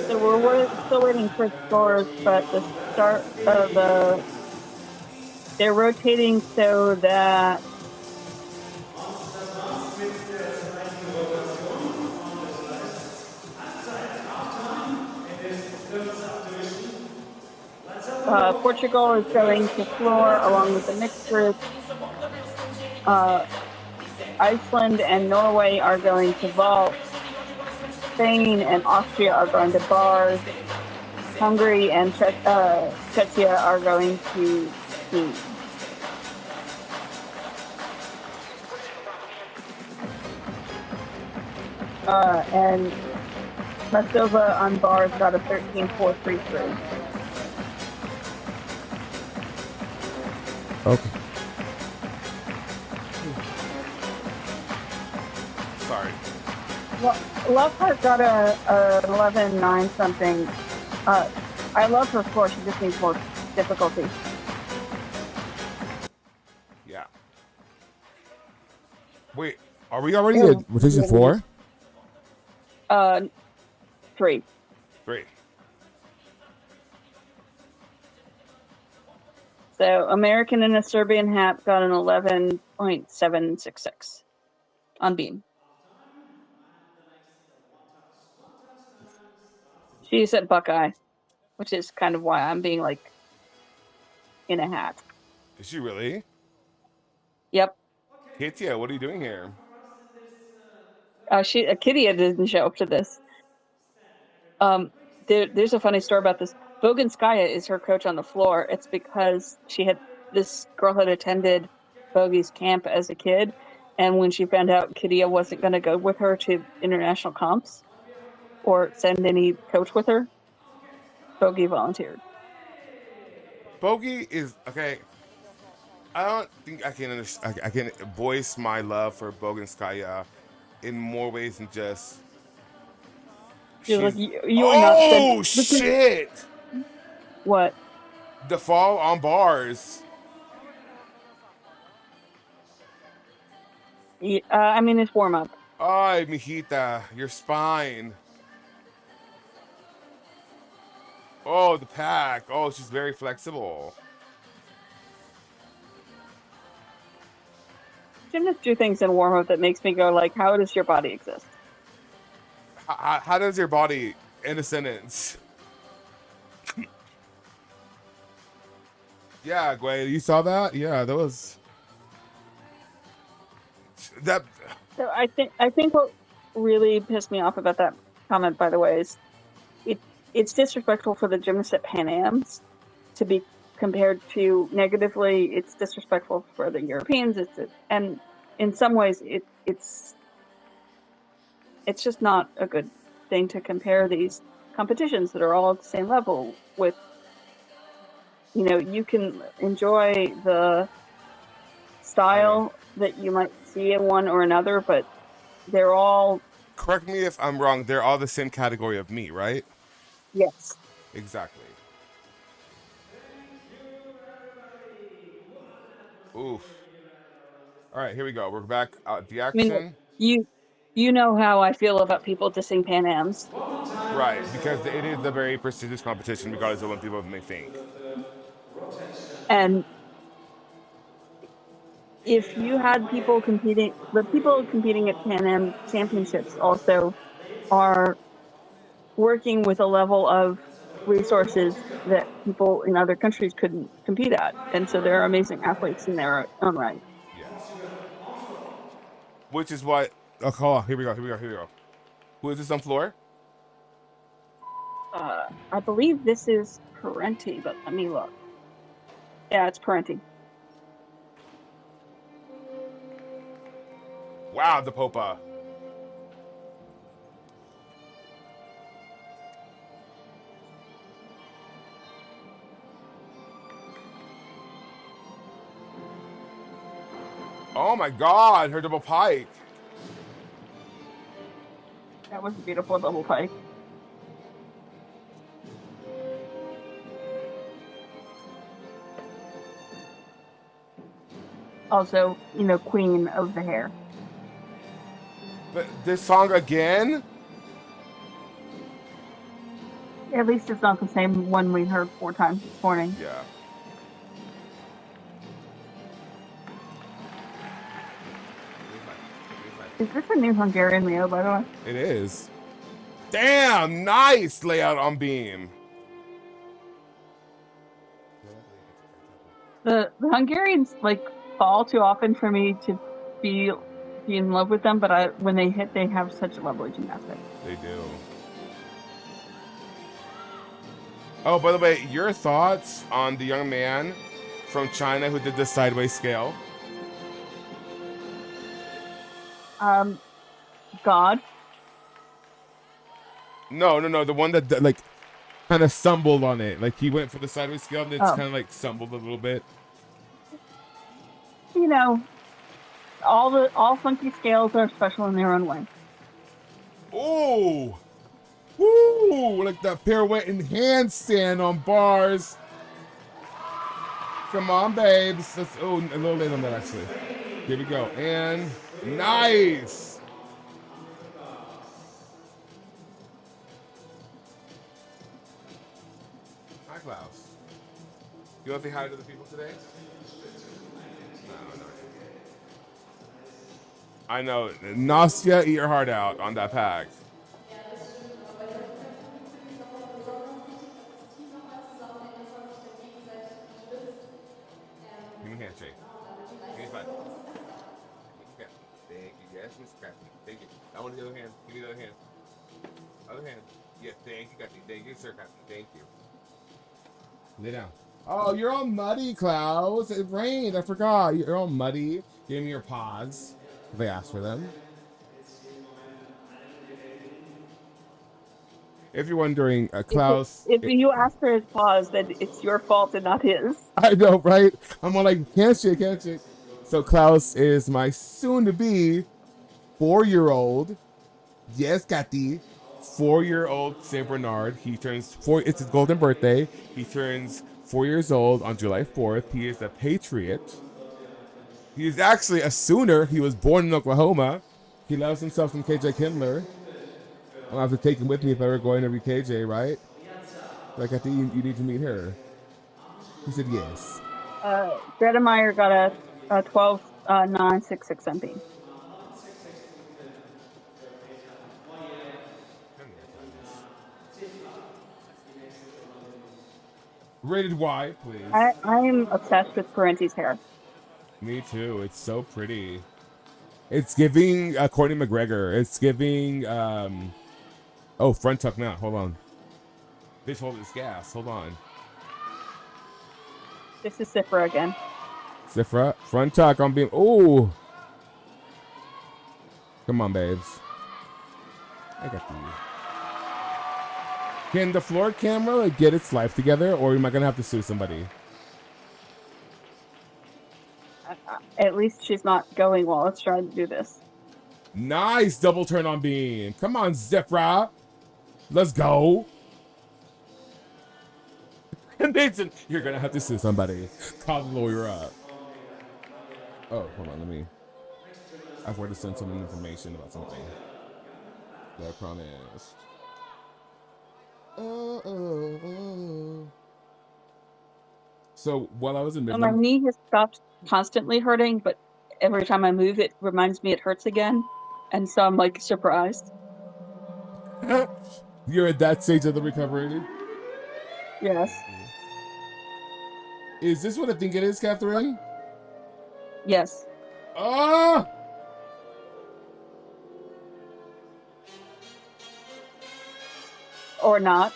So we're still waiting for scores, but the start of they're rotating so that Portugal is going to floor along with the mixed group. Iceland and Norway are going to vault. Spain and Austria are going to bars. Hungary and Czechia are going to ski. And Moldova on bars got a 13.433. Okay. Sorry. Loveheart got a 11-9 something. I love her floor. She just needs more difficulty. Yeah. Wait, are we already at rotation 4? 3. 3. So American in a Serbian hat got an 11.766 on beam. She said Buckeye, which is kind of why I'm being like in a hat. Is she really? Yep. Katia, what are you doing here? Kitty didn't show up to this. There's a funny story about this. Boganskaya is her coach on the floor. It's because this girl had attended Bogey's camp as a kid, and when she found out Kitty wasn't going to go with her to international comps or send any coach with her, Bogey volunteered. Bogey is okay. I don't think I can understand. I can voice my love for Boganskaya in more ways than just She was she's. like, "You are not Oh sending." shit! What? The fall on bars. I mean, it's warm up. Ay, mijita, your spine. Oh, the pack. Oh, she's very flexible. Gymnasts do things in warm up that makes me go like, "How does your body exist?" How does your body in a sentence? Yeah, Gwen, you saw that? Yeah, that was that. So I think what really pissed me off about that comment, by the way, is it's disrespectful for the gymnasts at Pan Am's to be compared to negatively. It's disrespectful for the Europeans. And in some ways it's just not a good thing to compare these competitions that are all at the same level with. You can enjoy the style that you might see in one or another, but they're all. Correct me if I'm wrong. They're all the same category of meat, right? Yes. Exactly. Oof. All right, here we go. We're back at the I mean, action. you know how I feel about people dissing Pan Am's. Right, because it is a very prestigious competition, regardless of what people may think. And if you had people competing, the people competing at Pan Am Championships also are working with a level of resources that people in other countries couldn't compete at. And so they're amazing athletes in their own right. Yes. Which is what. Oh, hold on. Here we go. Here we go. Here we go. Who is this on floor? I believe this is Parenti, but let me look. Yeah, it's Parenti. Wow, the Popa. Oh my god, her double pike. That was a beautiful double pike. Also, queen of the hair. But this song again? At least it's not the same one we heard 4 times this morning. Yeah. Is this a new Hungarian Leo, by the way? It is. Damn, nice layout on beam. The Hungarians fall too often for me to be in love with them, but when they hit, they have such lovely gymnastics. They do. Oh, by the way, your thoughts on the young man from China who did the sideways scale? God. No, the one that kind of stumbled on it. Like he went for the sideways scale and it's kind of stumbled a little bit. All funky scales are special in their own way. Oh, woo! Like that pirouette and handstand on bars. Come on, babes. Let's, oh, a little late on that actually. Here we go. And nice. Hi, Klaus. You want to say hi to the people today? No. I know. Nastia, eat your heart out on that pack. Give me a handshake. Give me a five. Okay. Thank you. Yes, Miss Kathy. Thank you. I want the other hand. Give me the other hand. Other hand. Yeah, thank you, Kathy. Thank you, sir, Kathy. Thank you. Lay down. Oh, you're all muddy, Klaus. It rained. I forgot. You're all muddy. Give me your paws. They asked for them. If you're wondering, Klaus. If you ask for his pause, then it's your fault and not his. I know, right? I'm all like, can't shake. So Klaus is my soon-to-be 4-year-old. Yes, Kathy. 4-year-old Saint Bernard. He turns 4. It's his golden birthday. He turns 4 years old on July 4th. He is a patriot. He is actually a Sooner. He was born in Oklahoma. He loves himself some KJ Kindler. I'll have to take him with me if I were going to read KJ, right? Like, I think you need to meet her. He said yes. Greta Meyer got a 12.966 MP. Rated Y, please. I'm obsessed with Parenti's hair. Me too. It's so pretty. It's giving Courtney McGregor. It's giving oh, front tuck now. Hold on. Bitch, hold this gas. Hold on. This is Sifra again. Sifra, front tuck on beam. Oh. Come on, babes. I got these. Can the floor camera like get its life together, or am I gonna have to sue somebody? At least she's not going while it's trying to do this. Nice double turn on beam. Come on, Zifra. Let's go. And Nathan, you're gonna have to sue somebody. Call the lawyer up. Oh, hold on, let me. I've already sent some information about something that I promised. So while I was in My Midland, knee has stopped constantly hurting, but every time I move, it reminds me it hurts again, and so I'm like surprised. you're at that stage of the recovery. Yes. Is this what I think it is, Catherine? Yes. Oh! Or not.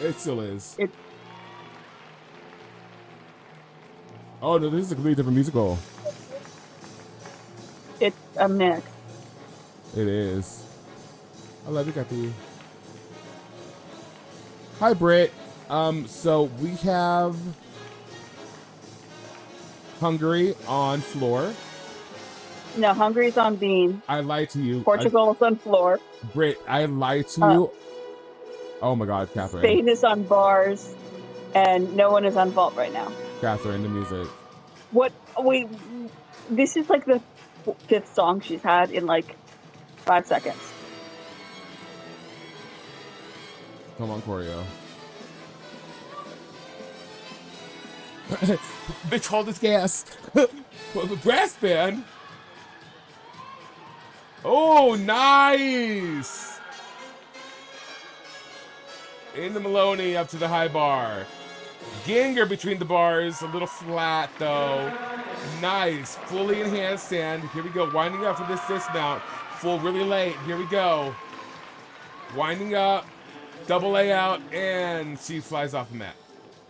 It still is. It. Oh no, this is a completely different musical. It's a mix. It is. I love you, Kathy. Hi, Britt. So we have Hungary on floor. No, Hungary's on beam. I lied to you. Portugal is on floor. Britt, I lied to you. Oh my God, Catherine. Spain is on bars, and no one is on vault right now. Catherine, the music. This is like the 5th song she's had in like 5 seconds. Come on, choreo. Bitch, hold this gas. Brass band. Oh, nice. In the Maloney up to the high bar. Ginger between the bars, a little flat though. Nice, fully in handstand. Here we go, winding up for this dismount. Full really late, here we go. Winding up, double layout, and she flies off the mat.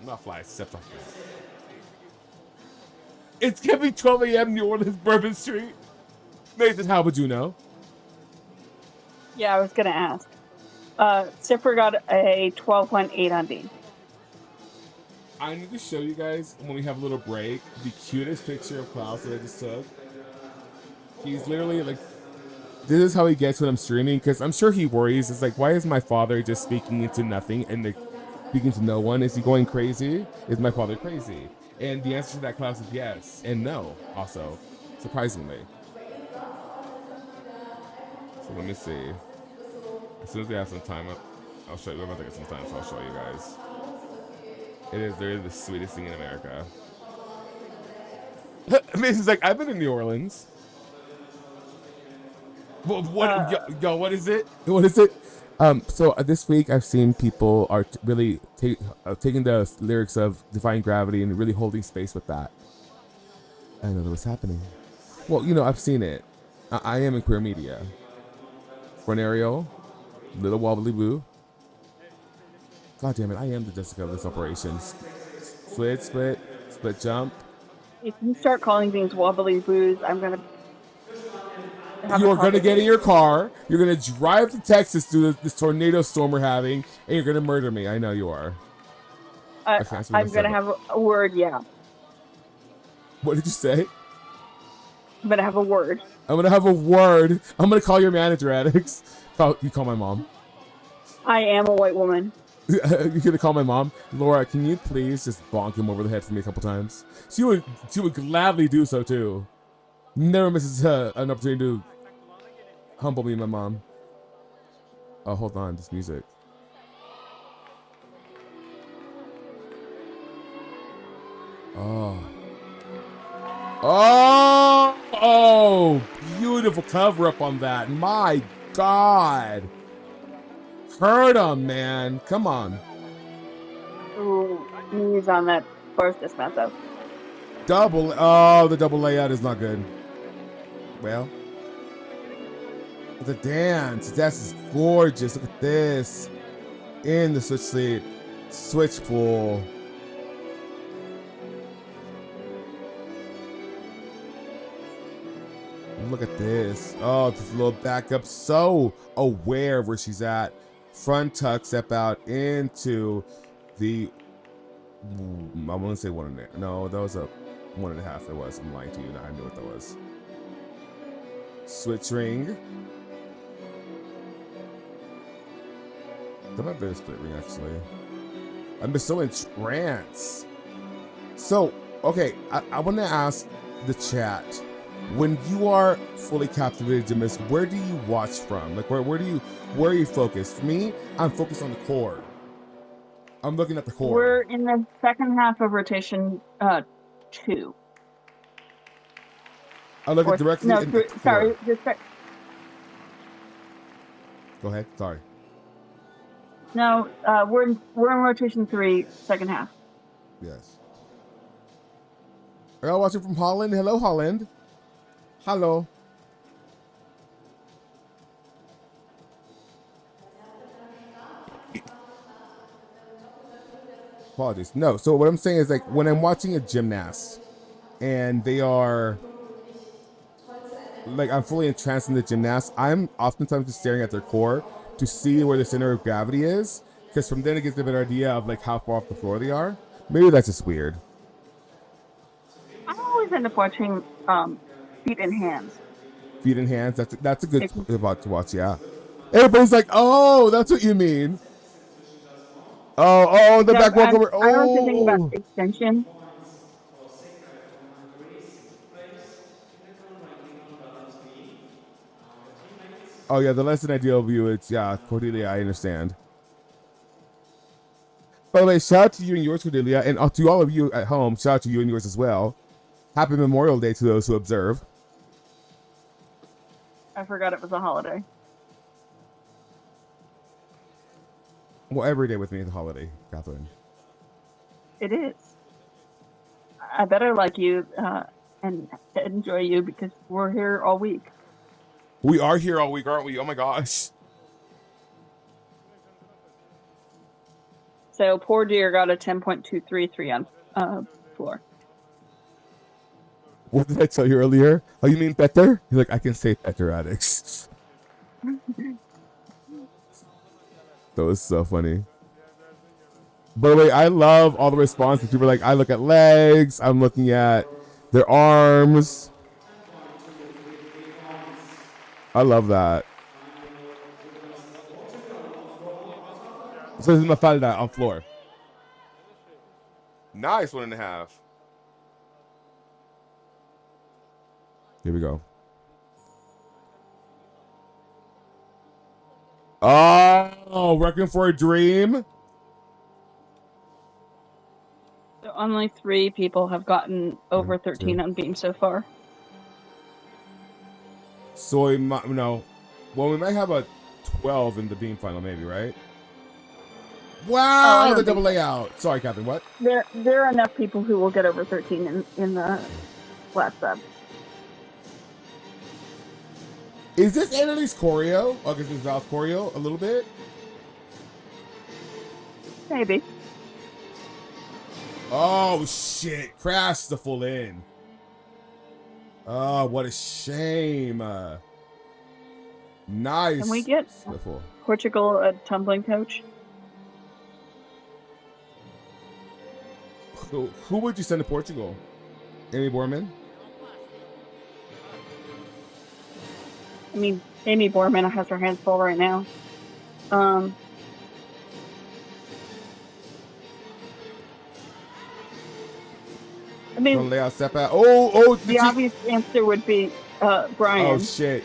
Not flies, steps off the mat. It's giving 12 a.m. New Orleans Bourbon Street. Nathan, how would you know? Yeah, I was gonna ask. Sifra got a 12.8 on beam. I need to show you guys, when we have a little break, the cutest picture of Klaus that I just took. He's literally like this is how he gets when I'm streaming, because I'm sure he worries. It's like, why is my father just speaking into nothing and like, speaking to no one? Is he going crazy? Is my father crazy? And the answer to that, Klaus, is yes and no. Also, surprisingly. So let me see. As soon as we have some time, I'll show you. We're about to get some time, so I'll show you guys. They're the sweetest thing in America. Mason's like, I've been in New Orleans. What, yo, what is it? What is it? So this week I've seen people are really taking the lyrics of Defying Gravity and really holding space with that. I know that was happening. Well, I've seen it. I am in queer media. Front aerial, little wobbly boo. God damn it, I am the Jessica of this operation. Split jump. If you start calling things wobbly boos, I'm gonna. You're gonna get in your car. You're gonna drive to Texas through this tornado storm we're having, and you're gonna murder me. I know you are. I'm gonna have a word. Yeah. What did you say? I'm gonna have a word. I'm gonna have a word. I'm gonna call your manager, Addicts. You call my mom. I am a white woman. You're gonna call my mom, Laura. Can you please just bonk him over the head for me a couple times? She would gladly do so too. Never misses an opportunity to humble me, my mom. Oh, hold on, this music. Oh, beautiful cover up on that. My God. Hurt him, man. Come on. Ooh, knees on that first dismantle. The double layout is not good. Well, the dance. This is gorgeous. Look at this. In the switch seat. Switch pool. Look at this. Oh, this little backup. So aware of where she's at. Front tuck, step out into the. I want to say 1.5. No, that was a 1.5. It was. I'm lying to you. Now I knew what that was. Switch ring. That might be a split ring, actually. I'm so in trance. So, okay, I want to ask the chat. When you are fully captivated, Jimis, where do you watch from? Like, where are you focused? For me, I'm focused on the core. I'm looking at the core. We're in the second half of rotation 2. I look at directly in the core. Sorry. Go ahead. Sorry. No, we're in rotation 3, second half. Yes. Are y'all watching from Holland? Hello, Holland. Hello. Apologies. No, so what I'm saying is, like, when I'm watching a gymnast and they are like, I'm fully entranced in the gymnast, I'm oftentimes just staring at their core to see where the center of gravity is, because from then it gives a better idea of like how far off the floor they are. Maybe that's just weird. I always end up watching feet and hands. Feet and hands. That's a good spot to watch. Yeah. Everybody's like, oh, that's what you mean. Oh, the back walk over. Oh. I don't have to think about extension. Oh yeah, the less than ideal view. It's Cordelia. I understand. By the way, shout out to you and yours, Cordelia, and to all of you at home. Shout out to you and yours as well. Happy Memorial Day to those who observe. I forgot it was a holiday. Well, every day with me is a holiday, Catherine. It is. I better like you and enjoy you because we're here all week. We are here all week, aren't we? Oh my gosh. So poor dear got a 10.233 on floor. What did I tell you earlier? Oh, you mean better? He's like, I can say better, Addicts. That was so funny. By the way, I love all the responses. People are like, I look at legs. I'm looking at their arms. I love that. So this is Mafalda on floor. Nice 1.5. Here we go. Oh, Requiem for a Dream. So only 3 people have gotten over 1, 13 2. on Beam so far. So we might, no. Well, we might have a 12 in the Beam final, maybe, right? Wow, don't the think double so. layout. Sorry, Catherine. What? There are enough people who will get over 13 in the flat sub. Is this Annalise choreo? Oh, because it's Valve choreo a little bit. Maybe. Oh shit! Crashed the full in. Oh, what a shame. Nice. Can we get Sniffle. Portugal a tumbling coach? Who would you send to Portugal? Amy Borman? I mean, Amy Borman has her hands full right now. I mean, Don't lay out Seppa. Oh, the obvious answer would be Brian. Oh shit.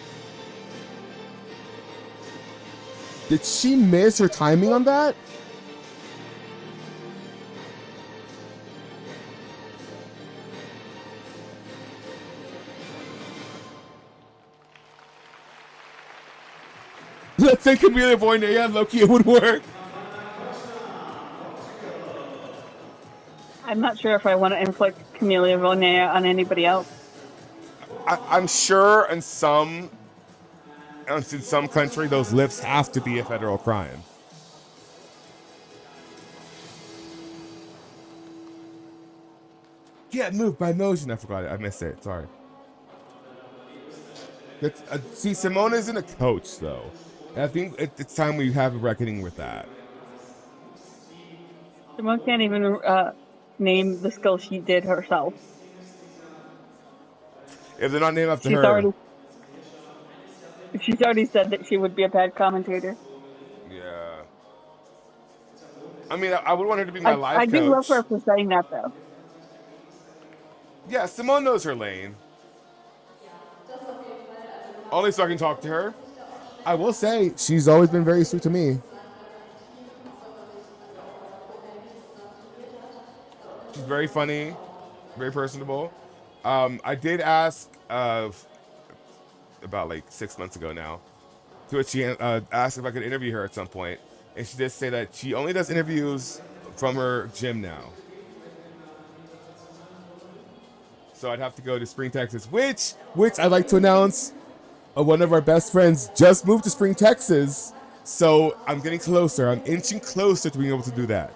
Did she miss her timing on that? Let's say Camila Voyne, yeah, Loki, it would work. I'm not sure if I want to inflict Camellia Vonea on anybody else. I'm sure in some country those lips have to be a federal crime. Get moved by motion. I forgot it. I missed it. Sorry. See, Simone isn't a coach, though. And I think it's time we have a reckoning with that. Simone can't even name the skill she did herself. If they're not named after her. She's already said that she would be a bad commentator. Yeah. I mean, I would want her to be my life coach. I do love her for saying that, though. Yeah, Simone knows her lane. Only so I can talk to her. I will say, she's always been very sweet to me. She's very funny, very personable. I did ask about like 6 months ago now, to which she asked if I could interview her at some point, and she did say that she only does interviews from her gym now. So I'd have to go to Spring, Texas, which I'd like to announce, one of our best friends just moved to Spring, Texas. So I'm getting closer. I'm inching closer to being able to do that.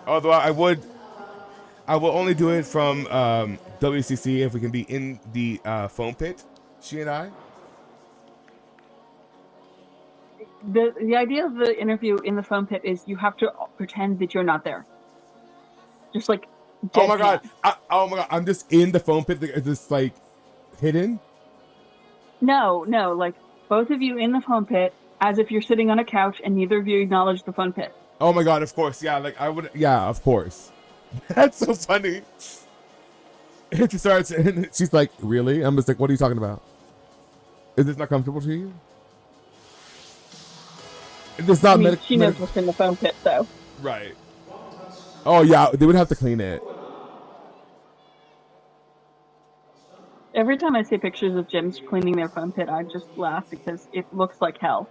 Although I will only do it from WCC if we can be in the foam pit, she and I. The idea of the interview in the foam pit is you have to pretend that you're not there. Just like oh my god! I'm just in the foam pit. Is this like hidden? No, like both of you in the foam pit, as if you're sitting on a couch, and neither of you acknowledge the foam pit. Oh my god! Of course, yeah. Like I would, yeah. Of course. That's so funny. And she starts, and she's like, "Really?" I'm just like, "What are you talking about? Is this not comfortable to you?" It's not medical. She knows what's in the foam pit, though. Right. Oh yeah, they would have to clean it. Every time I see pictures of gyms cleaning their foam pit, I just laugh because it looks like hell.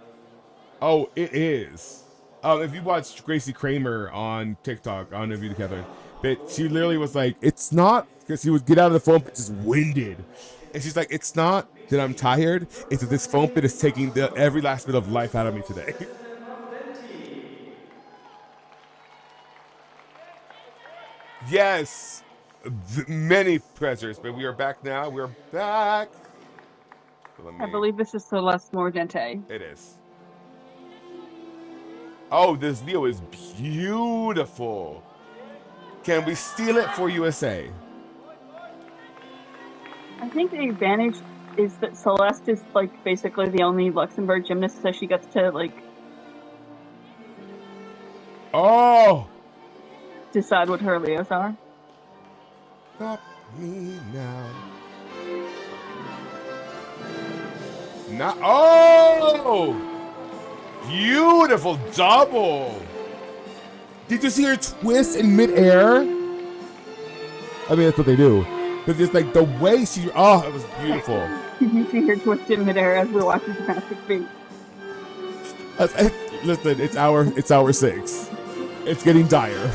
Oh, it is. If you watch Gracie Kramer on TikTok, on Interview Together, but she literally was like, "It's not," because she would get out of the foam pit just winded, and she's like, "It's not that I'm tired; it's that this foam pit is taking every last bit of life out of me today." Yes, many pleasures, but we are back now. We're back. I believe this is Celeste Mordente. It is. Oh, this Leo is beautiful. Can we steal it for USA? I think the advantage is that Celeste is like basically the only Luxembourg gymnast, so she gets to like Oh, decide what her Leos are. stop me now. Not. Oh, beautiful double. Did you see her twist in midair? I mean, that's what they do. But just like the way she, oh, it was beautiful. Did you see her twist in midair as we're watching gymnastics feet? Listen, it's hour 6. It's getting dire.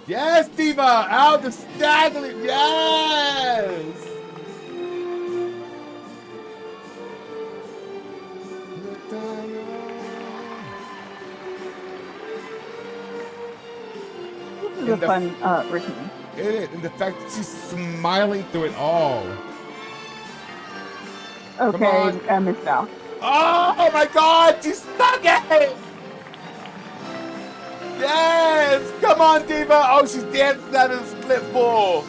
Yes, Diva, out the staggering, yes. This is a fun routine. And the fact that she's smiling through it all. Okay, Miss Val. Oh my God, she stuck it! Yes! Come on, Diva! Oh, she's dancing out of the split full.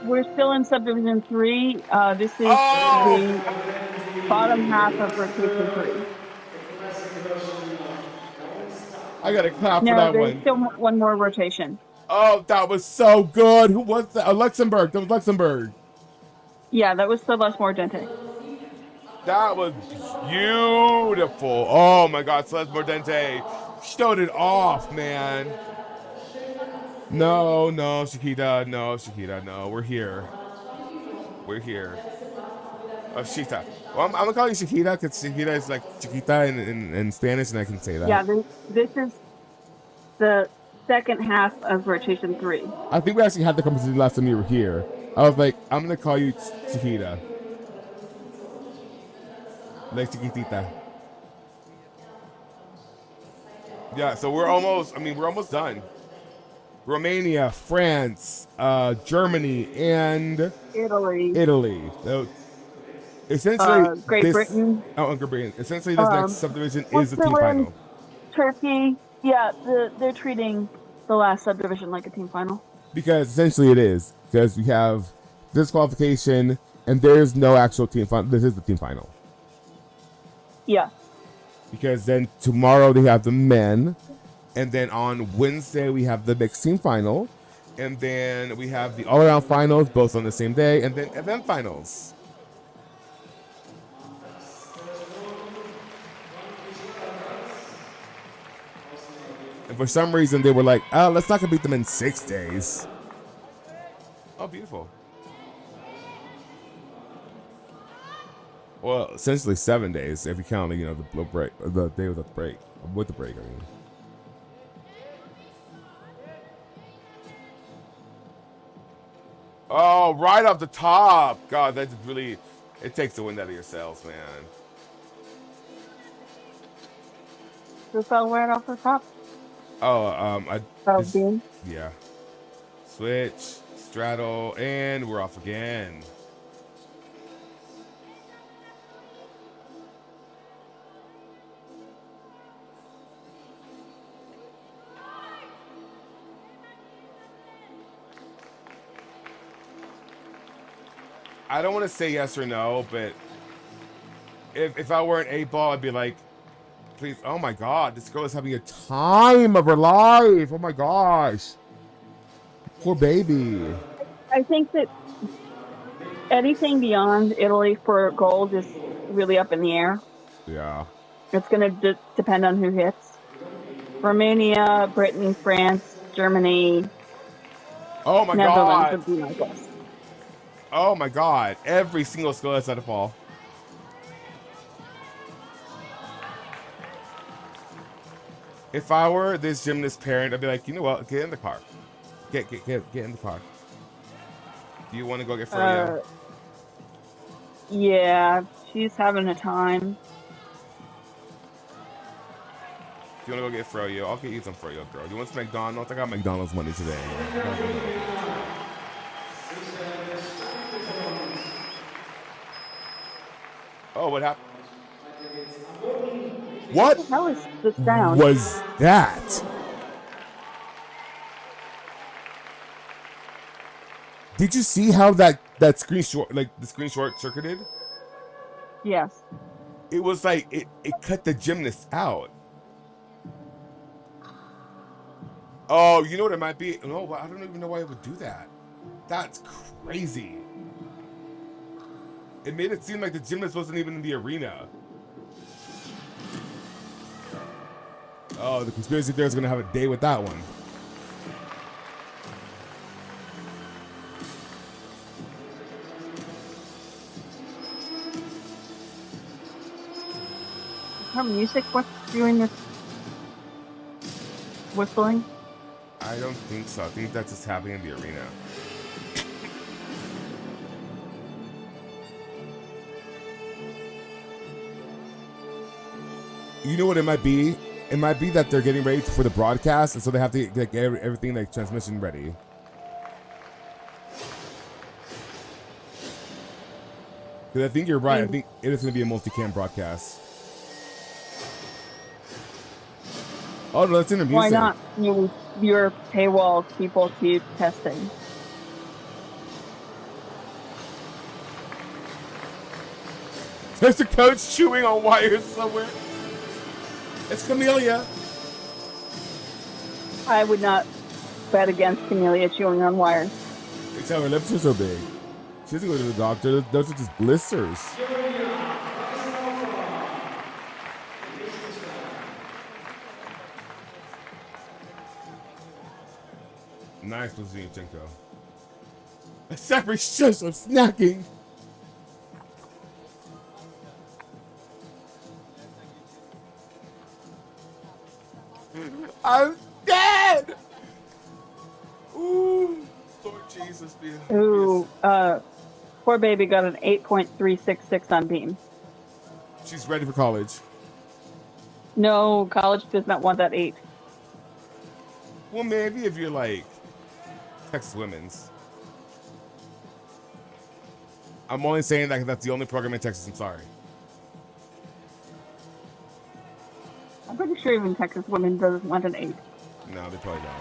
We're still in subdivision 3. This is the bottom half of rotation 3. I gotta clap for No, that there's one. still one more rotation. Oh, that was so good. Who was that? Luxembourg. That was Luxembourg. Yeah, that was Celeste Mordente. That was beautiful. Oh my God, Celeste Mordente showed it off, man. No, Shakita, no. We're here. Oh, Shita. Well, I'm gonna call you Shakita because Shakita is like Chiquita in Spanish, and I can say that. Yeah, this is the second half of rotation 3. I think we actually had the conversation last time you were here. I was like, I'm gonna call you Chiquita. Like Chiquitita. Yeah, so we're almost done. Romania, France, Germany, and Italy. So essentially, Great Britain. Great Britain. Essentially, this next subdivision is the team Switzerland, final. Turkey. Yeah, they're treating the last subdivision like a team final. Because essentially it is. Because we have disqualification, and there's no actual team final. This is the team final. Yeah. Because then tomorrow they have the men, and then on Wednesday we have the mixed team final, and then we have the all-around finals, both on the same day, and then event finals. And for some reason they were like, oh, let's not beat them in 6 days. Oh, beautiful. Well, essentially 7 days if you count, the break, the day without the break, with the break. I mean. Oh, right off the top, God, that's really, it takes the wind out of your sails, man. Who fell right off the top? Beam. Yeah. Switch, straddle, and we're off again. I don't want to say yes or no, but if I were an 8-ball, I'd be like, please, oh my God, this girl is having a time of her life. Oh my gosh. Poor baby. I think that anything beyond Italy for gold is really up in the air. Yeah. It's going to depend on who hits. Romania, Britain, France, Germany. Oh my Netherlands God. would be my guess. Oh my God. Every single skill has had to fall. If I were this gymnast parent, I'd be like, you know what? Get in the car. Get in the car. Do you want to go get Froyo? Yeah, she's having a time. Do you want to go get Froyo? I'll get you some Froyo, girl. Do you want some McDonald's? I got McDonald's money today. Oh, what happened? What was this sound? Was that? Did you see how that screen short, like the screen short circuited? Yes. It was like it cut the gymnast out. Oh, you know what it might be? No, I don't even know why it would do that. That's crazy. It made it seem like the gymnast wasn't even in the arena. Oh, the conspiracy theorists are gonna have a day with that one. Her music, what's doing this whistling? I don't think so. I think that's just happening in the arena. You know what it might be? It might be that they're getting ready for the broadcast, and so they have to get everything like transmission ready. Because I think you're right. I think it is going to be a multi-cam broadcast. Oh no, that's in the music. Why not use your paywall people keep testing? There's a coach chewing on wires somewhere. It's Camellia. I would not bet against Camellia chewing on wires. It's how her lips are so big. She doesn't go to the doctor. Those are just blisters. Nice, Luzinchenko. Separate shush, I'm snacking. I'm dead! Ooh, Lord Jesus, be Ooh, poor baby got an 8.366 on Beam. She's ready for college. No, college does not want that 8. Well, maybe if you're like Texas Women's. I'm only saying that that's the only program in Texas. I'm sorry. I'm pretty sure even Texas Women doesn't want an 8. No, they probably don't.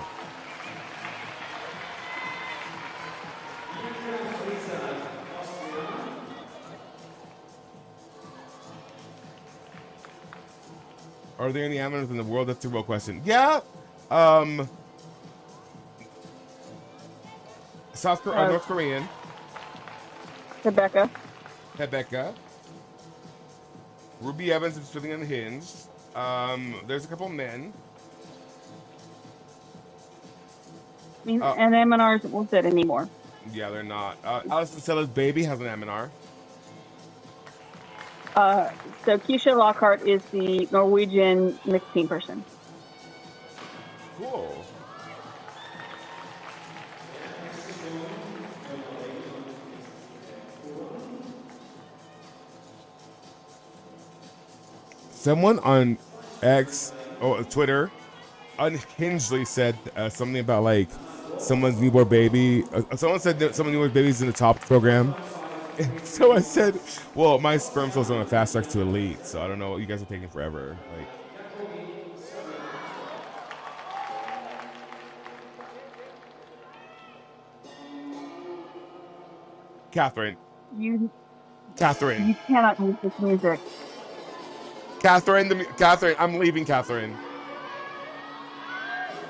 Are there any amateurs in the world? That's a real question. Yeah. North Korean. Rebecca. Ruby Evans is sitting unhinged. There's a couple men. I mean, and M&Rs won't fit anymore. Yeah, they're not. Alice Vasella's baby has an M&R. So Keisha Lockhart is the Norwegian mixed team person. Cool. Someone on X or Twitter unhingedly said something about like someone's newborn baby. Someone said that someone's newborn baby's in the top program. And so I said, well, my sperm cells are on a fast track to elite, so I don't know what you guys are taking forever. Like, Catherine, You Catherine, cannot use this music. Catherine, I'm leaving, Catherine.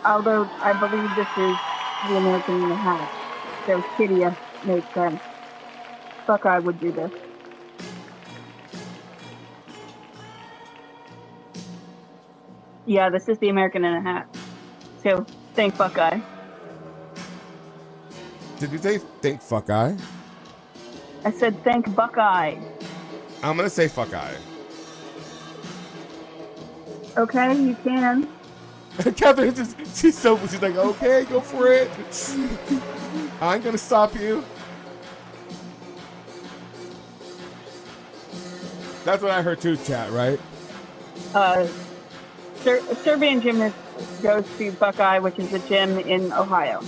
Although I believe this is the American in the Hat. So Kitty makes sense. Buckeye would do this. Yeah, this is the American in a Hat. So thank Buckeye. Did you say thank fuck eye? I said thank Buckeye. I'm gonna say fuck eye. Okay, you can. Catherine she's like, okay, go for it. I ain't gonna stop you. That's what I heard too, chat, right? Serbian gymnast goes to Buckeye, which is a gym in Ohio.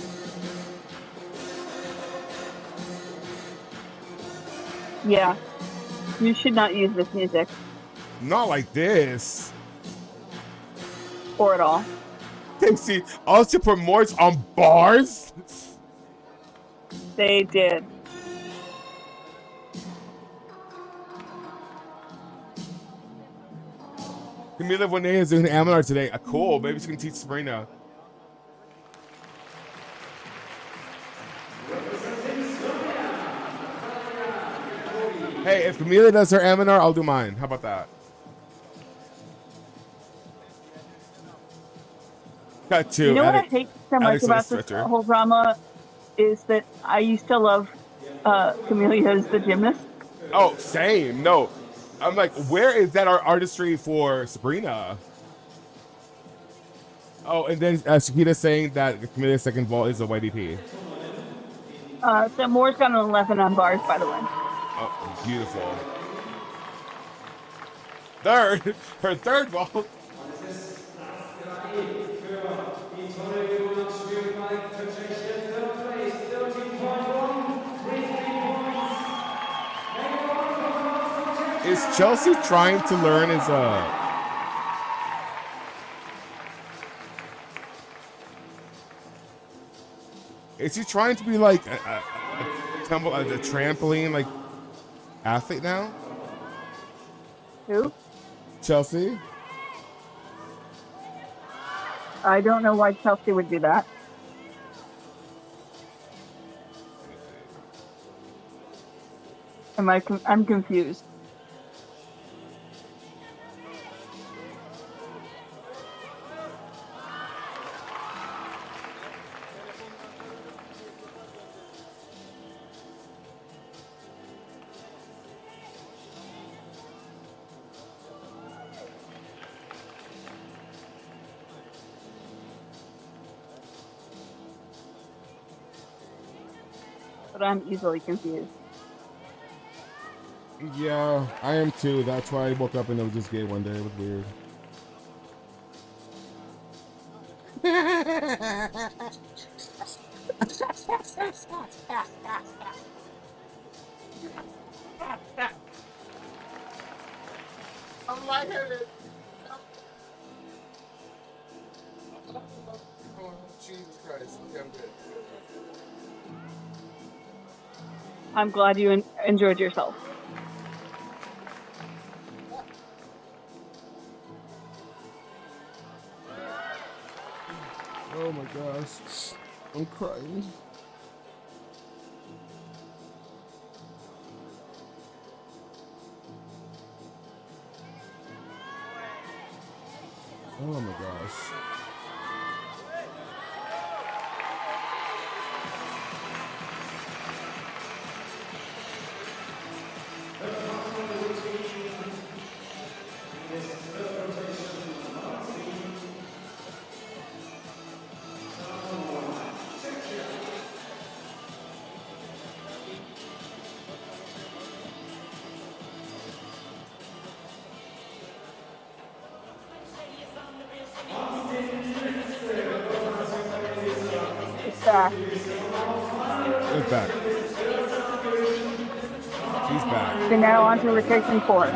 Yeah, you should not use this music. Not like this. Or at all. They see also promotes on bars. They did. Camila Bonet is doing Aminar today. Cool. Maybe she can teach Sabrina. Hey, if Camila does her Aminar, I'll do mine. How about that? Cut two. You know what I hate so much about this stretcher. whole drama is that I used to love Camellia as the gymnast. Oh, same. No. I'm like, where is that artistry for Sabrina? Oh, and then Shakita's saying that Camille's second vault is a YDP. So Moore's got an 11 on bars, by the way. Oh, beautiful. Third. Her third vault. Is Chelsea trying to learn as Is she trying to be like a trampoline like athlete now? Who? Chelsea? I don't know why Chelsea would do that. I'm confused. But I'm easily confused. Yeah, I am too. That's why I woke up and it was just gay one day. It was weird. I'm lightheaded. Jesus Christ. Okay, I'm good. I'm glad you enjoyed yourself. Oh my gosh. I'm crying. Oh my gosh. It's back. It's back. She's back. So now on to rotation 4.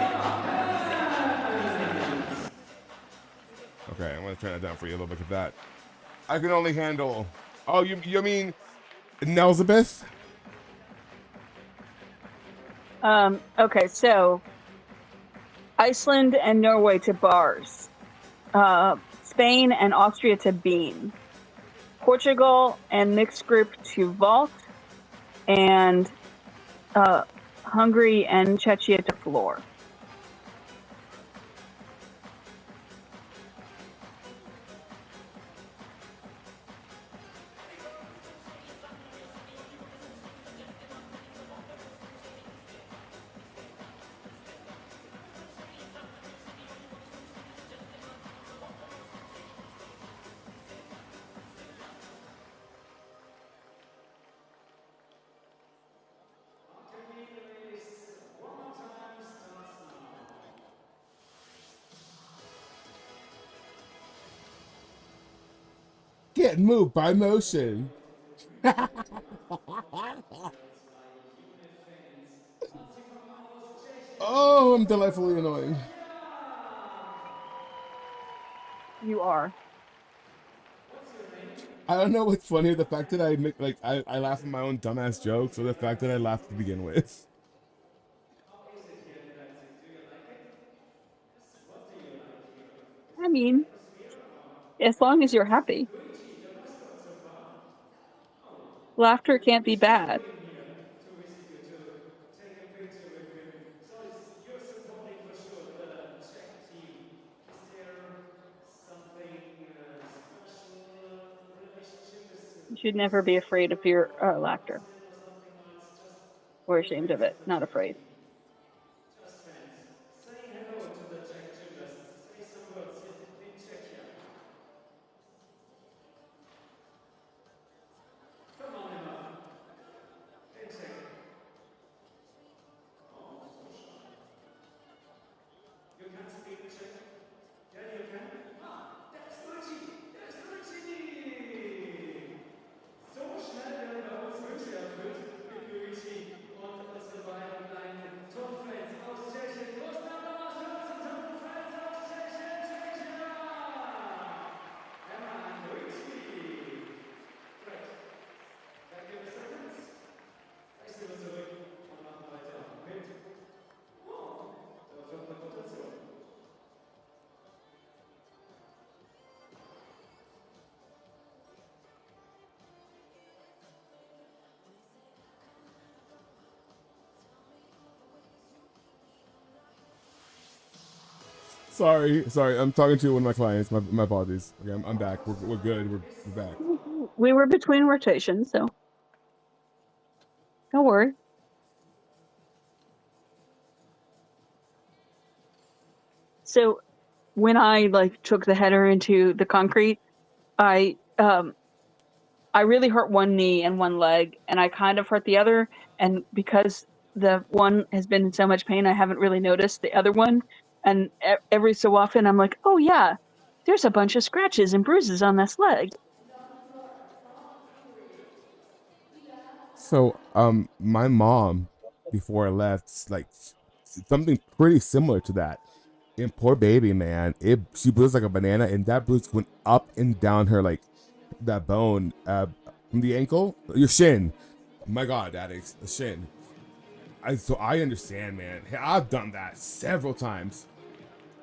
Okay, I'm gonna turn that down for you a little bit of that. I can only handle. Oh, you mean Nelzabeth? Okay, so Iceland and Norway to bars. Spain and Austria to beam. Portugal and mixed group to vault. And Hungary and Czechia to floor. Get moved by motion. Oh, I'm delightfully annoying. You are. I don't know what's funnier, the fact that I make like I laugh at my own dumbass jokes, or the fact that I laughed to begin with. How is it here in Leipzig? Do you like it? Yes, what do you like here? I mean, Atmosphere or as long as you're happy, Luigi, your mascot so far? Oh, laughter can't we be should bad. go in here to visit you, to take a picture with him. So you're supporting for sure the Czech team. Is there something special relationship You with should never be afraid of your laughter content or something, or it's just or you're ashamed of fans it. of the Not Czech afraid. team? Just fans. Say hello to the Czech Judas. Say some words in Czechia. Come on, Emma. In Czech. Oh, so shy. You can speak Czech? Yeah, you can. Ah, there's Luigi! There's Luigi! So schnell werden bei uns Wünsche erfüllt mit Luigi und unseren beiden kleinen Tonfans aus Tschechien. Großen Applaus für unsere Tonfans aus Tschechien, Tschechien! Emma and Luigi! Great. Thank you, Mr. Prince. Ich nehme zurück und machen weiter mit der vierten Rotation. Sorry. I'm talking to one of my clients. My apologies. Okay, I'm back. We're good. We're back. We were between rotations, so don't worry. So when I like took the header into the concrete, I really hurt one knee and one leg, and I kind of hurt the other. And because the one has been in so much pain, I haven't really noticed the other one. And every so often, I'm like, oh yeah, there's a bunch of scratches and bruises on this leg. So, my mom, before I left, like something pretty similar to that. And poor baby, man, she bruised like a banana, and that bruise went up and down her like that bone, from the ankle, your shin. My God, that is the shin. I understand, man. Hey, I've done that several times.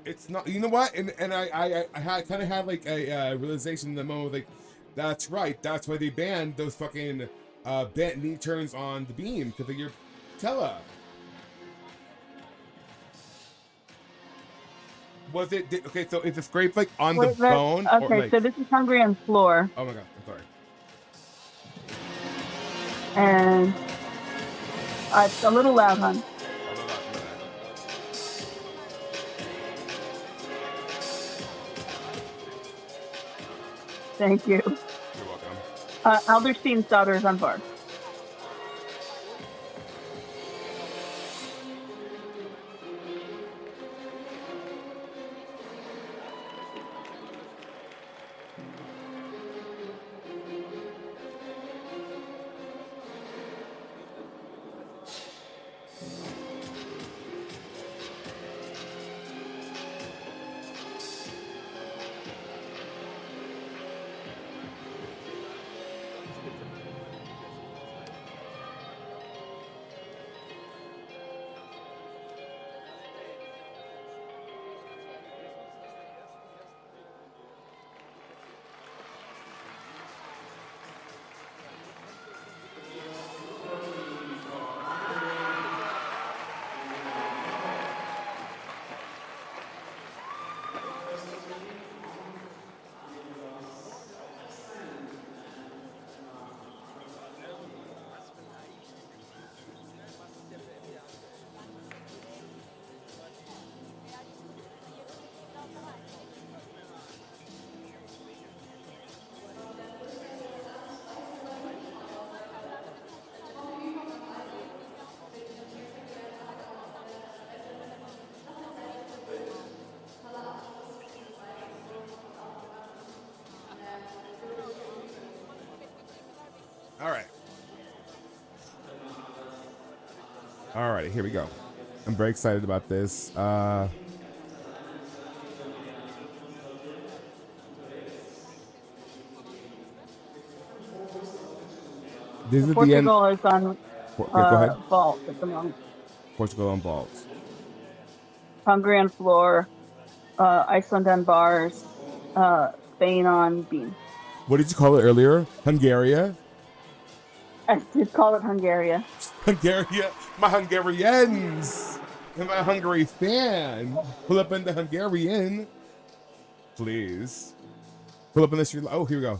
It's not, you know what, and I had kind of had like a realization in the moment, like that's right, that's why they banned those fucking bent knee turns on the beam, because of your patella. Was it okay? So is it scraped like on the Wait, that, bone or okay, like? so this is hungry on the floor, Oh my God, I'm sorry. and it's a little loud, hon. Thank you. You're welcome. Alderstein's daughter is on bar. All right. All right, here we go. I'm very excited about this. This is the end. Portugal is on Okay, go ahead. vault at the moment. Portugal on vault. Hungary on floor, Iceland on bars, Spain on beam. What did you call it earlier? Hungary? I did call it Hungary. Hungary, my Hungarians, and my Hungary fan. Pull up in the Hungarian, please. Pull up in the Sri. Oh, here we go.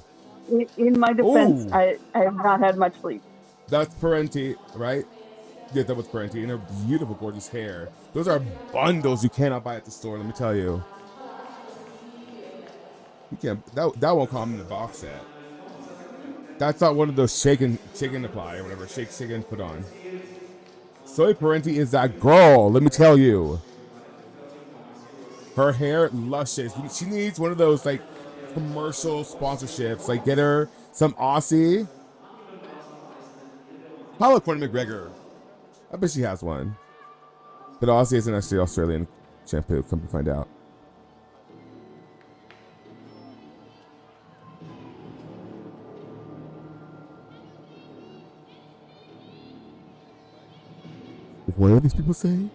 In my defense, Ooh. I have not had much sleep. That's Parenti, right? Yeah, that was Parenti, and her beautiful, gorgeous hair. Those are bundles you cannot buy at the store. Let me tell you. You can't. That won't come in the box set. That's not one of those shake and apply or whatever. Shake and put on. Soy Parenti is that girl. Let me tell you. Her hair luscious. She needs one of those like commercial sponsorships. Like get her some Aussie. Hello, Conor McGregor. I bet she has one. But Aussie isn't actually Australian shampoo. Come to find out. What are these people saying?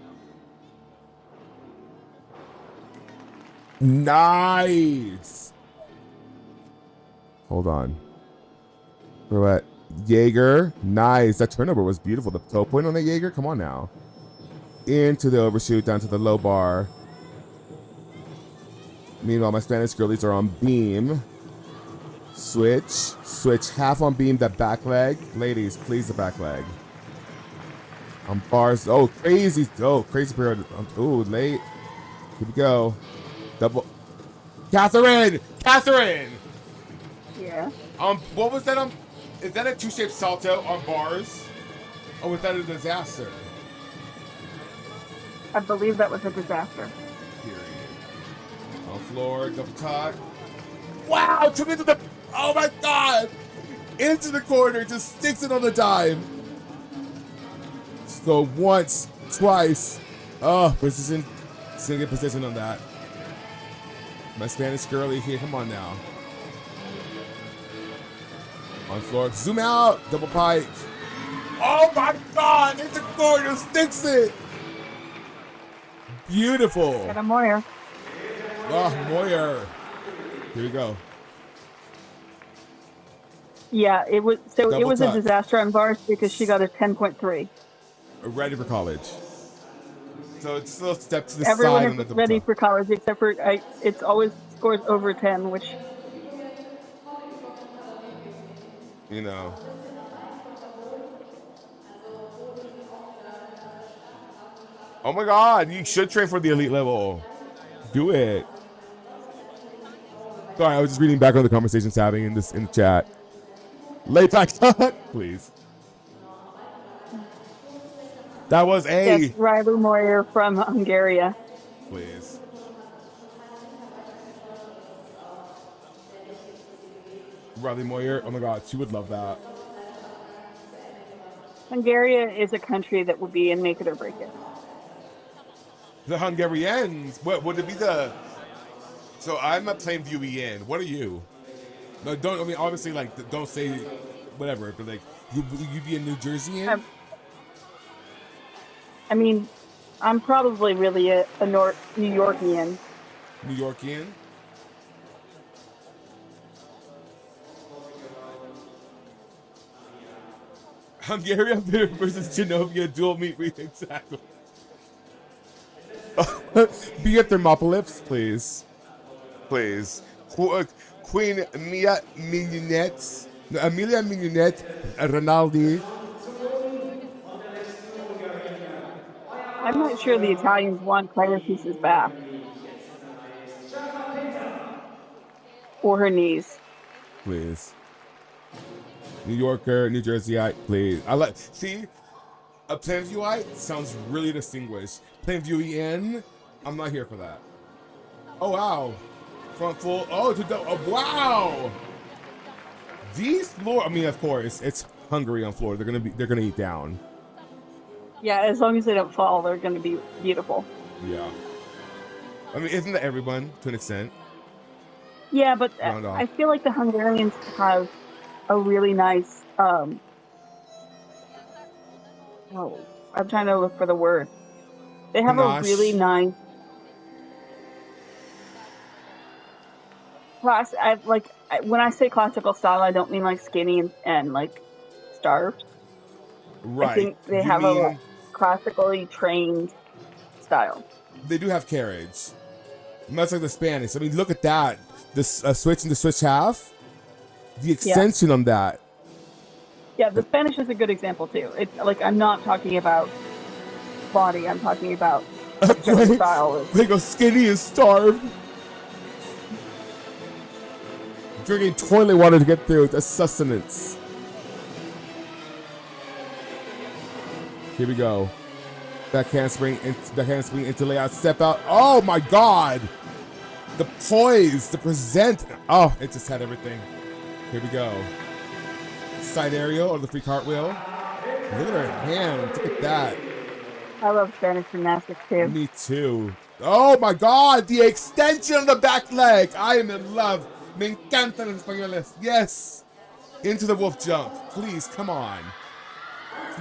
Nice. Hold on. We're at Jaeger. Nice. That turnover was beautiful. The toe point on the Jaeger. Come on now. Into the overshoot, down to the low bar. Meanwhile, my Spanish girlies are on beam. Switch. Half on beam, that back leg. Ladies, please, the back leg. On bars. Oh, crazy. Oh, crazy period. Oh, late. Here we go. Double. Catherine! Yeah. What was that? Is that a two-shaped salto on bars? Or was that a disaster? I believe that was a disaster. Period. On floor, double top. Wow! Took it to the. Oh my god! Into the corner, just sticks it on the dime. Just go once, twice. Oh, precision. Just gonna get position on that. My Spanish girlie here. Come on now. On floor, zoom out, double pike. Oh my god! Into the corner, sticks it. Beautiful. Get a Moyer. Oh, Moyer. Here we go. Yeah, it was. So Double it was touch. a disaster on bars because she got a 10.3. Ready for college. So it's still a step to the Everyone side on the is double ready touch. for college except for it's always scores over 10, which You know. Oh my god, you should train for the elite level. Do it. Sorry, I was just reading back on the conversations having in the chat. Leipzig, please. That was a. yes, Riley Moyer from Hungary. Please. Riley Moyer. Oh my god, she would love that. Hungary is a country that would be in make it or break it. The Hungarians. What would it be the? So I'm not playing VUEN. What are you? No, don't. I mean, obviously, like, don't say whatever. But like, you be a New Jerseyan? I mean, I'm probably really a New Yorkian. New Yorkian. Hungary versus Genovia dual meet exactly. Be a Thermopolis, please. Please. Queen Amelia Mignonette, Rinaldi. I'm not sure the Italians want Claire pieces back. Or her knees. Please. New Yorker, New Jerseyite, please. See, a Plainviewite sounds really distinguished. Plainviewian, I'm not here for that. Oh wow. Front full. Oh, wow. These floor. I mean, of course, it's Hungary on floor. They're gonna eat down. Yeah, as long as they don't fall, they're gonna be beautiful. Yeah. I mean, isn't that everyone to an extent? Yeah, but I feel like the Hungarians have a really nice Oh, I'm trying to look for the word. They have a really Panache. nice class. When I say classical style, I don't mean like skinny and like starved. I Right. think they You have a mean classically trained style. they do have carriage. Much like the Spanish. I mean, look at that. This switch and the switch half. The Yeah. extension on that. Yeah, the Spanish is a good example too. It's like I'm not talking about body, I'm talking about like just Greg, style. Greg goes skinny and starved. Drinking toilet water to get through. That's sustenance. Here we go. Back handspring into layout. Step out. Oh my god! The poise, the present. Oh, it just had everything. Here we go. Side aerial or the free cartwheel. Look at her hand. Look at that. I love Spanish gymnastics too. Me too. Oh my god, the extension of the back leg. I am in love. Me encantan los españoles. Yes. Into the wolf jump. Please, come on.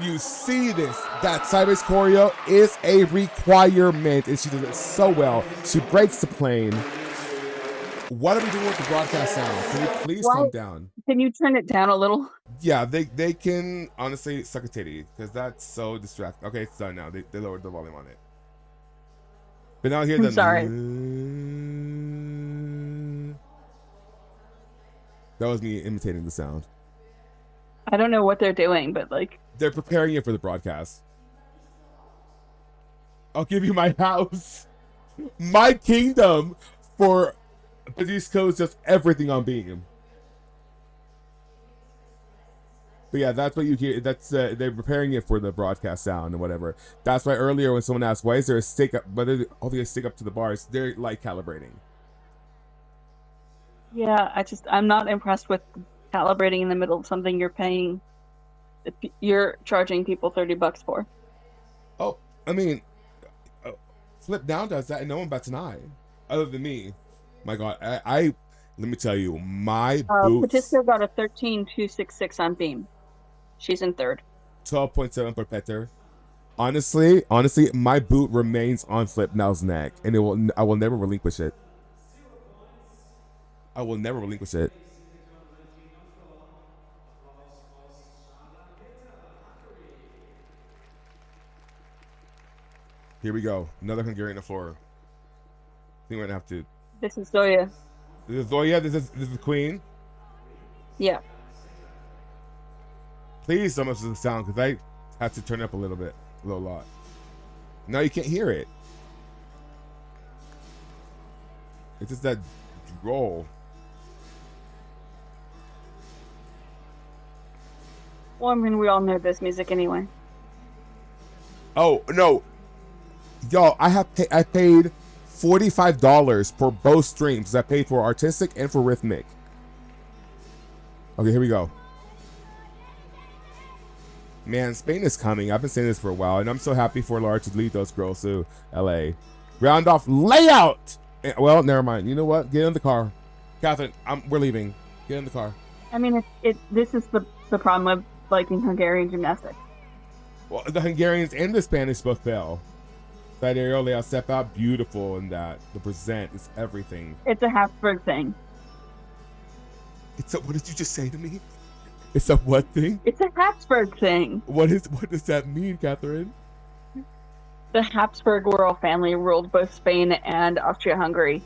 You see this. That sideways choreo is a requirement, and she does it so well. She breaks the plane. What are we doing with the broadcast sound? Can you please calm down? Can you turn it down a little? Yeah, they can honestly suck a titty because that's so distracting. Okay, it's done now. They lowered the volume on it. But now here I'm sorry. That was me imitating the sound. I don't know what they're doing, but like They're preparing it for the broadcast. I'll give you my house, my kingdom for these codes, just everything on Beam. But yeah, that's what you hear. That's they're preparing it for the broadcast sound and whatever. That's why earlier when someone asked why is there a stick up, but there's only a stick up to the bars, they're like calibrating. yeah, I'm not impressed with calibrating in the middle of something you're charging people $30 for. Oh, I mean, Flip Down does that, and no one bats an eye, other than me. My God, I let me tell you, my boots. Patiska got a 13.266 on Beam. She's in third. 12.7 per Petter. Honestly, my boot remains on Flip Now's neck, and I will never relinquish it. I will never relinquish it. Here we go. Another Hungarian on the floor. I think we're gonna have to. This is Zoya. This is Zoya. This is the queen. Yeah. Please don't mess with the sound because I have to turn it up a little lot. Now you can't hear it. It's just that roll. Well, I mean, we all know this music anyway. Oh no, y'all! I paid $45 for both streams. I paid for artistic and for rhythmic. Okay, here we go. Man, Spain is coming. I've been saying this for a while, and I'm so happy for Laura to lead those girls to LA. Round off layout. Well, never mind. You know what? Get in the car, Catherine. We're leaving. Get in the car. I mean, this is the problem with liking Hungarian gymnastics. Well, the Hungarians and the Spanish both fell. Side aerial layout, step out, beautiful in that. The present is everything. It's a Habsburg thing. It's a, what did you just say to me? It's a what thing? It's a Habsburg thing. What does that mean, Catherine? The Habsburg royal family ruled both Spain and Austria-Hungary.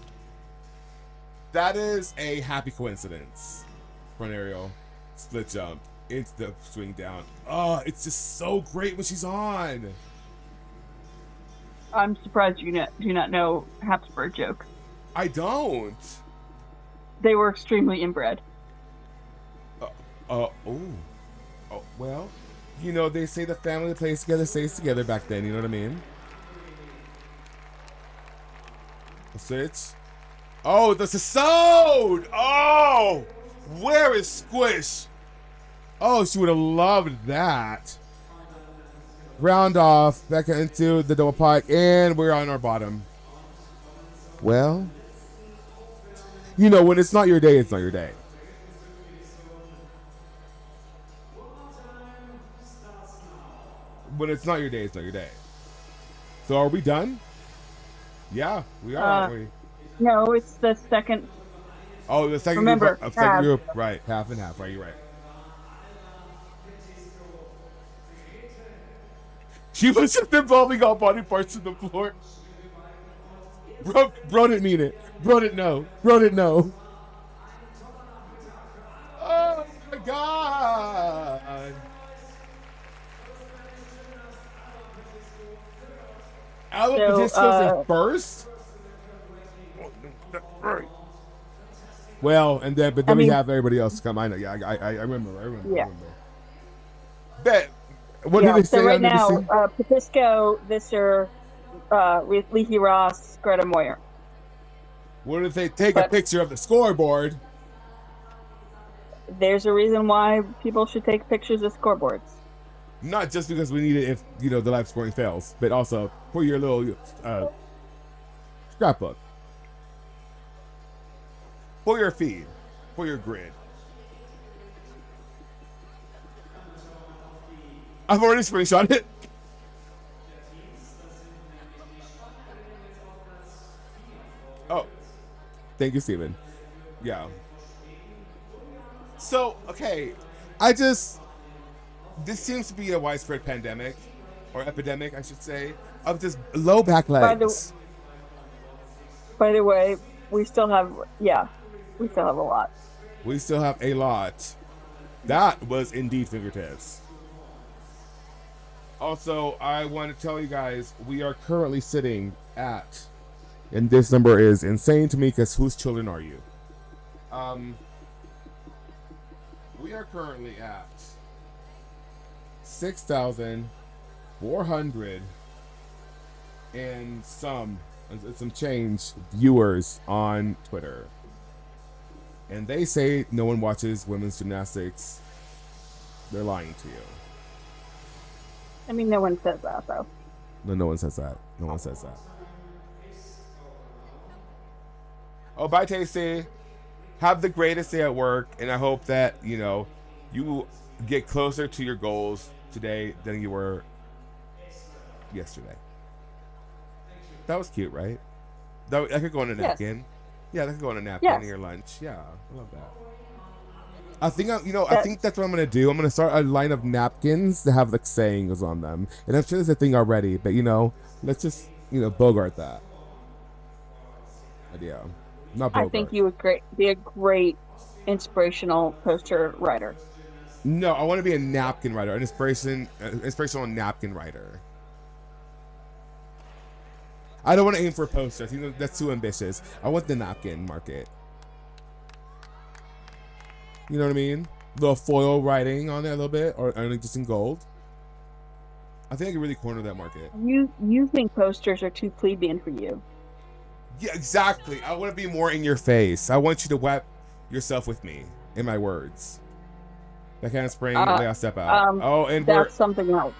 That is a happy coincidence. Front aerial, split jump, into the swing down. Oh, it's just so great when she's on. I'm surprised you do not know Habsburg jokes. I don't. They were extremely inbred. Well, you know, they say the family that plays together stays together back then, you know what I mean? A switch. Oh, the Sasode! Oh! Where is Squish? Oh, she would have loved that. Round off, back into the double pike, and we're on our bottom. Well, you know, when it's not your day, it's not your day. when it's not your day, it's not your day. So are we done? Yeah, we are, aren't we? No, it's the second. Oh, the second Remember, group, half. right? Half and half, right? You're right. She was just involving all body parts to the floor. Bro didn't mean it. Bro didn't know. Bro didn't know. Oh my god. Alan So, Patisco's in first? Well, and then but then we have everybody else come. I know. Yeah, I remember. Yeah. Bet. What Yeah. did they So say right on now, NBC? Patisco, Visser, Leahy Ross, Greta Moyer. What if they take a But picture of the scoreboard? there's a reason why people should take pictures of scoreboards. Not just because we need it if the live scoring fails, but also for your little scrapbook, for your feed, for your grid. I've already screenshot it. Oh, thank you, Steven. Yeah. So, okay, this seems to be a widespread pandemic, or epidemic, I should say, of just low back legs. By the way, we still have a lot. We still have a lot. That was indeed fingertips. Also, I want to tell you guys, we are currently sitting at, and this number is insane to me because whose children are you? We are currently at 6,400 and some change viewers on Twitter. And they say no one watches women's gymnastics. They're lying to you. I mean, no one says that, though. No one says that. No one says that. Oh, bye, Tasty. Have the greatest day at work, and I hope that, you get closer to your goals today than you were yesterday. That was cute, right? That could go on a napkin. Yes. Yeah, that could go on a napkin in your lunch. Yeah, I love that. I think I think that's what I'm gonna do. I'm gonna start a line of napkins that have like sayings on them, and I'm sure there's a thing already. But let's just bogart that idea. Not bogart. I think you would be a great inspirational poster writer. No, I want to be a napkin writer, an inspirational napkin writer. I don't want to aim for posters. That's too ambitious. I want the napkin market. You know what I mean? Little foil writing on it a little bit, or just in gold. I think I could really corner that market. You think posters are too plebeian for you? Yeah, exactly. I want to be more in your face. I want you to wrap yourself with me in my words. That kind of spring, lay a step out. And that's something else.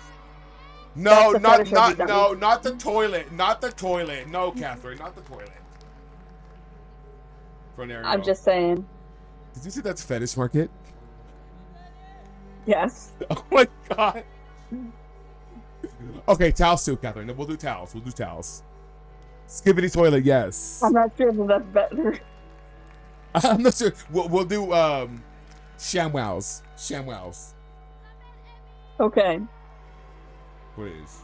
No, not the toilet. Not the toilet. No, Catherine, not the toilet. For an aerial. I'm just saying. Did you see that's fetish market? Yes. Oh my god. Okay, towels too, Catherine. We'll do towels. Skibbity toilet, yes. I'm not sure that that's better. I'm not sure. We'll do ShamWows. Okay. Please.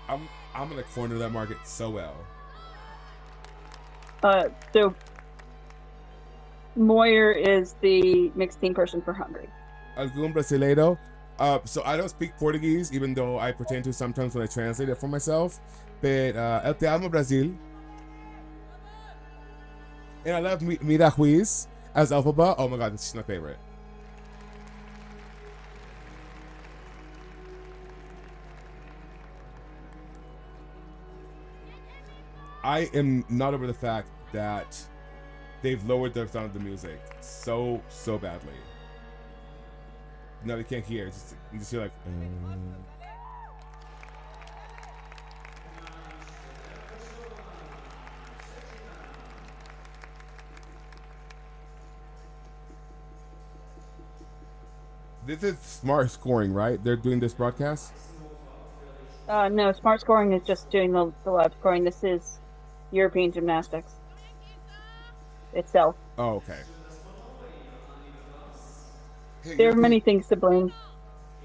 I'm gonna corner that market so well. So Moyer is the mixed team person for Hungary. Algum brasileiro. So I don't speak Portuguese, even though I pretend to sometimes when I translate it for myself. But El Te Amo Brasil. And I love Mira Ruiz as Elphaba. Oh my god, this is my favorite. I am not over the fact that they've lowered the sound of the music so badly. No, they can't hear. You just hear like. This is smart scoring, right? They're doing this broadcast? No, Smart Scoring is just doing the live scoring. This is European gymnastics itself. Oh, okay. Hey, There are European. many things to blame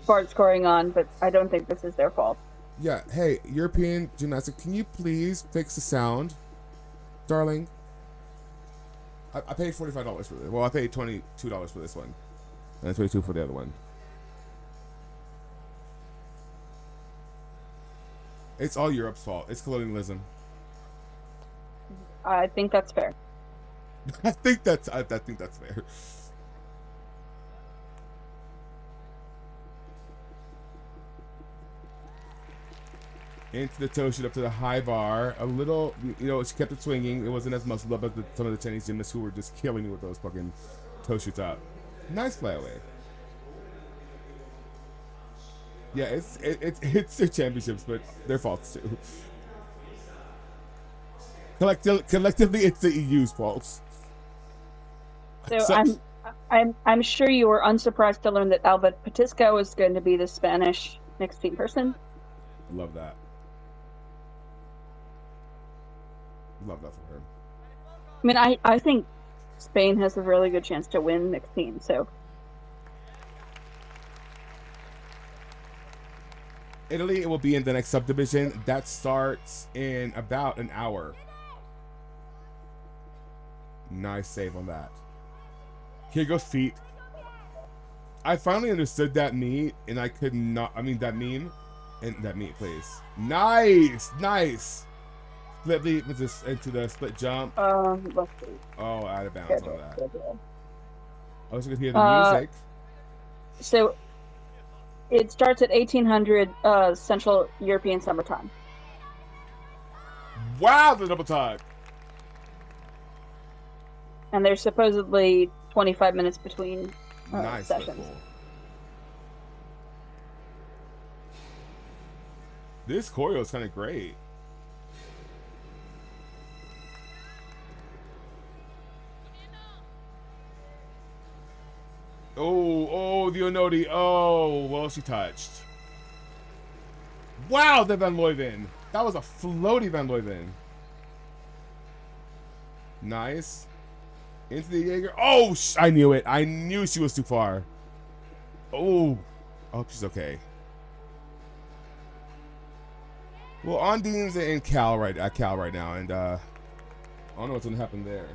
Smart Scoring on, but I don't think this is their fault. Yeah, hey, European gymnastic, can you please fix the sound, darling? I paid $45 for this. Well, I paid $22 for this one, and $22 for the other one. It's all Europe's fault. It's colonialism. I think that's fair. I think that's fair. Into the toe shoot up to the high bar. A little, she kept it swinging. It wasn't as muscle up as some of the Chinese gymnasts who were just killing me with those fucking toe shoots up. Nice flyaway. Yeah, it's their championships, but their faults too. Collectively, it's the EU's faults. So I'm sure you were unsurprised to learn that Alba Patisco is going to be the Spanish mixed team person. Love that. Love that for her. I mean, I think Spain has a really good chance to win mixed team. So Italy, it will be in the next subdivision. That starts in about an hour. Nice save on that. Here goes feet. I finally understood that knee, and I could not. I mean, that meme. And that meat, please. Nice! Nice! Split leap into the split jump. let's see. Oh, out of bounds on that. I wish I could hear the music. So it starts at 1800 Central European summertime. Wow, the double tuck! And there's supposedly 25 minutes between Nice, sessions. cool. This choreo is kind of great. Oh, the Onodi. Oh, well, she touched. Wow, the Van Leuven. That was a floaty Van Leuven. Nice. Into the Jaeger. Oh, I knew it. I knew she was too far. Oh, I hope she's okay. Well, Ondine's in Cal right now, and I don't know what's gonna happen there.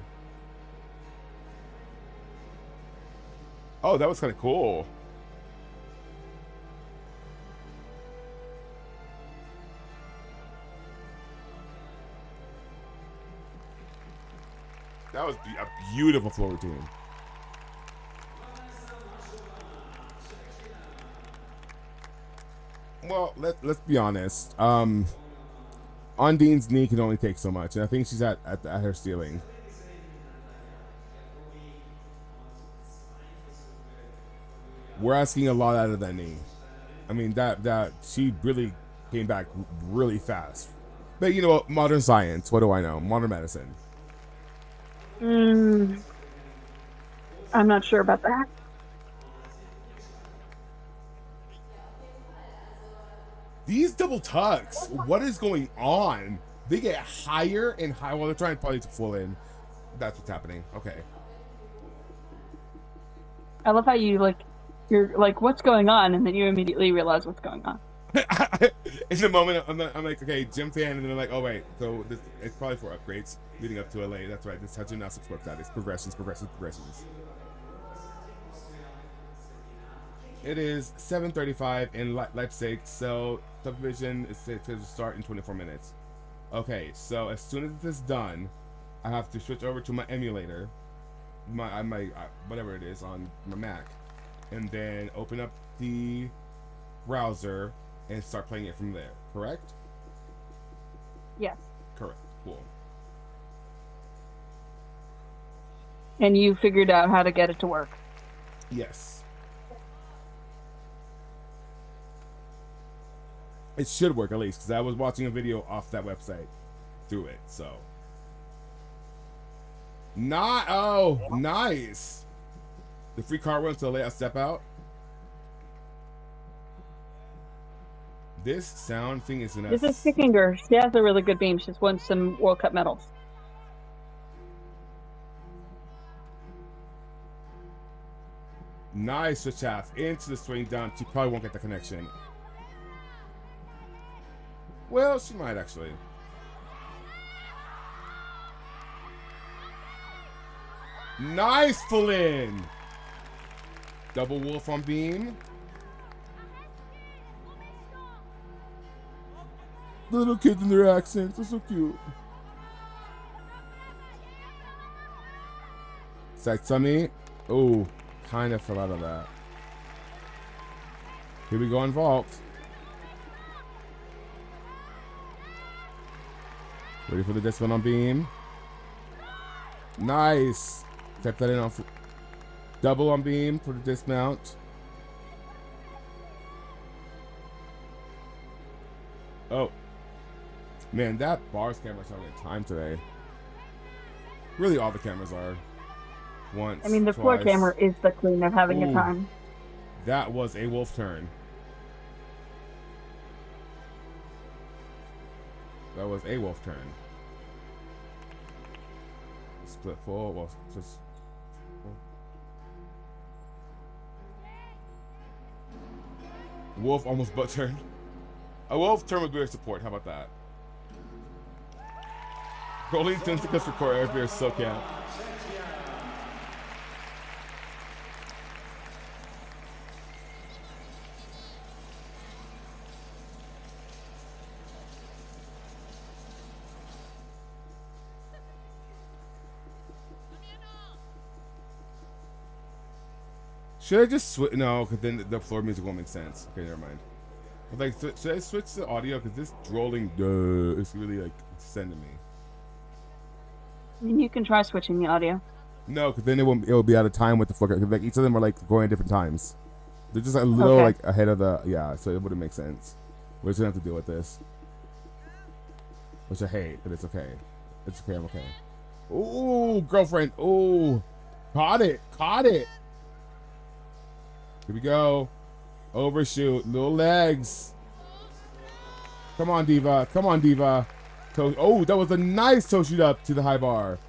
Oh, that was kind of cool. That was a beautiful floor routine. Well, let's be honest. Ondine's knee can only take so much, and I think she's at her ceiling. We're asking a lot out of that knee. I mean, that she really came back really fast. But you know what? Modern science. What do I know? Modern medicine. I'm not sure about that. These double tucks. What is going on? They get higher and higher. Well, they're trying probably to full in. That's what's happening. Okay. I love how you're like, what's going on? And then you immediately realize what's going on. In the moment, I'm like, okay, gym fan, and then I'm like, oh wait, so it's probably for upgrades leading up to LA. That's right. This is how gymnastics works out. It's progressions. It is 7:35 in Leipzig, so subdivision is set to start in 24 minutes. Okay, so as soon as this is done, I have to switch over to my emulator, my whatever it is on my Mac, and then open up the browser and start playing it from there. Correct? Yes. Correct. Cool. And you figured out how to get it to work. Yes. It should work at least, because I was watching a video off that website through it, so. Oh, nice. The free car runs to lay out step out. This sound thing is This is picking her. She has a really good beam. She's won some World Cup medals. Nice switch half into the swing down. She probably won't get the connection. Well, she might actually. Nice full in. Double wolf on beam. The little kids in their accents are so cute. Satsumi. Oh, kind of fell out of that. Here we go on vault. Ready for the dismount on beam. Nice. Tap that in off. Double on beam for the dismount. Oh. Man, that bars camera's having a time today. Really, all the cameras are. Once, I mean, the twice. floor camera is the queen of having Ooh, a time. That was a wolf turn. That was a wolf turn. Split full. Well, just. Wolf almost butt turn. A wolf turn with greater support. How about that? Rolling tentacles for core air beer so can. Should I just switch? No, because then the floor music won't make sense. Okay, never mind. But like, should I switch the audio? Because this rolling is really like sending me. I mean, you can try switching the audio. No, because then it will be out of time with the floor. Cause like each of them are like going at different times. They're just a little like ahead of the so it wouldn't make sense. We're just gonna have to deal with this, which I hate, but it's okay. It's okay. I'm okay. Ooh, girlfriend. Ooh, caught it. Caught it. Here we go. Overshoot. Little legs. Come on, Diva. Come on, Diva. Oh, that was a nice toe shoot up to the high bar.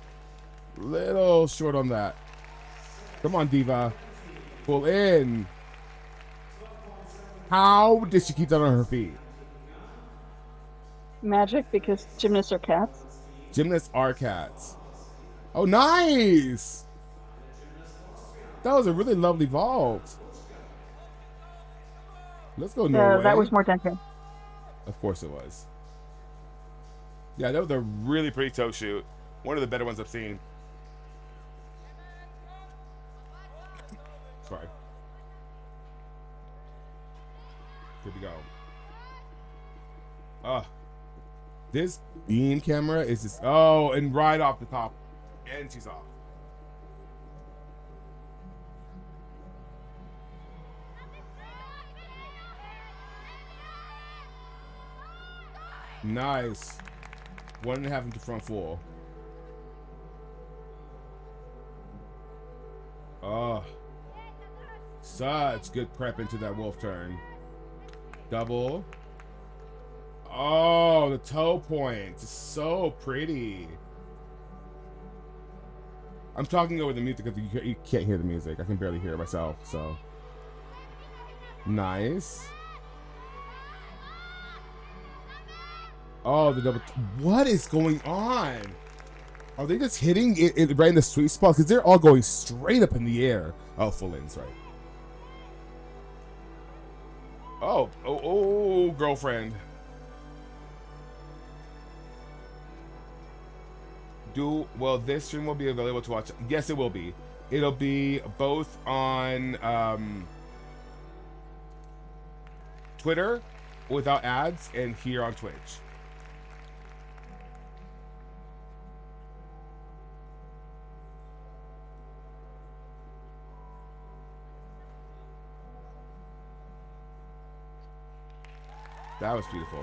Little short on that. Come on, Diva. Pull in. How did she keep that on her feet? Magic, because gymnasts are cats. Gymnasts are cats. Oh, nice. That was a really lovely vault. Let's go Norway. That was more tension. Of course it was. Yeah, that was a really pretty toe shoot. One of the better ones I've seen. Sorry. Here we go. This beam camera is just and right off the top, and she's off. Nice. 1.5 into front full. Oh. Such good prep into that wolf turn. Double. Oh, the toe point. It's so pretty. I'm talking over the music because you can't hear the music. I can barely hear it myself, so. Nice. Oh, the double. What is going on? Are they just hitting it right in the sweet spot? Because they're all going straight up in the air. Oh, full ins, right. Oh, girlfriend. Well, this stream will be available to watch. Yes, it will be. It'll be both on Twitter without ads and here on Twitch. That was beautiful.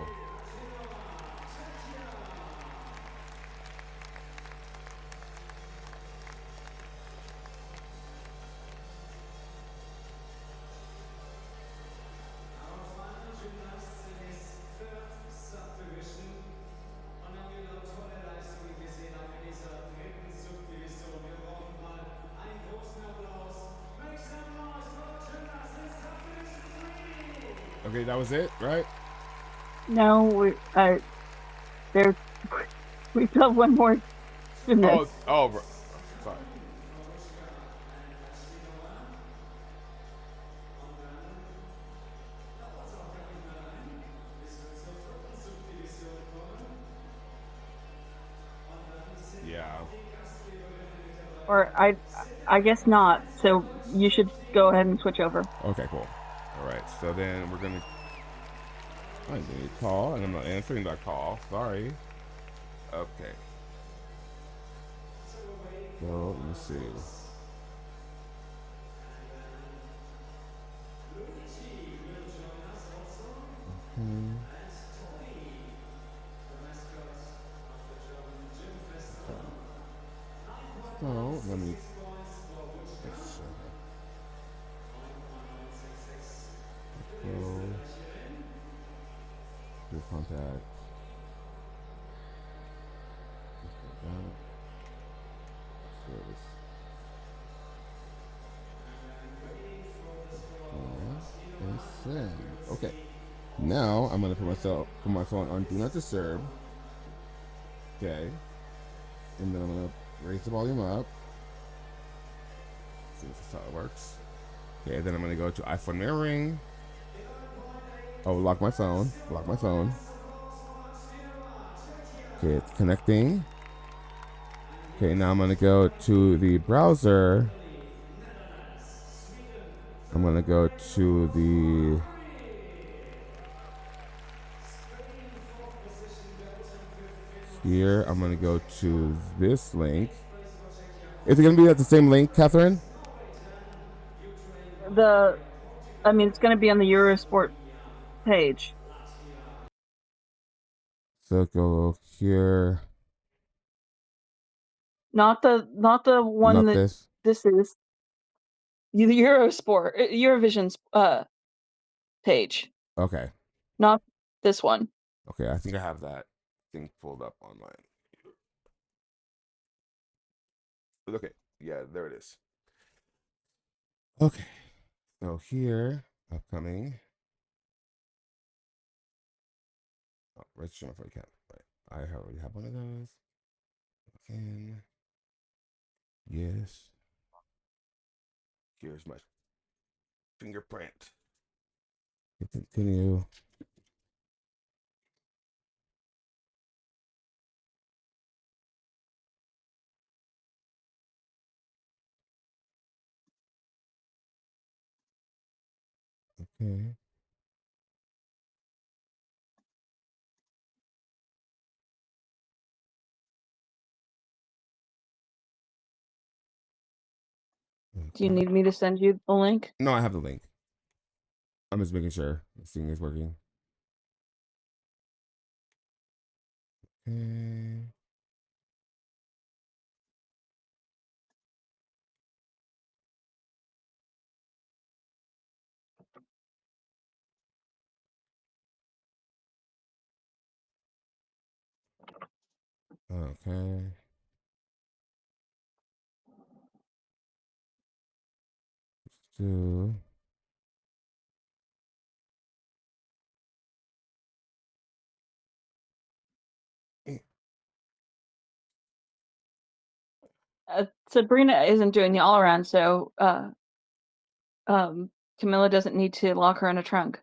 Okay, that was it, right? No, there's we still have one more gymnast. Sorry. Yeah. Or I guess not. So you should go ahead and switch over. Okay, cool. All right, so then we're gonna. I'm getting a call, and I'm not answering that call. Sorry. Okay. So let me see. Okay. So let me. Let's go to contact. Service. And send. Okay. Now I'm gonna put my phone on Do Not Disturb. Okay. And then I'm gonna raise the volume up. See if that's how it works. Okay, then I'm gonna go to iPhone mirroring. Oh, lock my phone. Lock my phone. Okay, it's connecting. Okay, now I'm gonna go to the browser. I'm gonna go to the. Here, I'm gonna go to this link. Is it gonna be at the same link, Catherine? It's going to be on the Eurosport page. So go here. Not the one Not that this. this is. The Eurovision's page. Okay. Not this one. Okay, I think I have that thing pulled up online. Okay, yeah, there it is. Okay, so here, upcoming. Oh, register for account. Right. I already have one of those. Okay. Yes. Here's my fingerprint. Hit continue. Okay. Do you need me to send you the link? No, I have the link. I'm just making sure this thing is working. Okay. Okay. So Sabrina isn't doing the all around, so Camilla doesn't need to lock her in a trunk.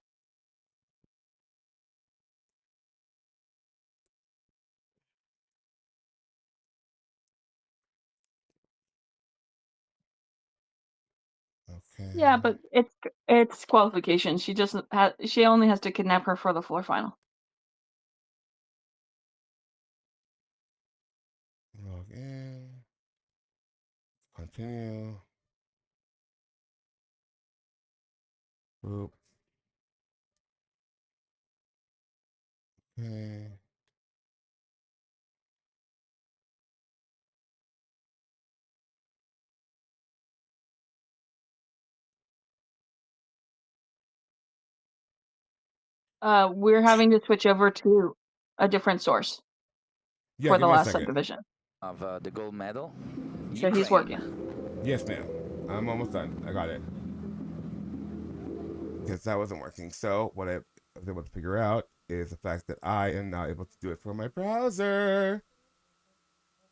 okay. Yeah, but it's qualification. She only has to kidnap her for the floor final. Log in. Continue. Boop. Okay. We're having to switch over to a different source Yeah, for give the me a last second. subdivision. Of the gold medal. So he's Ukraine. working. Yes, ma'am. I'm almost done. I got it. because that wasn't working. So what I was able to figure out is the fact that I am now able to do it from my browser.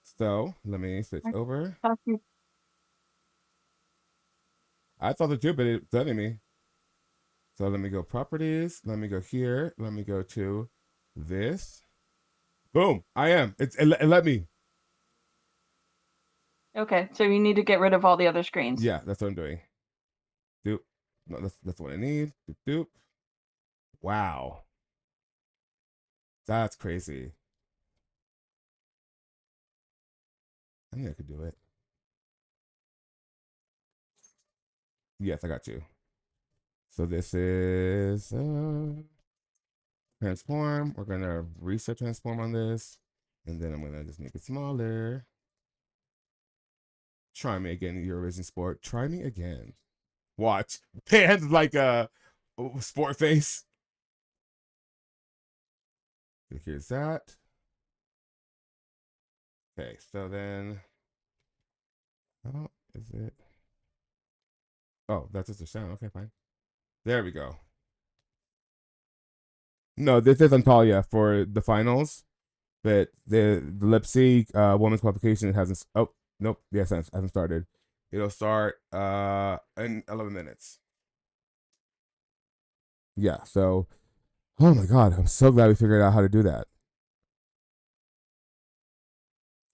So let me switch over. I thought it too, but it's letting me. So let me go properties. Let me go here. Let me go to this. Boom! I am. It let me. Okay, so you need to get rid of all the other screens. Yeah, that's what I'm doing. Doop. No, that's what I need. Doop doop. Wow. That's crazy. I think I could do it. Yes, I got you. So this is transform. We're gonna reset transform on this, and then I'm gonna just make it smaller. Try me again, Eurovision Sport. Try me again. Watch. Hands like a sport face. Here's that. Okay, so then, oh, is it? Oh, that's just a sound. Okay, fine. There we go. No, this is Antalya for the finals, but the Leipzig women's qualification hasn't. Oh, nope. Yes, it hasn't started. It'll start in 11 minutes. Yeah. So, oh my God, I'm so glad we figured out how to do that.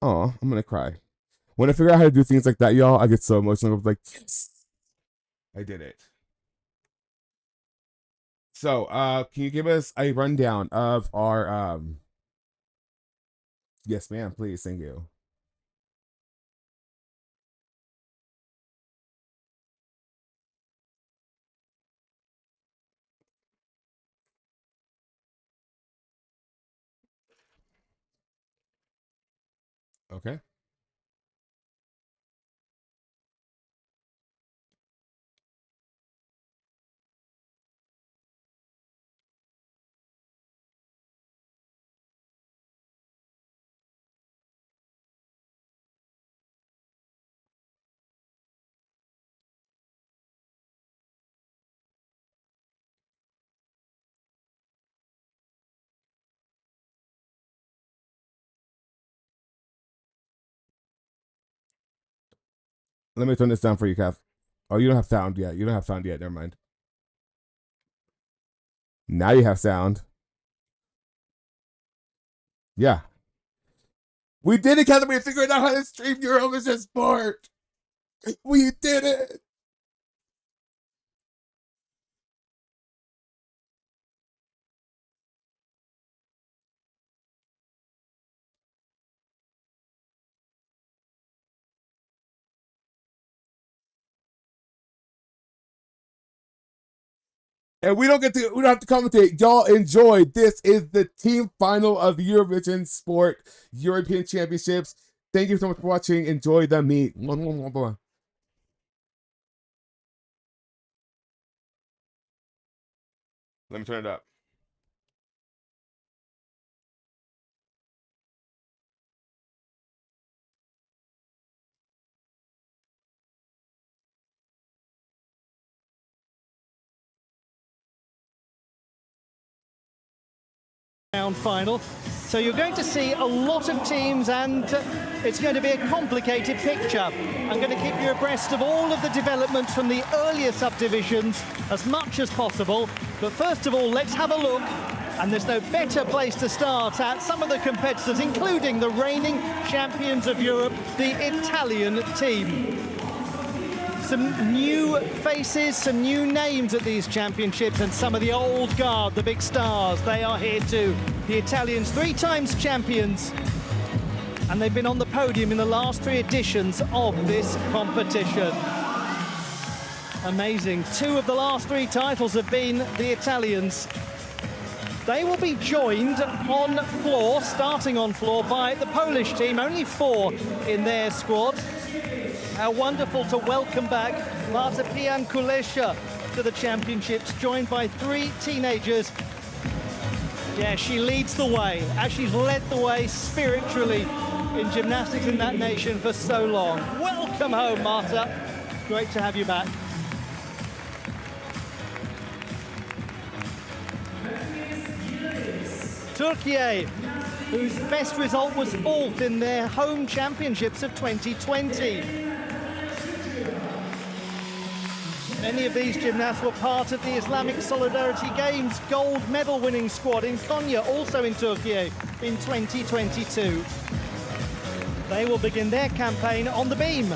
Oh, I'm gonna cry. When I figure out how to do things like that, y'all, I get so emotional. I'm like, yes, I did it. So, can you give us a rundown of our Yes, ma'am, please, thank you. Okay. Let me turn this down for you, Kath. Oh, you don't have sound yet. You don't have sound yet. Never mind. Now you have sound. Yeah. We did it, Kath. We figured out how to stream Eurovision Sport. We did it. And we don't have to commentate. Y'all enjoy. This is the team final of the Eurovision Sport European Championships. Thank you so much for watching. Enjoy the meet. Let me turn it up. Final. So you're going to see a lot of teams, and it's going to be a complicated picture. I'm going to keep you abreast of all of the developments from the earlier subdivisions as much as possible. But first of all, let's have a look. And there's no better place to start at some of the competitors, including the reigning champions of Europe, the Italian team. Some new faces, some new names at these championships, and some of the old guard, the big stars, they are here too. The Italians, 3 times champions, and they've been on the podium in the last 3 editions of this competition. Amazing. 2 of the last 3 titles have been the Italians. They will be joined on floor, starting on floor, by the Polish team, only 4 in their squad. How wonderful to welcome back Marta Pian-Kulesza to the championships, joined by 3 teenagers. Yeah, she leads the way, as she's led the way spiritually in gymnastics in that nation for so long. Welcome home, Marta. Great to have you back. Turkey, whose best result was 4th in their home championships of 2020. Many of these gymnasts were part of the Islamic Solidarity Games gold medal winning squad in Konya, also in Turkey, in 2022. They will begin their campaign on the beam.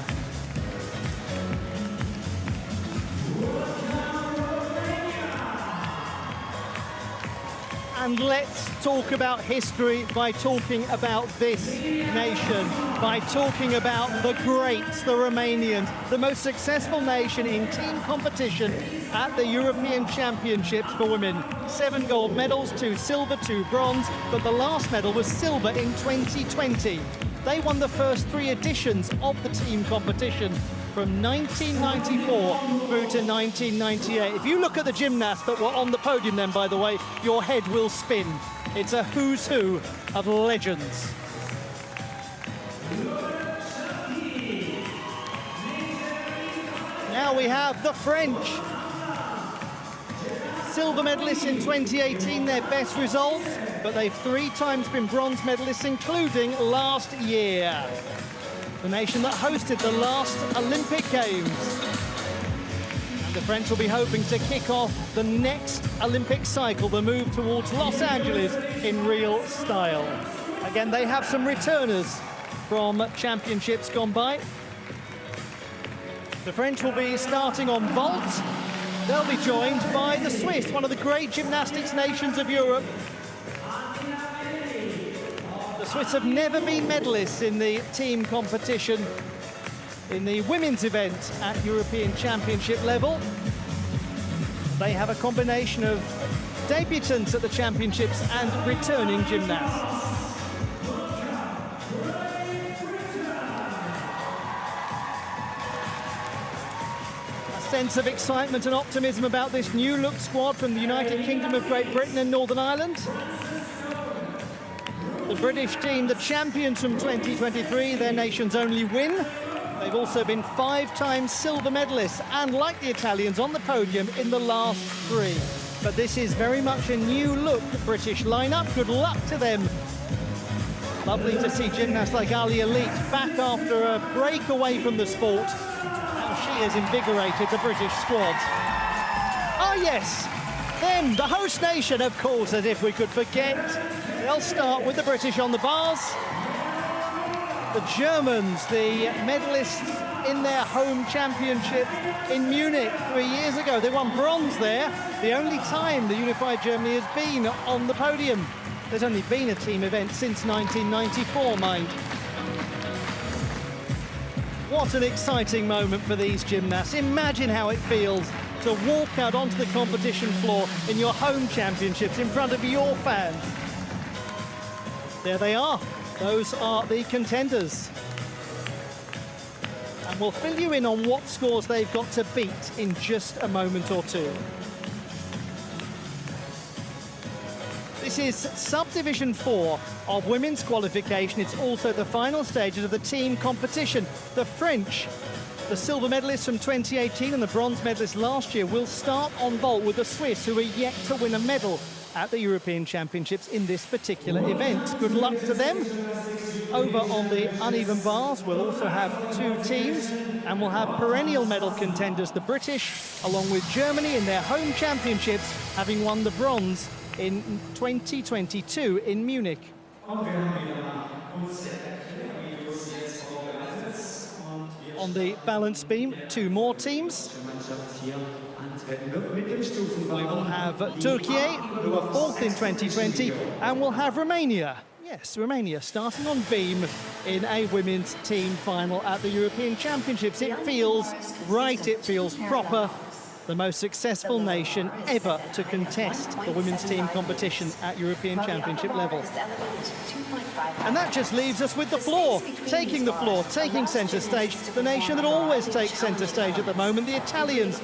And let's talk about history by talking about this nation, by talking about the greats, the Romanians, the most successful nation in team competition at the European Championships for women. 7 gold medals, 2 silver, 2 bronze, but the last medal was silver in 2020. They won the first 3 editions of the team competition from 1994 through to 1998. If you look at the gymnasts that were on the podium then, by the way, your head will spin. It's a who's who of legends. Now we have the French. Silver medalists in 2018, their best result, but they've 3 times been bronze medalists, including last year. The nation that hosted the last Olympic Games. And the French will be hoping to kick off the next Olympic cycle, the move towards Los Angeles in real style. Again, they have some returners from championships gone by. The French will be starting on vault. They'll be joined by the Swiss, one of the great gymnastics nations of Europe. The Swiss have never been medalists in the team competition in the women's event at European Championship level. They have a combination of debutants at the championships and returning gymnasts. A sense of excitement and optimism about this new look squad from the United Kingdom of Great Britain and Northern Ireland. The British team, the champions from 2023, their nation's only win. They've also been 5 times silver medalists and, like the Italians, on the podium in the last 3. But this is very much a new look British lineup. Good luck to them. Lovely to see gymnasts like Ali Elite back after a break away from the sport. Now she has invigorated the British squad. Ah yes, them, the host nation, of course, as if we could forget. They'll start with the British on the bars. The Germans, the medalists in their home championship in Munich 3 years ago. They won bronze there, the only time the unified Germany has been on the podium. There's only been a team event since 1994, mind. What an exciting moment for these gymnasts. Imagine how it feels to walk out onto the competition floor in your home championships in front of your fans. There they are. Those are the contenders. And we'll fill you in on what scores they've got to beat in just a moment or two. This is Subdivision 4 of women's qualification. It's also the final stages of the team competition. The French, the silver medalists from 2018 and the bronze medalists last year, will start on vault with the Swiss, who are yet to win a medal at the European Championships in this particular event. Good luck to them. Over on the uneven bars, we'll also have 2 teams, and we'll have perennial medal contenders, the British, along with Germany in their home championships, having won the bronze in 2022 in Munich. On the balance beam, 2 more teams. We will have Turkey, who were 4th in 2020, and we'll have Romania. Yes, Romania starting on beam in a women's team final at the European Championships. It feels right, it feels proper. The most successful nation ever to contest the women's team competition at European Championship level. And that just leaves us with the floor, taking centre stage. The nation that always takes centre stage at the moment, the Italians,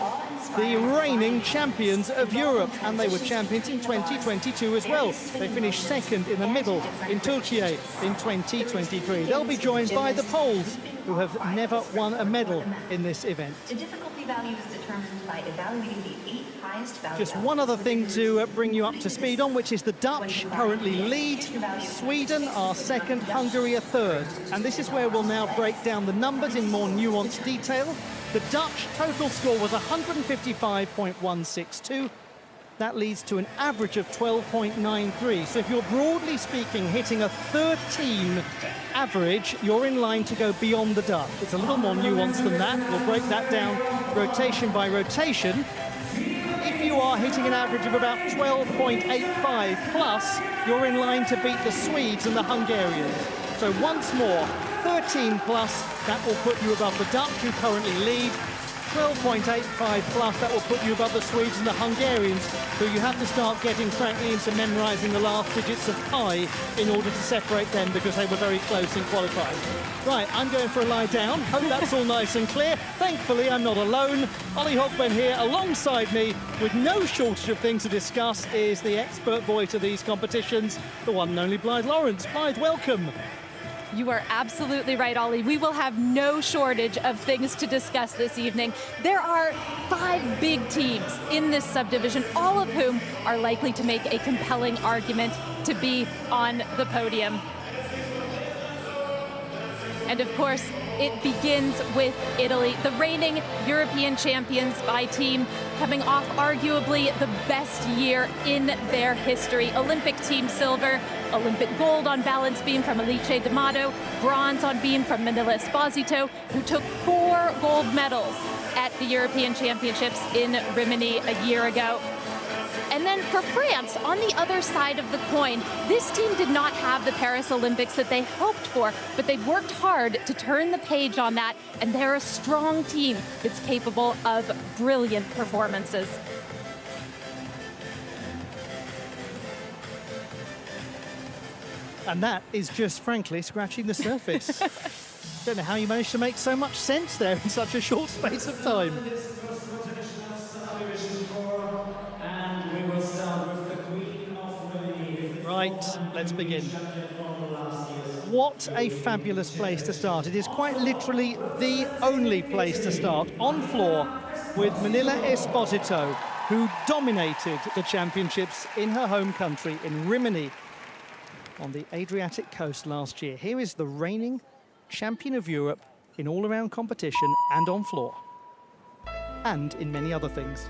the reigning champions of Europe, and they were champions in 2022 as well. They finished 2nd in the middle in Turkey in 2023. They'll be joined by the Poles, who have never won a medal in this event. The difficulty value is determined by evaluating the 8 high highest value. Just one other thing to bring you up to speed on, which is the Dutch currently lead. Sweden are second, Hungary are third. And this is where we'll now break down the numbers in more nuanced detail. The Dutch total score was 155.162. That leads to an average of 12.93. So if you're broadly speaking hitting a 13 average, you're in line to go beyond the Dutch. It's a little more nuanced than that. We'll break that down rotation by rotation. If you are hitting an average of about 12.85 plus, you're in line to beat the Swedes and the Hungarians. So once more, 13 plus, that will put you above the Dutch, who currently lead. 12.85 plus, that will put you above the Swedes and the Hungarians, who you have to start getting, frankly, into memorising the last digits of pi in order to separate them, because they were very close in qualifying. Right, I'm going for a lie down. Hope that's all nice and clear. Thankfully, I'm not alone. Ollie Hogben here alongside me, with no shortage of things to discuss, is the expert voice of these competitions, the one and only Blythe Lawrence. Blythe, welcome. You are absolutely right, Ollie. We will have no shortage of things to discuss this evening. There are 5 big teams in this subdivision, all of whom are likely to make a compelling argument to be on the podium. And of course, it begins with Italy, the reigning European champions by team, coming off arguably the best year in their history. Olympic team silver, Olympic gold on balance beam from Alice D'Amato, bronze on beam from Manila Esposito, who took 4 gold medals at the European Championships in Rimini a year ago. And then for France, on the other side of the coin, this team did not have the Paris Olympics that they hoped for, but they worked hard to turn the page on that, and they're a strong team that's capable of brilliant performances. And that is just, frankly, scratching the surface. Don't know how you managed to make so much sense there in such a short space of time. Right, let's begin. What a fabulous place to start. It is quite literally the only place to start on floor with Manila Esposito, who dominated the championships in her home country in Rimini on the Adriatic coast last year. Here is the reigning champion of Europe in all-around competition and on floor, and in many other things.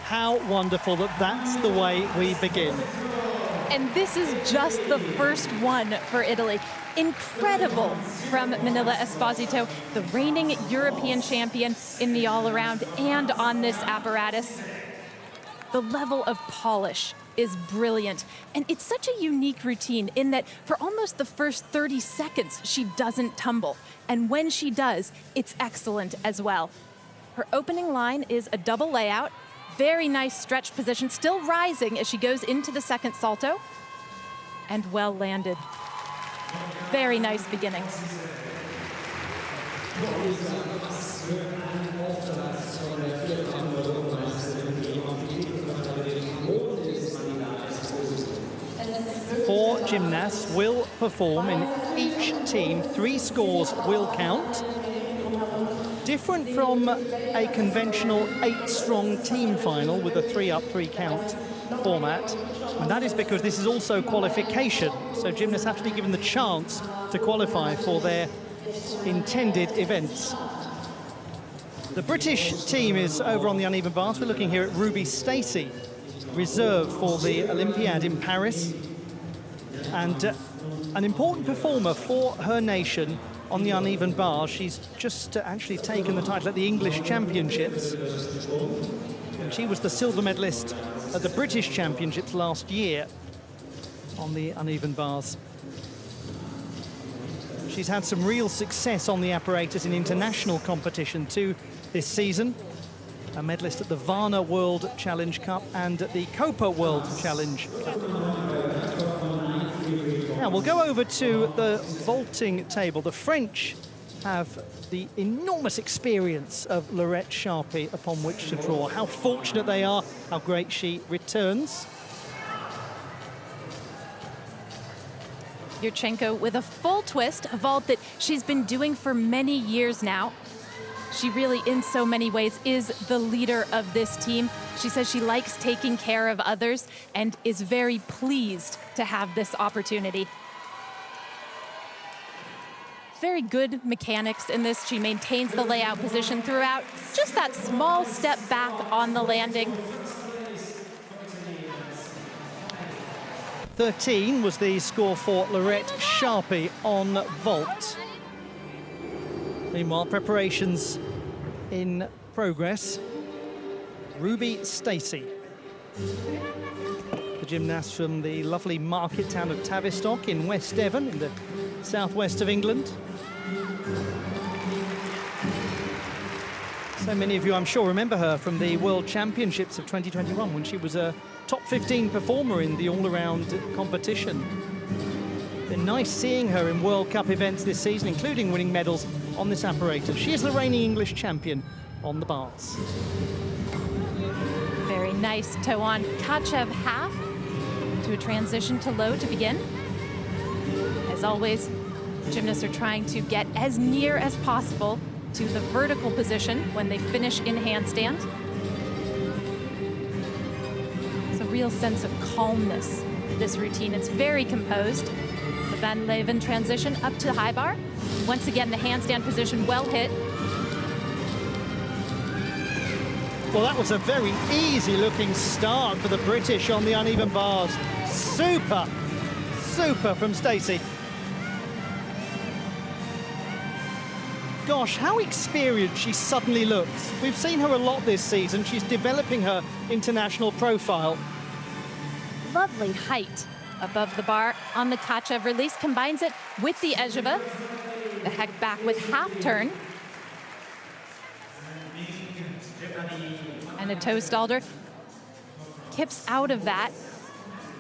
How wonderful that that's the way we begin. And this is just the first one for Italy. Incredible from Manila Esposito, the reigning European champion in the all-around and on this apparatus. The level of polish is brilliant. And it's such a unique routine in that for almost the first 30 seconds, she doesn't tumble. And when she does, it's excellent as well. Her opening line is a double layout. Very nice stretch position, still rising as she goes into the second salto. And well landed. Very nice beginning. 4 gymnasts will perform in each team. 3 scores will count. Different from a conventional 8-strong team final with a 3-up, 3-count format. And that is because this is also qualification. So gymnasts have to be given the chance to qualify for their intended events. The British team is over on the uneven bars. We're looking here at Ruby Stacey, reserved for the Olympiad in Paris. And an important performer for her nation on the uneven bars. She's just actually taken the title at the English Championships. And she was the silver medalist at the British Championships last year on the uneven bars. She's had some real success on the apparatus in international competition too this season. A medalist at the Varna World Challenge Cup and at the Copa World Challenge Cup. Now we'll go over to the vaulting table. The French have the enormous experience of Laurette Sharpie upon which to draw. How fortunate they are, how great she returns. Yurchenko with a full twist, a vault that she's been doing for many years now. She really, in so many ways, is the leader of this team. She says she likes taking care of others and is very pleased to have this opportunity. Very good mechanics in this. She maintains the layout position throughout. Just that small step back on the landing. 13 was the score for Laurette Sharpie on vault. Meanwhile, preparations in progress. Ruby Stacey, the gymnast from the lovely market town of Tavistock in West Devon, in the southwest of England. So many of you, I'm sure, remember her from the World Championships of 2021 when she was a top 15 performer in the all-around competition. Been nice seeing her in World Cup events this season, including winning medals on this apparatus. She is the reigning English champion on the bars. Very nice toe on Kachev half to a transition to low to begin. As always, gymnasts are trying to get as near as possible to the vertical position when they finish in handstand. It's a real sense of calmness, this routine. It's very composed. The Van Leeuwen transition up to the high bar. Once again, the handstand position well hit. Well, that was a very easy-looking start for the British on the uneven bars. Super, super from Stacey. Gosh, how experienced she suddenly looks. We've seen her a lot this season. She's developing her international profile. Lovely height above the bar on the Kachev release. Combines it with the Ejeva. The heck back with half turn. And a toe stalder. Kips out of that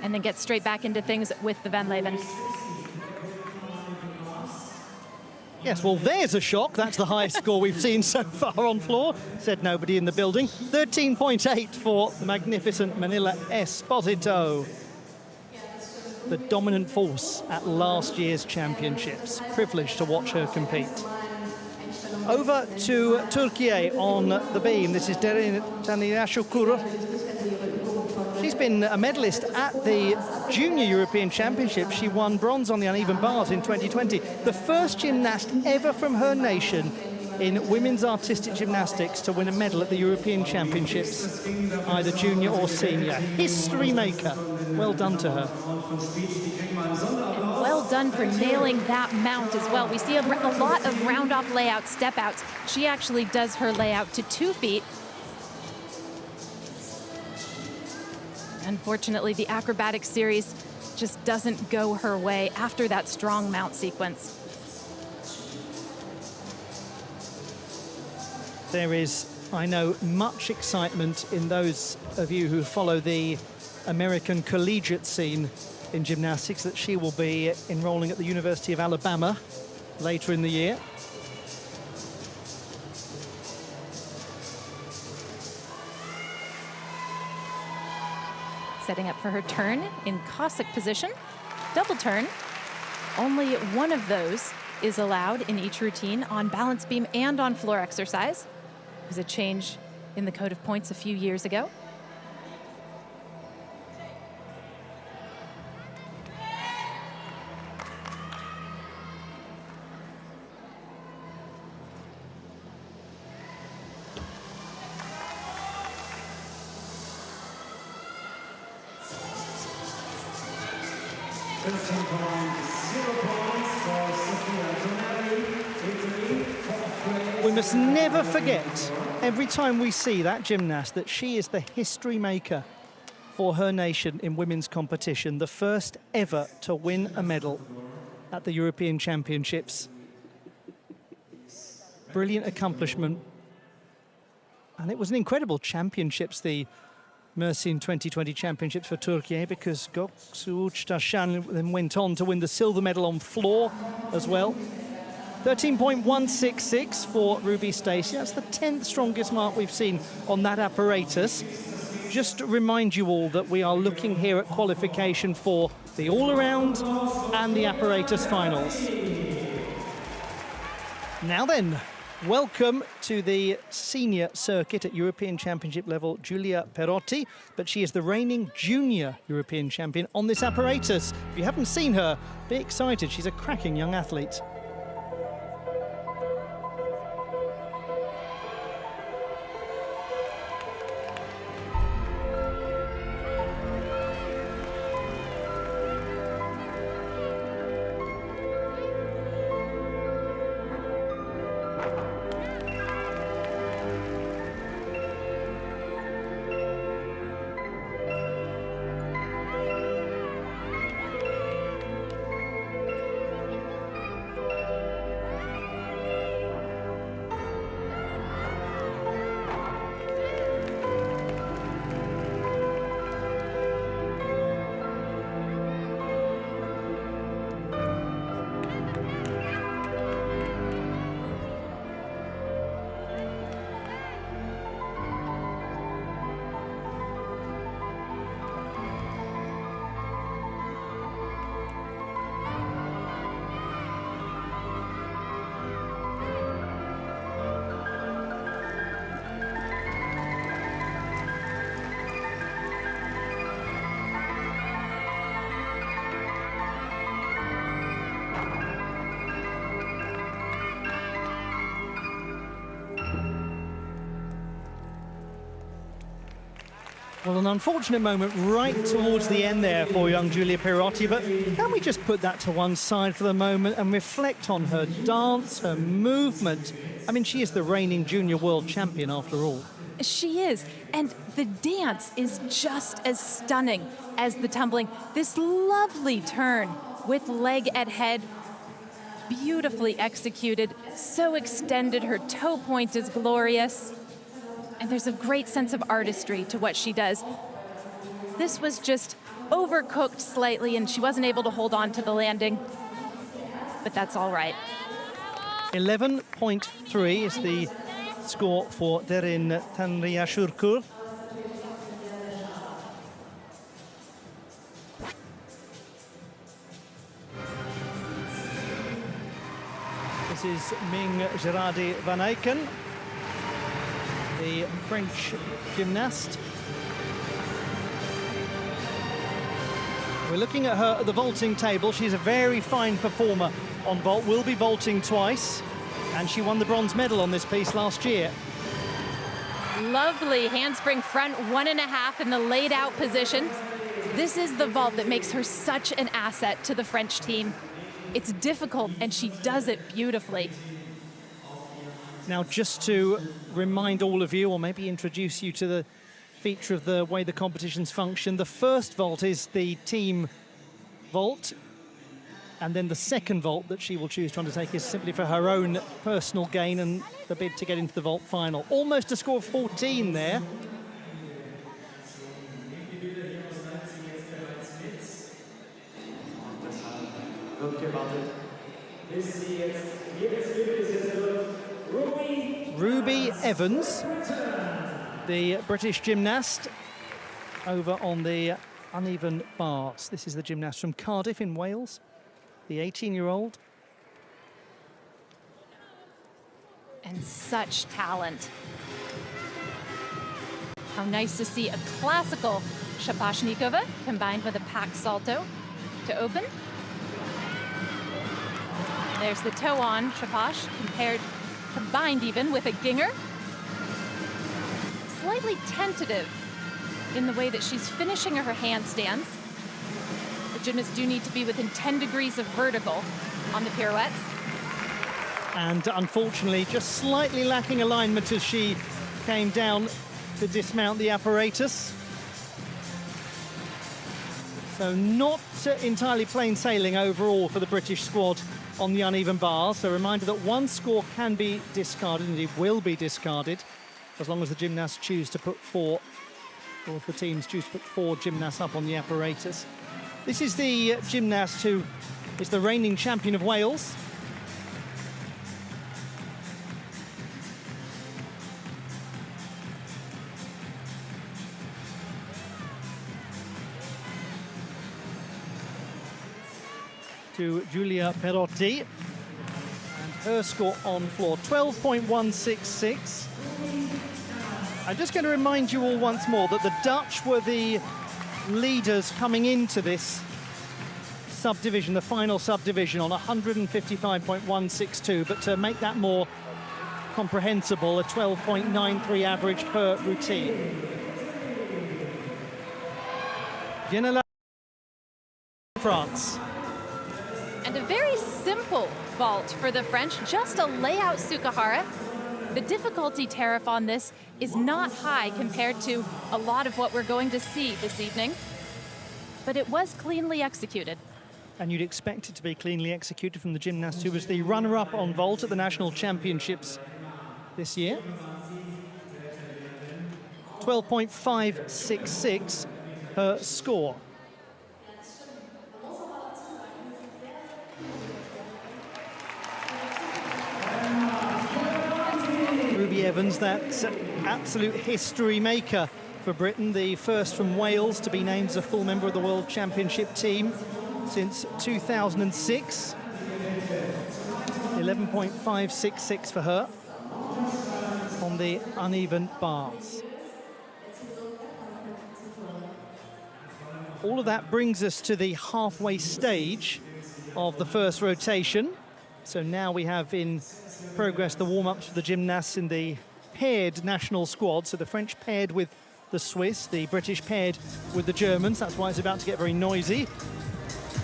and then gets straight back into things with the Van Leeuwen. Yes, well, there's a shock. That's the highest score we've seen so far on floor, said nobody in the building. 13.8 for the magnificent Manila Esposito, the dominant force at last year's championships. Privileged to watch her compete. Over to Turkey on the beam. This is Derin Taniyashukuru. She's been a medalist at the Junior European Championships. She won bronze on the uneven bars in 2020. The first gymnast ever from her nation in women's artistic gymnastics to win a medal at the European Championships, either junior or senior. History maker. Well done to her. Well done for nailing that mount as well. We see a lot of round-off layout step-outs. She actually does her layout to 2 feet. Unfortunately, the acrobatic series just doesn't go her way after that strong mount sequence. There is, I know, much excitement in those of you who follow the American collegiate scene in gymnastics that she will be enrolling at the University of Alabama later in the year. setting up for her turn in Cossack position. Double turn. Only one of those is allowed in each routine on balance beam and on floor exercise. It was a change in the code of points a few years ago. We must never forget, every time we see that gymnast, that she is the history maker for her nation in women's competition, the first ever to win a medal at the European Championships. Brilliant accomplishment. And it was an incredible championships, the Mersin 2020 Championships for Turkey, because Göksu Uçtaşan then went on to win the silver medal on floor as well. 13.166 for Ruby Stacey. That's the 10th strongest mark we've seen on that apparatus. Just to remind you all that we are looking here at qualification for the all-around and the apparatus finals. Now then, welcome to the senior circuit at European Championship level, Giulia Perotti, but she is the reigning junior European champion on this apparatus. If you haven't seen her, be excited. She's a cracking young athlete. Well, an unfortunate moment right towards the end there for young Giulia Perotti, but can we just put that to one side for the moment and reflect on her dance, her movement? I mean, she is the reigning junior world champion after all. She is, and the dance is just as stunning as the tumbling. This lovely turn with leg at head, beautifully executed, so extended, her toe point is glorious. And there's a great sense of artistry to what she does. This was just overcooked slightly, and she wasn't able to hold on to the landing. But that's all right. 11.3 is the score for Derin Tanrıyashurkur. This is Ming Gerardi van Eycken, the French gymnast. We're looking at her at the vaulting table. She's a very fine performer on vault, will be vaulting twice, and she won the bronze medal on this piece last year. Lovely handspring front 1.5 in the laid out position. This is the vault that makes her such an asset to the French team. It's difficult, and she does it beautifully. Now, just to remind all of you, or maybe introduce you to the feature of the way the competitions function, the first vault is the team vault, and then the second vault that she will choose to undertake is simply for her own personal gain and the bid to get into the vault final. Almost a score of 14 there. Ruby Evans, the British gymnast, over on the uneven bars. This is the gymnast from Cardiff in Wales, the 18-year-old. And such talent. How nice to see a classical Shaposhnikova combined with a packed salto to open. There's the toe-on Shaposh combined even with a ginger. Slightly tentative in the way that she's finishing her handstands. The gymnasts do need to be within 10 degrees of vertical on the pirouettes. And unfortunately, just slightly lacking alignment as she came down to dismount the apparatus. So not entirely plain sailing overall for the British squad on the uneven bars. A reminder that one score can be discarded, indeed will be discarded, as long as the gymnasts choose to put four, or if the teams choose to put four gymnasts up on the apparatus. This is the gymnast who is the reigning champion of Wales. To Giulia Perotti, and her score on floor, 12.166. I'm just going to remind you all once more that the Dutch were the leaders coming into this subdivision, the final subdivision, on 155.162, but to make that more comprehensible, a 12.93 average per routine. Vienna, France. And a very simple vault for the French, just a layout Sukahara. The difficulty tariff on this is not high compared to a lot of what we're going to see this evening, but it was cleanly executed. And you'd expect it to be cleanly executed from the gymnast who was the runner-up on vault at the National Championships this year. 12.566 her score. Ruby Evans, that absolute history maker for Britain, the first from Wales to be named as a full member of the World Championship team since 2006. 11.566 for her on the uneven bars. All of that brings us to the halfway stage of the first rotation. So now we have in progress the warm-ups for the gymnasts in the paired national squad. So the French paired with the Swiss, the British paired with the Germans. That's why it's about to get very noisy.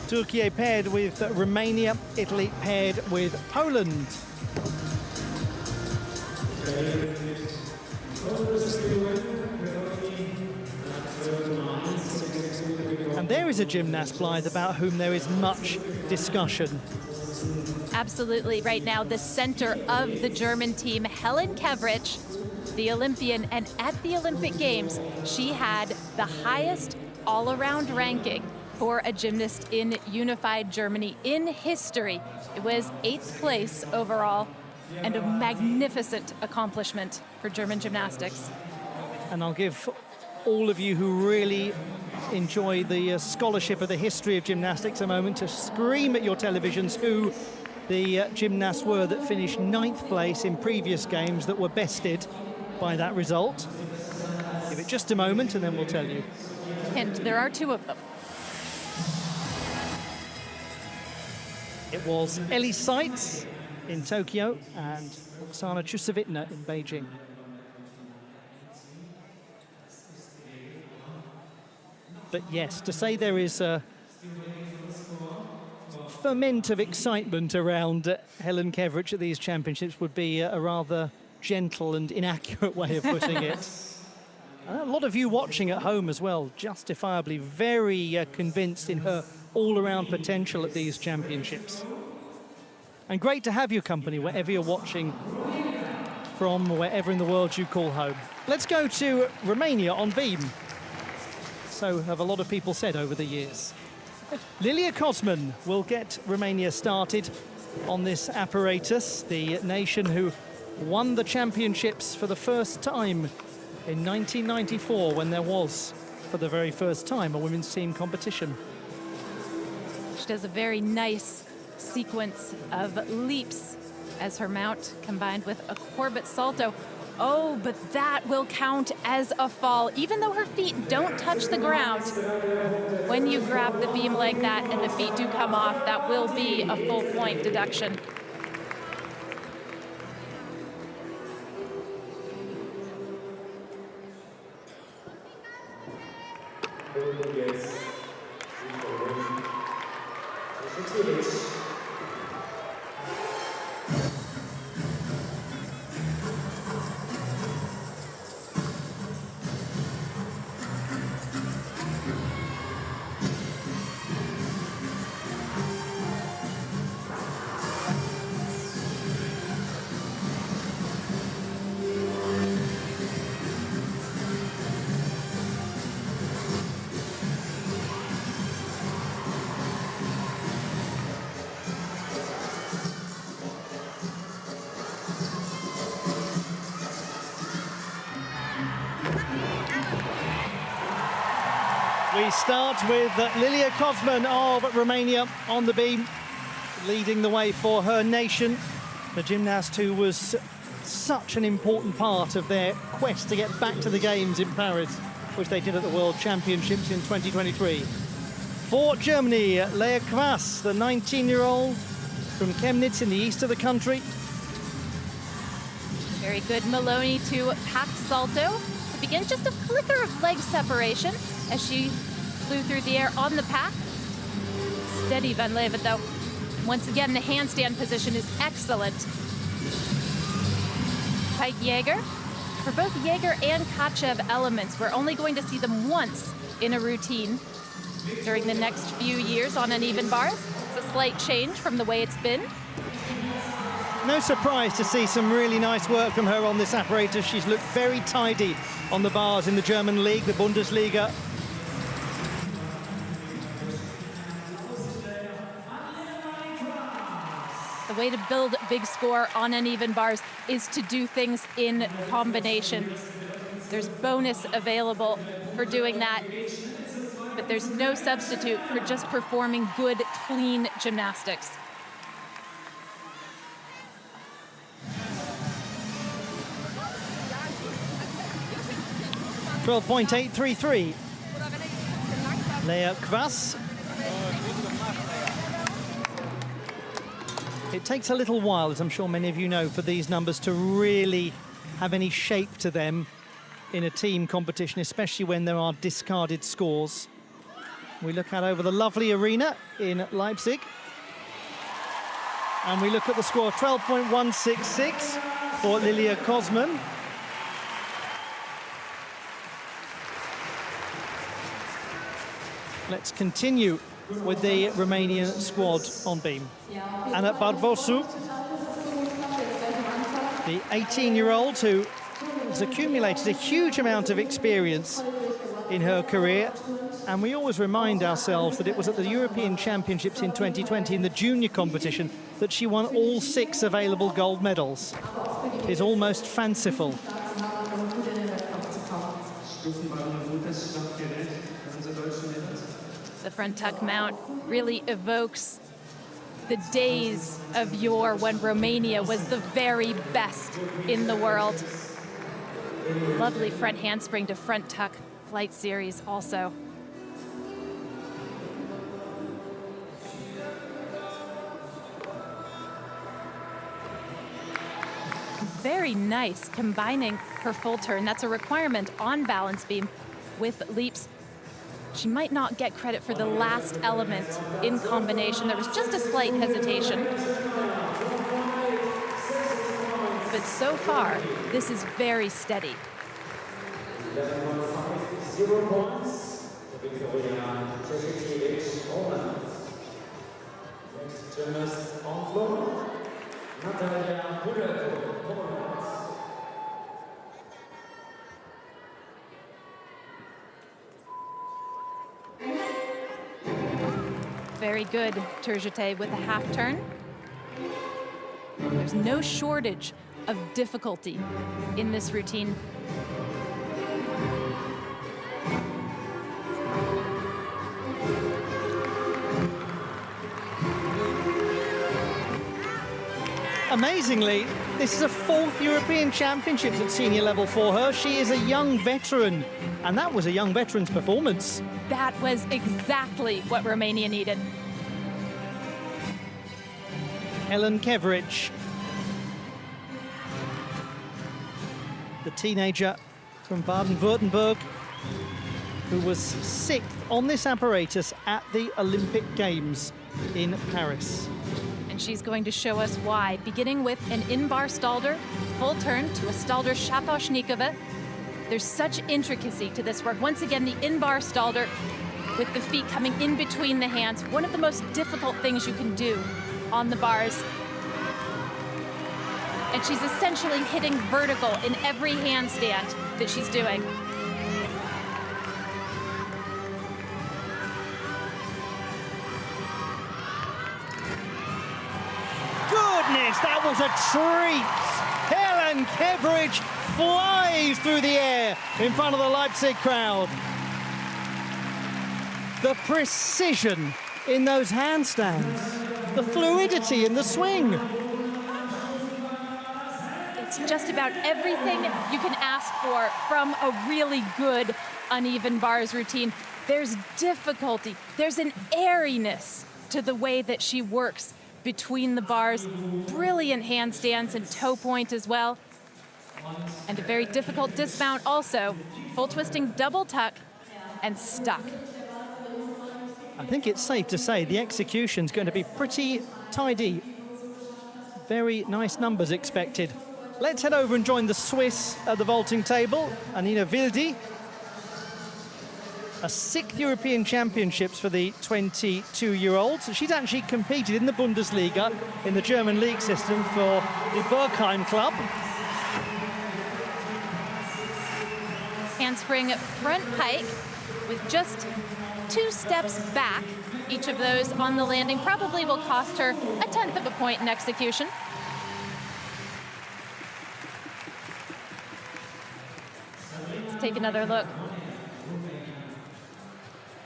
Turkey paired with Romania, Italy paired with Poland. And there is a gymnast, Blythe, about whom there is much discussion. Absolutely. Right now, the center of the German team, Helen Kevrich, the Olympian, and at the Olympic Games, she had the highest all-around ranking for a gymnast in unified Germany in history. It was 8th place overall, and a magnificent accomplishment for German gymnastics. And I'll give all of you who really enjoy the scholarship of the history of gymnastics a moment to scream at your televisions who the gymnasts were that finished 9th place in previous games that were bested by that result. Give it just a moment and then we'll tell you. And there are 2 of them. It was Ellie Seitz in Tokyo and Oksana Chusovitna in Beijing. But yes, to say there is a ferment of excitement around Helen Kevrich at these championships would be a rather gentle and inaccurate way of putting it. A lot of you watching at home as well, justifiably very convinced in her all-around potential at these championships. And great to have your company wherever you're watching from, wherever in the world you call home. Let's go to Romania on beam. So have a lot of people said over the years. Lilia Kosman will get Romania started on this apparatus, the nation who won the championships for the first time in 1994 when there was for the very first time a women's team competition. She does a very nice sequence of leaps as her mount, combined with a Corbett salto. Oh, but that will count as a fall, even though her feet don't touch the ground. When you grab the beam like that and the feet do come off, that will be a full point deduction. We start with Lilia Kozman of Romania on the beam, leading the way for her nation. The gymnast who was such an important part of their quest to get back to the Games in Paris, which they did at the World Championships in 2023. For Germany, Lea Kvass, the 19-year-old from Chemnitz in the east of the country. Very good Maloney to packed salto. To begin, just a flicker of leg separation as she flew through the air on the pack. Steady Van Leeuwen though. Once again, the handstand position is excellent. Pike Jaeger. For both Jaeger and Kachev elements, we're only going to see them once in a routine during the next few years on uneven bars. It's a slight change from the way it's been. No surprise to see some really nice work from her on this apparatus. She's looked very tidy on the bars in the German league, the Bundesliga. The way to build a big score on uneven bars is to do things in combination. There's bonus available for doing that, but there's no substitute for just performing good, clean gymnastics. 12.833. Lea Kvass. It takes a little while, as I'm sure many of you know, for these numbers to really have any shape to them in a team competition, especially when there are discarded scores. We look out over the lovely arena in Leipzig. And we look at the score, 12.166 for Lilia Kozman. Let's continue with the Romanian squad on beam. Anna Barbosu, the 18-year-old who has accumulated a huge amount of experience in her career. And we always remind ourselves that it was at the European Championships in 2020 in the junior competition that she won all 6 available gold medals. It's almost fanciful. The front tuck mount really evokes the days of yore when Romania was the very best in the world. Lovely front handspring to front tuck flight series also. Very nice, combining her full turn. That's a requirement on balance beam with leaps. She might not get credit for the last element in combination. There was just a slight hesitation. But so far, this is very steady. 0 points. Victoria Next gymnast on floor, Natalia Budelko, Poland. Very good, Turgete with a half turn. There's no shortage of difficulty in this routine. amazingly, this is a 4th European Championships at senior level for her. She is a young veteran, and that was a young veteran's performance. That was exactly what Romania needed. Helen Keverich, the teenager from Baden-Württemberg, who was 6th on this apparatus at the Olympic Games in Paris. And she's going to show us why, beginning with an in-bar Stalder, full turn to a Stalder Shaposhnikova. There's such intricacy to this work. Once again, the in-bar Stalder with the feet coming in between the hands. One of the most difficult things you can do on the bars. And she's essentially hitting vertical in every handstand that she's doing. Goodness, that was a treat! Helen Keverich flies through the air in front of the Leipzig crowd. The precision in those handstands, the fluidity in the swing. It's just about everything you can ask for from a really good uneven bars routine. There's difficulty, there's an airiness to the way that she works between the bars. Brilliant handstands and toe point as well. And a very difficult dismount also. Full twisting double tuck and stuck. I think it's safe to say the execution's going to be pretty tidy. Very nice numbers expected. Let's head over and join the Swiss at the vaulting table. Anina Wildi, a 6th European Championships for the 22-year-old. She's actually competed in the Bundesliga, in the German league system for the Bergheim club. Handspring front pike with just 2 steps back. Each of those on the landing probably will cost her 1/10 of a point in execution. Let's take another look.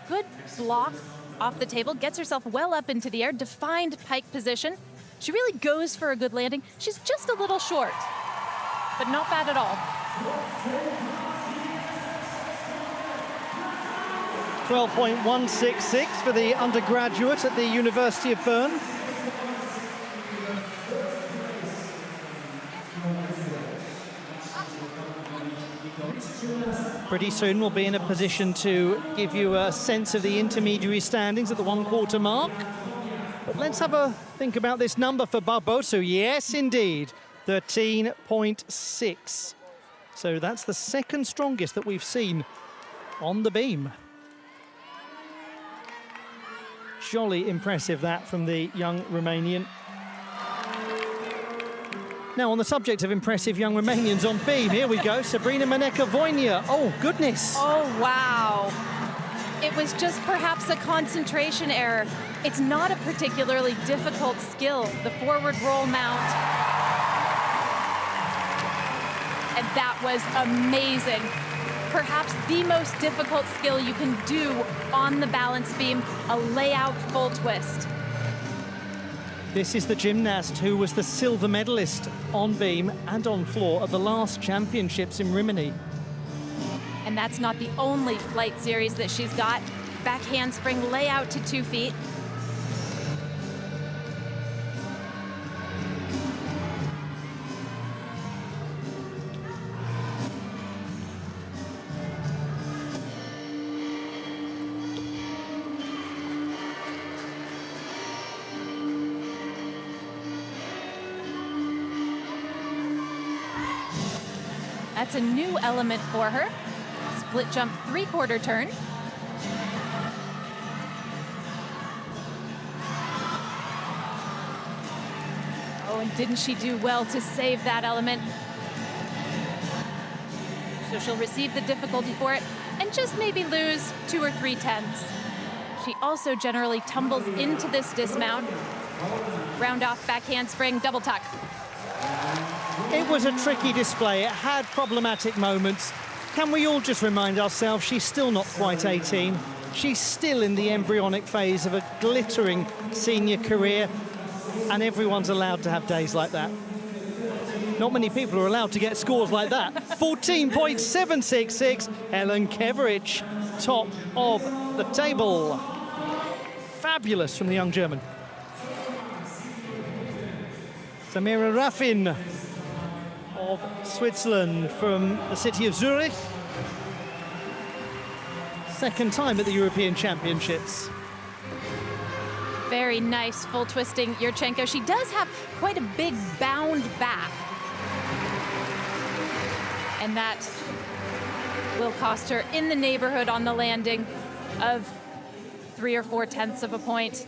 Good block off the table, gets herself well up into the air, defined pike position. She really goes for a good landing. She's just a little short, but not bad at all. 12.166 for the undergraduate at the University of Bern. Pretty soon we'll be in a position to give you a sense of the intermediary standings at the 1/4 mark. But let's have a think about this number for Barbosu. Yes, indeed, 13.6. So that's the 2nd strongest that we've seen on the beam. Jolly impressive, that, from the young Romanian. Now, on the subject of impressive young Romanians on beam, here we go, Sabrina Maneka-Voinia. Oh, goodness. Oh, wow. It was just perhaps a concentration error. It's not a particularly difficult skill, the forward roll mount. And that was amazing. Perhaps the most difficult skill you can do on the balance beam, a layout full twist. This is the gymnast who was the silver medalist on beam and on floor at the last championships in Rimini. And that's not the only flight series that she's got. Back handspring layout to 2 feet. That's a new element for her. Split jump 3/4 turn. Oh, and didn't she do well to save that element? So she'll receive the difficulty for it and just maybe lose 2 or 3 tenths. She also generally tumbles into this dismount. Round off back handspring, double tuck. It was a tricky display. It had problematic moments. Can we all just remind ourselves she's still not quite 18. She's still in the embryonic phase of a glittering senior career. and everyone's allowed to have days like that. Not many people are allowed to get scores like that. 14.766, Helen Keverich, top of the table. Fabulous from the young German. Samira Raffin of Switzerland from the city of Zurich. Second time at the European Championships. Very nice full twisting Yurchenko. She does have quite a big bound back. And that will cost her in the neighborhood on the landing of 3 or 4/10 of a point.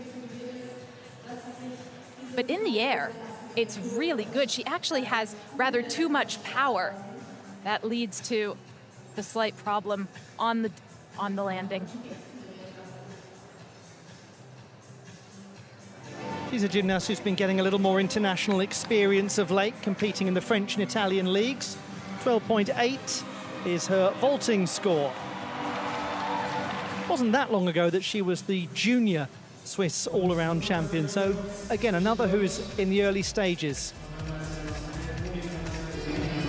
But in the air, it's really good. She actually has rather too much power. That leads to the slight problem on the landing. She's a gymnast who's been getting a little more international experience of late, competing in the French and Italian leagues. 12.8 is her vaulting score. Wasn't that long ago that she was the junior Swiss all-around champion. So again, another who's in the early stages.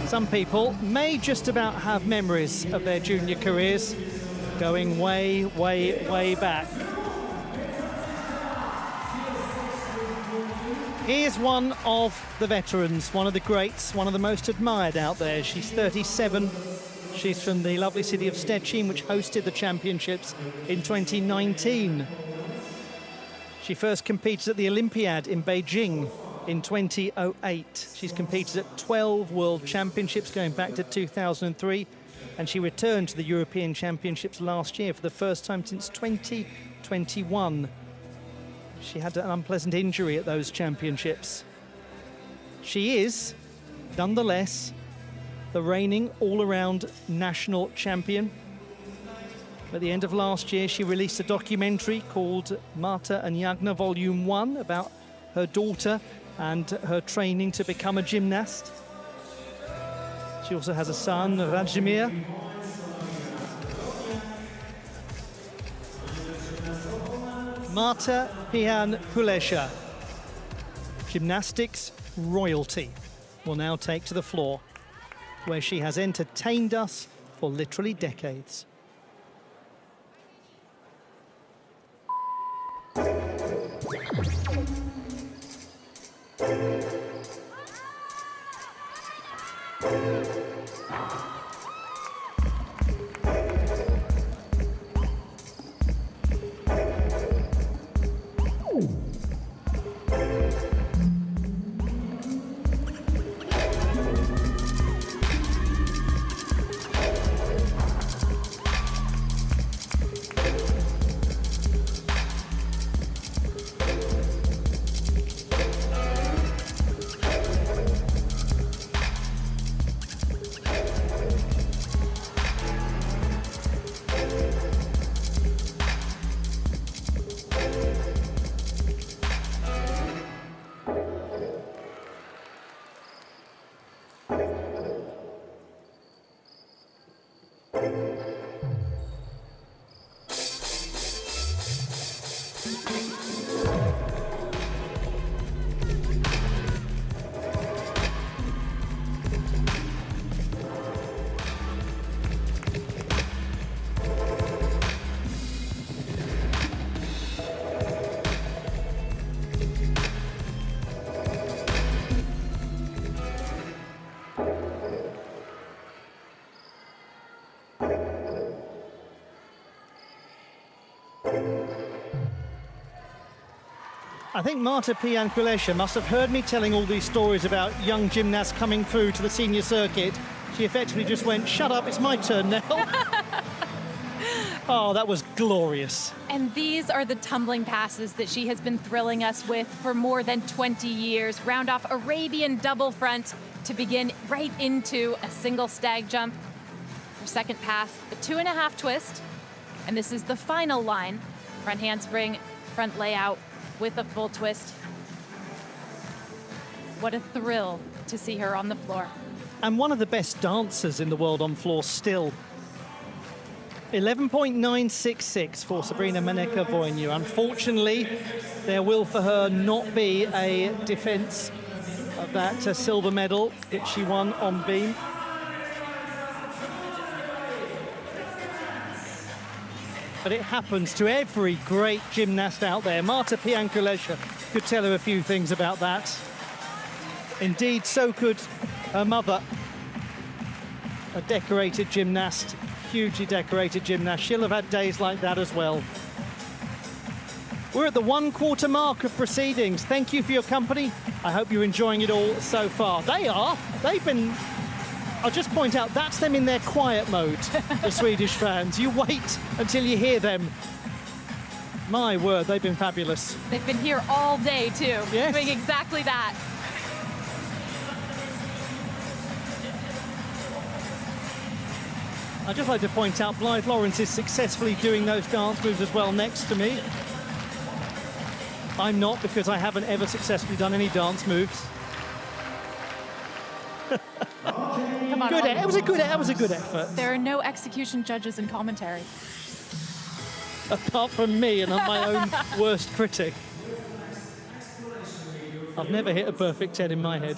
Some people may just about have memories of their junior careers going way, way, way back. Here's one of the veterans, one of the greats, one of the most admired out there. She's 37. She's from the lovely city of Szczecin, which hosted the championships in 2019. She first competed at the Olympiad in Beijing in 2008. She's competed at 12 World Championships going back to 2003, and she returned to the European Championships last year for the first time since 2021. She had an unpleasant injury at those championships. She is, nonetheless, the reigning all-around national champion. At the end of last year, she released a documentary called Marta and Jagna Volume 1 about her daughter and her training to become a gymnast. She also has a son, Radzimir. Marta Pian-Kulesza, gymnastics royalty, will now take to the floor, where she has entertained us for literally decades. I think Marta Pian-Kulesza must have heard me telling all these stories about young gymnasts coming through to the senior circuit. She effectively just went, "Shut up, it's my turn now." Oh, that was glorious. And these are the tumbling passes that she has been thrilling us with for more than 20 years. Round off Arabian double front to begin right into a single stag jump. Her second pass, a 2.5 twist. And this is the final line. Front handspring, front layout with a full twist. What a thrill to see her on the floor. And one of the best dancers in the world on floor still. 11.966 for Sabrina Maneka-Voinu. Unfortunately, there will for her not be a defence of that silver medal that she won on beam. But it happens to every great gymnast out there. Marta Pian-Kulesza could tell her a few things about that. Indeed, so could her mother, a decorated gymnast, hugely decorated gymnast. She'll have had days like that as well. We're at the 1/4 mark of proceedings. Thank you for your company. I hope you're enjoying it all so far. They are. They've been... I'll just point out, that's them in their quiet mode, the Swedish fans. You wait until you hear them. My word, they've been fabulous. They've been here all day, too, yes, doing exactly that. I'd just like to point out, Blythe Lawrence is successfully doing those dance moves as well next to me. I'm not, because I haven't ever successfully done any dance moves. Come on, good. It was a good effort. There are no execution judges in commentary. Apart from me, and I'm my own worst critic. I've never hit a perfect 10 in my head.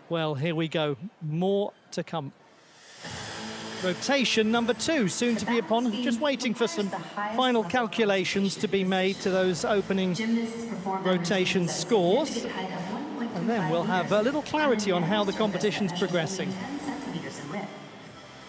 Well, here we go. More to come. Rotation number 2, soon to be upon. Just waiting for some final calculations to be made to those opening rotation scores. And then we'll have a little clarity on how the competition's progressing.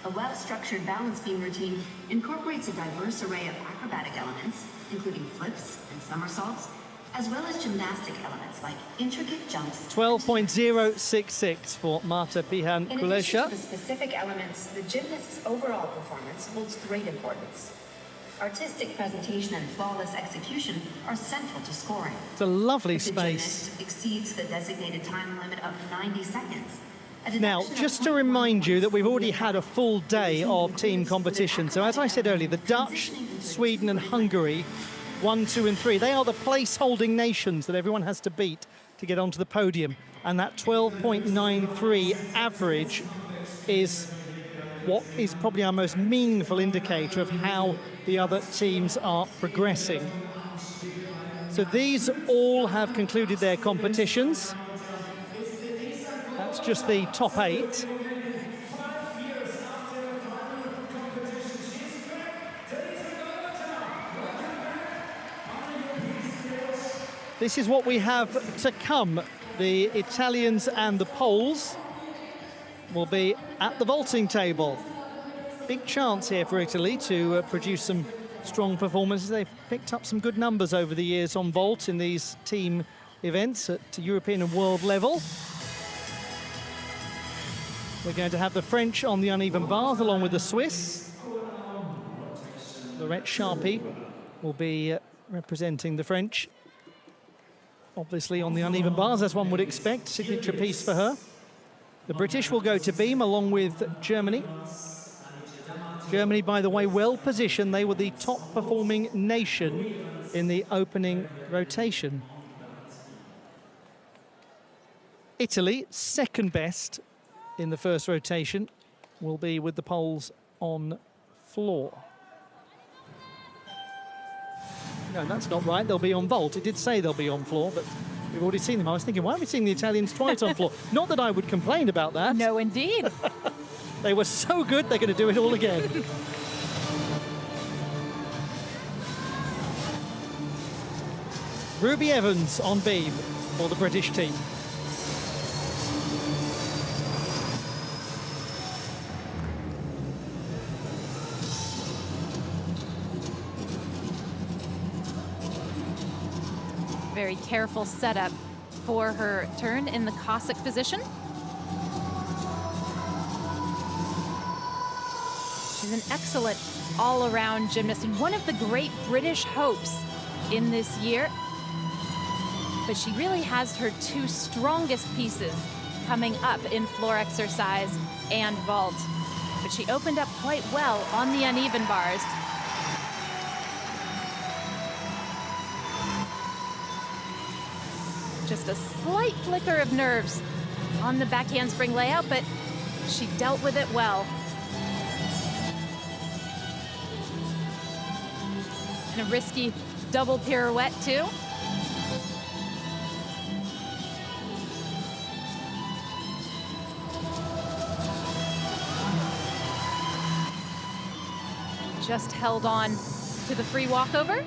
A well-structured balance beam routine incorporates a diverse array of acrobatic elements, including flips and somersaults, as well as gymnastic elements like intricate jumps. 12.066 for Marta In addition to Pian-Kulesza. the specific elements, the gymnast's overall performance holds great importance. Artistic presentation and flawless execution are central to scoring. It's a lovely If the space. gymnast exceeds the designated time limit of 90 seconds. Now, just to remind you that we've already had a full day of team competition. So as I said earlier, the Dutch, Sweden and Hungary, 1, 2 and 3, they are the place-holding nations that everyone has to beat to get onto the podium. And that 12.93 average is what is probably our most meaningful indicator of how the other teams are progressing. So these all have concluded their competitions. That's just the top 8. This is what we have to come. The Italians and the Poles will be at the vaulting table. Big chance here for Italy to produce some strong performances. They've picked up some good numbers over the years on vault in these team events at European and world level. We're going to have the French on the uneven bars along with the Swiss. Laurette Sharpie will be representing the French. Obviously on the uneven bars, as one would expect, signature piece for her. The British will go to beam along with Germany. Germany, by the way, well positioned. They were the top performing nation in the opening rotation. Italy, second best in the first rotation, will be with the Poles on floor. No, that's not right. They'll be on vault. It did say they'll be on floor, but we've already seen them. I was thinking, why have we seen the Italians twice on floor? Not that I would complain about that. No, indeed. They were so good, they're going to do it all again. Ruby Evans on beam for the British team. Very careful setup for her turn in the Cossack position. She's an excellent all-around gymnast and one of the great British hopes in this year. But she really has her 2 strongest pieces coming up in floor exercise and vault. But she opened up quite well on the uneven bars. Just a slight flicker of nerves on the back handspring layout, but she dealt with it well. And a risky double pirouette too. Just held on to the free walkover.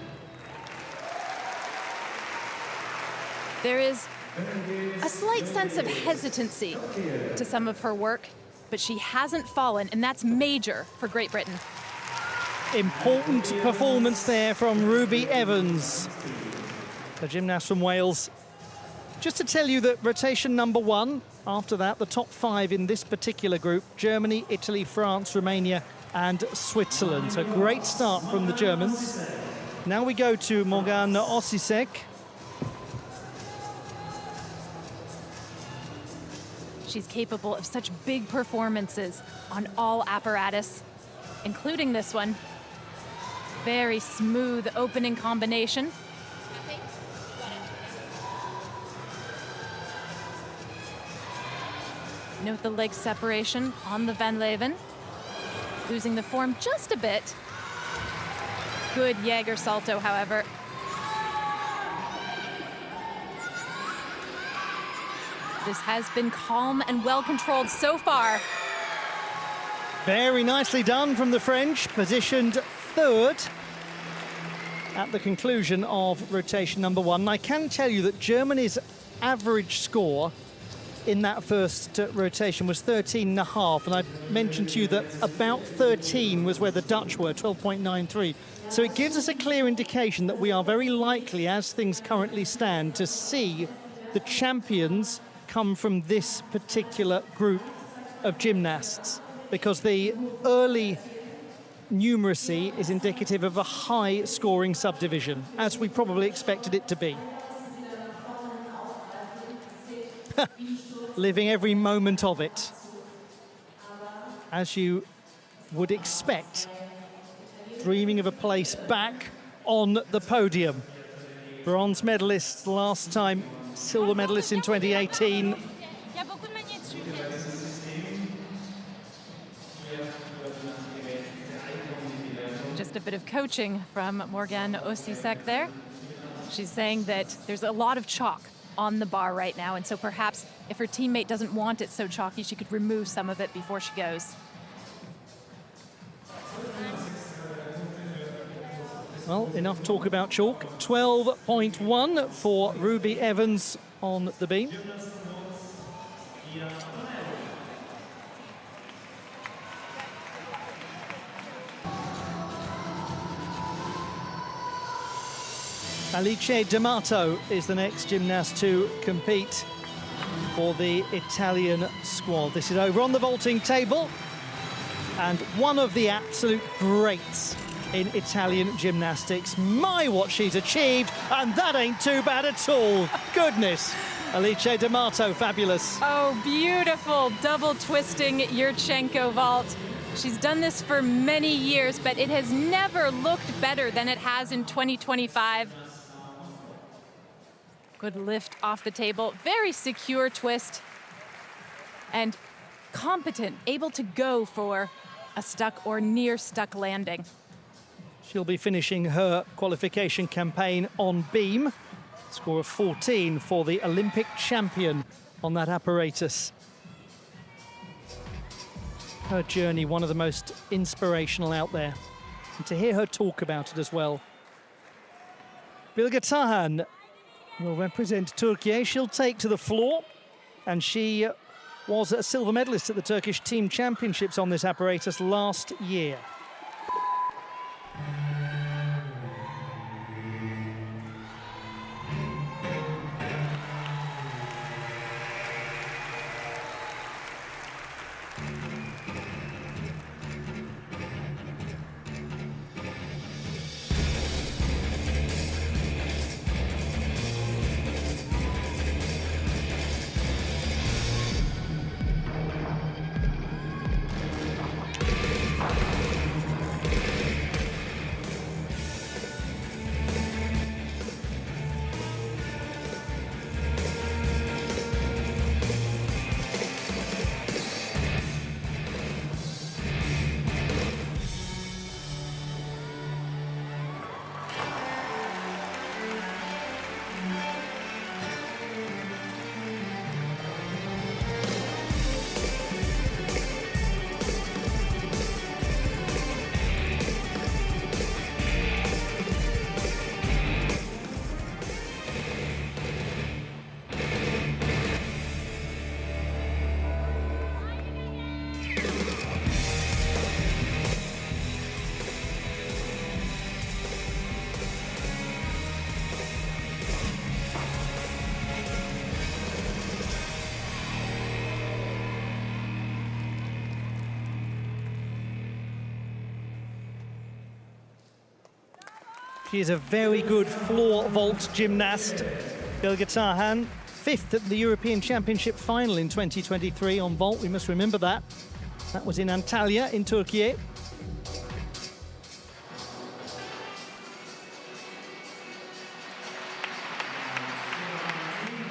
There is a slight sense of hesitancy to some of her work, but she hasn't fallen, and that's major for Great Britain. Important performance there from Ruby Evans, the gymnast from Wales. Just to tell you that rotation number 1, after that, the top 5 in this particular group, Germany, Italy, France, Romania, and Switzerland. A great start from the Germans. Now we go to Morgane Osisek. She's capable of such big performances on all apparatus, including this one. Very smooth opening combination. Note the leg separation on the Van Leeuwen. Losing the form just a bit. Good Jaeger salto, however. This has been calm and well controlled so far. Very nicely done from the French, positioned 3rd at the conclusion of rotation number 1. And I can tell you that Germany's average score in that first rotation was 13.5, and I mentioned to you that about 13 was where the Dutch were, 12.93. So it gives us a clear indication that we are very likely, as things currently stand, to see the champions come from this particular group of gymnasts, because the early numeracy is indicative of a high-scoring subdivision, as we probably expected it to be. Living every moment of it, as you would expect, dreaming of a place back on the podium. Bronze medalist last time, silver medalist in 2018. Just a bit of coaching from Morgane Osisek there. She's saying that there's a lot of chalk on the bar right now, and so perhaps if her teammate doesn't want it so chalky, she could remove some of it before she goes. Well, enough talk about chalk. 12.1 for Ruby Evans on the beam. Alice D'Amato is the next gymnast to compete for the Italian squad. This is over on the vaulting table, and one of the absolute greats in Italian gymnastics. My, what she's achieved, and that ain't too bad at all. Goodness, Alice D'Amato, fabulous. Oh, beautiful double twisting Yurchenko vault. She's done this for many years, but it has never looked better than it has in 2025. Good lift off the table, very secure twist, and competent, able to go for a stuck or near stuck landing. She'll be finishing her qualification campaign on beam. Score of 14 for the Olympic champion on that apparatus. Her journey, one of the most inspirational out there. And to hear her talk about it as well. Bilge Tahan will represent Turkey. She'll take to the floor, and she was a silver medalist at the Turkish Team Championships on this apparatus last year. She is a very good floor vault gymnast. Bilge Tarhan, 5th at the European Championship final in 2023 on vault. We must remember that. That was in Antalya in Turkey.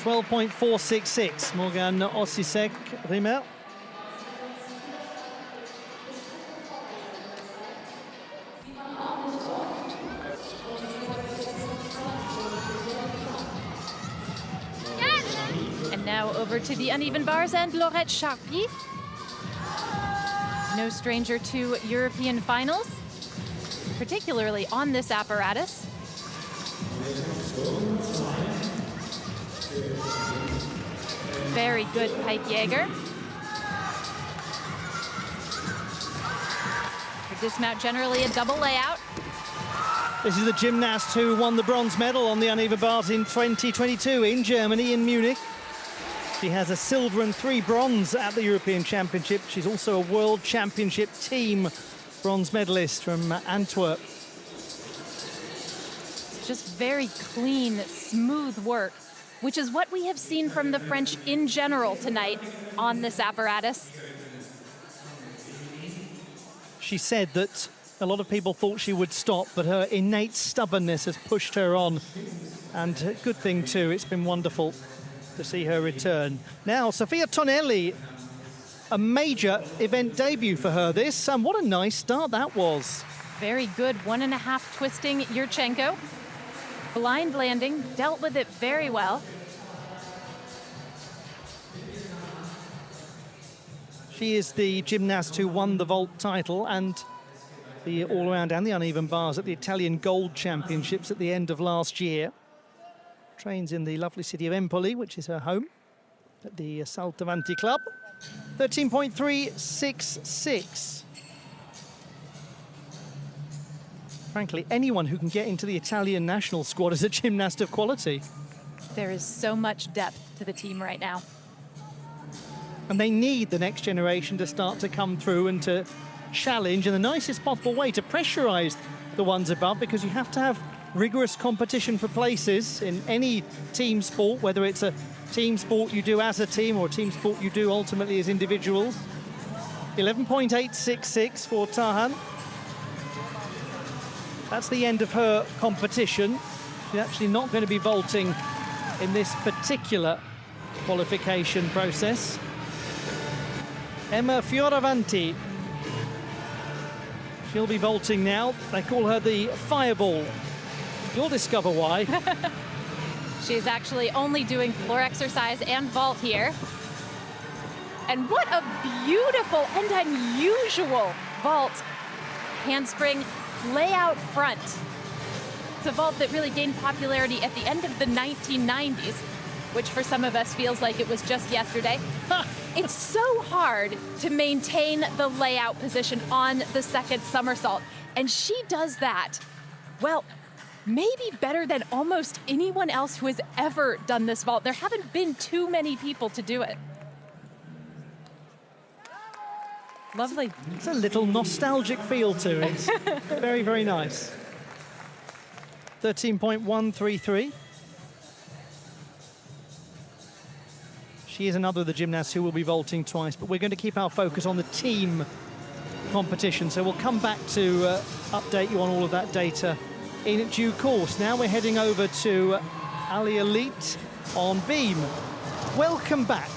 .466, Morgan Osisek Rimmer. And now over to the uneven bars and Laurette Charpie. No stranger to European finals, particularly on this apparatus. Very good Pike Jaeger. Her dismount generally a double layout. This is the gymnast who won the bronze medal on the uneven bars in 2022 in Germany, in Munich. She has a silver and 3 bronze at the European Championship. She's also a World Championship team bronze medalist from Antwerp. Just very clean, smooth work, which is what we have seen from the French in general tonight on this apparatus. She said that a lot of people thought she would stop, but her innate stubbornness has pushed her on. And a good thing too, it's been wonderful to see her return. Now, Sofia Tonelli, a major event debut for her this, and what a nice start that was. Very good 1.5 twisting Yurchenko. Blind landing, dealt with it very well. She is the gymnast who won the vault title and the all-around and the uneven bars at the Italian Gold Championships at the end of last year. Trains in the lovely city of Empoli, which is her home, at the Saltavanti Club. 13.366. Frankly, anyone who can get into the Italian national squad is a gymnast of quality. There is so much depth to the team right now. And they need the next generation to start to come through and to challenge in the nicest possible way to pressurise the ones above, because you have to have rigorous competition for places in any team sport, whether it's a team sport you do as a team or a team sport you do ultimately as individuals. 11.866 for Tarhan. That's the end of her competition. She's actually not going to be vaulting in this particular qualification process. Emma Fioravanti. She'll be vaulting now. They call her the Fireball. You'll discover why. She's actually only doing floor exercise and vault here. And what a beautiful and unusual vault. Handspring layout front. It's a vault that really gained popularity at the end of the 1990s, which for some of us feels like it was just yesterday. It's so hard to maintain the layout position on the second somersault. And she does that, well, maybe better than almost anyone else who has ever done this vault. There haven't been too many people to do it. Lovely. It's a little nostalgic feel to it. Very, very nice. 13.133. She is another of the gymnasts who will be vaulting twice, but we're going to keep our focus on the team competition. So we'll come back to update you on all of that data in due course. Now we're heading over to Ali Elite on beam. Welcome back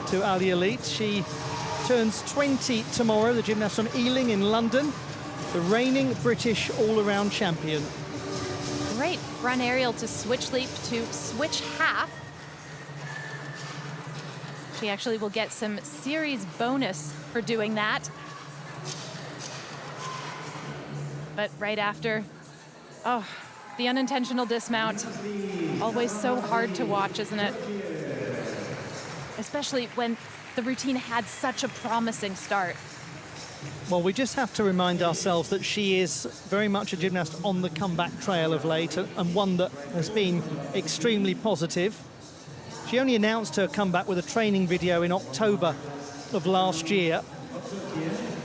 to Ali Elite. She turns 20 tomorrow, the gymnast from Ealing in London, the reigning British all-around champion. Great front aerial to switch leap to switch half. She actually will get some series bonus for doing that. But right after, oh, the unintentional dismount. Always so hard to watch, isn't it? Especially when the routine had such a promising start. Well, we just have to remind ourselves that she is very much a gymnast on the comeback trail of late, and one that has been extremely positive. She only announced her comeback with a training video in October of last year.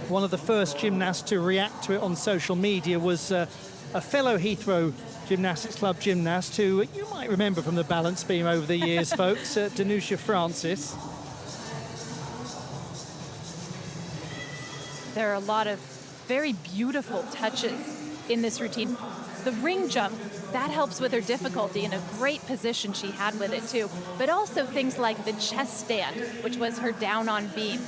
One of the first gymnasts to react to it on social media was a fellow Heathrow Gymnastics Club gymnast, who you might remember from the balance beam over the years, folks, Danusia Francis. There are a lot of very beautiful touches in this routine. The ring jump, that helps with her difficulty, and a great position she had with it too. But also things like the chest stand, which was her down on beam.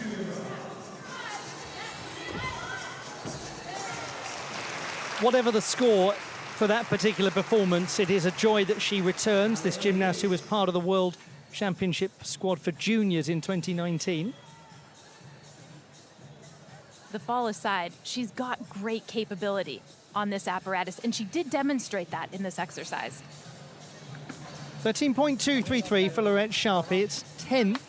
Whatever the score for that particular performance, it is a joy that she returns, this gymnast who was part of the World Championship squad for juniors in 2019. The fall aside, she's got great capability on this apparatus, and she did demonstrate that in this exercise. 13.233 for Laurette Sharpie. It's 10th.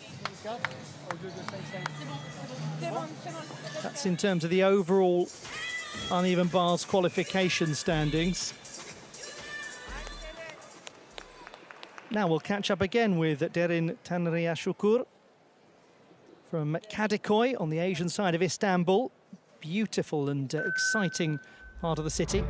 That's in terms of the overall uneven bars qualification standings. Now we'll catch up again with Derin Tanriashukur from Kadikoy on the Asian side of Istanbul. Beautiful and exciting part of the city.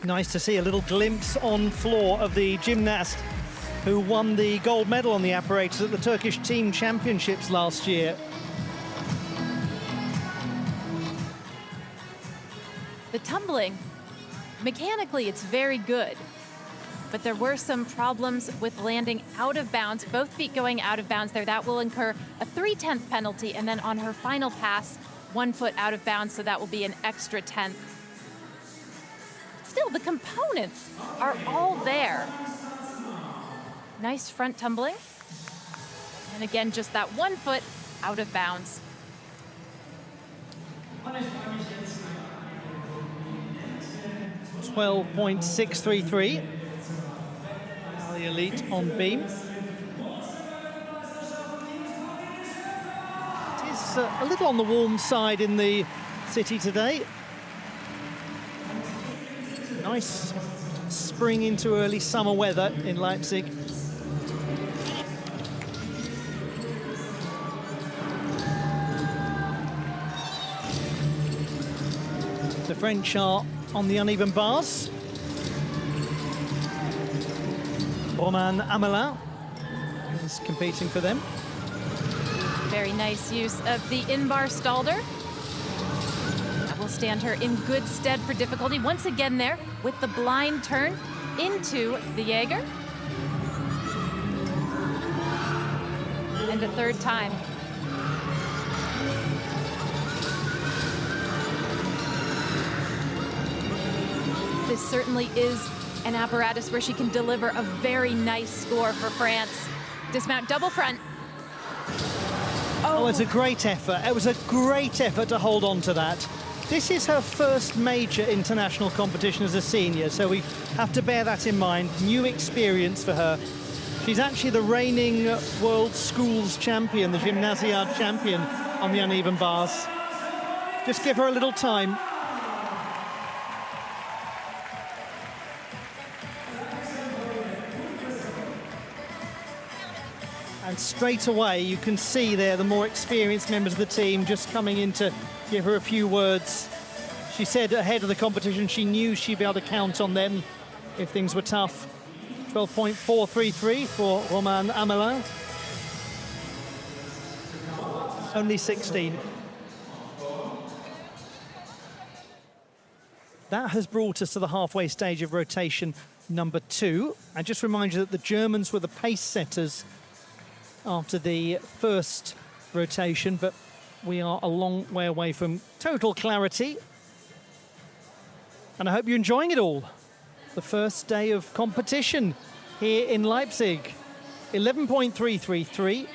Nice to see a little glimpse on floor of the gymnast who won the gold medal on the apparatus at the Turkish Team Championships last year. The tumbling, mechanically it's very good, but there were some problems with landing out of bounds, both feet going out of bounds there. That will incur a 3/10 penalty, and then on her final pass, 1 foot out of bounds, so that will be an extra 10th. Still, the components are all there. Nice front tumbling. And again, just that 1 foot out of bounds. 12.633. The elite on beam. It is a little on the warm side in the city today. Nice spring into early summer weather in Leipzig. The French are on the uneven bars. Roman Amelin is competing for them. Very nice use of the in-bar stalder. That will stand her in good stead for difficulty. Once again there with the blind turn into the Jaeger. And a third time. This certainly is an apparatus where she can deliver a very nice score for France. Dismount double front. Oh, it's a great effort. It was a great effort to hold on to that. This is her first major international competition as a senior, so we have to bear that in mind. New experience for her. She's actually the reigning World Schools champion, the Gymnasiad champion on the uneven bars. Just give her a little time. And straight away, you can see there the more experienced members of the team just coming in to give her a few words. She said ahead of the competition she knew she'd be able to count on them if things were tough. 12.433 for Romain Amelin. Only 16. That has brought us to the halfway stage of rotation number 2. I just remind you that the Germans were the pace setters after the first rotation, but we are a long way away from total clarity. And I hope you're enjoying it all. The first day of competition here in Leipzig. 11.333.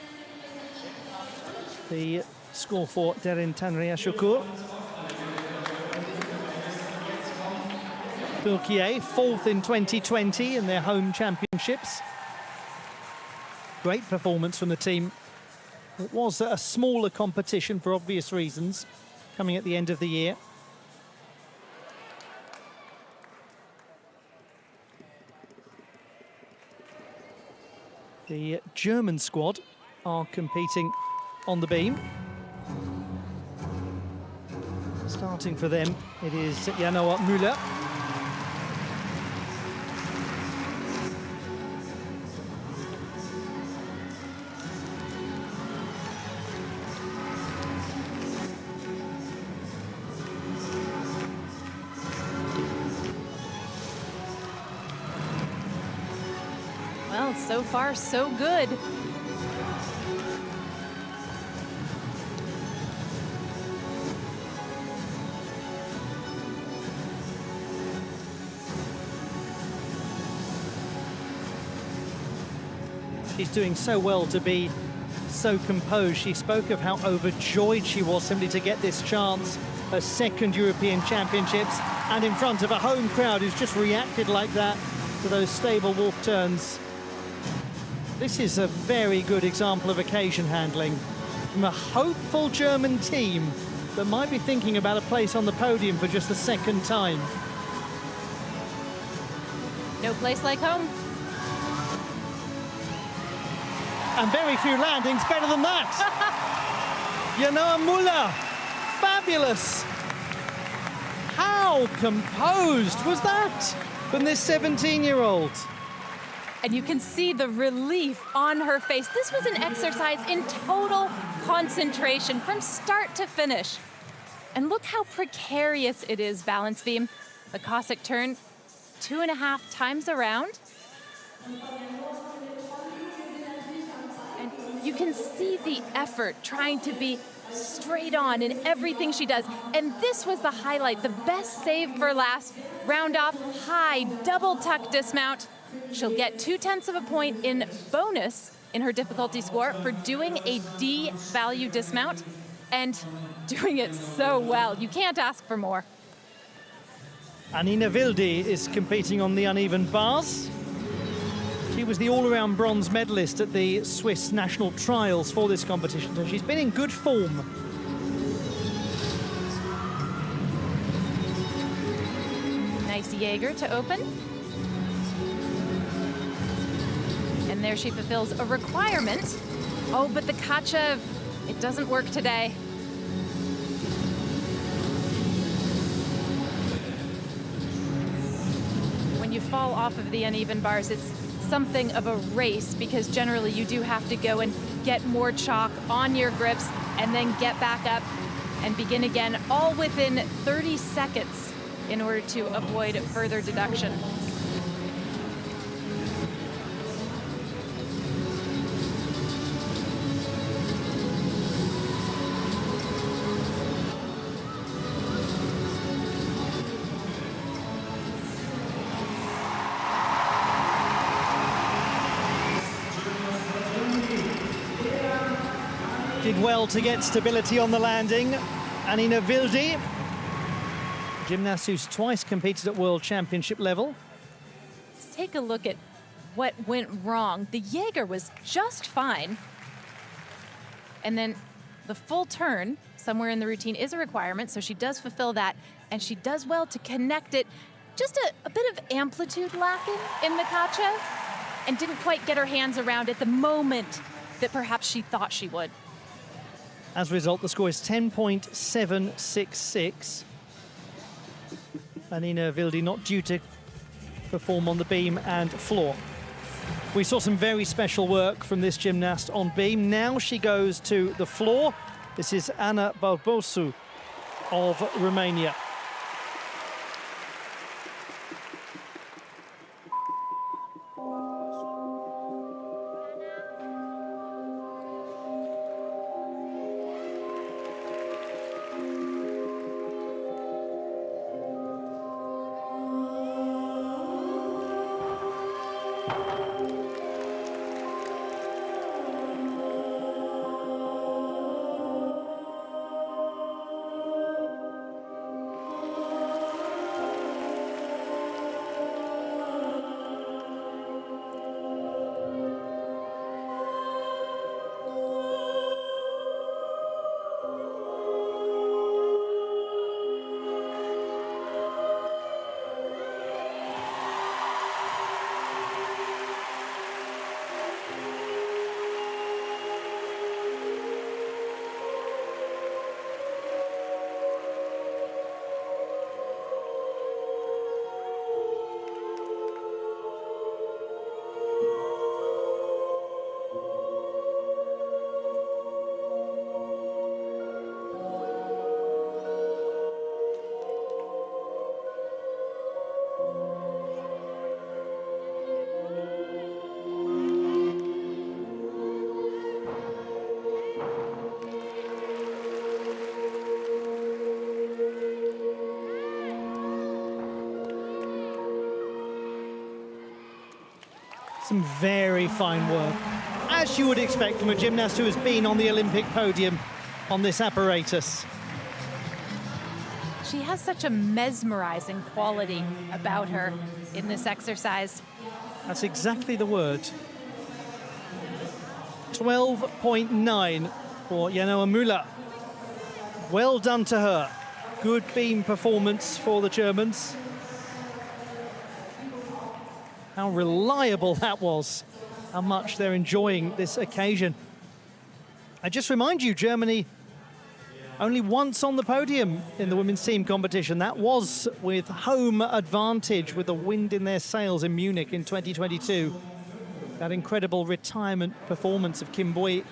The score for Derin Tanriashukur. Turkiye, 4th in 2020 in their home championships. Great performance from the team. It was a smaller competition for obvious reasons, coming at the end of the year. The German squad are competing on the beam. Starting for them, it is Janoa Müller. Well, so far, so good. She's doing so well to be so composed. She spoke of how overjoyed she was simply to get this chance, her second European Championships, and in front of a home crowd who's just reacted like that to those stable wolf turns. This is a very good example of occasion handling from a hopeful German team that might be thinking about a place on the podium for just the second time. No place like home. And very few landings better than that. Janoa Müller, fabulous. How composed was that from this 17-year-old? And you can see the relief on her face. This was an exercise in total concentration from start to finish. And look how precarious it is, balance beam. The Cossack turn 2.5 times around. And you can see the effort trying to be straight on in everything she does. And this was the highlight, the best save for last. Round off, high, double tuck dismount. She'll get 0.2 of a point in bonus in her difficulty score for doing a D value dismount and doing it so well. You can't ask for more. Annina Wilde is competing on the uneven bars. She was the all-around bronze medalist at the Swiss national trials for this competition, so she's been in good form. Nice Jaeger to open. And there she fulfills a requirement. Oh, but the Kachev, it doesn't work today. When you fall off of the uneven bars, it's something of a race because generally you do have to go and get more chalk on your grips and then get back up and begin again, all within 30 seconds in order to avoid further deduction. Did well to get stability on the landing. Annina Wilde, gymnast who's twice competed at World Championship level. Let's take a look at what went wrong. The Jaeger was just fine. And then the full turn somewhere in the routine is a requirement, so she does fulfill that, and she does well to connect it. Just a bit of amplitude lacking in the Kachev, and didn't quite get her hands around at the moment that perhaps she thought she would. As a result, the score is 10.766. Anina Wildi not due to perform on the beam and floor. We saw some very special work from this gymnast on beam. Now she goes to the floor. This is Ana Barbosu of Romania. Some very fine work, as you would expect from a gymnast who has been on the Olympic podium on this apparatus. She has such a mesmerizing quality about her in this exercise. That's exactly the word. 12.9 for Janoa Müller. Well done to her. Good beam performance for the Germans. How reliable that was. How much they're enjoying this occasion. I just remind you, Germany only once on the podium in the women's team competition. That was with home advantage, with the wind in their sails in Munich in 2022. That incredible retirement performance of Kim Bui.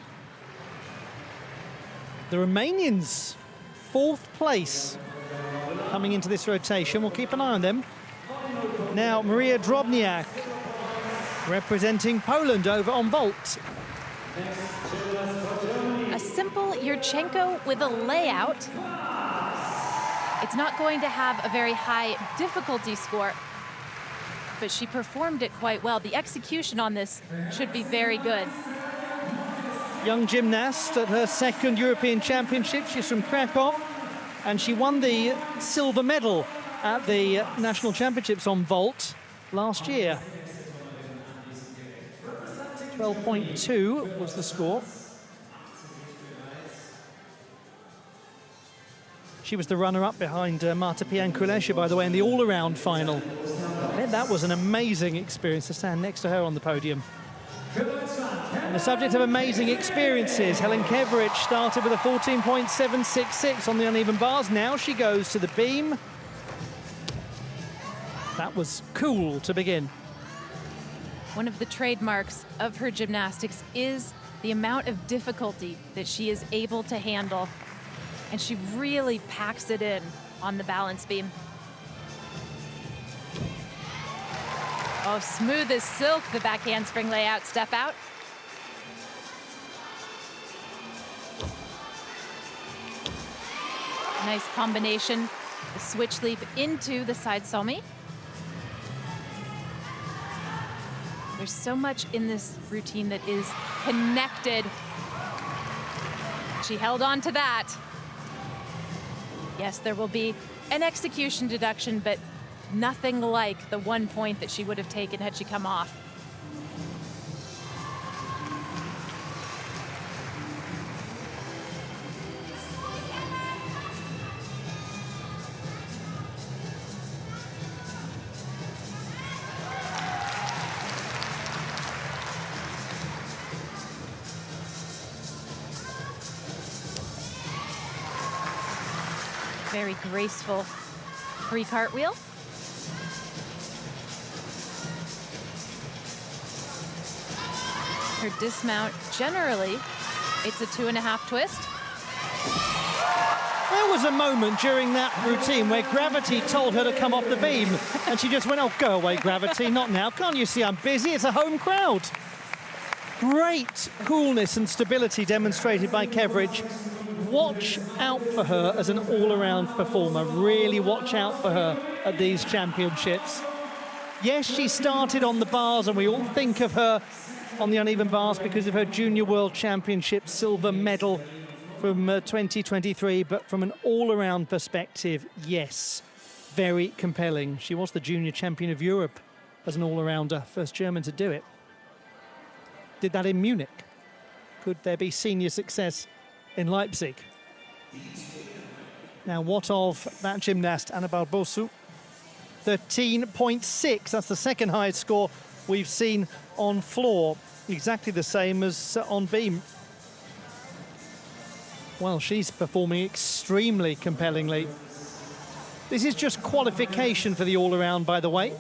The Romanians, 4th place coming into this rotation. We'll keep an eye on them. Now, Maria Drobniak representing Poland over on vault. A simple Yurchenko with a layout. It's not going to have a very high difficulty score, but she performed it quite well. The execution on this should be very good. Young gymnast at her 2nd European Championship. She's from Krakow, and she won the silver medal at the National Championships on vault last year. 12.2 was the score. She was the runner-up behind Marta Pianculescu, by the way, in the all-around final. I bet that was an amazing experience to stand next to her on the podium. And the subject of amazing experiences, Helen Keverich started with a 14.766 on the uneven bars. Now she goes to the beam. That was cool to begin. One of the trademarks of her gymnastics is the amount of difficulty that she is able to handle. And she really packs it in on the balance beam. Oh, smooth as silk, the back handspring layout step out. Nice combination, the switch leap into the side somi. There's so much in this routine that is connected. She held on to that. Yes, there will be an execution deduction, but nothing like the 1 point that she would have taken had she come off. Very graceful free cartwheel. Her dismount, generally, it's a 2.5 twist. There was a moment during that routine where gravity told her to come off the beam, and she just went, oh, go away, gravity, not now. Can't you see I'm busy? It's a home crowd. Great coolness and stability demonstrated by Keveridge. Watch out for her as an all-around performer. Really watch out for her at these championships. Yes, she started on the bars, and we all think of her on the uneven bars because of her Junior World Championship silver medal from 2023, but from an all-around perspective, yes, very compelling. She was the junior champion of Europe as an all-arounder, first German to do it. Did that in Munich. Could there be senior success in Leipzig? Now, what of that gymnast, Anna Barbosu? 13.6, that's the second highest score we've seen on floor, exactly the same as on beam. Well, she's performing extremely compellingly. This is just qualification for the all-around, by the way.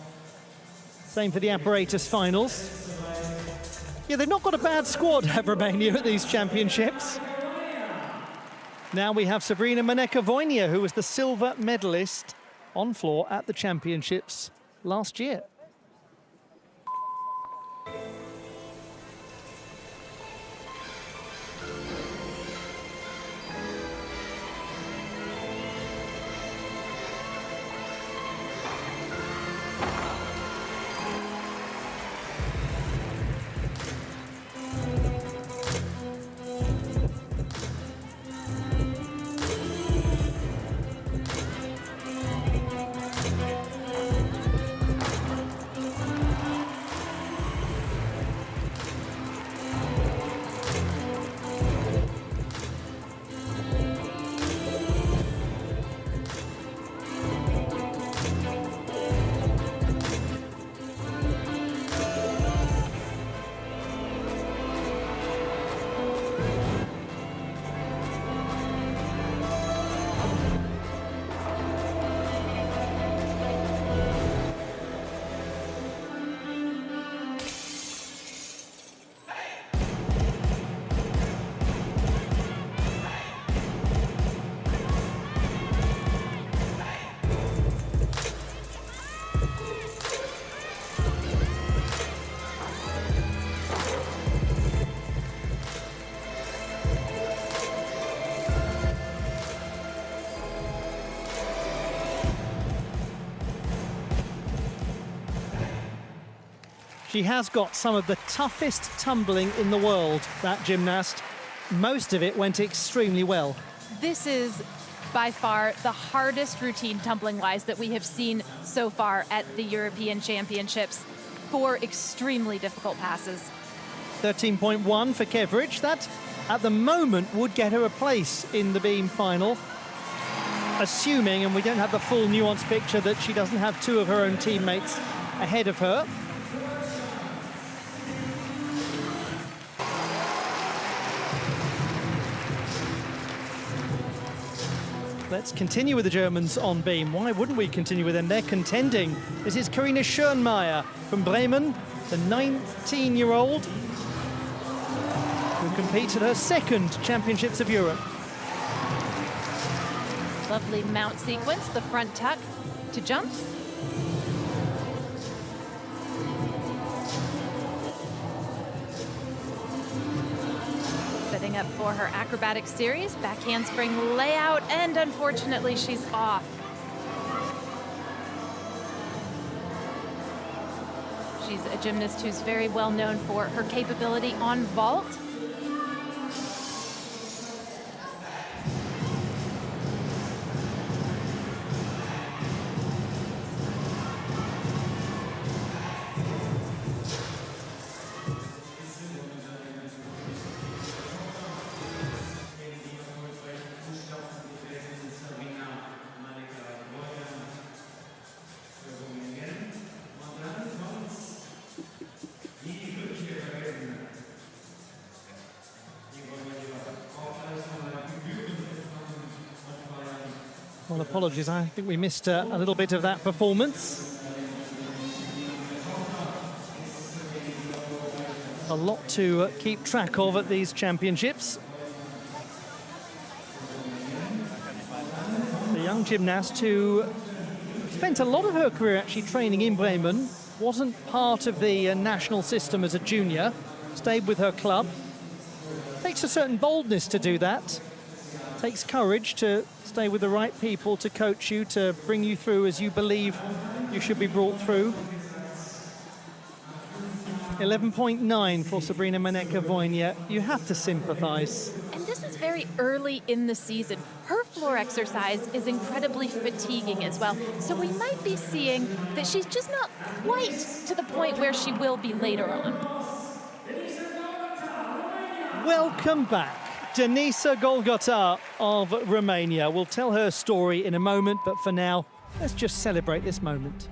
Same for the apparatus finals. Yeah, they've not got a bad squad, have Romania, at these championships. Now we have Sabrina Maneka-Voinia, who was the silver medalist on floor at the championships last year. She has got some of the toughest tumbling in the world, that gymnast. Most of it went extremely well. This is by far the hardest routine tumbling-wise that we have seen so far at the European Championships. 4 extremely difficult passes. 13.1 for Keveridge. That, at the moment, would get her a place in the beam final. Assuming, and we don't have the full nuanced picture, that she doesn't have 2 of her own teammates ahead of her. Let's continue with the Germans on beam. Why wouldn't we continue with them? They're contending. This is Karina Schönmeier from Bremen, the 19-year-old who competes at her second Championships of Europe. Lovely mount sequence, the front tuck to jumps. Setting up for her acrobatic series, back handspring layout, and unfortunately she's off. She's a gymnast who's very well known for her capability on vault. Well, apologies, I think we missed a little bit of that performance. A lot to keep track of at these championships. The young gymnast who spent a lot of her career actually training in Bremen, wasn't part of the national system as a junior, stayed with her club. Takes a certain boldness to do that. Takes courage to stay with the right people to coach you, to bring you through as you believe you should be brought through. 11.9 for Sabrina Maneka-Voynia. You have to sympathise. And this is very early in the season. Her floor exercise is incredibly fatiguing as well. So we might be seeing that she's just not quite to the point where she will be later on. Welcome back. Denisa Golgota of Romania. We'll tell her story in a moment, but for now, let's just celebrate this moment.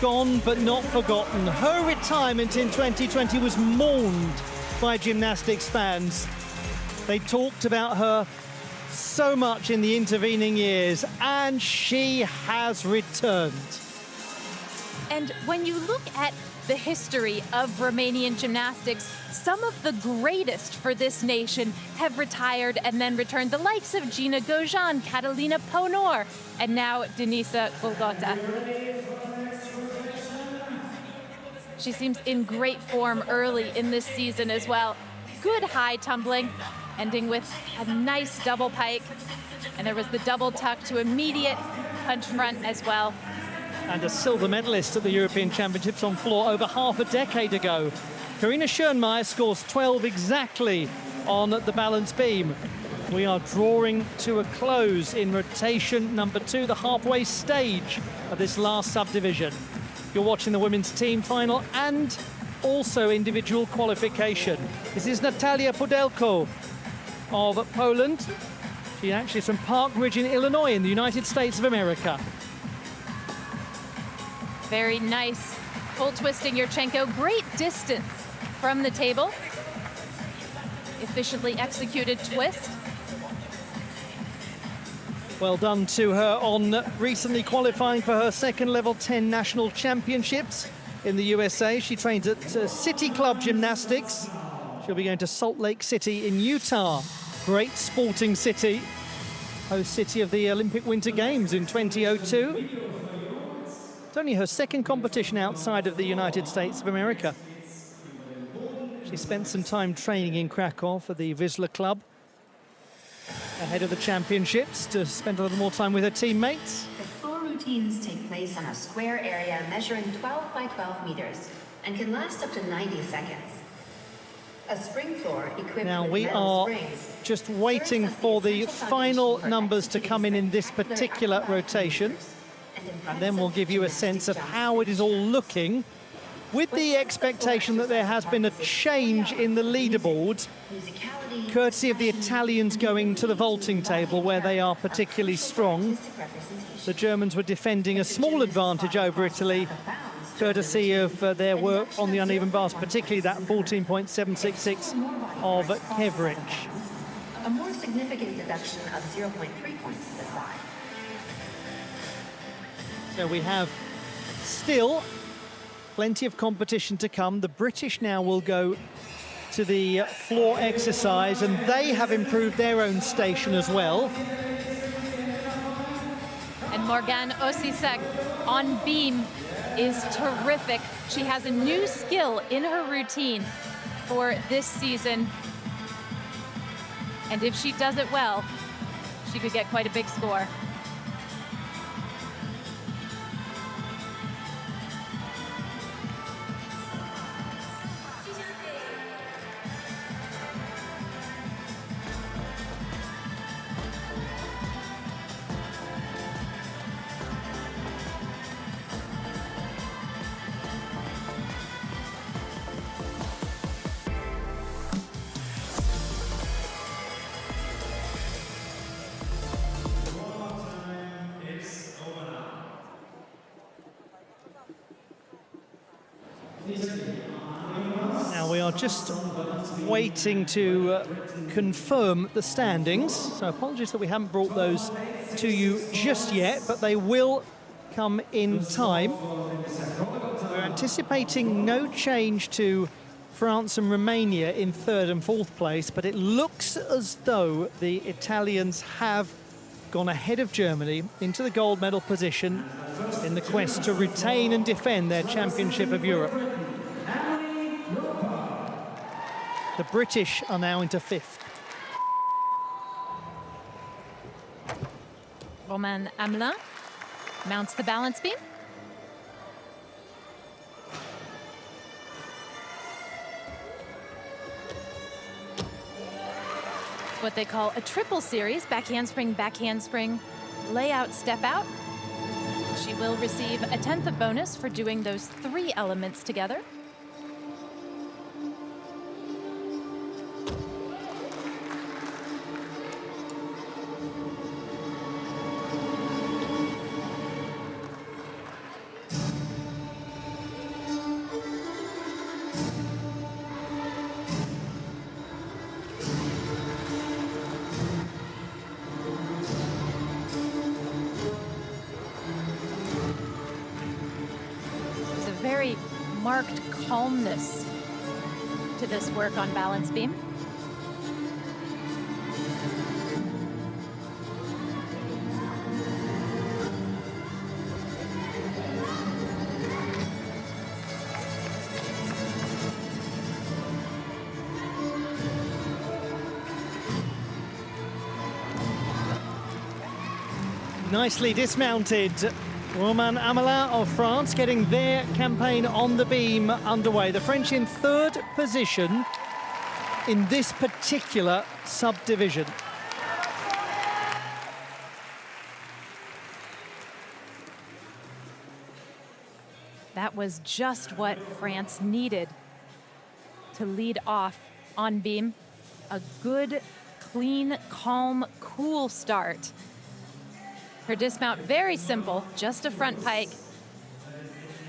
Gone but not forgotten. Her retirement in 2020 was mourned by gymnastics fans. They talked about her so much in the intervening years, and she has returned. And when you look at the history of Romanian gymnastics, some of the greatest for this nation have retired and then returned. The likes of Gina Gojan, Catalina Ponor, and now Denisa Golgota. She seems in great form early in this season as well. Good high tumbling, ending with a nice double pike. And there was the double tuck to immediate punch front as well. And a silver medalist at the European Championships on floor over half a decade ago. Karina Schönmeier scores 12 exactly on the balance beam. We are drawing to a close in rotation number 2, the halfway stage of this last subdivision. You're watching the women's team final and also individual qualification. This is Natalia Pudelko of Poland. She actually is from Park Ridge in Illinois in the United States of America. Very nice. Full twisting Yurchenko. Great distance from the table. Efficiently executed twist. Well done to her on recently qualifying for her second level 10 national championships in the USA. She trains at City Club Gymnastics. She'll be going to Salt Lake City in Utah. Great sporting city. Host city of the Olympic Winter Games in 2002. It's only her second competition outside of the United States of America. She spent some time training in Krakow for the Wisla Club ahead of the championships to spend a little more time with her teammates. The floor routines take place on a square area measuring 12 by 12 meters and can last up to 90 seconds. A spring floor equipped now with we metal are springs just waiting for the final numbers to come in this particular rotation, and then we'll give you a sense of how it is all looking with the expectation that there has been a change in the leaderboard, courtesy of the Italians going to the vaulting table where they are particularly strong. The Germans were defending a small advantage over Italy, courtesy of their work on the uneven bars, particularly that 14.766 of Kevrich. A more significant deduction of 0.3 points is applied. So we have still plenty of competition to come. The British now will go to the floor exercise, and they have improved their own station as well. And Morgane Osisek on beam is terrific. She has a new skill in her routine for this season. And if she does it well, she could get quite a big score. Now we are just waiting to confirm the standings. So apologies that we haven't brought those to you just yet, but they will come in time. We're anticipating no change to France and Romania in third and fourth place, but it looks as though the Italians have gone ahead of Germany into the gold medal position in the quest to retain and defend their Championship of Europe. The British are now into fifth. Romain Hamelin mounts the balance beam. What they call a triple series, back handspring, lay out, step out. She will receive a 10th of bonus for doing those 3 elements together. Very marked calmness to this work on balance beam. Nicely dismounted. Romain Hamelin of France getting their campaign on the beam underway. The French in third position in this particular subdivision. That was just what France needed to lead off on beam. A good, clean, calm, cool start. Her dismount, very simple, just a front pike,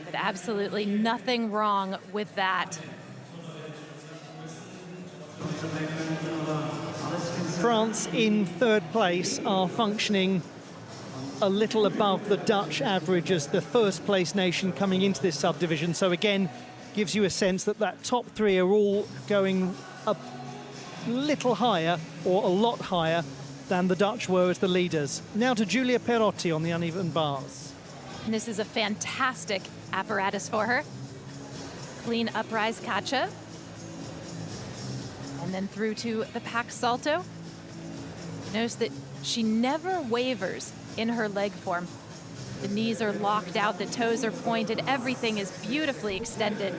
but absolutely nothing wrong with that. France in third place are functioning a little above the Dutch average as the first place nation coming into this subdivision. So again, gives you a sense that that top 3 are all going a little higher or a lot higher than the Dutch were as the leaders. Now to Giulia Perotti on the uneven bars. And this is a fantastic apparatus for her. Clean uprise cacha. And then through to the pack salto. Notice that she never wavers in her leg form. The knees are locked out, the toes are pointed, everything is beautifully extended.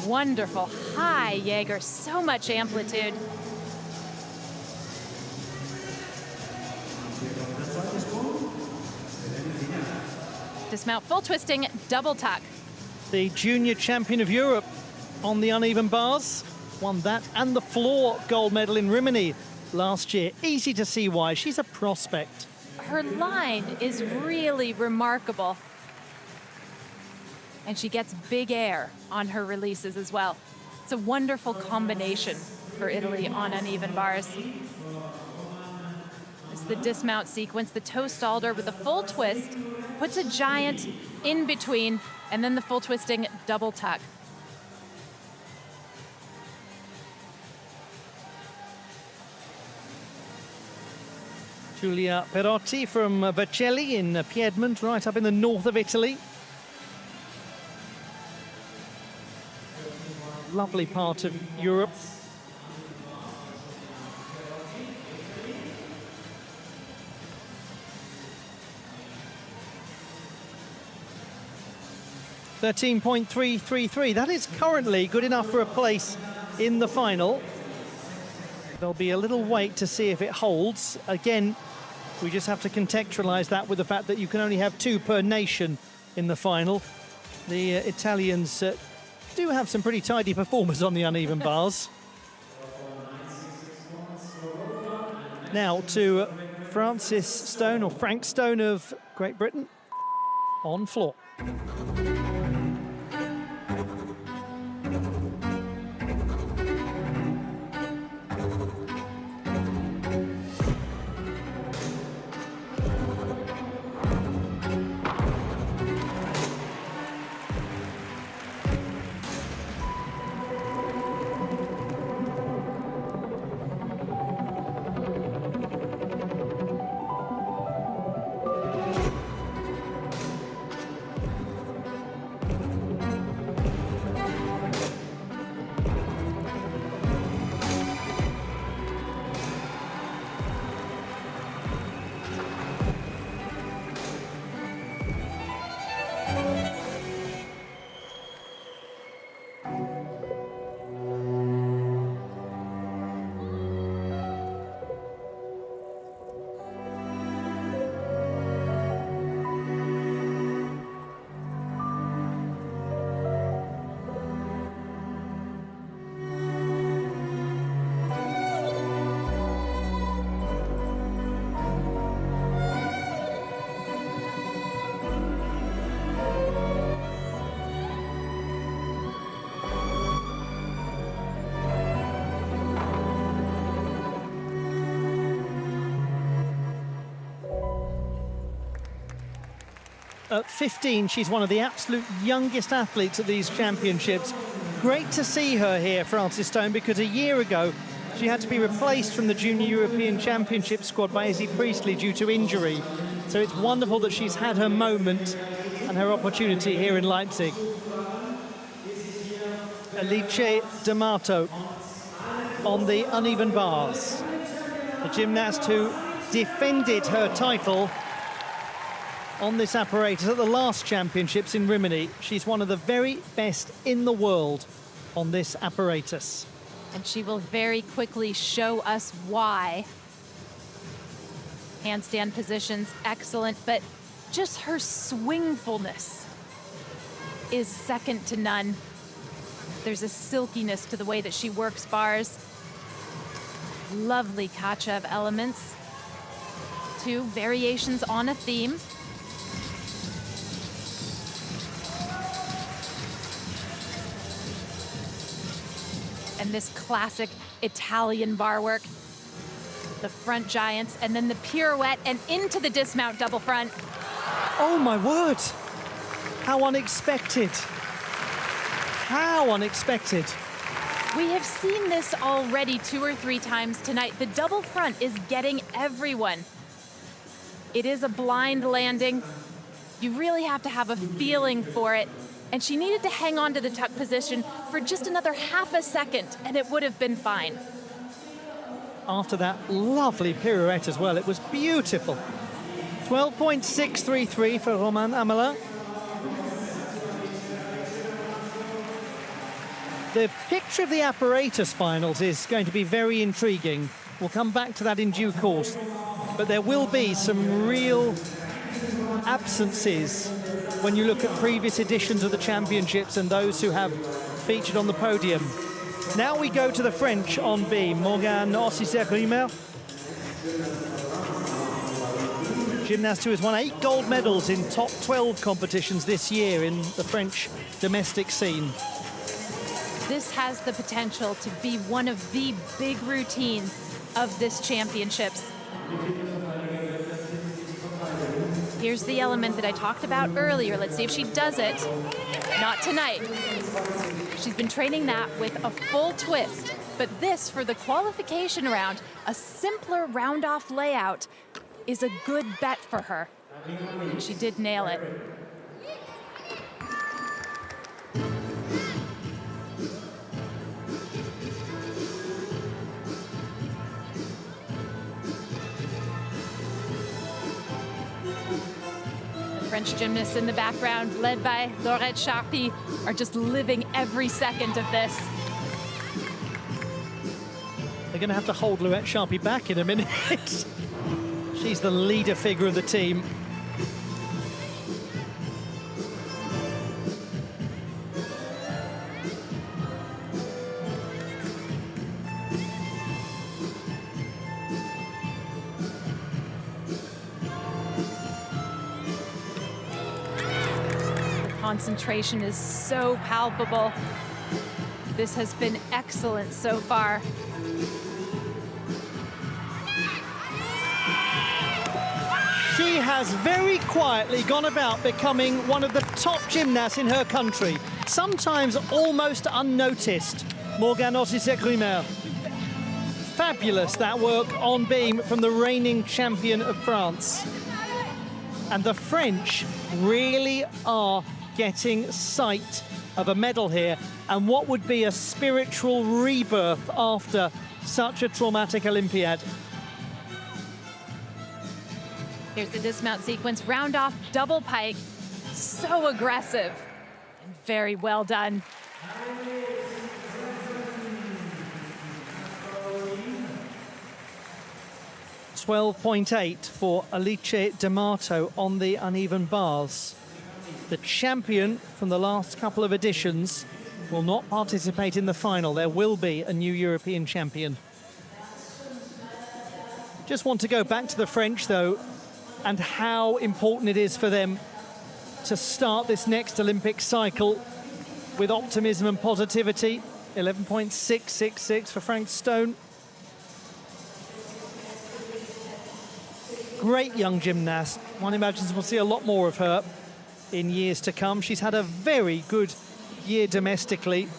Wonderful, high Jaeger, so much amplitude. Dismount full twisting double tuck. The junior champion of Europe on the uneven bars. Won that and the floor gold medal in Rimini last year. Easy to see why. She's a prospect. Her line is really remarkable. And she gets big air on her releases as well. It's a wonderful combination for Italy on uneven bars. It's the dismount sequence, the toe stalder with a full twist, puts a giant in between, and then the full twisting double tuck. Giulia Perotti from Vercelli in Piedmont, right up in the north of Italy. Lovely part of Europe. .333. That is currently good enough for a place in the final. There'll be a little wait to see if it holds. Again, we just have to contextualize that with the fact that you can only have 2 per nation in the final. The Italians do have some pretty tidy performers on the uneven bars. Now to Francis Stone, or Frank Stone of Great Britain, on floor. At 15, she's one of the absolute youngest athletes at these championships. Great to see her here, Francis Stone, because a year ago she had to be replaced from the Junior European Championship squad by Izzy Priestley due to injury. So it's wonderful that she's had her moment and her opportunity here in Leipzig. Alice D'Amato on the uneven bars. The gymnast who defended her title on this apparatus at the last championships in Rimini. She's one of the very best in the world on this apparatus. And she will very quickly show us why. Handstand positions, excellent, but just her swingfulness is second to none. There's a silkiness to the way that she works bars. Lovely Kachev elements. 2 variations on a theme. And this classic Italian bar work. The front giants, and then the pirouette, and into the dismount double front. Oh my word! How unexpected. How unexpected. We have seen this already 2 or 3 times tonight. The double front is getting everyone. It is a blind landing. You really have to have a feeling for it. And she needed to hang on to the tuck position for just another half a second, and it would have been fine. After that lovely pirouette as well, it was beautiful. 12.633 for Romain Amelin. The picture of the apparatus finals is going to be very intriguing. We'll come back to that in due course. But there will be some real absences when you look at previous editions of the championships and those who have featured on the podium. Now we go to the French on beam. Morgane Ossisek-Rimer, gymnast who has won 8 gold medals in top 12 competitions this year in the French domestic scene. This has the potential to be one of the big routines of this championships. Here's the element that I talked about earlier. Let's see if she does it. Not tonight. She's been training that with a full twist, but this, for the qualification round, a simpler round-off layout, is a good bet for her. And she did nail it. French gymnasts in the background, led by Laurette Charpy, are just living every second of this. They're going to have to hold Laurette Charpy back in a minute. She's the leader figure of the team. Concentration is so palpable. This has been excellent so far. She has very quietly gone about becoming one of the top gymnasts in her country, sometimes almost unnoticed. Morgane Ossisek-Rimer. Fabulous, that work on beam from the reigning champion of France. And the French really are getting sight of a medal here, and what would be a spiritual rebirth after such a traumatic Olympiad. Here's the dismount sequence, round off double pike. So aggressive and very well done. 12.8 for Alice D'Amato on the uneven bars. The champion from the last couple of editions will not participate in the final. There will be a new European champion. Just want to go back to the French, though, and how important it is for them to start this next Olympic cycle with optimism and positivity. 11.666 for Frank Stone. Great young gymnast. One imagines we'll see a lot more of her in years to come. She's had a very good year domestically.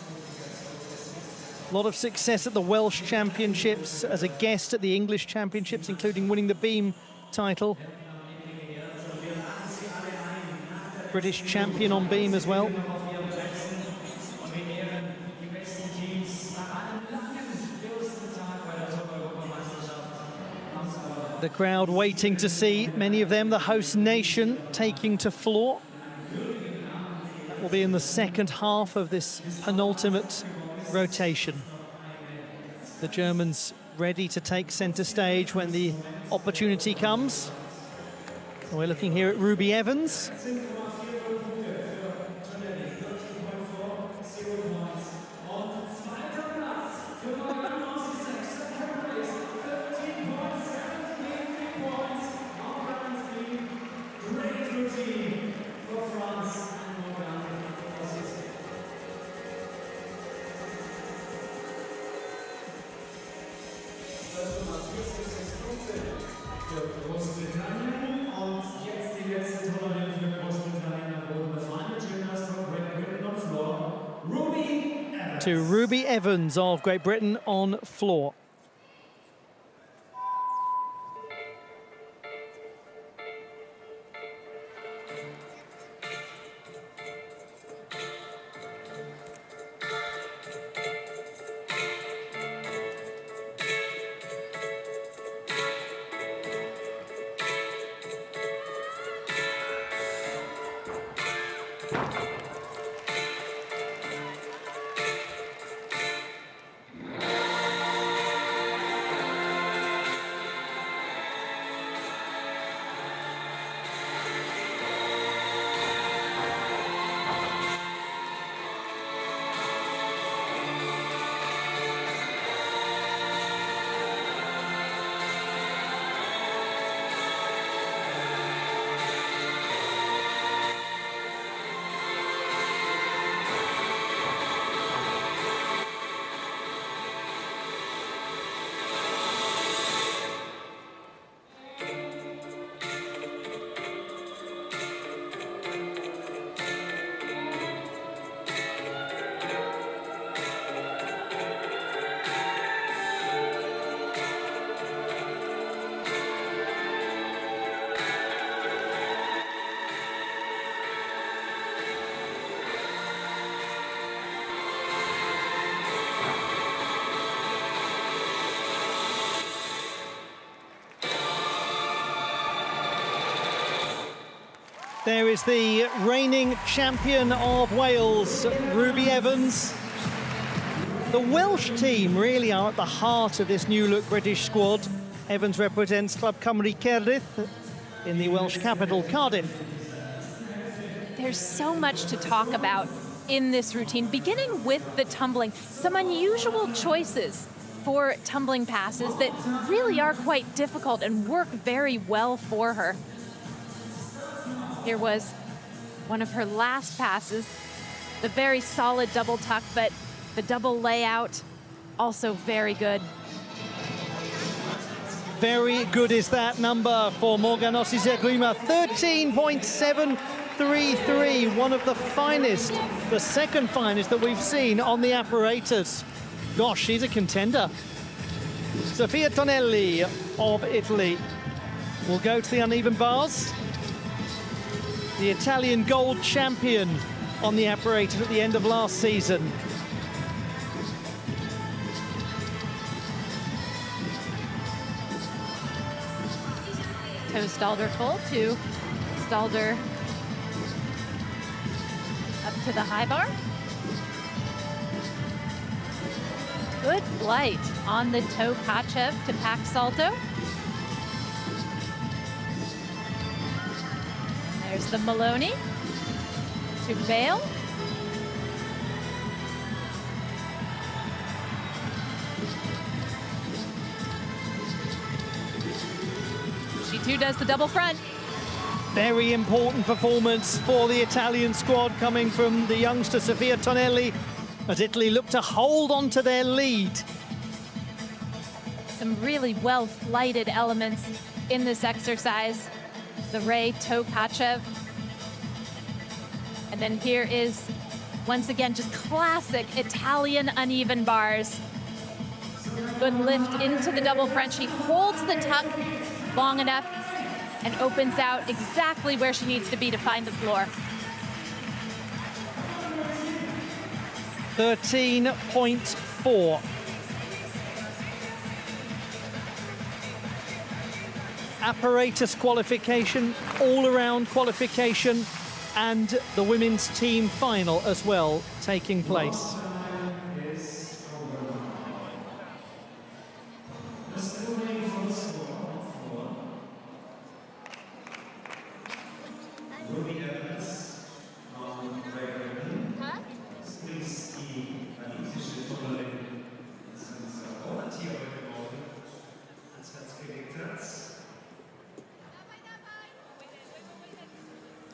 A lot of success at the Welsh Championships, as a guest at the English Championships, including winning the beam title. British champion on beam as well. The crowd waiting to see, many of them, the host nation, taking to floor. That will be in the second half of this penultimate rotation. The Germans ready to take centre stage when the opportunity comes. And we're looking here at Ruby Evans. To Ruby Evans of Great Britain on floor. There is the reigning champion of Wales, Ruby Evans. The Welsh team really are at the heart of this new-look British squad. Evans represents Club Cymru Cerdded in the Welsh capital, Cardiff. There's so much to talk about in this routine, beginning with the tumbling. Some unusual choices for tumbling passes that really are quite difficult and work very well for her. Here was one of her last passes, the very solid double tuck, but the double layout, also very good. Very good is that number for Morgan Osisegwima, 13.733, one of the finest, the second finest that we've seen on the apparatus. Gosh, she's a contender. Sofia Tonelli of Italy will go to the uneven bars. The Italian gold champion on the apparatus at the end of last season. Toe Stalder full to Stalder up to the high bar. Good flight on the toe Kachev to pack salto. There's the Maloney to Bale. She too does the double front. Very important performance for the Italian squad coming from the youngster Sofia Tonelli as Italy look to hold on to their lead. Some really well-flighted elements in this exercise. The Ray toe Kachev. And then here is, once again, just classic Italian uneven bars. Good lift into the double front. She holds the tuck long enough and opens out exactly where she needs to be to find the floor. 13.4. Apparatus qualification, all-around qualification, and the women's team final as well taking place.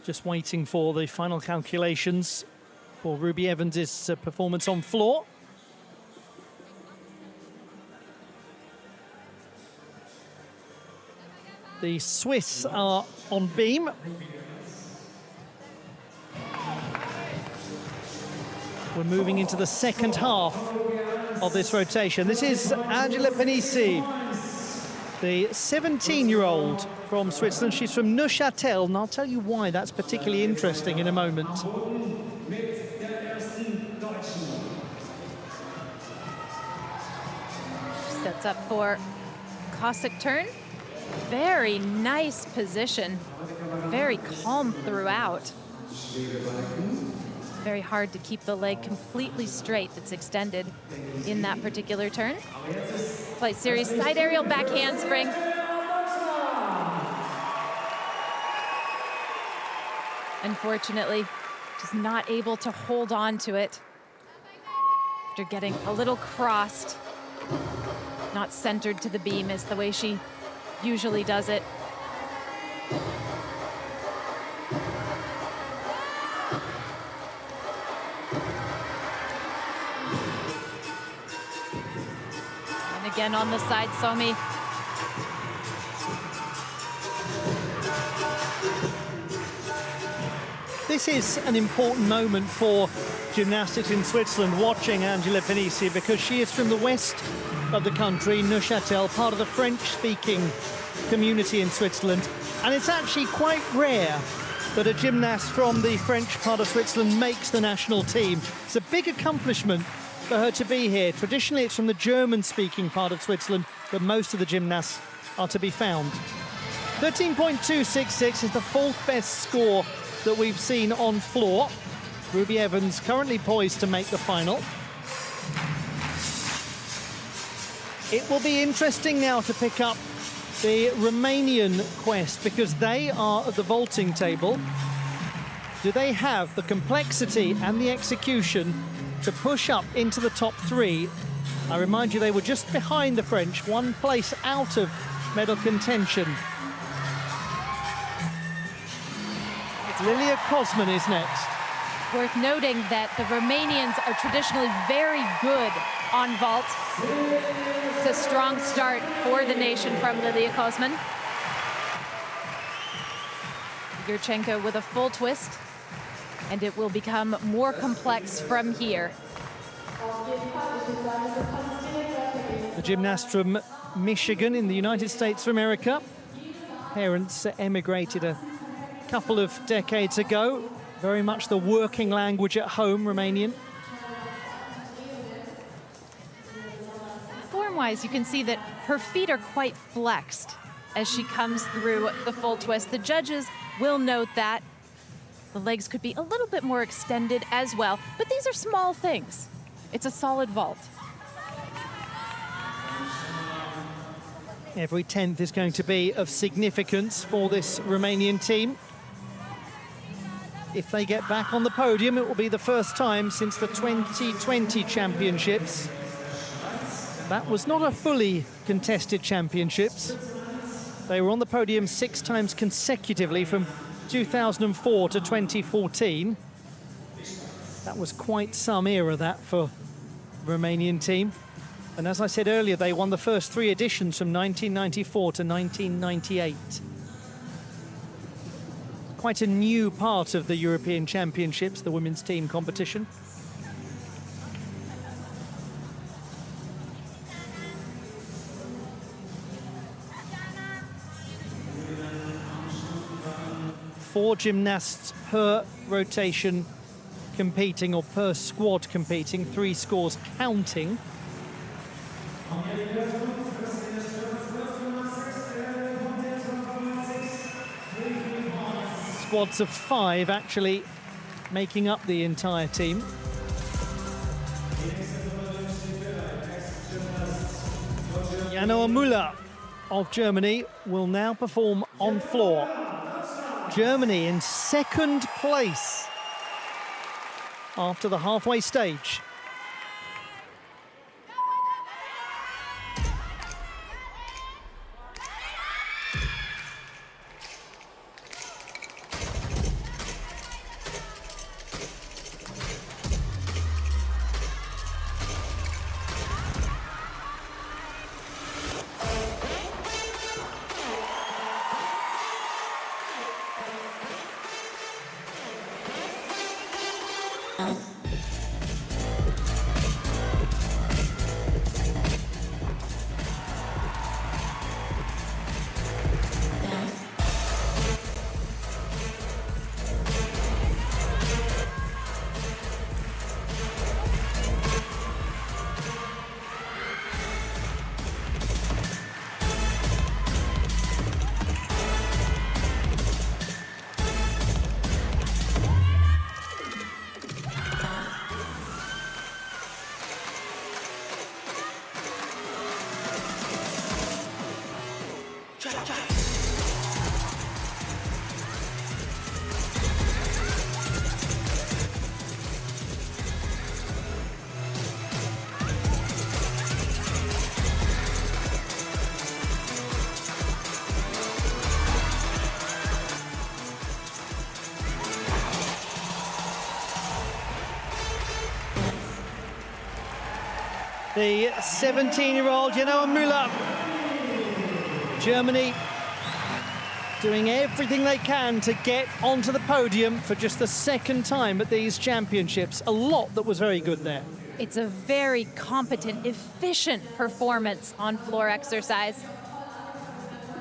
Just waiting for the final calculations for Ruby Evans' performance on floor. The Swiss are on beam. We're moving into the second half of this rotation. This is Angela Panisi, the 17-year-old from Switzerland. She's from Neuchâtel, and I'll tell you why that's particularly interesting in a moment. Sets up for Cossack turn. Very nice position. Very calm throughout. Very hard to keep the leg completely straight that's extended in that particular turn. Flight series side aerial back handspring. Unfortunately, just not able to hold on to it after getting a little crossed. Not centered to the beam is the way she usually does it. And again on the side, Somi. This is an important moment for gymnastics in Switzerland, watching Angela Panisi, because she is from the west of the country, Neuchâtel, part of the French-speaking community in Switzerland. And it's actually quite rare that a gymnast from the French part of Switzerland makes the national team. It's a big accomplishment for her to be here. Traditionally, it's from the German-speaking part of Switzerland that most of the gymnasts are to be found. 13.266 is the fourth best score that we've seen on floor. Ruby Evans currently poised to make the final. It will be interesting now to pick up the Romanian quest, because they are at the vaulting table. Do they have the complexity and the execution to push up into the top three? I remind you, they were just behind the French, one place out of medal contention. Lilia Kosman is next. Worth noting that the Romanians are traditionally very good on vault. It's a strong start for the nation from Lilia Kosman. Yurchenko with a full twist, and it will become more complex from here. The gymnast from Michigan in the United States of America. Parents emigrated a couple of decades ago. Very much the working language at home, Romanian. Form-wise, you can see that her feet are quite flexed as she comes through the full twist. The judges will note that. The legs could be a little bit more extended as well, but these are small things. It's a solid vault. Every 10th is going to be of significance for this Romanian team. If they get back on the podium, it will be the first time since the 2020 championships. That was not a fully contested championships. They were on the podium 6 times consecutively from 2004 to 2014. That was quite some era, that, for the Romanian team. And as I said earlier, they won the first 3 editions from 1994 to 1998. Quite a new part of the European Championships, the women's team competition. Four gymnasts per rotation competing, or per squad competing, 3 scores counting. Squads of 5 actually making up the entire team. Janoa Müller of Germany will now perform on floor. Germany in 2nd place after the halfway stage. The 17-year-old Janoa Müller. Germany doing everything they can to get onto the podium for just the 2nd time at these championships. A lot that was very good there. It's a very competent, efficient performance on floor exercise.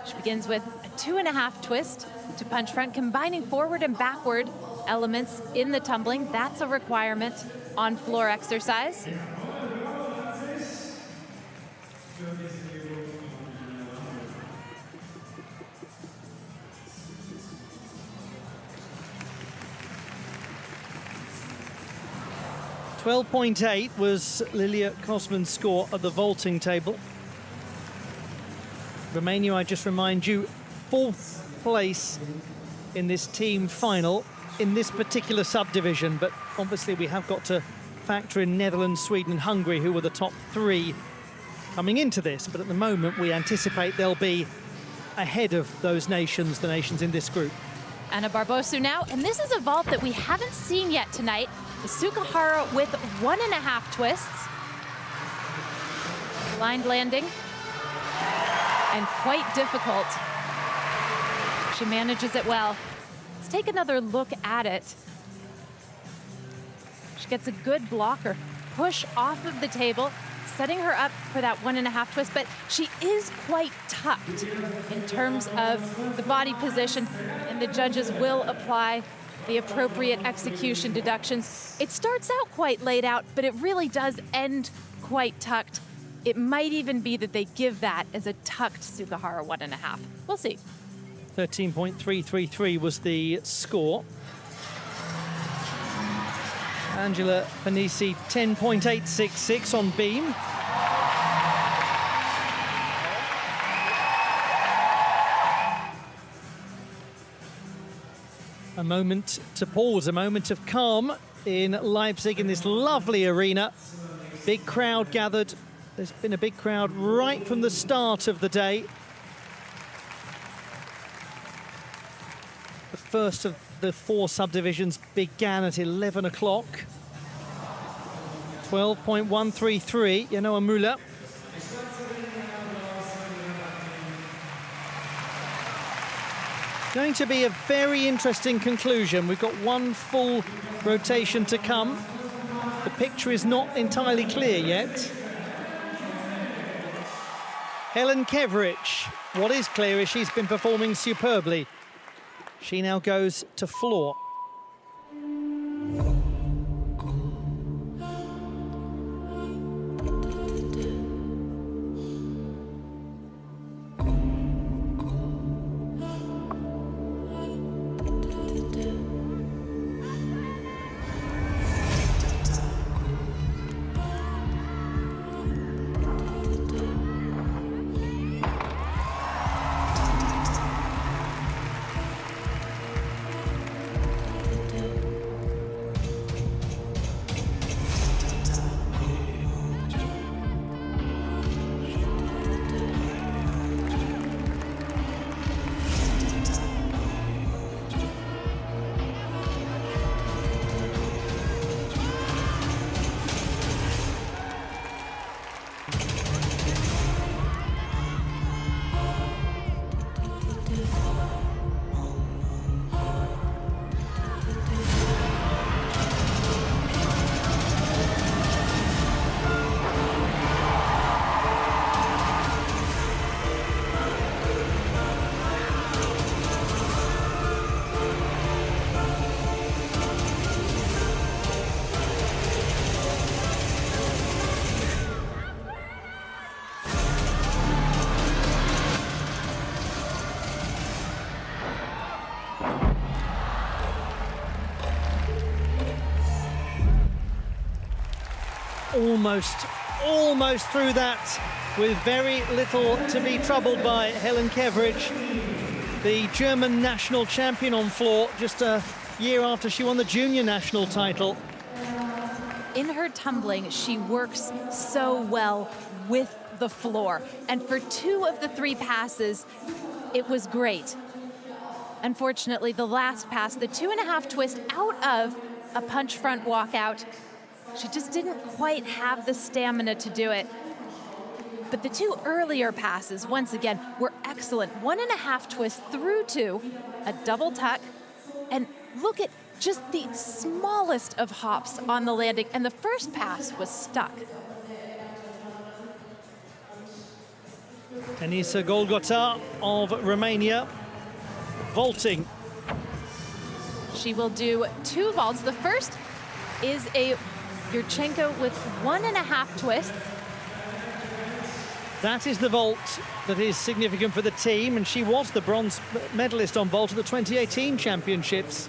She begins with a 2.5 twist to punch front, combining forward and backward elements in the tumbling. That's a requirement on floor exercise. 12.8 was Lilia Kosman's score at the vaulting table. Romania, I just remind you, 4th place in this team final in this particular subdivision, but obviously we have got to factor in Netherlands, Sweden and Hungary, who were the top 3 coming into this, but at the moment we anticipate they'll be ahead of those nations, the nations in this group. Anna Barbosu now, and this is a vault that we haven't seen yet tonight. The Sukahara with 1.5 twists. Blind landing, and quite difficult. She manages it well. Let's take another look at it. She gets a good blocker, push off of the table, setting her up for that 1.5 twist, but she is quite tucked in terms of the body position, and the judges will apply the appropriate execution deductions. It starts out quite laid out, but it really does end quite tucked. It might even be that they give that as a tucked Sukahara 1.5. We'll see. 13.333 was the score. Angela Panisi, 10.866 on beam. A moment to pause, a moment of calm in Leipzig in this lovely arena. Big crowd gathered. There's been a big crowd right from the start of the day. The first of the 4 subdivisions began at 11 o'clock. 12.133, Yanoa Müller. Going to be a very interesting conclusion. We've got 1 full rotation to come. The picture is not entirely clear yet. Helen Keverich, what is clear is she's been performing superbly. She now goes to floor. Almost through that with very little to be troubled by. Helen Keverich, the German national champion on floor, just a year after she won the junior national title. In her tumbling, she works so well with the floor. And for 2 of the 3 passes, it was great. Unfortunately, the last pass, the 2.5 twist out of a punch front walkout, she just didn't quite have the stamina to do it. But the 2 earlier passes, once again, were excellent. 1.5 twist through to a double tuck. And look at just the smallest of hops on the landing. And the first pass was stuck. Anisa Golgota of Romania, vaulting. She will do 2 vaults. The first is a Yurchenko with 1.5 twists. That is the vault that is significant for the team, and she was the bronze medalist on vault at the 2018 championships.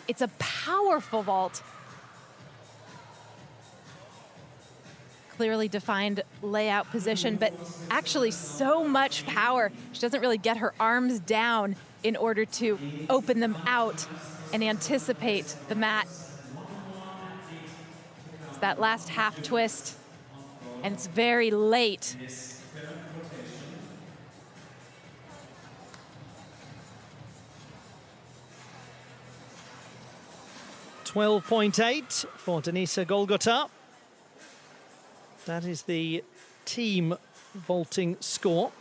It's a powerful vault. Clearly defined layout position, but actually so much power. She doesn't really get her arms down in order to open them out and anticipate the mat. It's that last half twist, and it's very late. 12.8 for Denisa Golgota. That is the team vaulting score.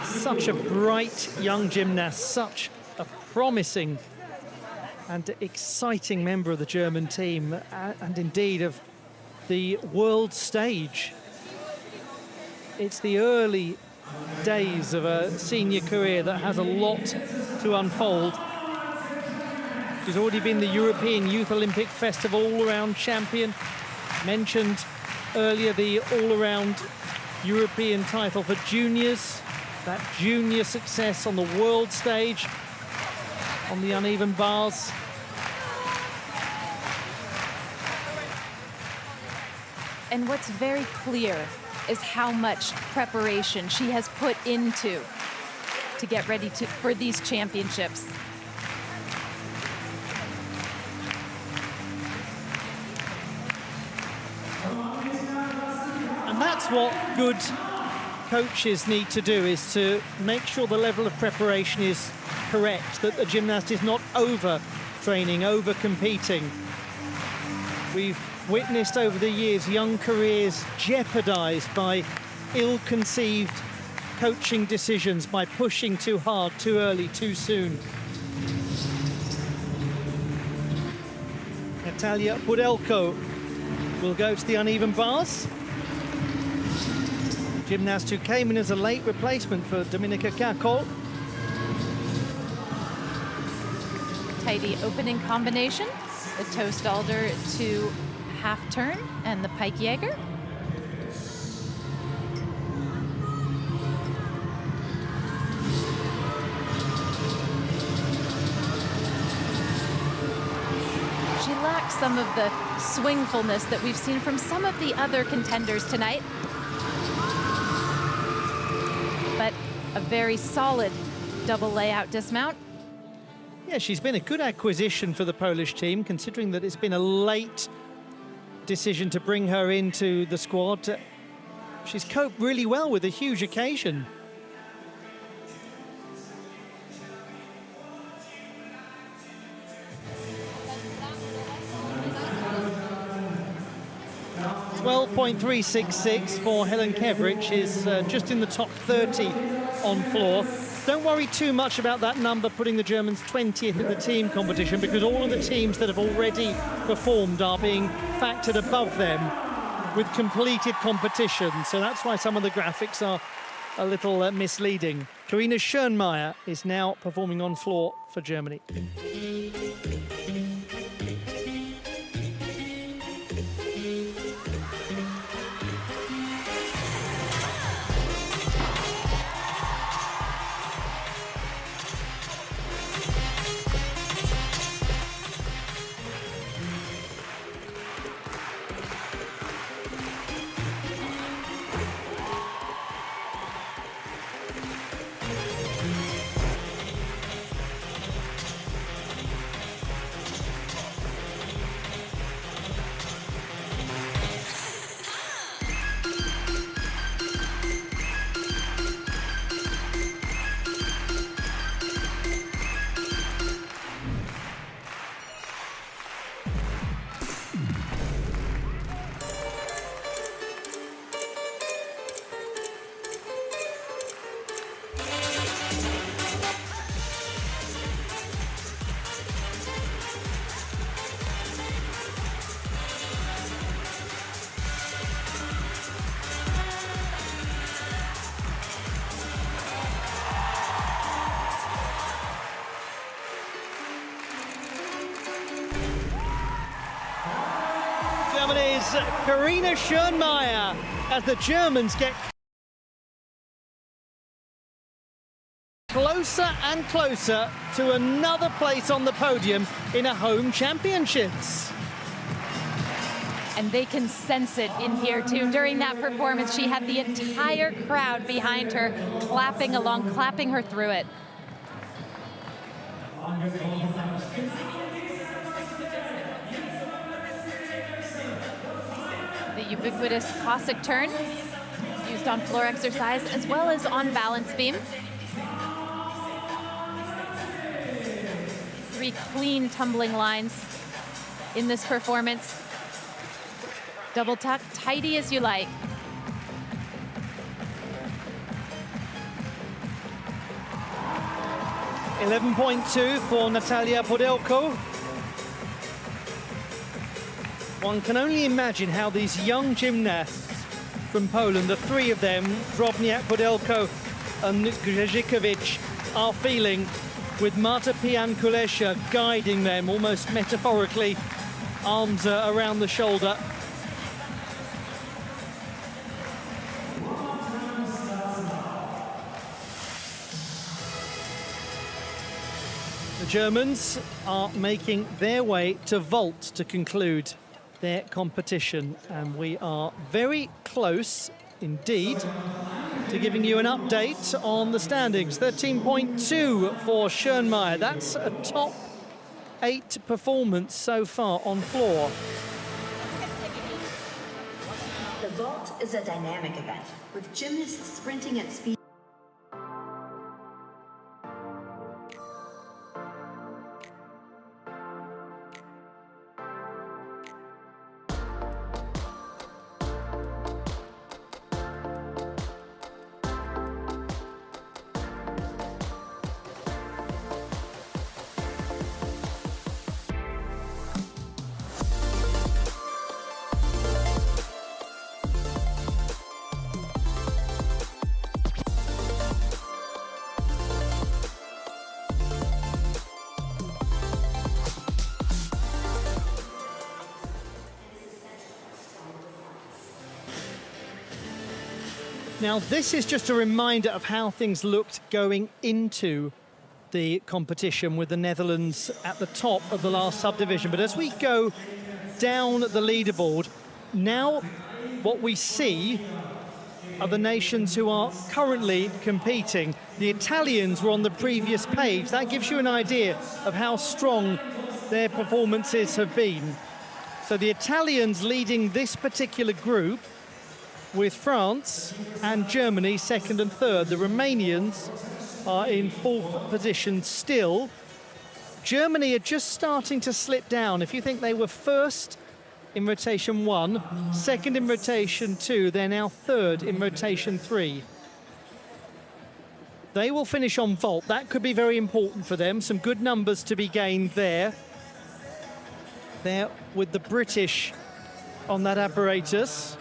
Such a bright young gymnast, such a promising and exciting member of the German team, and indeed of the world stage. It's the early days of a senior career that has a lot to unfold. She's already been the European Youth Olympic Festival all-around champion. Mentioned earlier the all-around European title for juniors. That junior success on the world stage, on the uneven bars. And what's very clear is how much preparation she has put into to get ready for these championships. And that's what good coaches need to do, is to make sure the level of preparation is correct, that the gymnast is not over-training, over-competing. We've witnessed over the years young careers jeopardized by ill-conceived coaching decisions, by pushing too hard, too early, too soon. Natalia Pudelko will go to the uneven bars. Gymnast who came in as a late replacement for Dominika Kakol. Tidy opening combination, the Toastalder to half turn and the Pike Jaeger. She lacks some of the swingfulness that we've seen from some of the other contenders tonight. But a very solid double layout dismount. Yeah, she's been a good acquisition for the Polish team, considering that it's been a late decision to bring her into the squad. She's coped really well with a huge occasion. .366 for Helen Kevrich is just in the top 30 on floor. Don't worry too much about that number putting the Germans 20th in the team competition, because all of the teams that have already performed are being factored above them with completed competition. So that's why some of the graphics are a little misleading. Karina Schönmeier is now performing on floor for Germany. Karina Schönmeier as the Germans get closer and closer to another place on the podium in a home championships. And they can sense it in here too. During that performance, she had the entire crowd behind her, clapping along, clapping her through it. The ubiquitous Cossack turn, used on floor exercise as well as on balance beam. 3 clean tumbling lines in this performance. Double tuck, tidy as you like. .11.2 for Natalia Pudelko. One can only imagine how these young gymnasts from Poland, the 3 of them, Drobniak, Pudelko and Grzesikiewicz, are feeling with Marta Pian-Kulesza guiding them almost metaphorically, arms around the shoulder. The Germans are making their way to vault to conclude their competition, and we are very close indeed to giving you an update on the standings. 13.2 for Schönmeier. That's a top 8 performance so far on floor. The vault is a dynamic event with gymnasts sprinting at speed. Now, this is just a reminder of how things looked going into the competition with the Netherlands at the top of the last subdivision. But as we go down the leaderboard, now what we see are the nations who are currently competing. The Italians were on the previous page. That gives you an idea of how strong their performances have been. So the Italians leading this particular group, with France and Germany second and third. The Romanians are in 4th position still. Germany are just starting to slip down. If you think they were first in rotation 1, second in rotation 2, they're now third in rotation 3. They will finish on vault. That could be very important for them. Some good numbers to be gained there. There with the British on that apparatus.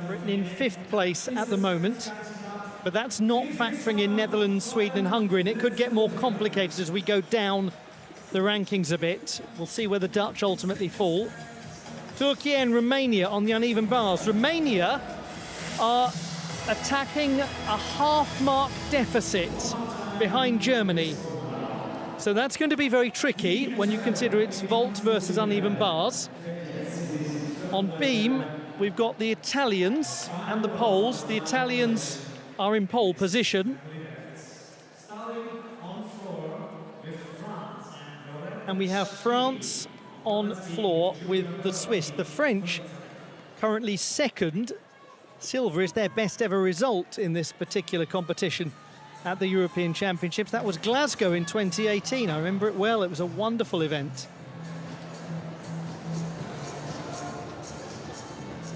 Britain in 5th place at the moment, but that's not factoring in Netherlands, Sweden and Hungary, and it could get more complicated as we go down the rankings a bit. We'll see where the Dutch ultimately fall. Turkey and Romania on the uneven bars. Romania are attacking a half-mark deficit behind Germany. So that's going to be very tricky when you consider it's vault versus uneven bars. On beam, we've got the Italians and the Poles. The Italians are in pole position. And we have France on floor with the Swiss. The French currently second. Silver is their best ever result in this particular competition at the European Championships. That was Glasgow in 2018. I remember it well. It was a wonderful event.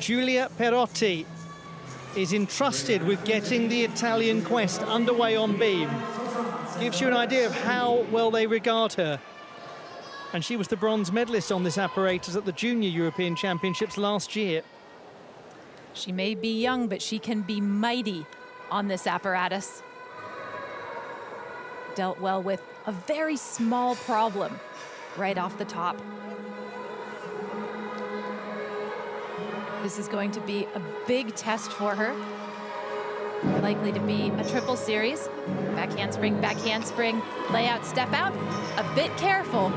Giulia Perotti is entrusted with getting the Italian quest underway on beam. Gives you an idea of how well they regard her. And she was the bronze medalist on this apparatus at the Junior European Championships last year. She may be young, but she can be mighty on this apparatus. Dealt well with a very small problem right off the top. This is going to be a big test for her. Likely to be a triple series. Back handspring, lay out, step out. A bit careful,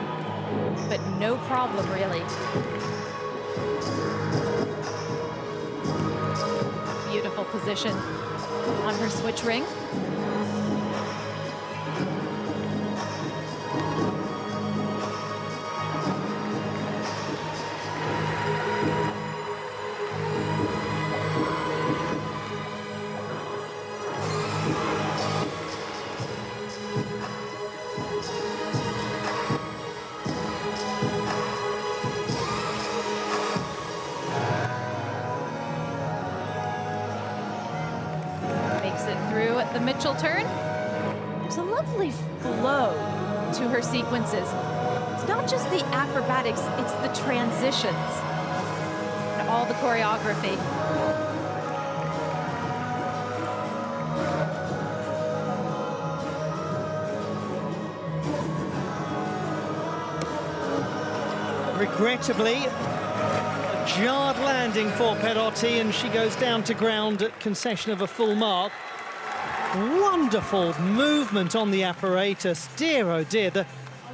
but no problem really. Beautiful position on her switch ring. The Mitchell turn. There's a lovely flow to her sequences. It's not just the acrobatics, it's the transitions and all the choreography. Regrettably, a jarred landing for Perotti, and she goes down to ground at concession of a full mark. Wonderful movement on the apparatus. Dear, oh dear, the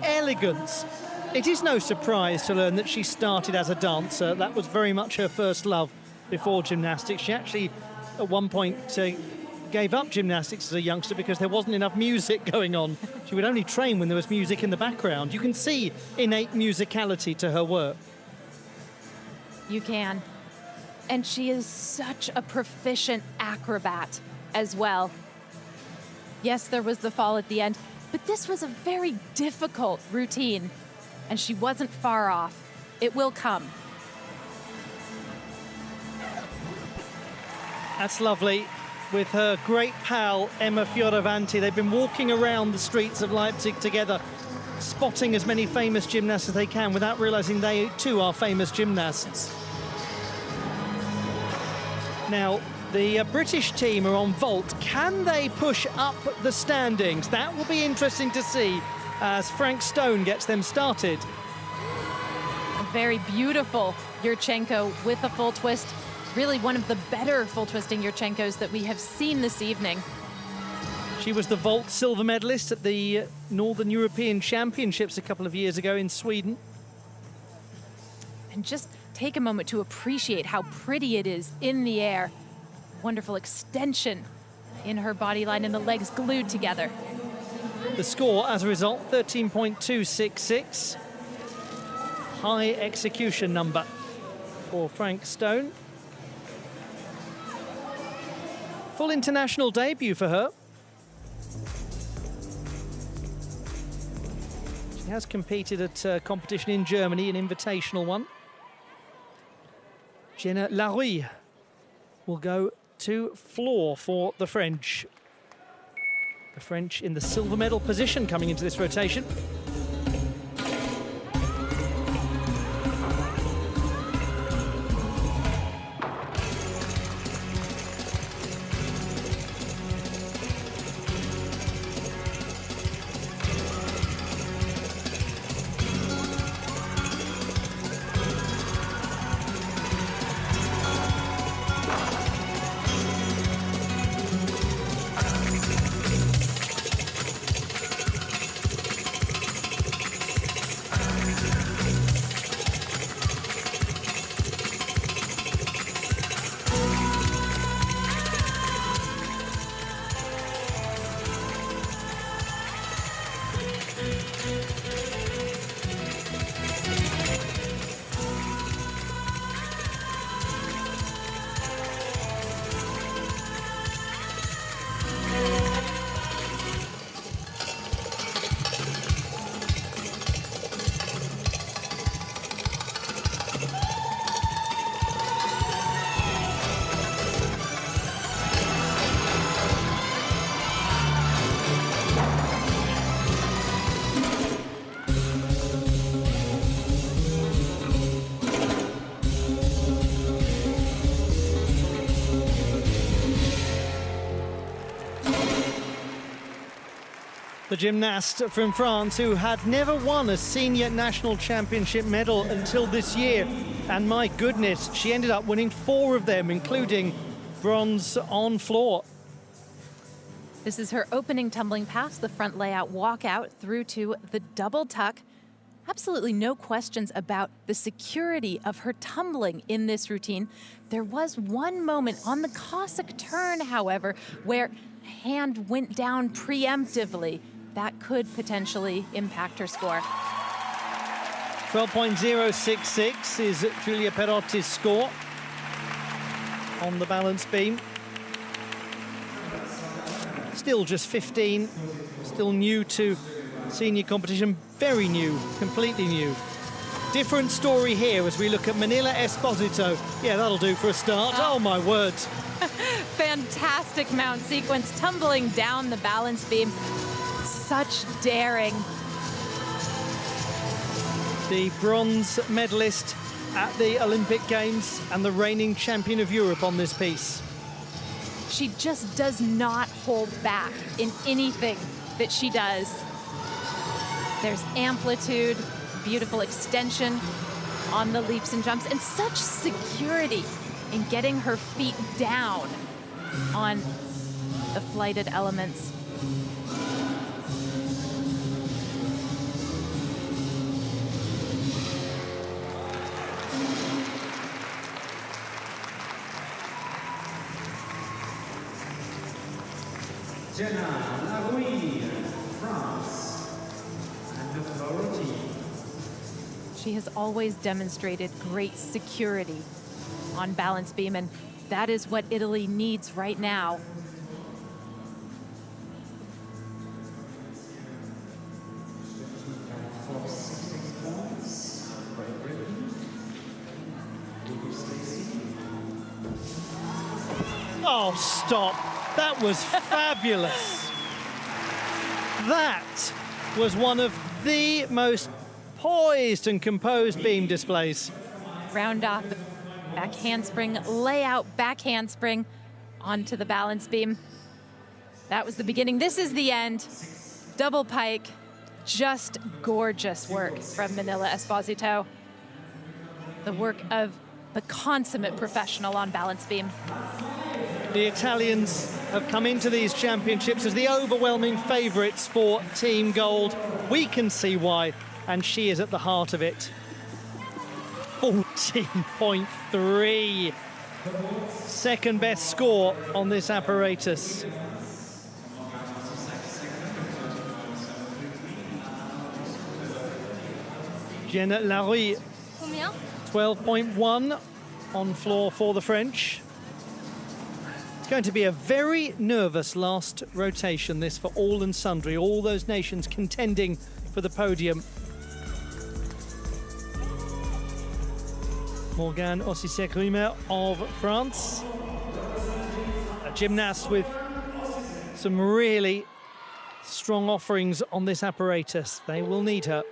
elegance. It is no surprise to learn that she started as a dancer. That was very much her first love before gymnastics. She actually, at one point, gave up gymnastics as a youngster because there wasn't enough music going on. She would only train when there was music in the background. You can see innate musicality to her work. You can. And she is such a proficient acrobat as well. Yes, there was the fall at the end, but this was a very difficult routine, and she wasn't far off. It will come. That's lovely. With her great pal, Emma Fioravanti, they've been walking around the streets of Leipzig together, spotting as many famous gymnasts as they can without realizing they too are famous gymnasts. Now, the British team are on vault. Can they push up the standings? That will be interesting to see as Frank Stone gets them started. A very beautiful Yurchenko with a full twist. Really one of the better full twisting Yurchenkos that we have seen this evening. She was the vault silver medalist at the Northern European Championships a couple of years ago in Sweden. And just take a moment to appreciate how pretty it is in the air. Wonderful extension in her body line and the legs glued together. The score, as a result, 13.266. High execution number for Frank Stone. Full international debut for her. She has competed at a competition in Germany, an invitational one. Jenna Larouille will go to floor for the French. The French in the silver medal position coming into this rotation. The gymnast from France who had never won a senior national championship medal until this year. And my goodness, she ended up winning 4 of them, including bronze on floor. This is her opening tumbling pass, the front layout walkout through to the double tuck. Absolutely no questions about the security of her tumbling in this routine. There was one moment on the Cossack turn, however, where a hand went down preemptively. That could potentially impact her score. 12.066 is Giulia Perotti's score on the balance beam. Still just 15, still new to senior competition, very new, completely new. Different story here as we look at Manila Esposito. Yeah, that'll do for a start. Oh my word. Fantastic mount sequence, tumbling down the balance beam. Such daring. The bronze medalist at the Olympic Games and the reigning champion of Europe on this piece. She just does not hold back in anything that she does. There's amplitude, beautiful extension on the leaps and jumps, and such security in getting her feet down on the flighted elements. Jenna Larouille, France, and the floor team. She has always demonstrated great security on balance beam, and that is what Italy needs right now. Oh, stop. That was fabulous. That was one of the most poised and composed beam displays. Round off, back handspring, layout, back handspring onto the balance beam. That was the beginning. This is the end. Double pike. Just gorgeous work from Manila Esposito. The work of the consummate professional on balance beam. The Italians have come into these championships as the overwhelming favourites for Team Gold. We can see why, and she is at the heart of it. 14.3. Second best score on this apparatus. Jenna Larouille, 12.1 on floor for the French. It's going to be a very nervous last rotation, this, for all and sundry, all those nations contending for the podium. Morgane Ossisek-Rumer of France, a gymnast with some really strong offerings on this apparatus. They will need her.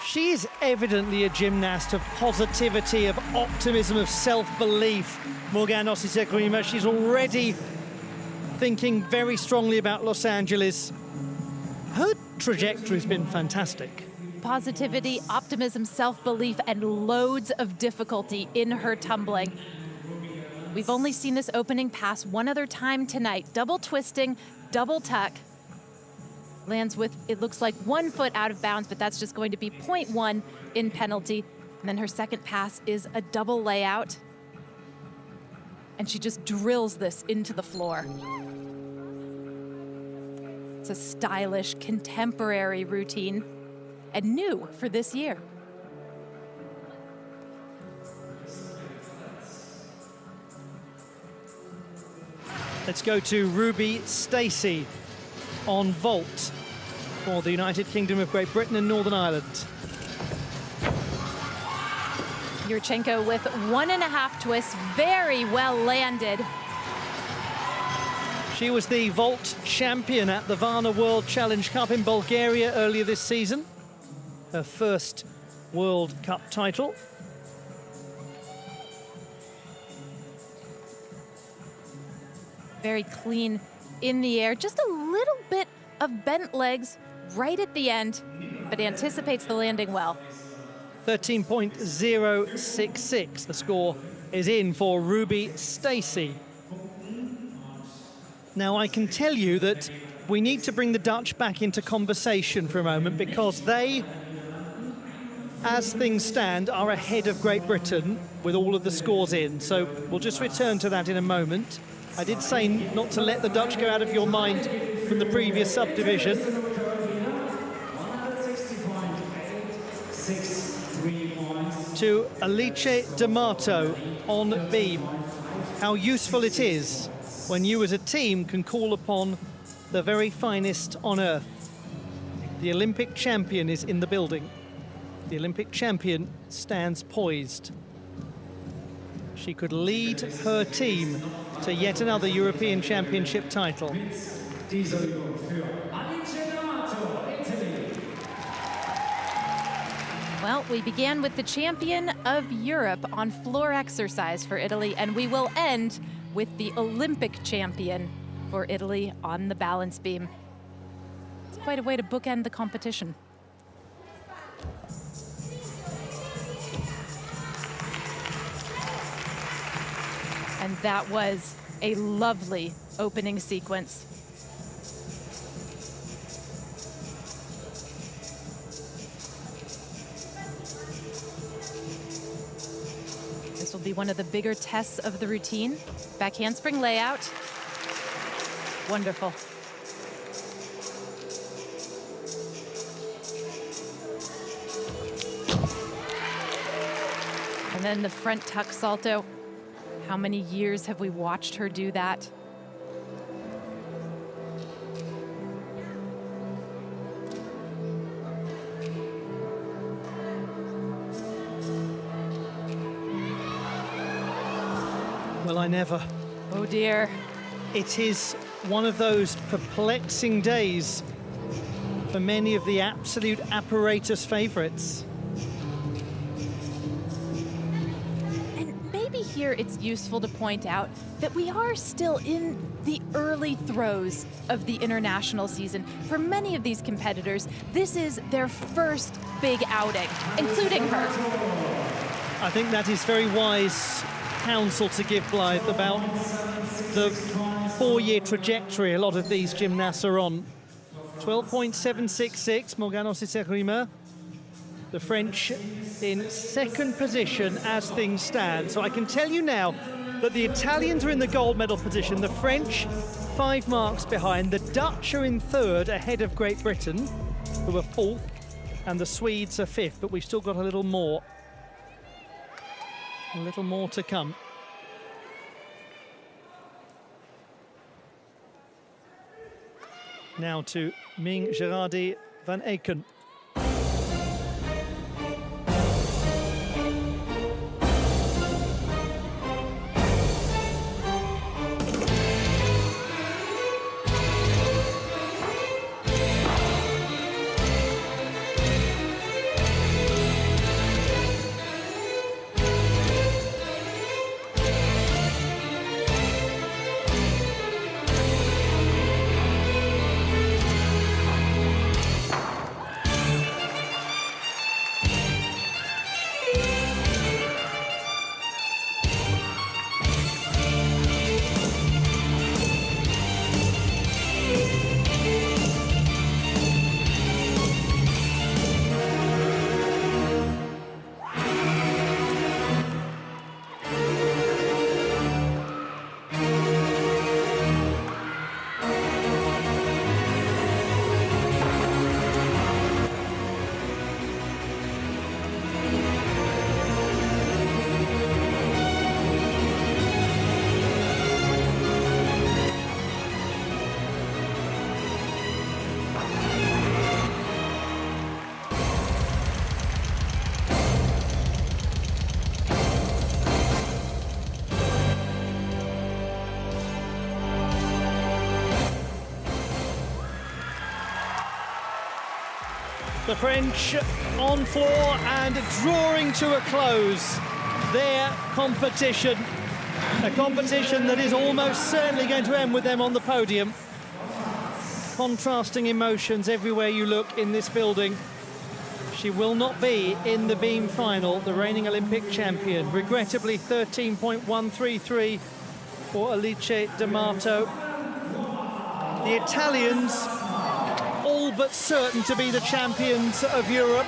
She is evidently a gymnast of positivity, of optimism, of self-belief. Morgane Osisek-Rima, she's already thinking very strongly about Los Angeles. Her trajectory's been fantastic. Positivity, optimism, self-belief, and loads of difficulty in her tumbling. We've only seen this opening pass one other time tonight. Double twisting, double tuck. Lands with, it looks like 1 foot out of bounds, but that's just going to be 0.1 in penalty. And then her second pass is a double layout. And she just drills this into the floor. It's a stylish, contemporary routine and new for this year. Let's go to Ruby Stacey on vault for the United Kingdom of Great Britain and Northern Ireland. Yurchenko with 1.5 twists, very well landed. She was the vault champion at the Varna World Challenge Cup in Bulgaria earlier this season. Her first World Cup title. Very clean in the air, just a little bit of bent legs right at the end, but anticipates the landing well. 13.066. The score is in for Ruby Stacey. Now, I can tell you that we need to bring the Dutch back into conversation for a moment because they, as things stand, are ahead of Great Britain with all of the scores in. So we'll just return to that in a moment. I did say not to let the Dutch go out of your mind from the previous subdivision. To Alice D'Amato on beam. How useful it is when you as a team can call upon the very finest on earth. The Olympic champion is in the building. The Olympic champion stands poised. She could lead her team to yet another European Championship title. Well, we began with the champion of Europe on floor exercise for Italy, and we will end with the Olympic champion for Italy on the balance beam. It's quite a way to bookend the competition. And that was a lovely opening sequence. This will be one of the bigger tests of the routine. Back handspring layout. Wonderful. And then the front tuck salto. How many years have we watched her do that? Well, I never. Oh dear. It is one of those perplexing days for many of the absolute apparatus favorites. Here it's useful to point out that we are still in the early throes of the international season. For many of these competitors, this is their first big outing, including her. I think that is very wise counsel to give Blythe about the four-year trajectory a lot of these gymnasts are on. 12.766, Morgane Osisek-Rima. The French in second position as things stand. So I can tell you now that the Italians are in the gold medal position. The French 5 marks behind. The Dutch are in third ahead of Great Britain, who are fourth, and the Swedes are fifth. But we've still got a little more. A little more to come. Now to Ming Gerardi van Aken. The French on floor and drawing to a close their competition. A competition that is almost certainly going to end with them on the podium. Contrasting emotions everywhere you look in this building. She will not be in the beam final, the reigning Olympic champion. Regrettably, 13.133 for Alice D'Amato. The Italians, all but certain to be the champions of Europe.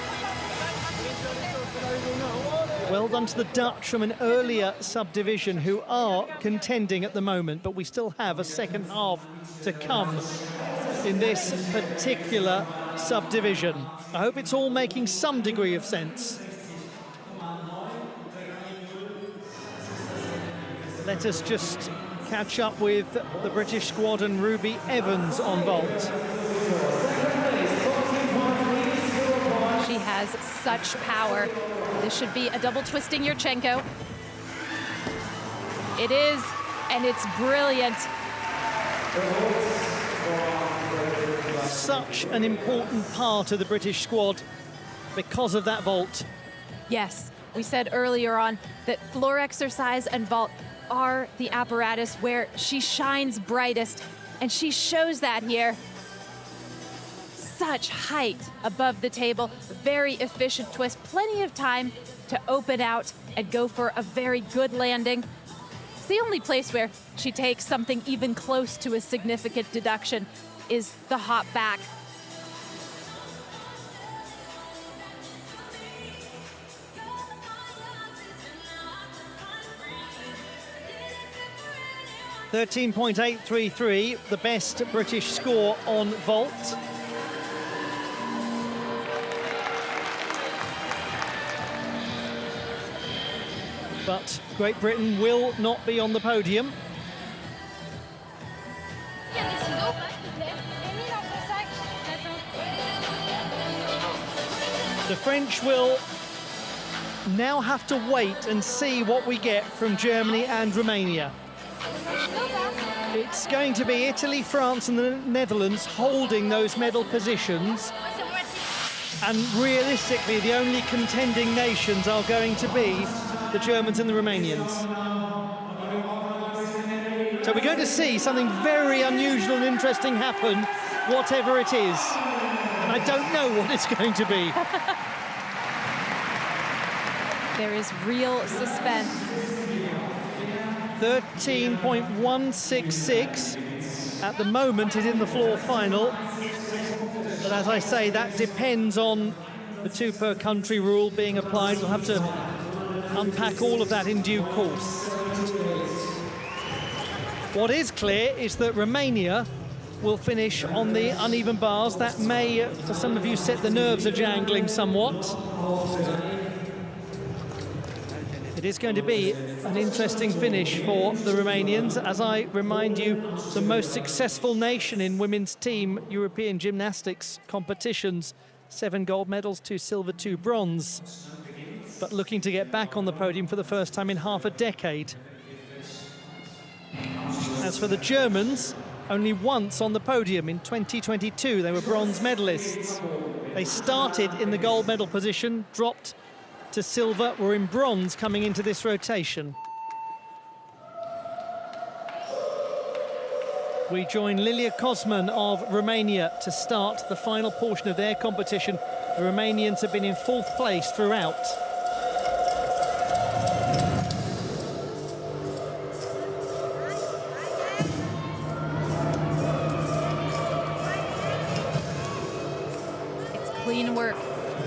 Well done to the Dutch from an earlier subdivision who are contending at the moment, but we still have a second half to come in this particular subdivision. I hope it's all making some degree of sense. Let us just catch up with the British squad and Ruby Evans on vault. She has such power. This should be a double twisting Yurchenko. It is, and it's brilliant. Such an important part of the British squad because of that vault. Yes, we said earlier on that floor exercise and vault are the apparatus where she shines brightest, and she shows that here. Such height above the table, very efficient twist, plenty of time to open out and go for a very good landing. It's the only place where she takes something even close to a significant deduction is the hop back. .833, the best British score on vault. But Great Britain will not be on the podium. The French will now have to wait and see what we get from Germany and Romania. It's going to be Italy, France and the Netherlands holding those medal positions. And realistically, the only contending nations are going to be the Germans and the Romanians. So we're going to see something very unusual and interesting happen, whatever it is. And I don't know what it's going to be. There is real suspense. 13.166 at the moment is in the floor final. But as I say, that depends on the 2 per country rule being applied. We'll have to unpack all of that in due course. What is clear is that Romania will finish on the uneven bars. That may, for some of you, set the nerves a-jangling somewhat. It is going to be an interesting finish for the Romanians. As I remind you, the most successful nation in women's team European gymnastics competitions. 7 gold medals, 2 silver, 2 bronze. But looking to get back on the podium for the first time in half a decade. As for the Germans, only once on the podium in 2022. They were bronze medalists. They started in the gold medal position, dropped to silver, were in bronze coming into this rotation. We join Lilia Cosman of Romania to start the final portion of their competition. The Romanians have been in 4th place throughout. It's clean work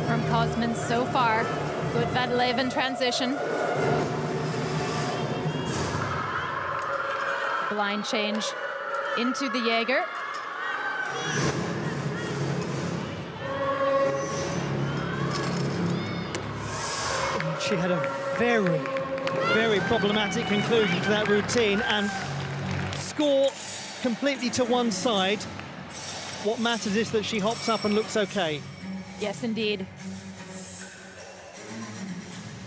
from Cosman so far. Good Van Leven transition. Blind change into the Jaeger. She had a very, very problematic conclusion to that routine, and score completely to one side. What matters is that she hops up and looks okay. Yes, indeed.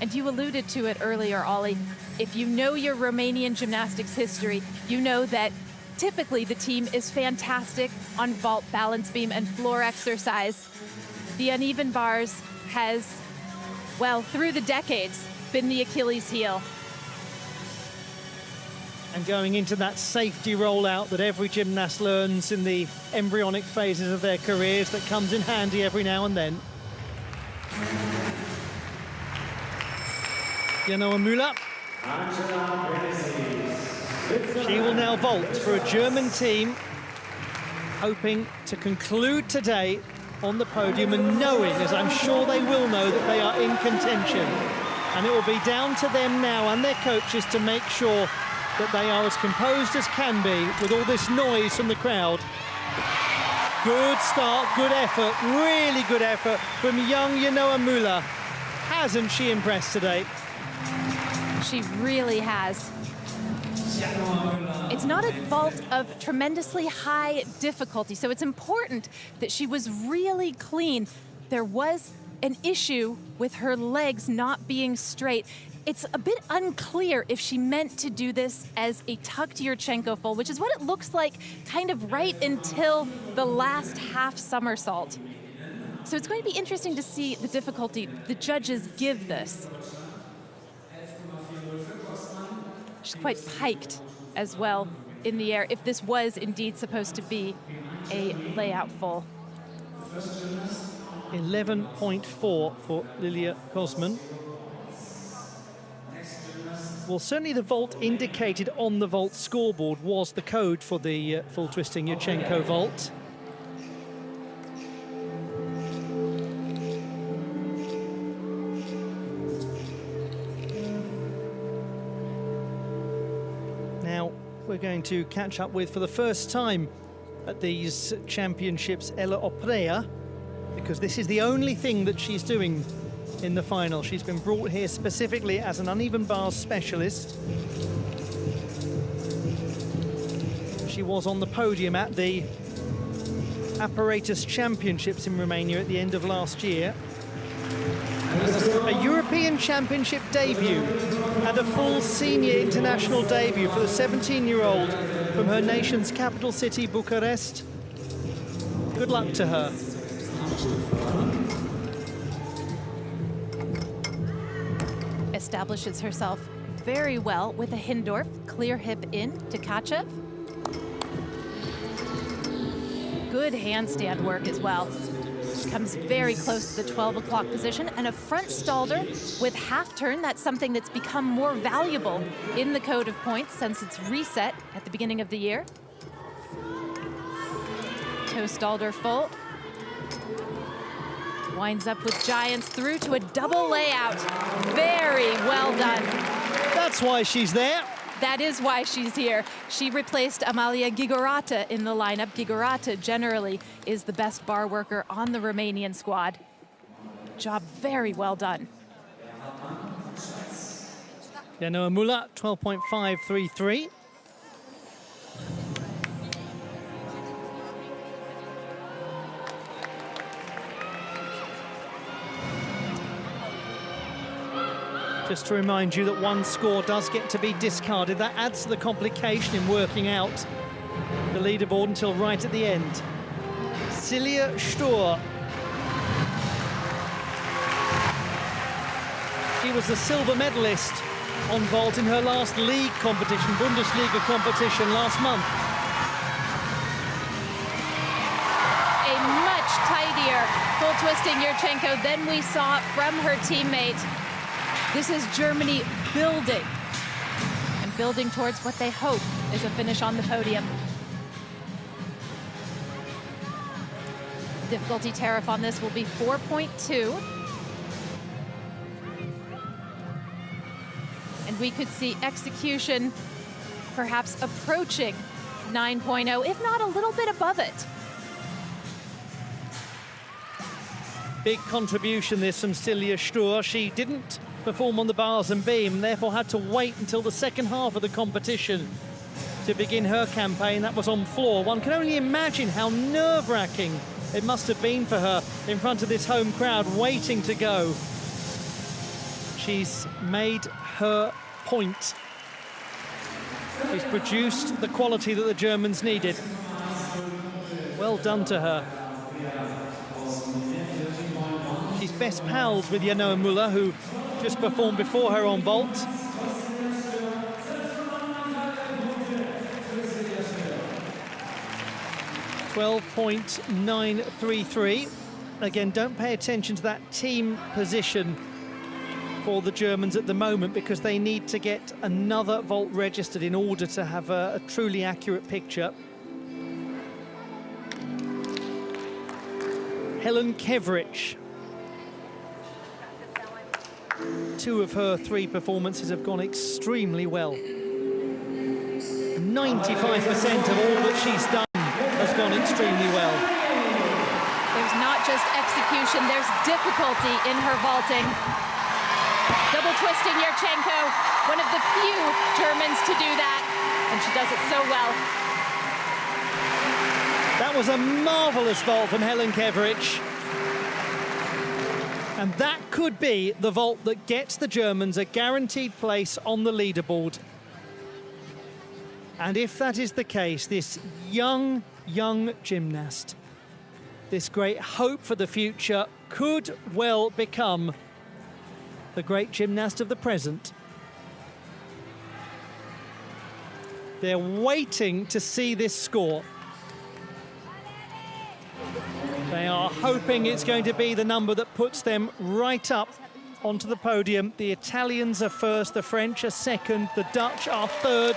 And you alluded to it earlier, Ollie. If you know your Romanian gymnastics history, you know that typically the team is fantastic on vault, balance beam, and floor exercise. the uneven bars has, well, through the decades, been the Achilles heel. And going into that safety rollout that every gymnast learns in the embryonic phases of their careers, that comes in handy every now and then. Genoa Müller. She will now vault for a German team, hoping to conclude today on the podium and knowing, as I'm sure they will know, that they are in contention. And it will be down to them now and their coaches to make sure that they are as composed as can be with all this noise from the crowd. Good start, good effort, really good effort from young Genoa Müller. Hasn't she impressed today? She really has. It's not a vault of tremendously high difficulty, so it's important that she was really clean. There was an issue with her legs not being straight. It's a bit unclear if she meant to do this as a tucked Yurchenko fold, which is what it looks like kind of right until the last half somersault. So it's going to be interesting to see the difficulty the judges give this. She's quite piked as well in the air, if this was indeed supposed to be a layout full. 11.4 for Lilia Kosman. Well, certainly the vault indicated on the vault scoreboard was the code for the full twisting Yurchenko vault. Now, we're going to catch up with, for the first time at these championships, Ella Oprea, because this is the only thing that she's doing in the final. She's been brought here specifically as an uneven bars specialist. She was on the podium at the Apparatus Championships in Romania at the end of last year. A European Championship debut and a full senior international debut for the 17-year-old from her nation's capital city, Bucharest. Good luck to her. Establishes herself very well with a Hindorf, clear hip in to Kachev. Good handstand work as well. Comes very close to the 12 o'clock position, and a front stalder with half turn. That's something that's become more valuable in the code of points since its reset at the beginning of the year. Toe stalder full. Winds up with giants through to a double layout. Very well done. That's why she's there. That is why she's here. She replaced Amalia Gigorata in the lineup. Gigorata generally is the best bar worker on the Romanian squad. Job very well done. Genoa Müller, 12.533. Just to remind you that one score does get to be discarded. That adds to the complication in working out the leaderboard until right at the end. Celia Sturr. She was the silver medalist on vault in her last league competition, Bundesliga competition last month. A much tidier full twisting Yurchenko than we saw from her teammate. This is Germany building, and building towards what they hope is a finish on the podium. Difficulty tariff on this will be 4.2. And we could see execution perhaps approaching 9.0, if not a little bit above it. Big contribution this from Celia Sturr. She didn't perform on the bars and beam, therefore had to wait until the second half of the competition to begin her campaign. That was on floor. One can only imagine how nerve-wracking it must have been for her in front of this home crowd waiting to go. She's made her point. She's produced the quality that the Germans needed. Well done to her. best pals with Janoa Müller, who just performed before her on vault. 12.933. Again, don't pay attention to that team position for the Germans at the moment, because they need to get another vault registered in order to have a truly accurate picture. Helen Kevrich. 2 of her 3 performances have gone extremely well. 95% of all that she's done has gone extremely well. There's not just execution, there's difficulty in her vaulting. Double twisting Yurchenko, one of the few Germans to do that, and she does it so well. That was a marvellous vault from Helen Kevrich. And that could be the vault that gets the Germans a guaranteed place on the leaderboard. And if that is the case, this young gymnast, this great hope for the future, could well become the great gymnast of the present. They're waiting to see this score. They are hoping it's going to be the number that puts them right up onto the podium. The Italians are first, the French are second, the Dutch are third.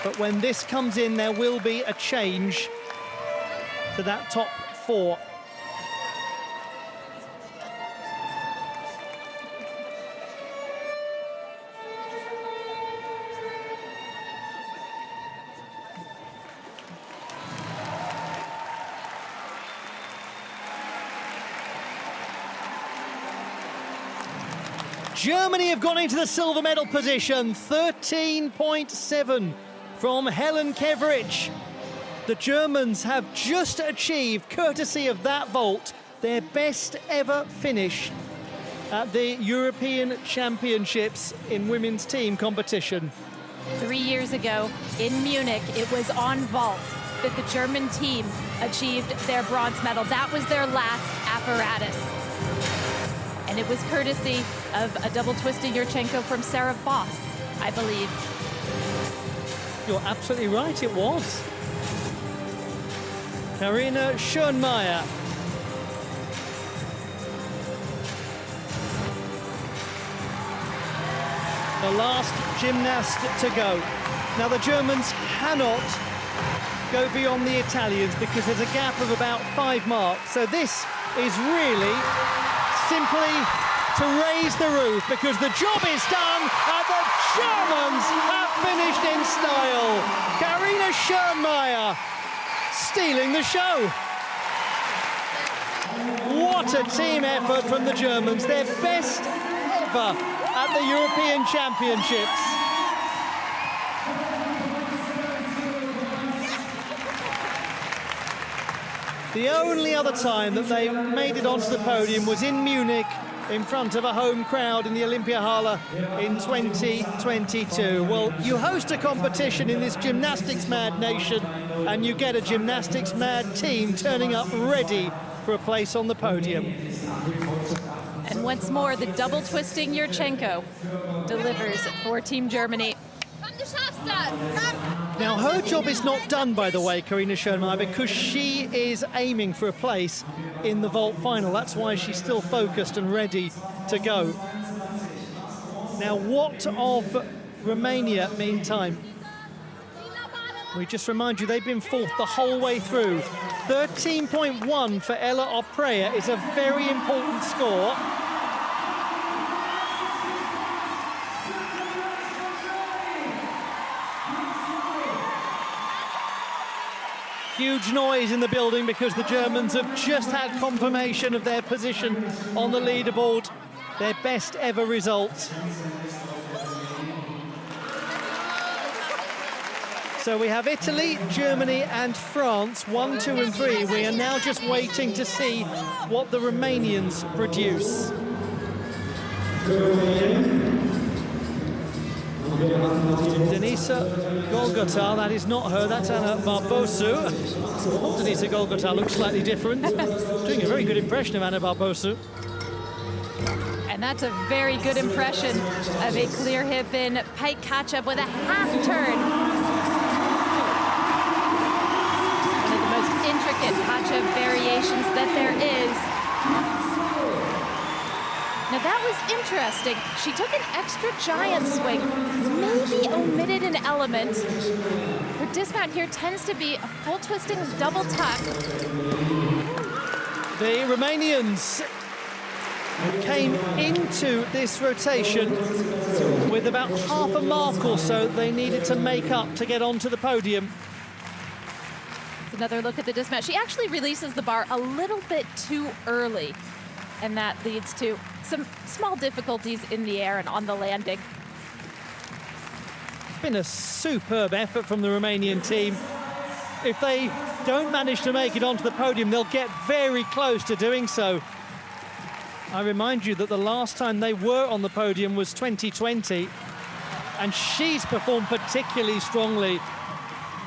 But when this comes in, there will be a change to that top 4. Germany have gone into the silver medal position, 13.7 from Helen Kevrich. The Germans have just achieved, courtesy of that vault, their best ever finish at the European Championships in women's team competition. 3 years ago in Munich, it was on vault that the German team achieved their bronze medal. That was their last apparatus. And it was courtesy of a double twisting Yurchenko from Sarah Voss, I believe. You're absolutely right, it was. Karina Schönmeier. The last gymnast to go. Now the Germans cannot go beyond the Italians because there's a gap of about 5 marks. So this is really simply to raise the roof, because the job is done and the Germans have finished in style. Karina Schönmeier stealing the show. What a team effort from the Germans, their best ever at the European Championships. The only other time that they made it onto the podium was in Munich in front of a home crowd in the Olympiahalle in 2022. Well, you host a competition in this gymnastics-mad nation and you get a gymnastics-mad team turning up ready for a place on the podium. And once more, the double twisting Yurchenko delivers for Team Germany. Now, her job is not done, by the way, Karina Schönmeier, because she is aiming for a place in the vault final. That's why she's still focused and ready to go. Now, what of Romania, meantime? We just remind you, they've been fourth the whole way through. 13.1 for Ella Oprea is a very important score. Huge noise in the building because the Germans have just had confirmation of their position on the leaderboard, their best ever result. So we have Italy, Germany and France, 1, 2 and 3. We are now just waiting to see what the Romanians produce. Denisa Golgota, that is not her, that's Anna Barbosu. Denisa Golgota looks slightly different. Doing a very good impression of Anna Barbosu. And that's a very good impression of a clear hip in pike catch-up with a half turn. One of the most intricate catch-up variations that there is. Now that was interesting. She took an extra giant swing, maybe omitted an element. Her dismount here tends to be a full twisting double tuck. The Romanians came into this rotation with about half a mark or so they needed to make up to get onto the podium. Another look at the dismount. She actually releases the bar a little bit too early, and that leads to some small difficulties in the air and on the landing. It's been a superb effort from the Romanian team. If they don't manage to make it onto the podium, they'll get very close to doing so. I remind you that the last time they were on the podium was 2020, and she's performed particularly strongly.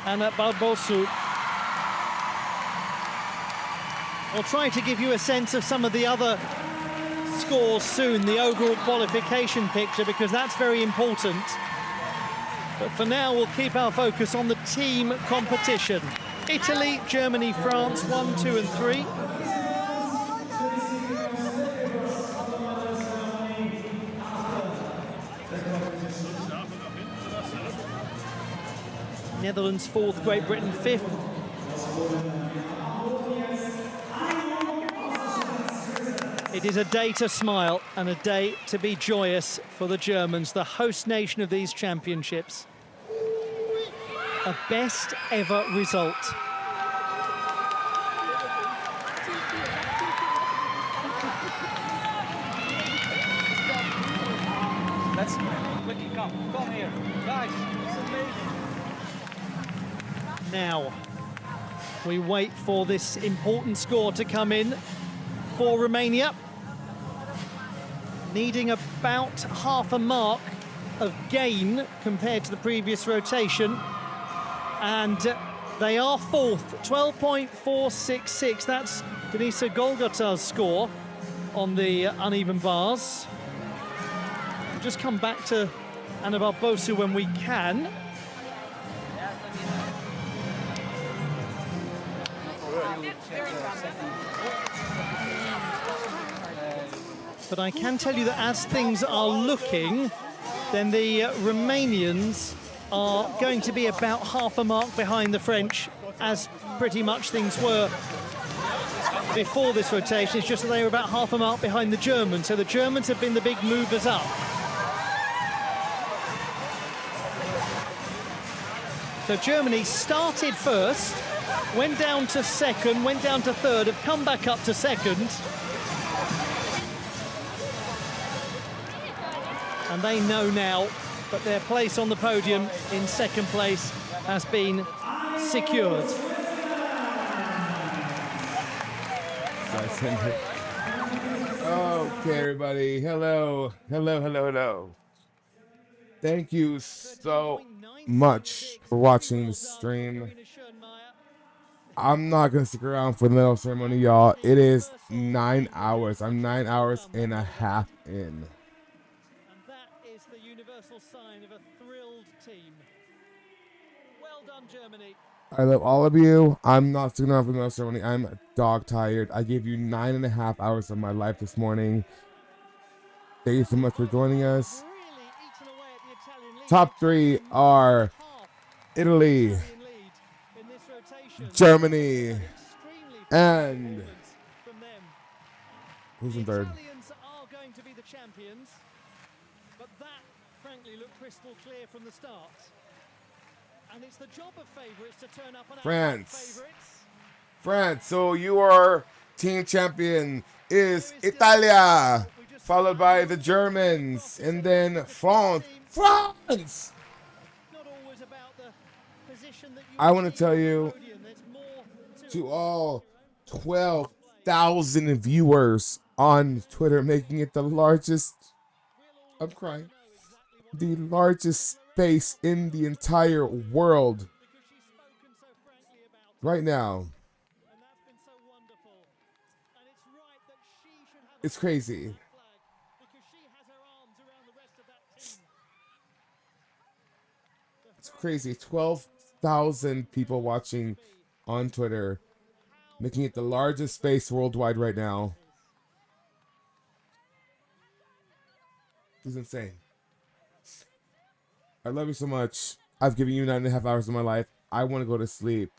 Anna Barbosu. I'll try to give you a sense of some of the other scores soon, the overall qualification picture, because that's very important. But for now, we'll keep our focus on the team competition. Italy, Germany, France, 1, 2 and 3. Netherlands 4th, Great Britain 5th. It is a day to smile and a day to be joyous for the Germans, the host nation of these championships. A best ever result. Let's quickly come here, guys. It's amazing. Now, we wait for this important score to come in for Romania. Needing about half a mark of gain compared to the previous rotation. And they are 4th, 12.466. That's Denisa Golgota's score on the uneven bars. We'll just come back to Anna Barbosu when we can. But I can tell you that as things are looking, then the Romanians are going to be about half a mark behind the French, as pretty much things were before this rotation. It's just that they were about half a mark behind the Germans, so the Germans have been the big movers up. So Germany started first, went down to second, went down to third, have come back up to second. And they know now that their place on the podium in second place has been secured. Okay, everybody. Hello. Thank you so much for watching the stream. I'm not going to stick around for the medal ceremony, y'all. It is 9 hours. I'm 9 hours and a half in. Sign of a thrilled team. Well done, Germany. I love all of you. I'm not sticking around for the medal ceremony. I'm dog tired. I gave you 9.5 hours of my life this morning. Thank you so much for joining us. Top 3 are Italy, Germany, and who's in third? Look crystal clear from the start. And it's the job of favorites to turn up and France. France, so your team champion is Italia, followed by the Germans, and then France. France! I want to tell you, to all 12,000 viewers on Twitter, making it the largest, I'm crying, the largest space in the entire world right now. It's crazy. It's crazy. 12,000 people watching on Twitter, making it the largest space worldwide right now. It's insane. I love you so much. I've given you 9.5 hours of my life. I want to go to sleep.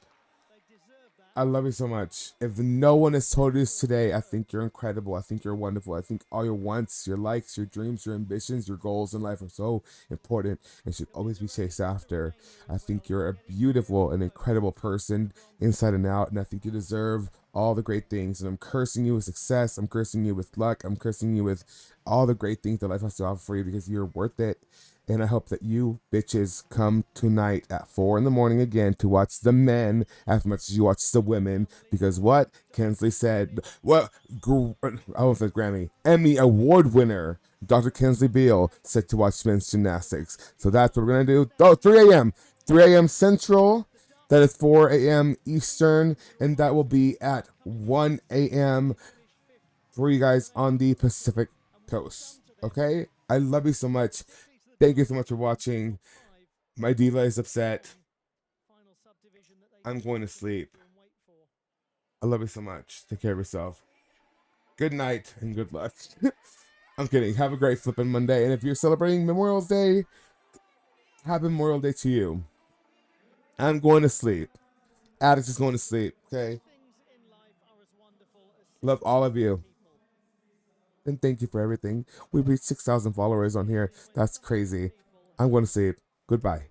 I love you so much. If no one has told you this today, I think you're incredible. I think you're wonderful. I think all your wants, your likes, your dreams, your ambitions, your goals in life are so important and should always be chased after. I think you're a beautiful and incredible person inside and out, and I think you deserve all the great things. And I'm cursing you with success. I'm cursing you with luck. I'm cursing you with all the great things that life has to offer for you because you're worth it. And I hope that you bitches come tonight at 4 in the morning again to watch the men as much as you watch the women. Because what Kensley said, what I was at Grammy, Emmy Award winner, Dr. Kensley Beal said to watch men's gymnastics. So that's what we're going to do. Oh, 3 a.m. 3 a.m. Central. That is 4 a.m. Eastern. And that will be at 1 a.m. for you guys on the Pacific Coast. Okay? I love you so much. Thank you so much for watching. My diva is upset. I'm going to sleep. I love you so much. Take care of yourself. Good night and good luck. I'm kidding. Have a great flipping Monday. And if you're celebrating Memorial Day, happy Memorial Day to you. I'm going to sleep. Alex is going to sleep. Okay? Love all of you. And thank you for everything. We reached 6,000 followers on here. That's crazy. I'm going to sleep. Goodbye.